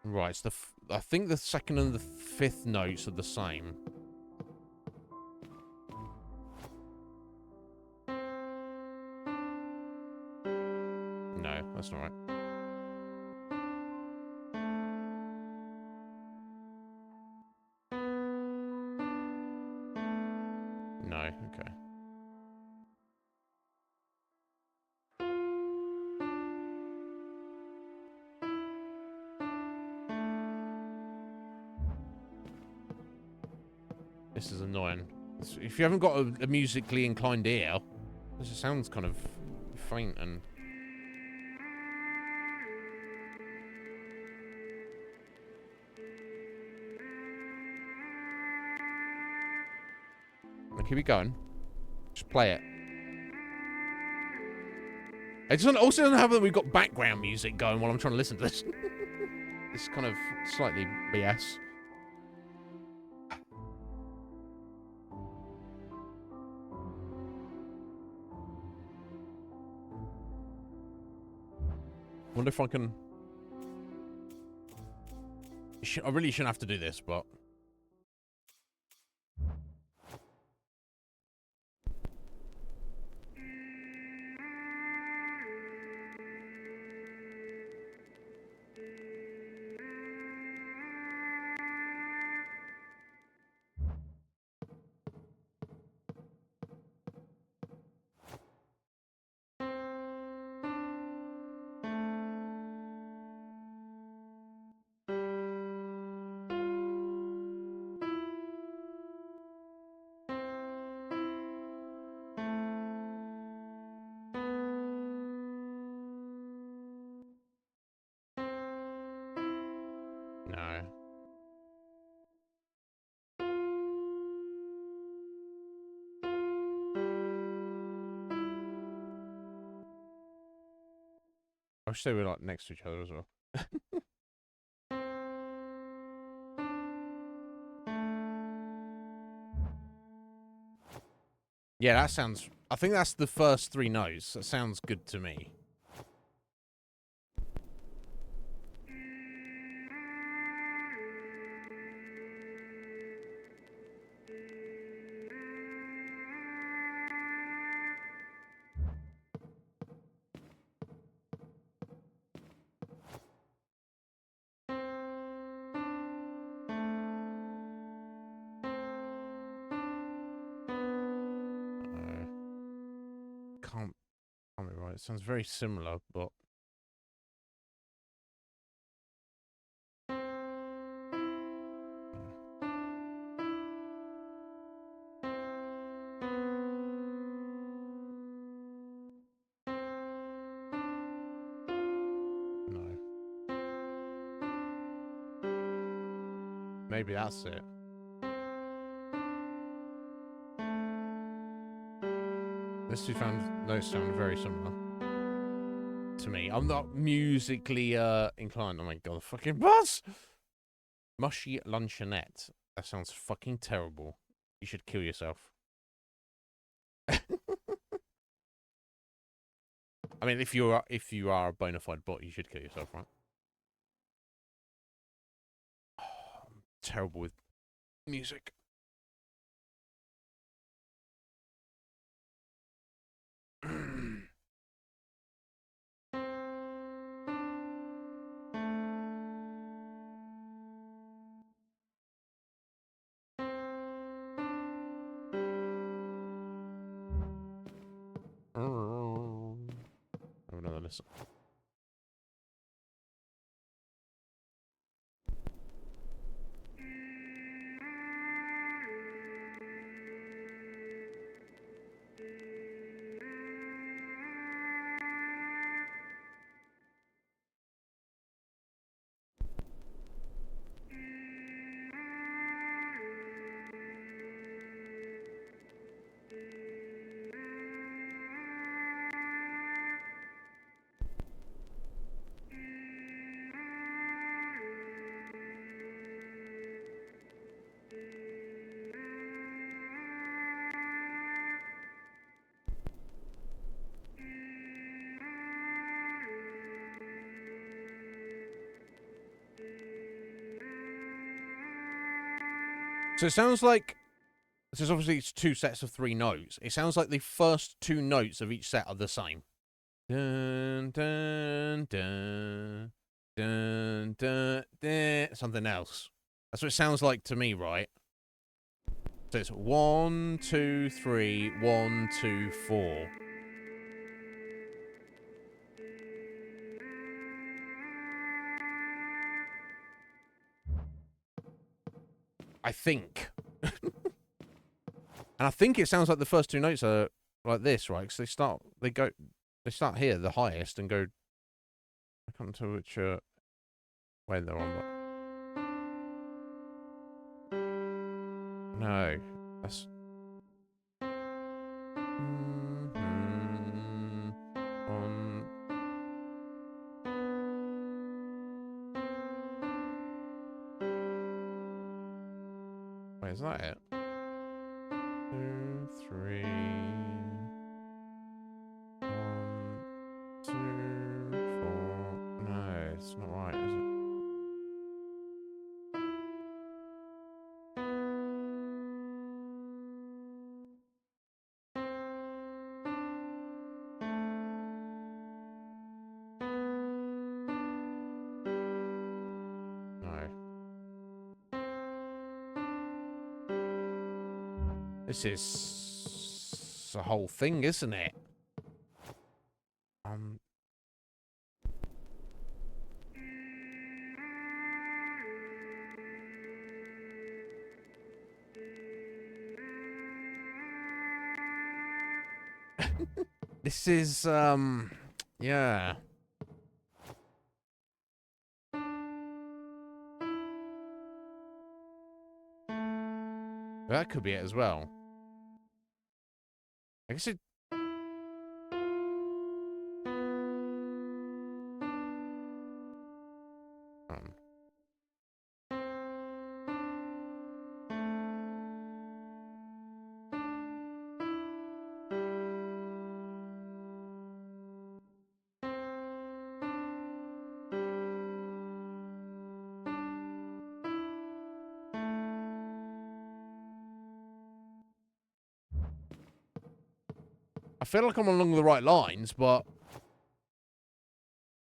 Right, it's I think the second and the fifth notes are the same. No, that's not right. No, okay. This is annoying. If you haven't got a musically inclined ear, this just sounds kind of faint and... Now keep it going. Just play it. It also doesn't have that we've got background music going while I'm trying to listen to this. It's kind of slightly BS. Wonder if I can... I really shouldn't have to do this, but... No. I wish they were like next to each other as well. Yeah, that sounds... I think that's the first three notes. That sounds good to me. Can't be right. It sounds very similar, but... No. Maybe that's it. These two notes sound very similar to me. I'm not musically inclined. Oh my god, the fucking bus! Mushy luncheonette. That sounds fucking terrible. You should kill yourself. I mean, if you are a bona fide bot, you should kill yourself, right? Oh, I'm terrible with music. Have another listen. So it sounds like there's obviously it's 2 sets of 3 notes. It sounds like the first 2 notes of each set are the same. Dun, dun, dun, dun, dun, dun, something else. That's what it sounds like to me, right? So it's 1, 2, 3, 1, 2, 4. I think. And I think it sounds like the first 2 notes are like this, right? Because they start here, the highest, and go. I can't tell which way they're on. But... No, that's. On. Wait, is that it? 2, 3. 1, 2, 4. No, it's not right, is it? No. This is a whole thing, isn't it? This is, yeah. That could be it as well. I guess it... I feel like I'm along the right lines, but...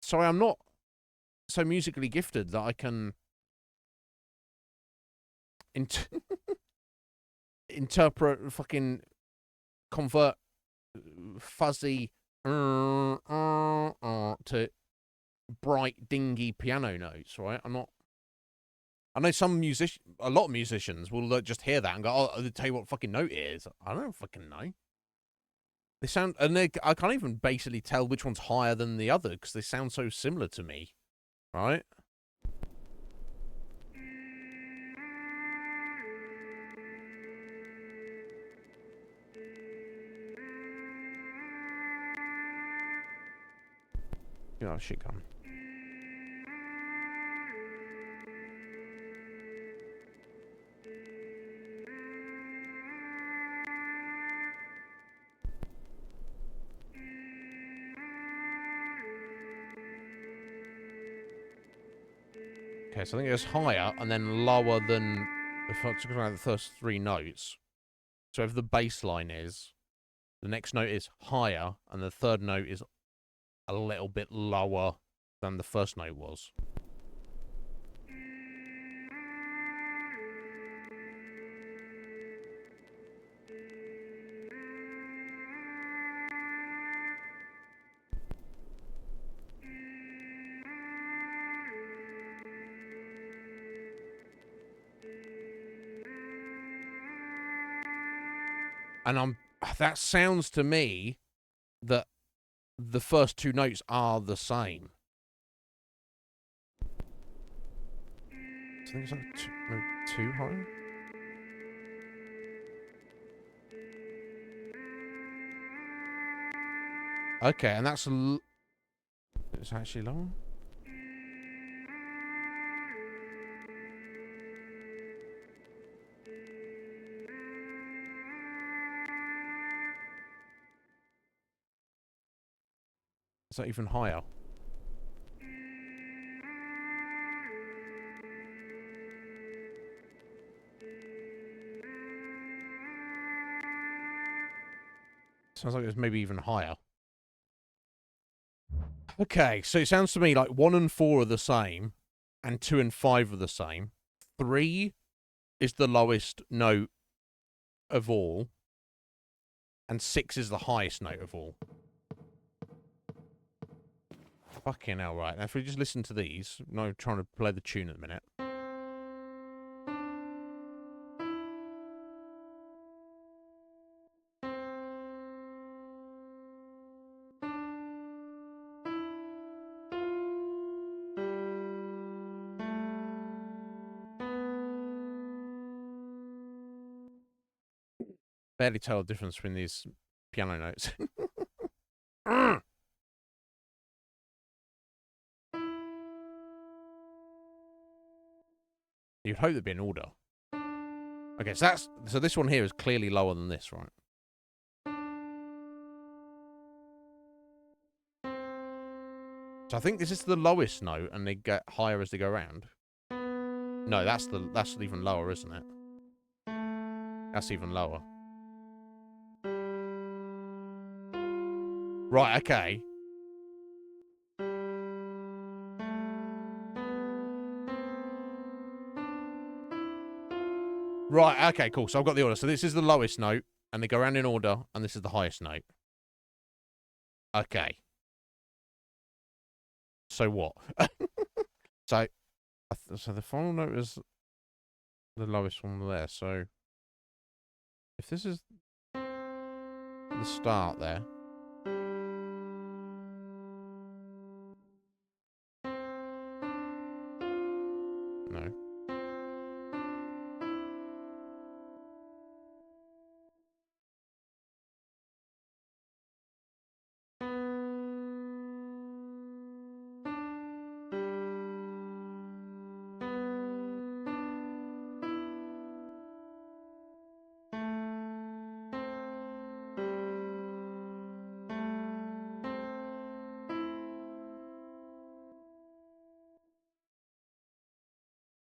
Sorry, I'm not so musically gifted that I can... interpret, fucking... convert fuzzy... to bright, dingy piano notes, right? I'm not... I know a lot of musicians will just hear that and go, oh, I'll tell you what fucking note it is. I don't fucking know. They sound, and I can't even basically tell which one's higher than the other because they sound so similar to me, right? Oh, shit gun. Okay, so I think it's higher and then lower than the first 3 notes. So if the bass line is, the next note is higher and the third note is a little bit lower than the first note was. And that sounds to me that the first 2 notes are the same. So I think it's like 2 high. Okay, and that's it's actually lower. Is that even higher? Sounds like it's maybe even higher. Okay, so it sounds to me like 1 and 4 are the same, and 2 and 5 are the same. 3 is the lowest note of all, and 6 is the highest note of all. Fucking hell, right. Now, if we just listen to these, no trying to play the tune at the minute. Barely tell the difference between these piano notes. You'd hope there'd be an order. Okay, so this one here is clearly lower than this, right? So I think this is the lowest note, and they get higher as they go around. No, that's even lower, isn't it? That's even lower. Right, okay. Right, okay, cool. So I've got the order. So this is the lowest note, and they go around in order, and this is the highest note. Okay. So what? So the final note is the lowest one there. So if this is the start there. No.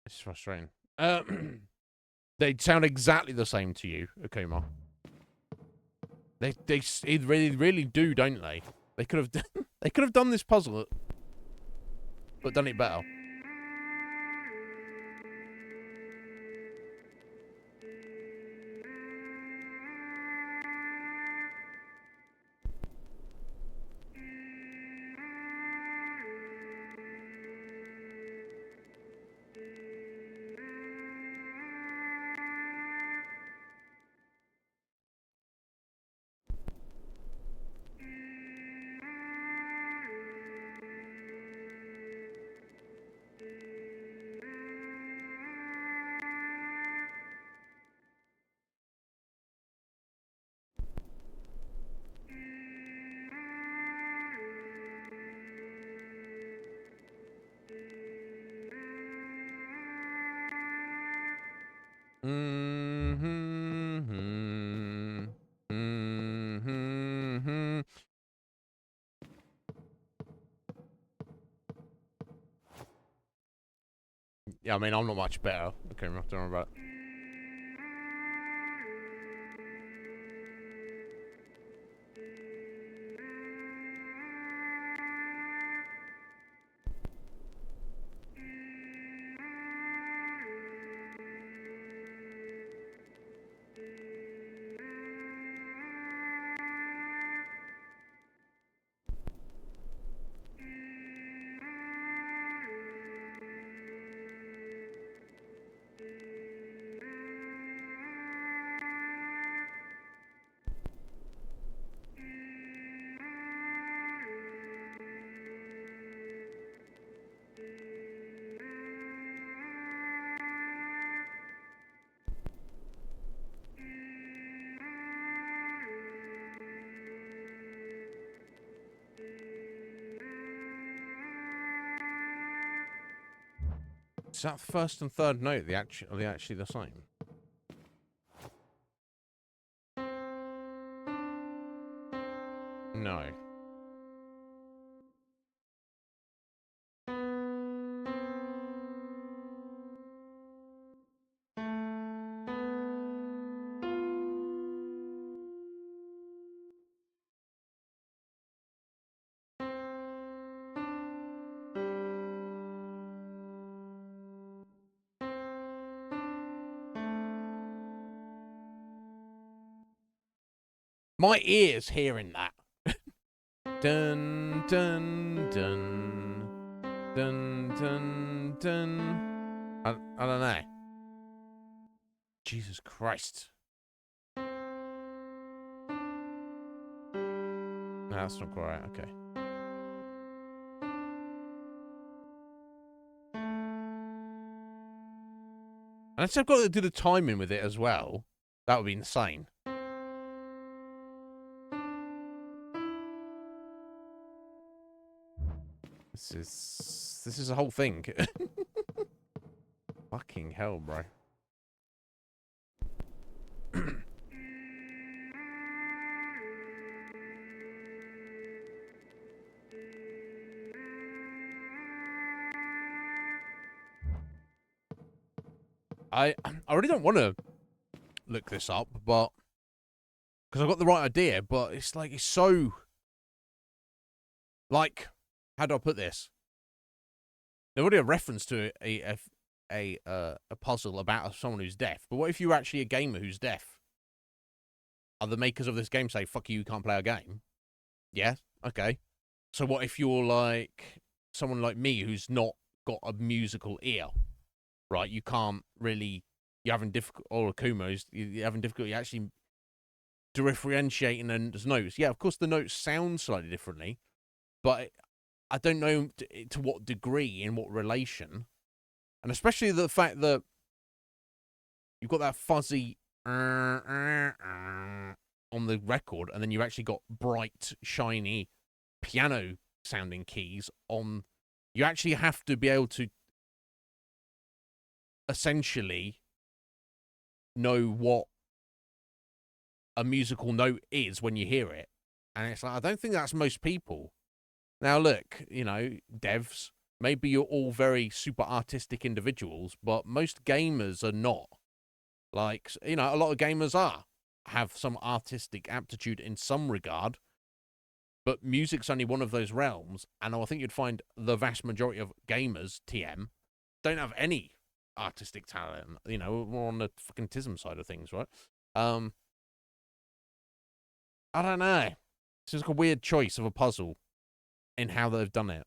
It's frustrating. They sound exactly the same to you, Akuma. They really do, don't they? They could have they could have done this puzzle, but done it better. Yeah, I mean, I'm not much better. Okay, don't worry about it. Is that first and third note are they actually the same? No. My ears hearing that. Dun, dun, dun. Dun, dun, dun. I don't know. Jesus Christ. No, that's not quite right. Okay. Unless I've got to do the timing with it as well. That would be insane. This is a whole thing. Fucking hell, bro. I really don't want to look this up, but because I've got the right idea, but it's like it's so like, how do I put this? There's already a reference to a puzzle about someone who's deaf, but what if you're actually a gamer who's deaf? Are the makers of this game say, "Fuck you, you can't play our game"? Yeah, okay. So what if you're like someone like me who's not got a musical ear, right? You can't really, you're having difficult, or Akuma, you're having difficulty actually differentiating those notes. Yeah, of course the notes sound slightly differently, but I don't know to what degree, in what relation, and especially the fact that you've got that fuzzy on the record, and then you actually got bright, shiny piano sounding keys on. You actually have to be able to essentially know what a musical note is when you hear it, and it's like, I don't think that's most people. Now look, you know, devs, maybe you're all very super artistic individuals, but most gamers are not. Like, you know, a lot of gamers have some artistic aptitude in some regard, but music's only one of those realms, and I think you'd find the vast majority of gamers, TM, don't have any artistic talent, you know, more on the fucking tism side of things, right? I don't know. It's just like a weird choice of a puzzle in how they've done it.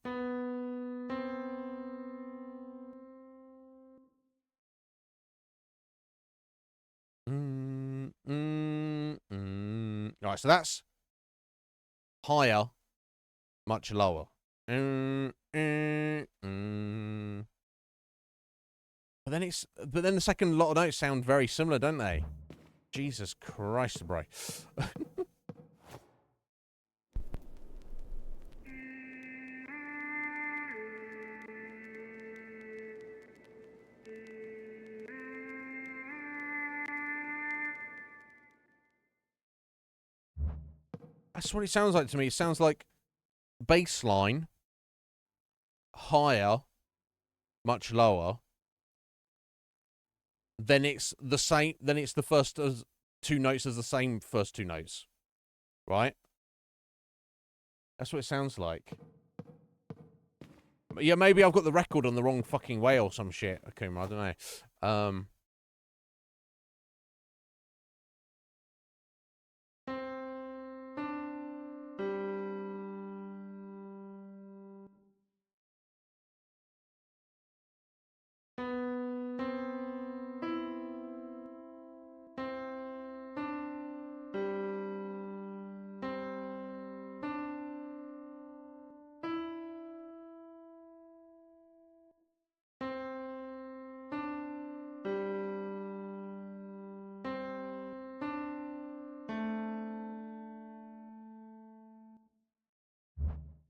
Right, so that's higher, much lower. But then the second lot of notes sound very similar, don't they? Jesus Christ, bro. That's what it sounds like to me. It sounds like bass line, higher, much lower. Then it's the same. Then it's the first two notes as the same first two notes, right? That's what it sounds like. Yeah, maybe I've got the record on the wrong fucking way or some shit, Akuma. I don't know.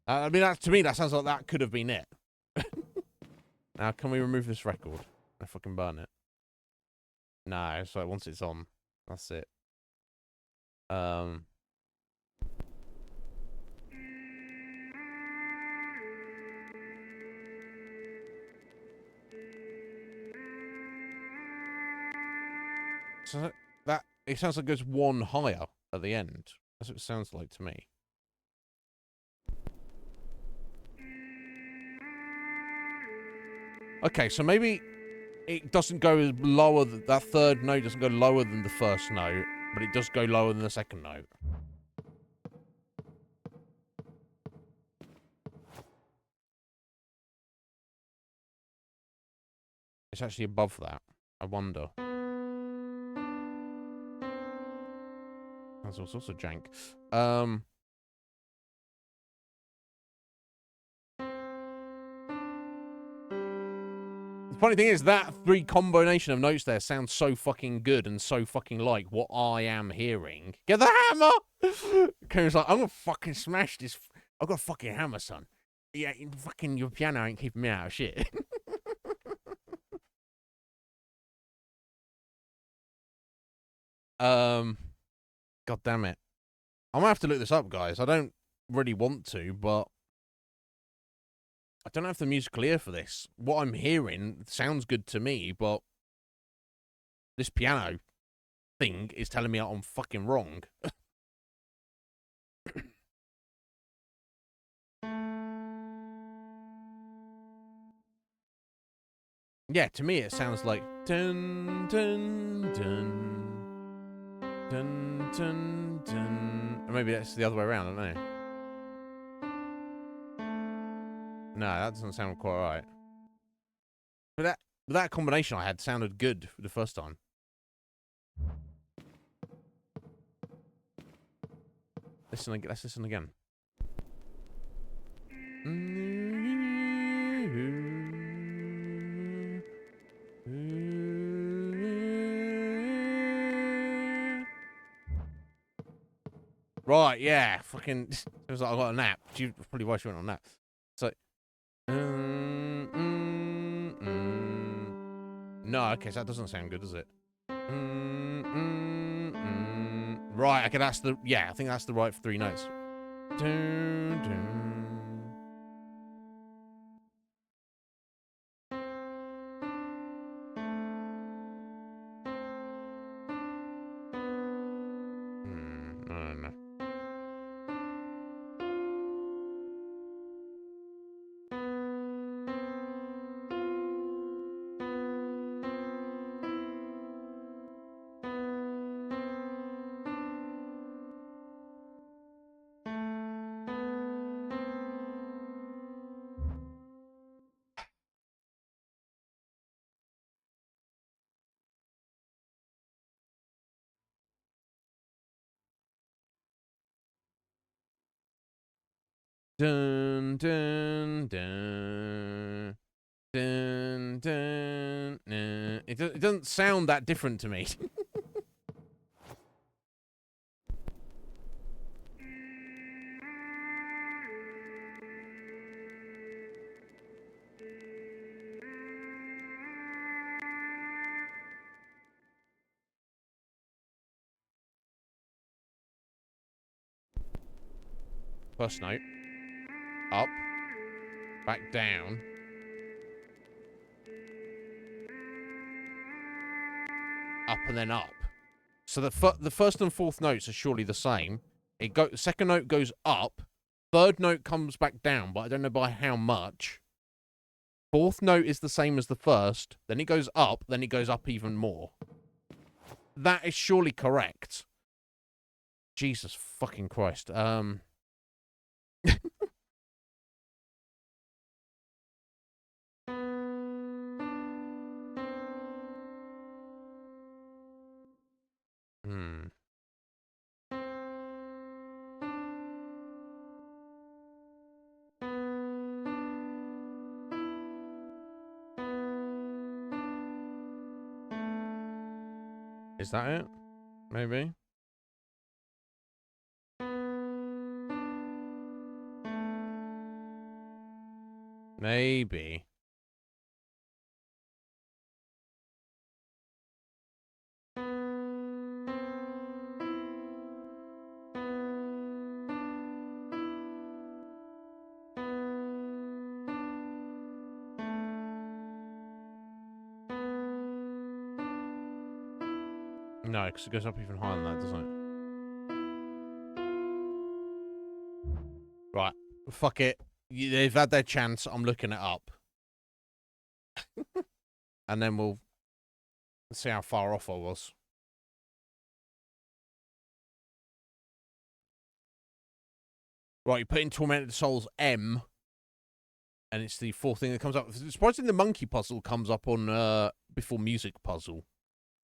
I mean, to me, that sounds like that could have been it. Now, can we remove this record? I fucking burn it. No, it's like once it's on, that's it. So that it sounds like it goes one higher at the end. That's what it sounds like to me. Okay, so maybe it doesn't go lower. That third note doesn't go lower than the first note, but it does go lower than the second note. It's actually above that. I wonder. That's all sorts of jank. The funny thing is that three combination of notes there sounds so fucking good and so fucking like what I am hearing. Get the hammer! Karen's like, I'm gonna fucking smash this. I've got a fucking hammer, son. Yeah, fucking your piano ain't keeping me out of shit. God damn it. I'm gonna have to look this up, guys. I don't really want to, but I don't have the musical ear for this. What I'm hearing sounds good to me, but this piano thing is telling me I'm fucking wrong. Yeah, to me it sounds like dun dun dun dun dun dun. Or maybe that's the other way around, I don't know. No, that doesn't sound quite right. But that combination I had sounded good the first time. Let's listen again. Right, yeah, fucking. It was like I got a nap. Probably why she went on a nap. It's like. No, okay, so that doesn't sound good, does it? Right, okay, that's the. Yeah, I think that's the right three notes. No. Dun dun dun dun dun. It doesn't sound that different to me. First note, up, back down, up and then up. So the first and fourth notes are surely the same. The second note goes up, third note comes back down, but I don't know by how much. Fourth note is the same as the first, then it goes up, then it goes up even more. That is surely correct. Jesus fucking Christ. Is that it? Maybe. Maybe. No, because it goes up even higher than that, doesn't it? Right. Fuck it. They've had their chance. I'm looking it up. And then we'll see how far off I was. Right, you put in Tormented Souls M. And it's the fourth thing that comes up. Surprisingly, the monkey puzzle comes up on before music puzzle.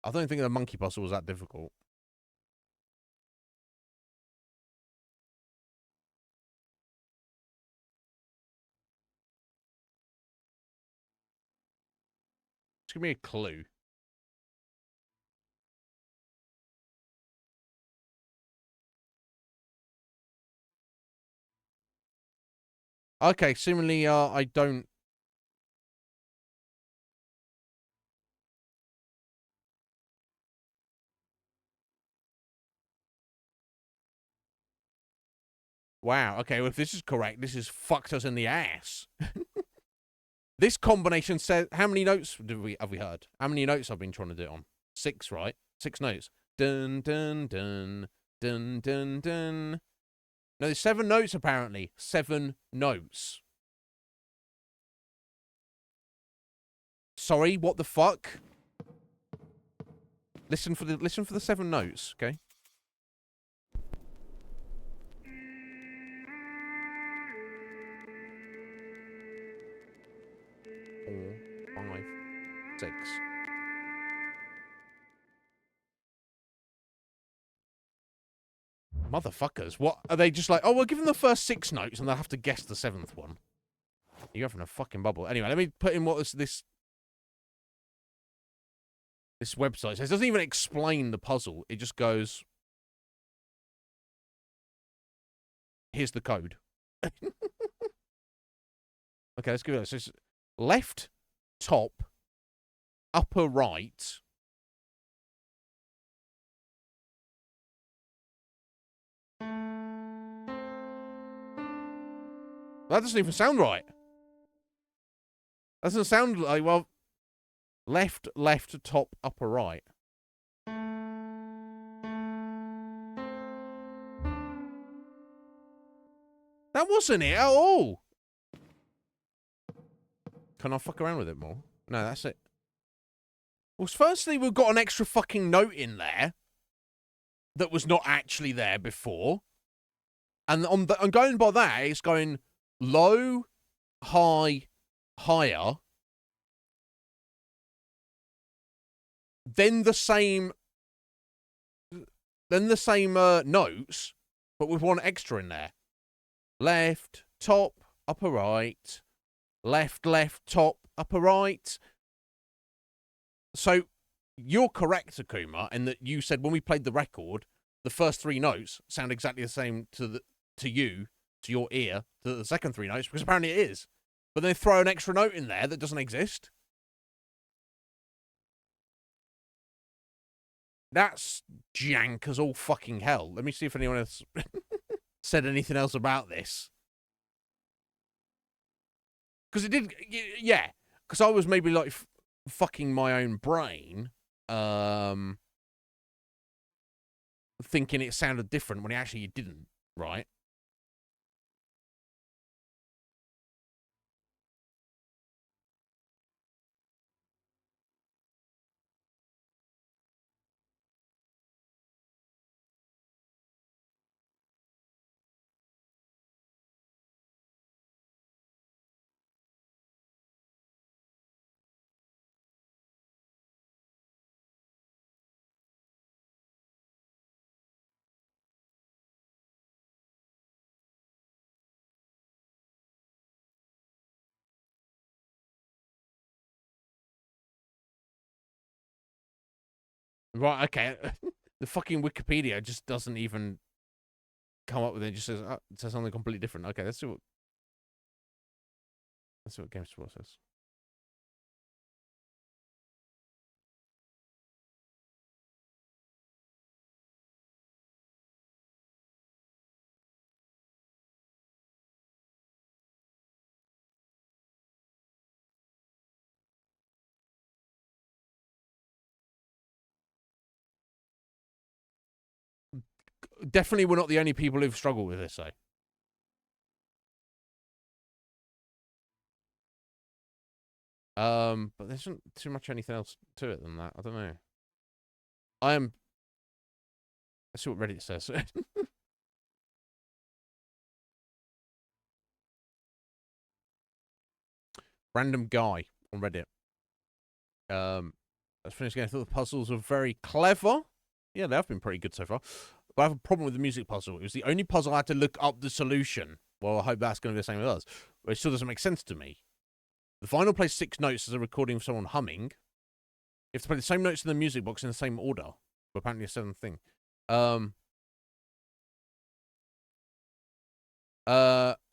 I don't think the monkey puzzle was that difficult. Just give me a clue. Okay, similarly, I don't... Wow, okay, well, if this is correct, this has fucked us in the ass. This combination says... How many notes have we heard? How many notes I've been trying to do it on? 6, right? 6 notes. Dun, dun, dun, dun, dun, dun. No, there's 7 notes, apparently. 7 notes. Sorry, what the fuck? Listen for the 7 notes, okay? 4, 5, 6. Motherfuckers, what? Are they just like, oh, we'll give them the first 6 notes and they'll have to guess the 7th one? You're having a fucking bubble. Anyway, let me put in what this website says. It doesn't even explain the puzzle. It just goes, here's the code. Okay, let's give it a... So it's left, top, upper right... That doesn't even sound right. That doesn't sound like, well, left, top, upper right. That wasn't it at all. Can I fuck around with it more? No, that's it. Well, firstly, we've got an extra fucking note in there that was not actually there before. And on going by that, it's going low, high, higher. Then the same notes, but with one extra in there. Left, top, upper right. Left, top, upper right. So you're correct, Akuma, in that you said when we played the record, the first 3 notes sound exactly the same to your ear, to the second 3 notes, because apparently it is. But they throw an extra note in there that doesn't exist. That's jank as all fucking hell. Let me see if anyone else said anything else about this. Because it did, yeah. Because I was maybe like fucking my own brain, thinking it sounded different when it actually didn't, right? Right, okay. The fucking Wikipedia just doesn't even come up with it. It just says, it says something completely different. Okay, let's see what GameSpot says. Definitely we're not the only people who've struggled with this, though. But there isn't too much anything else to it than that. I don't know. Let's see what Reddit says. Random guy on Reddit. Let's finish again. I thought the puzzles were very clever. Yeah, they have been pretty good so far. But I have a problem with the music puzzle. It was the only puzzle I had to look up the solution. Well, I hope that's going to be the same with us. But it still doesn't make sense to me. The final plays 6 notes as a recording of someone humming. You have to play the same notes in the music box in the same order. But apparently a certain thing.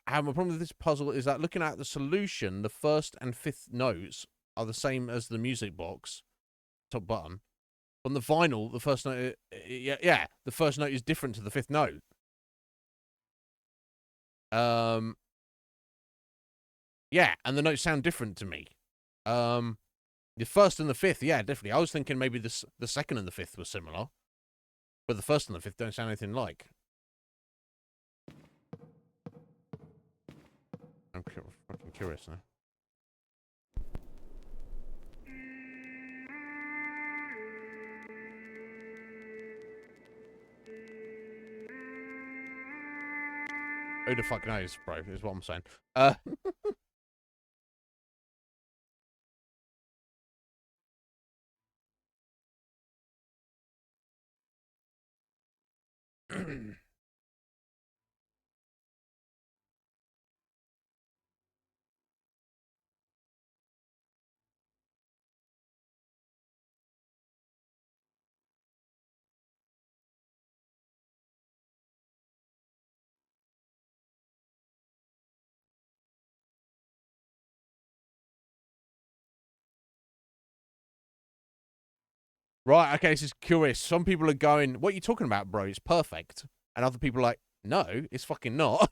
I have a problem with this puzzle is that looking at the solution, the first and fifth notes are the same as the music box, top button. On the vinyl, the first note, the first note is different to the fifth note. Yeah, and the notes sound different to me. The first and the fifth, yeah, definitely. I was thinking maybe the second and the fifth were similar, but the first and the fifth don't sound anything like. I'm fucking curious now. Who the fuck knows, bro, is what I'm saying. Right, okay, this is curious. Some people are going, what are you talking about, bro? It's perfect. And other people are like, no, it's fucking not.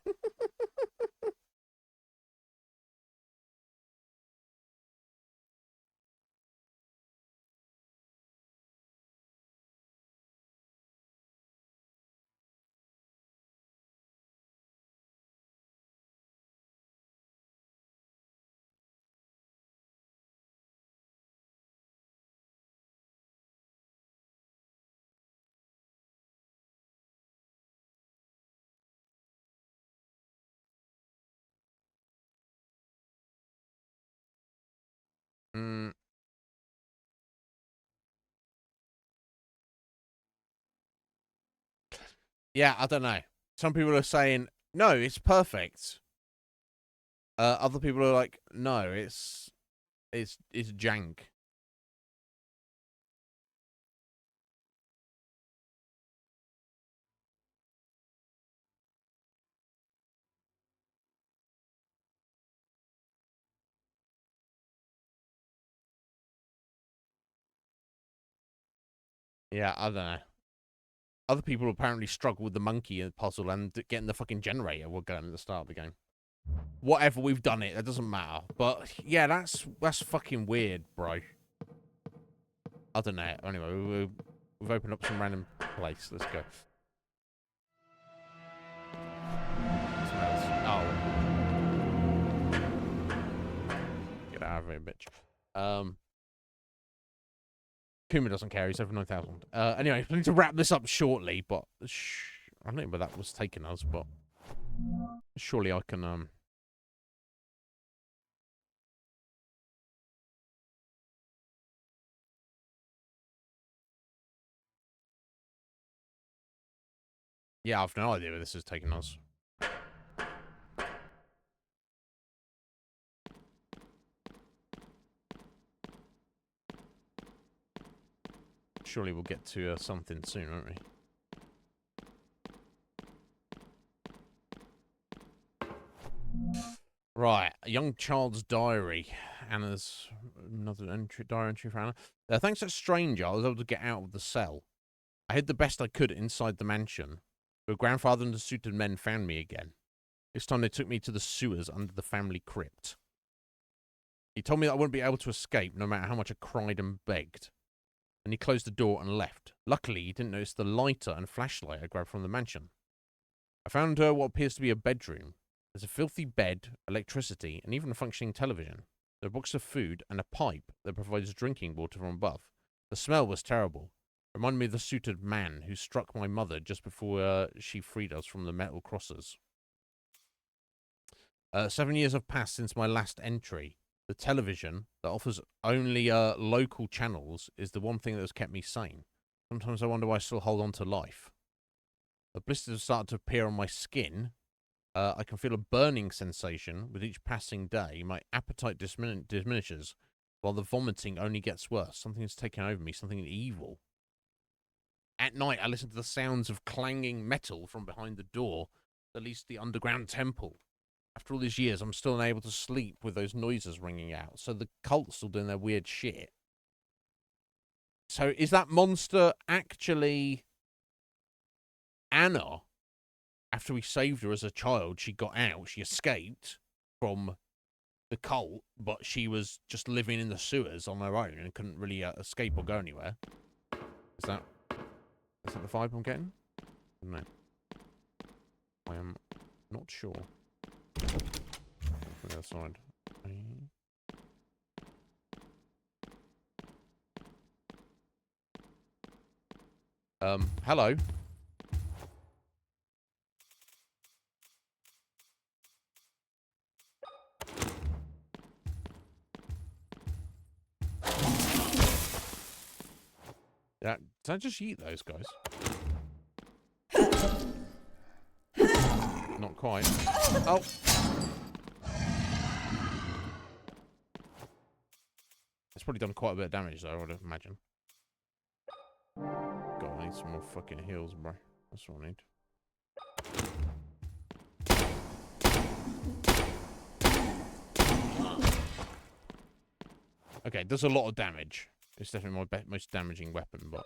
Yeah, I don't know. Some people are saying, no, it's perfect. Other people are like, no, it's jank. Yeah, I don't know. Other people apparently struggle with the monkey puzzle and getting the fucking generator we're going at the start of the game. Whatever, we've done it. That doesn't matter. But, yeah, that's fucking weird, bro. I don't know. Anyway, we've opened up some random place. Let's go. Oh. Get out of here, bitch. Kuma doesn't care. He's over 9,000. Anyway, we need to wrap this up shortly, but I don't know where that was taking us, but surely I can, yeah, I've no idea where this is taking us. Surely we'll get to something soon, won't we? Right, a young child's diary. Anna's another diary entry for Anna. Thanks to a stranger, I was able to get out of the cell. I hid the best I could inside the mansion, but grandfather and the suited men found me again. This time they took me to the sewers under the family crypt. He told me that I wouldn't be able to escape no matter how much I cried and begged. And he closed the door and left. Luckily, he didn't notice the lighter and flashlight I grabbed from the mansion. I found what appears to be a bedroom. There's a filthy bed, electricity, and even a functioning television. There are a box of food and a pipe that provides drinking water from above. The smell was terrible. It reminded me of the suited man who struck my mother just before she freed us from the metal crossers. 7 years have passed since my last entry. the television that offers only local channels is the one thing that has kept me sane. Sometimes I wonder why I still hold on to life. The blisters have started to appear on my skin. I can feel a burning sensation with each passing day. My appetite diminishes, while the vomiting only gets worse. Something is taking over me, something evil. At night, I listen to the sounds of clanging metal from behind the door that leads to the underground temple. After all these years, I'm still unable to sleep with those noises ringing out. So the cult's still doing their weird shit. So is that monster actually Anna? After we saved her as a child, she got out. She escaped from the cult, but she was just living in the sewers on her own and couldn't really escape or go anywhere. Is that the vibe I'm getting? No. I am not sure. From the other side. Hello. Yeah, did I just eat those guys? Not quite. Oh! It's probably done quite a bit of damage, though, I would imagine. God, I need some more fucking heals, bro. That's what I need. Okay, it does a lot of damage. It's definitely my most damaging weapon, but...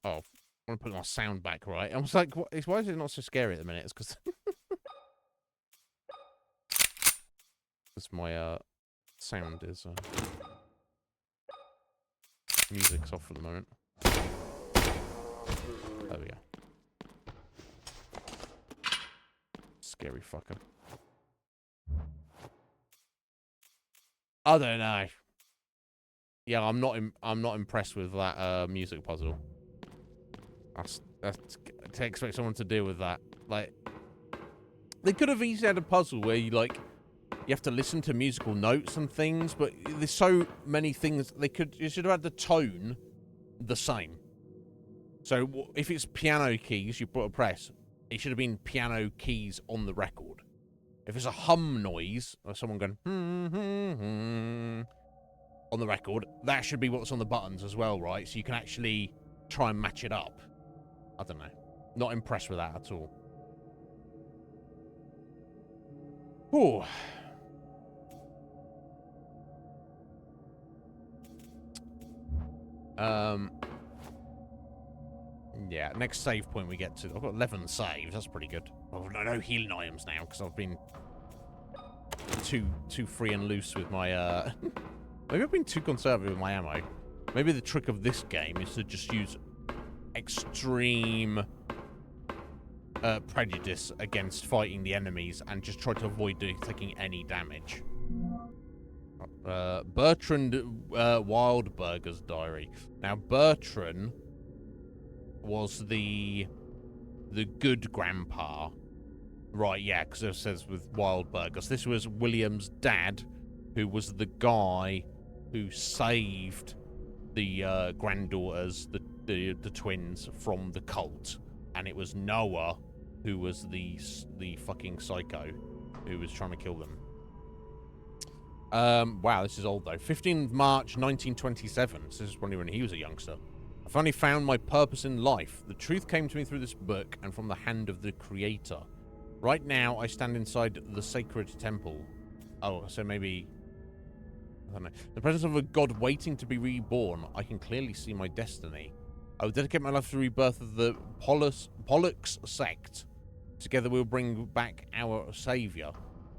Oh, I want to put my sound back right. I was like, why is it not so scary at the minute? It's because... my sound is... music's off at the moment. There we go. Scary fucker. I don't know. Yeah, I'm not impressed with that music puzzle. That's to expect someone to deal with that. Like, they could have easily had a puzzle where you have to listen to musical notes and things, but there's so many things you should have had the tone the same. So if it's piano keys you put a press, it should have been piano keys on the record. If it's a hum noise or someone going on the record, that should be what's on the buttons as well, right? So you can actually try and match it up. I don't know. Not impressed with that at all. Ooh. Yeah, next save point we get to... I've got 11 saves. That's pretty good. Well, no healing items now, because I've been too free and loose with my... Maybe I've been too conservative with my ammo. Maybe the trick of this game is to just use extreme prejudice against fighting the enemies and just try to avoid taking any damage. Bertrand Wildberger's diary. Now, Bertrand was the good grandpa. Right, yeah, because it says with Wildberger. So this was William's dad, who was the guy who saved the granddaughters, the twins, from the cult. And it was Noah who was the fucking psycho who was trying to kill them. Wow, this is old though. 15th March 1927. So this is probably when he was a youngster. I finally found my purpose in life. The truth came to me through this book and from the hand of the Creator. Right now, I stand inside the sacred temple. Oh, so maybe... I don't know. The presence of a god waiting to be reborn. I can clearly see my destiny. I will dedicate my life to the rebirth of the Pollux sect. Together we'll bring back our savior.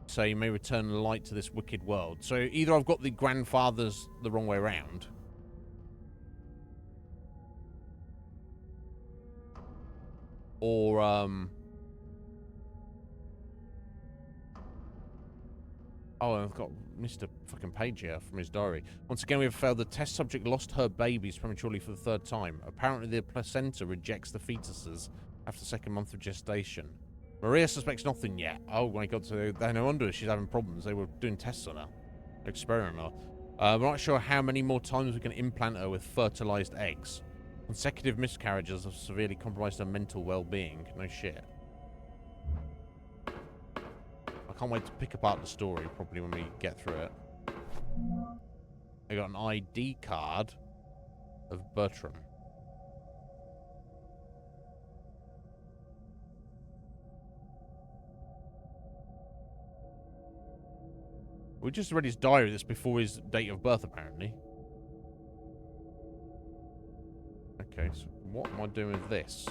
So you may return light to this wicked world. So either I've got the grandfathers the wrong way around. Or, oh, I've got Mr. fucking Page here from his diary. Once again, we have failed. The test subject lost her babies prematurely for the third time. Apparently, the placenta rejects the fetuses after the second month of gestation. Maria suspects nothing yet. Oh my god, so they no wonder she's having problems. They were doing tests on her. Experimenting on her. We're not sure how many more times we can implant her with fertilized eggs. Consecutive miscarriages have severely compromised her mental well-being. No shit. I can't wait to pick apart the story properly when we get through it. I got an ID card of Bertram. We just read his diary that's before his date of birth, apparently. Okay, so what am I doing with this?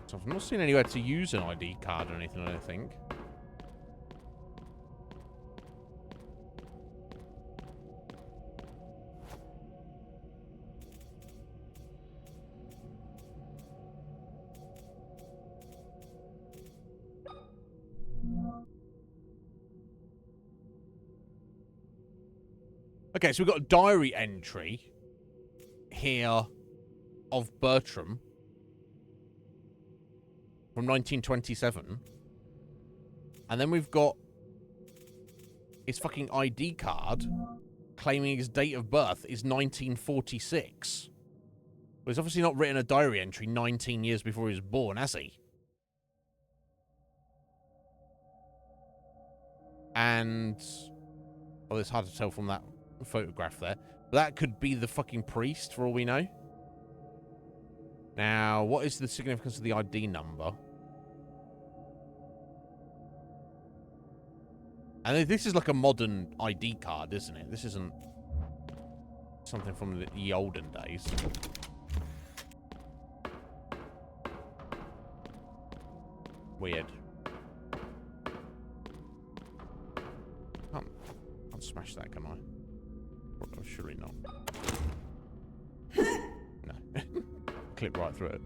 So I've not seen anywhere to use an ID card or anything, I don't think. Okay, so we've got a diary entry here of Bertram from 1927. And then we've got his fucking ID card claiming his date of birth is 1946. Well, he's obviously not written a diary entry 19 years before he was born, has he? And... well, it's hard to tell from that photograph there. But that could be the fucking priest, for all we know. Now, what is the significance of the ID number? And this is like a modern ID card, isn't it? This isn't something from the olden days. Weird. Can't smash that, can I? Surely not. No. Clip right through it.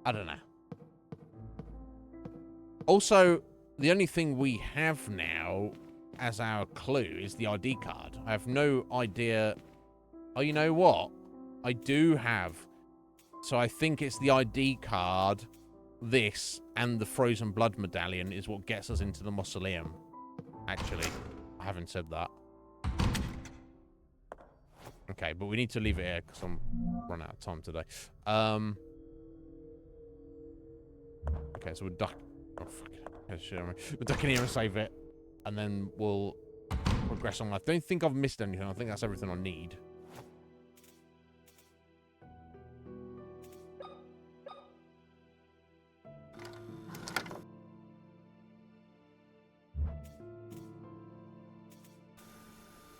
I don't know. Also, the only thing we have now as our clue is the ID card. I have no idea. Oh, you know what? I do have. So I think it's the ID card, this, and the frozen blood medallion is what gets us into the mausoleum. Actually, I haven't said that. Okay, but we need to leave it here because I'm running out of time today. Okay, so we're duck. Oh fuck! We're ducking here and save it, and then we'll progress on. I don't think I've missed anything. I think that's everything I need.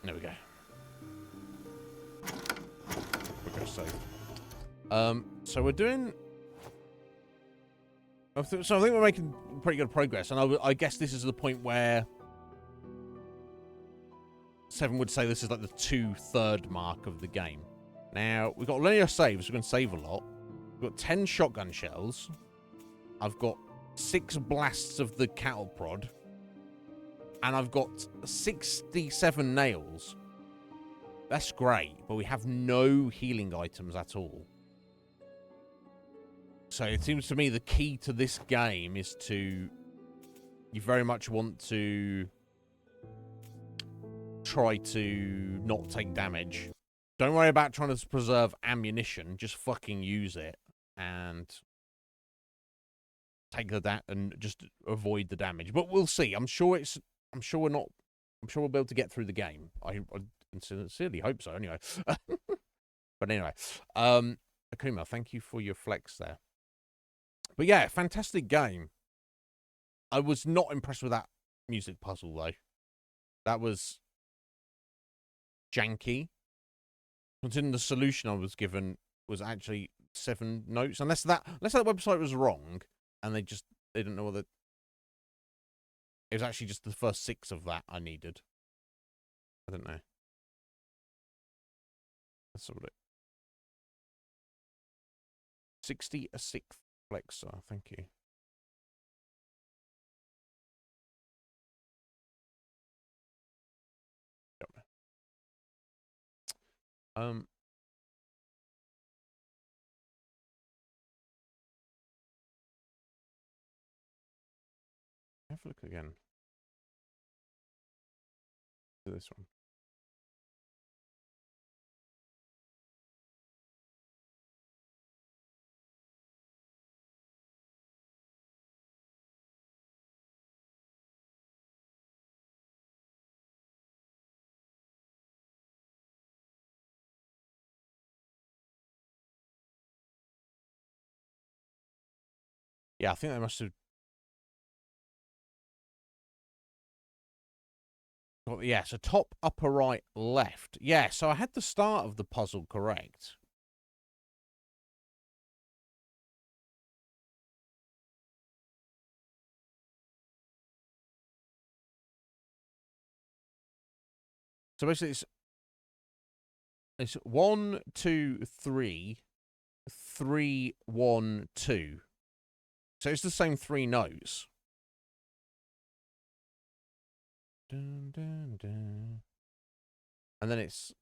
There we go. Progress saved. So we're doing. So I think we're making pretty good progress, and I guess this is the point where Seven would say this is like the 2/3 mark of the game. Now, we've got linear saves, we're going to save a lot. We've got 10 shotgun shells. I've got 6 blasts of the cattle prod. And I've got 67 nails. That's great, but we have no healing items at all. So it seems to me the key to this game is to... you very much want to try to not take damage. Don't worry about trying to preserve ammunition. Just fucking use it and take the and just avoid the damage. But we'll see. I'm sure we'll be able to get through the game. I sincerely hope so. Anyway, but anyway, Akuma, thank you for your flex there. But yeah, fantastic game. I was not impressed with that music puzzle though. That was janky. Considering the solution I was given was actually 7 notes, unless that website was wrong and they didn't know what it was actually just the first 6 of that I needed. I don't know. Let's have a look. 66th flexor, thank you. Yep. Have a look again. To this one. Yeah, I think they must have. Yeah, so top, upper right, left. Yeah, so I had the start of the puzzle correct. So basically, it's 1, 2, 3, 3, 1, 2. So it's the same 3 notes. Dun, dun, dun. And then it's...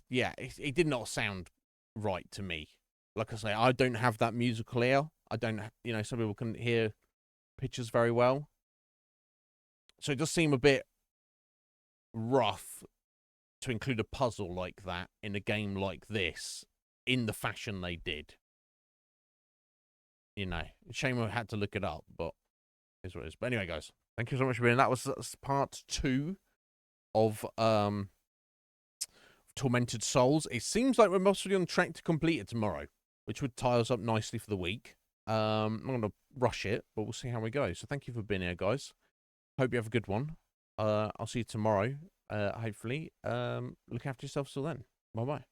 Yeah, it did not sound right to me. Like I say, I don't have that musical ear. I don't, you know, some people can hear pictures very well. So it does seem a bit rough to include a puzzle like that in a game like this in the fashion they did. You know, shame I had to look it up, but it's what it is. But anyway, guys, thank you so much for being. That's part 2 of Tormented Souls. It seems like we're mostly on track to complete it tomorrow, which would tie us up nicely for the week. I'm not going to rush it, but we'll see how we go. So thank you for being here, guys. Hope you have a good one. I'll see you tomorrow, hopefully. Look after yourself till then. Bye-bye.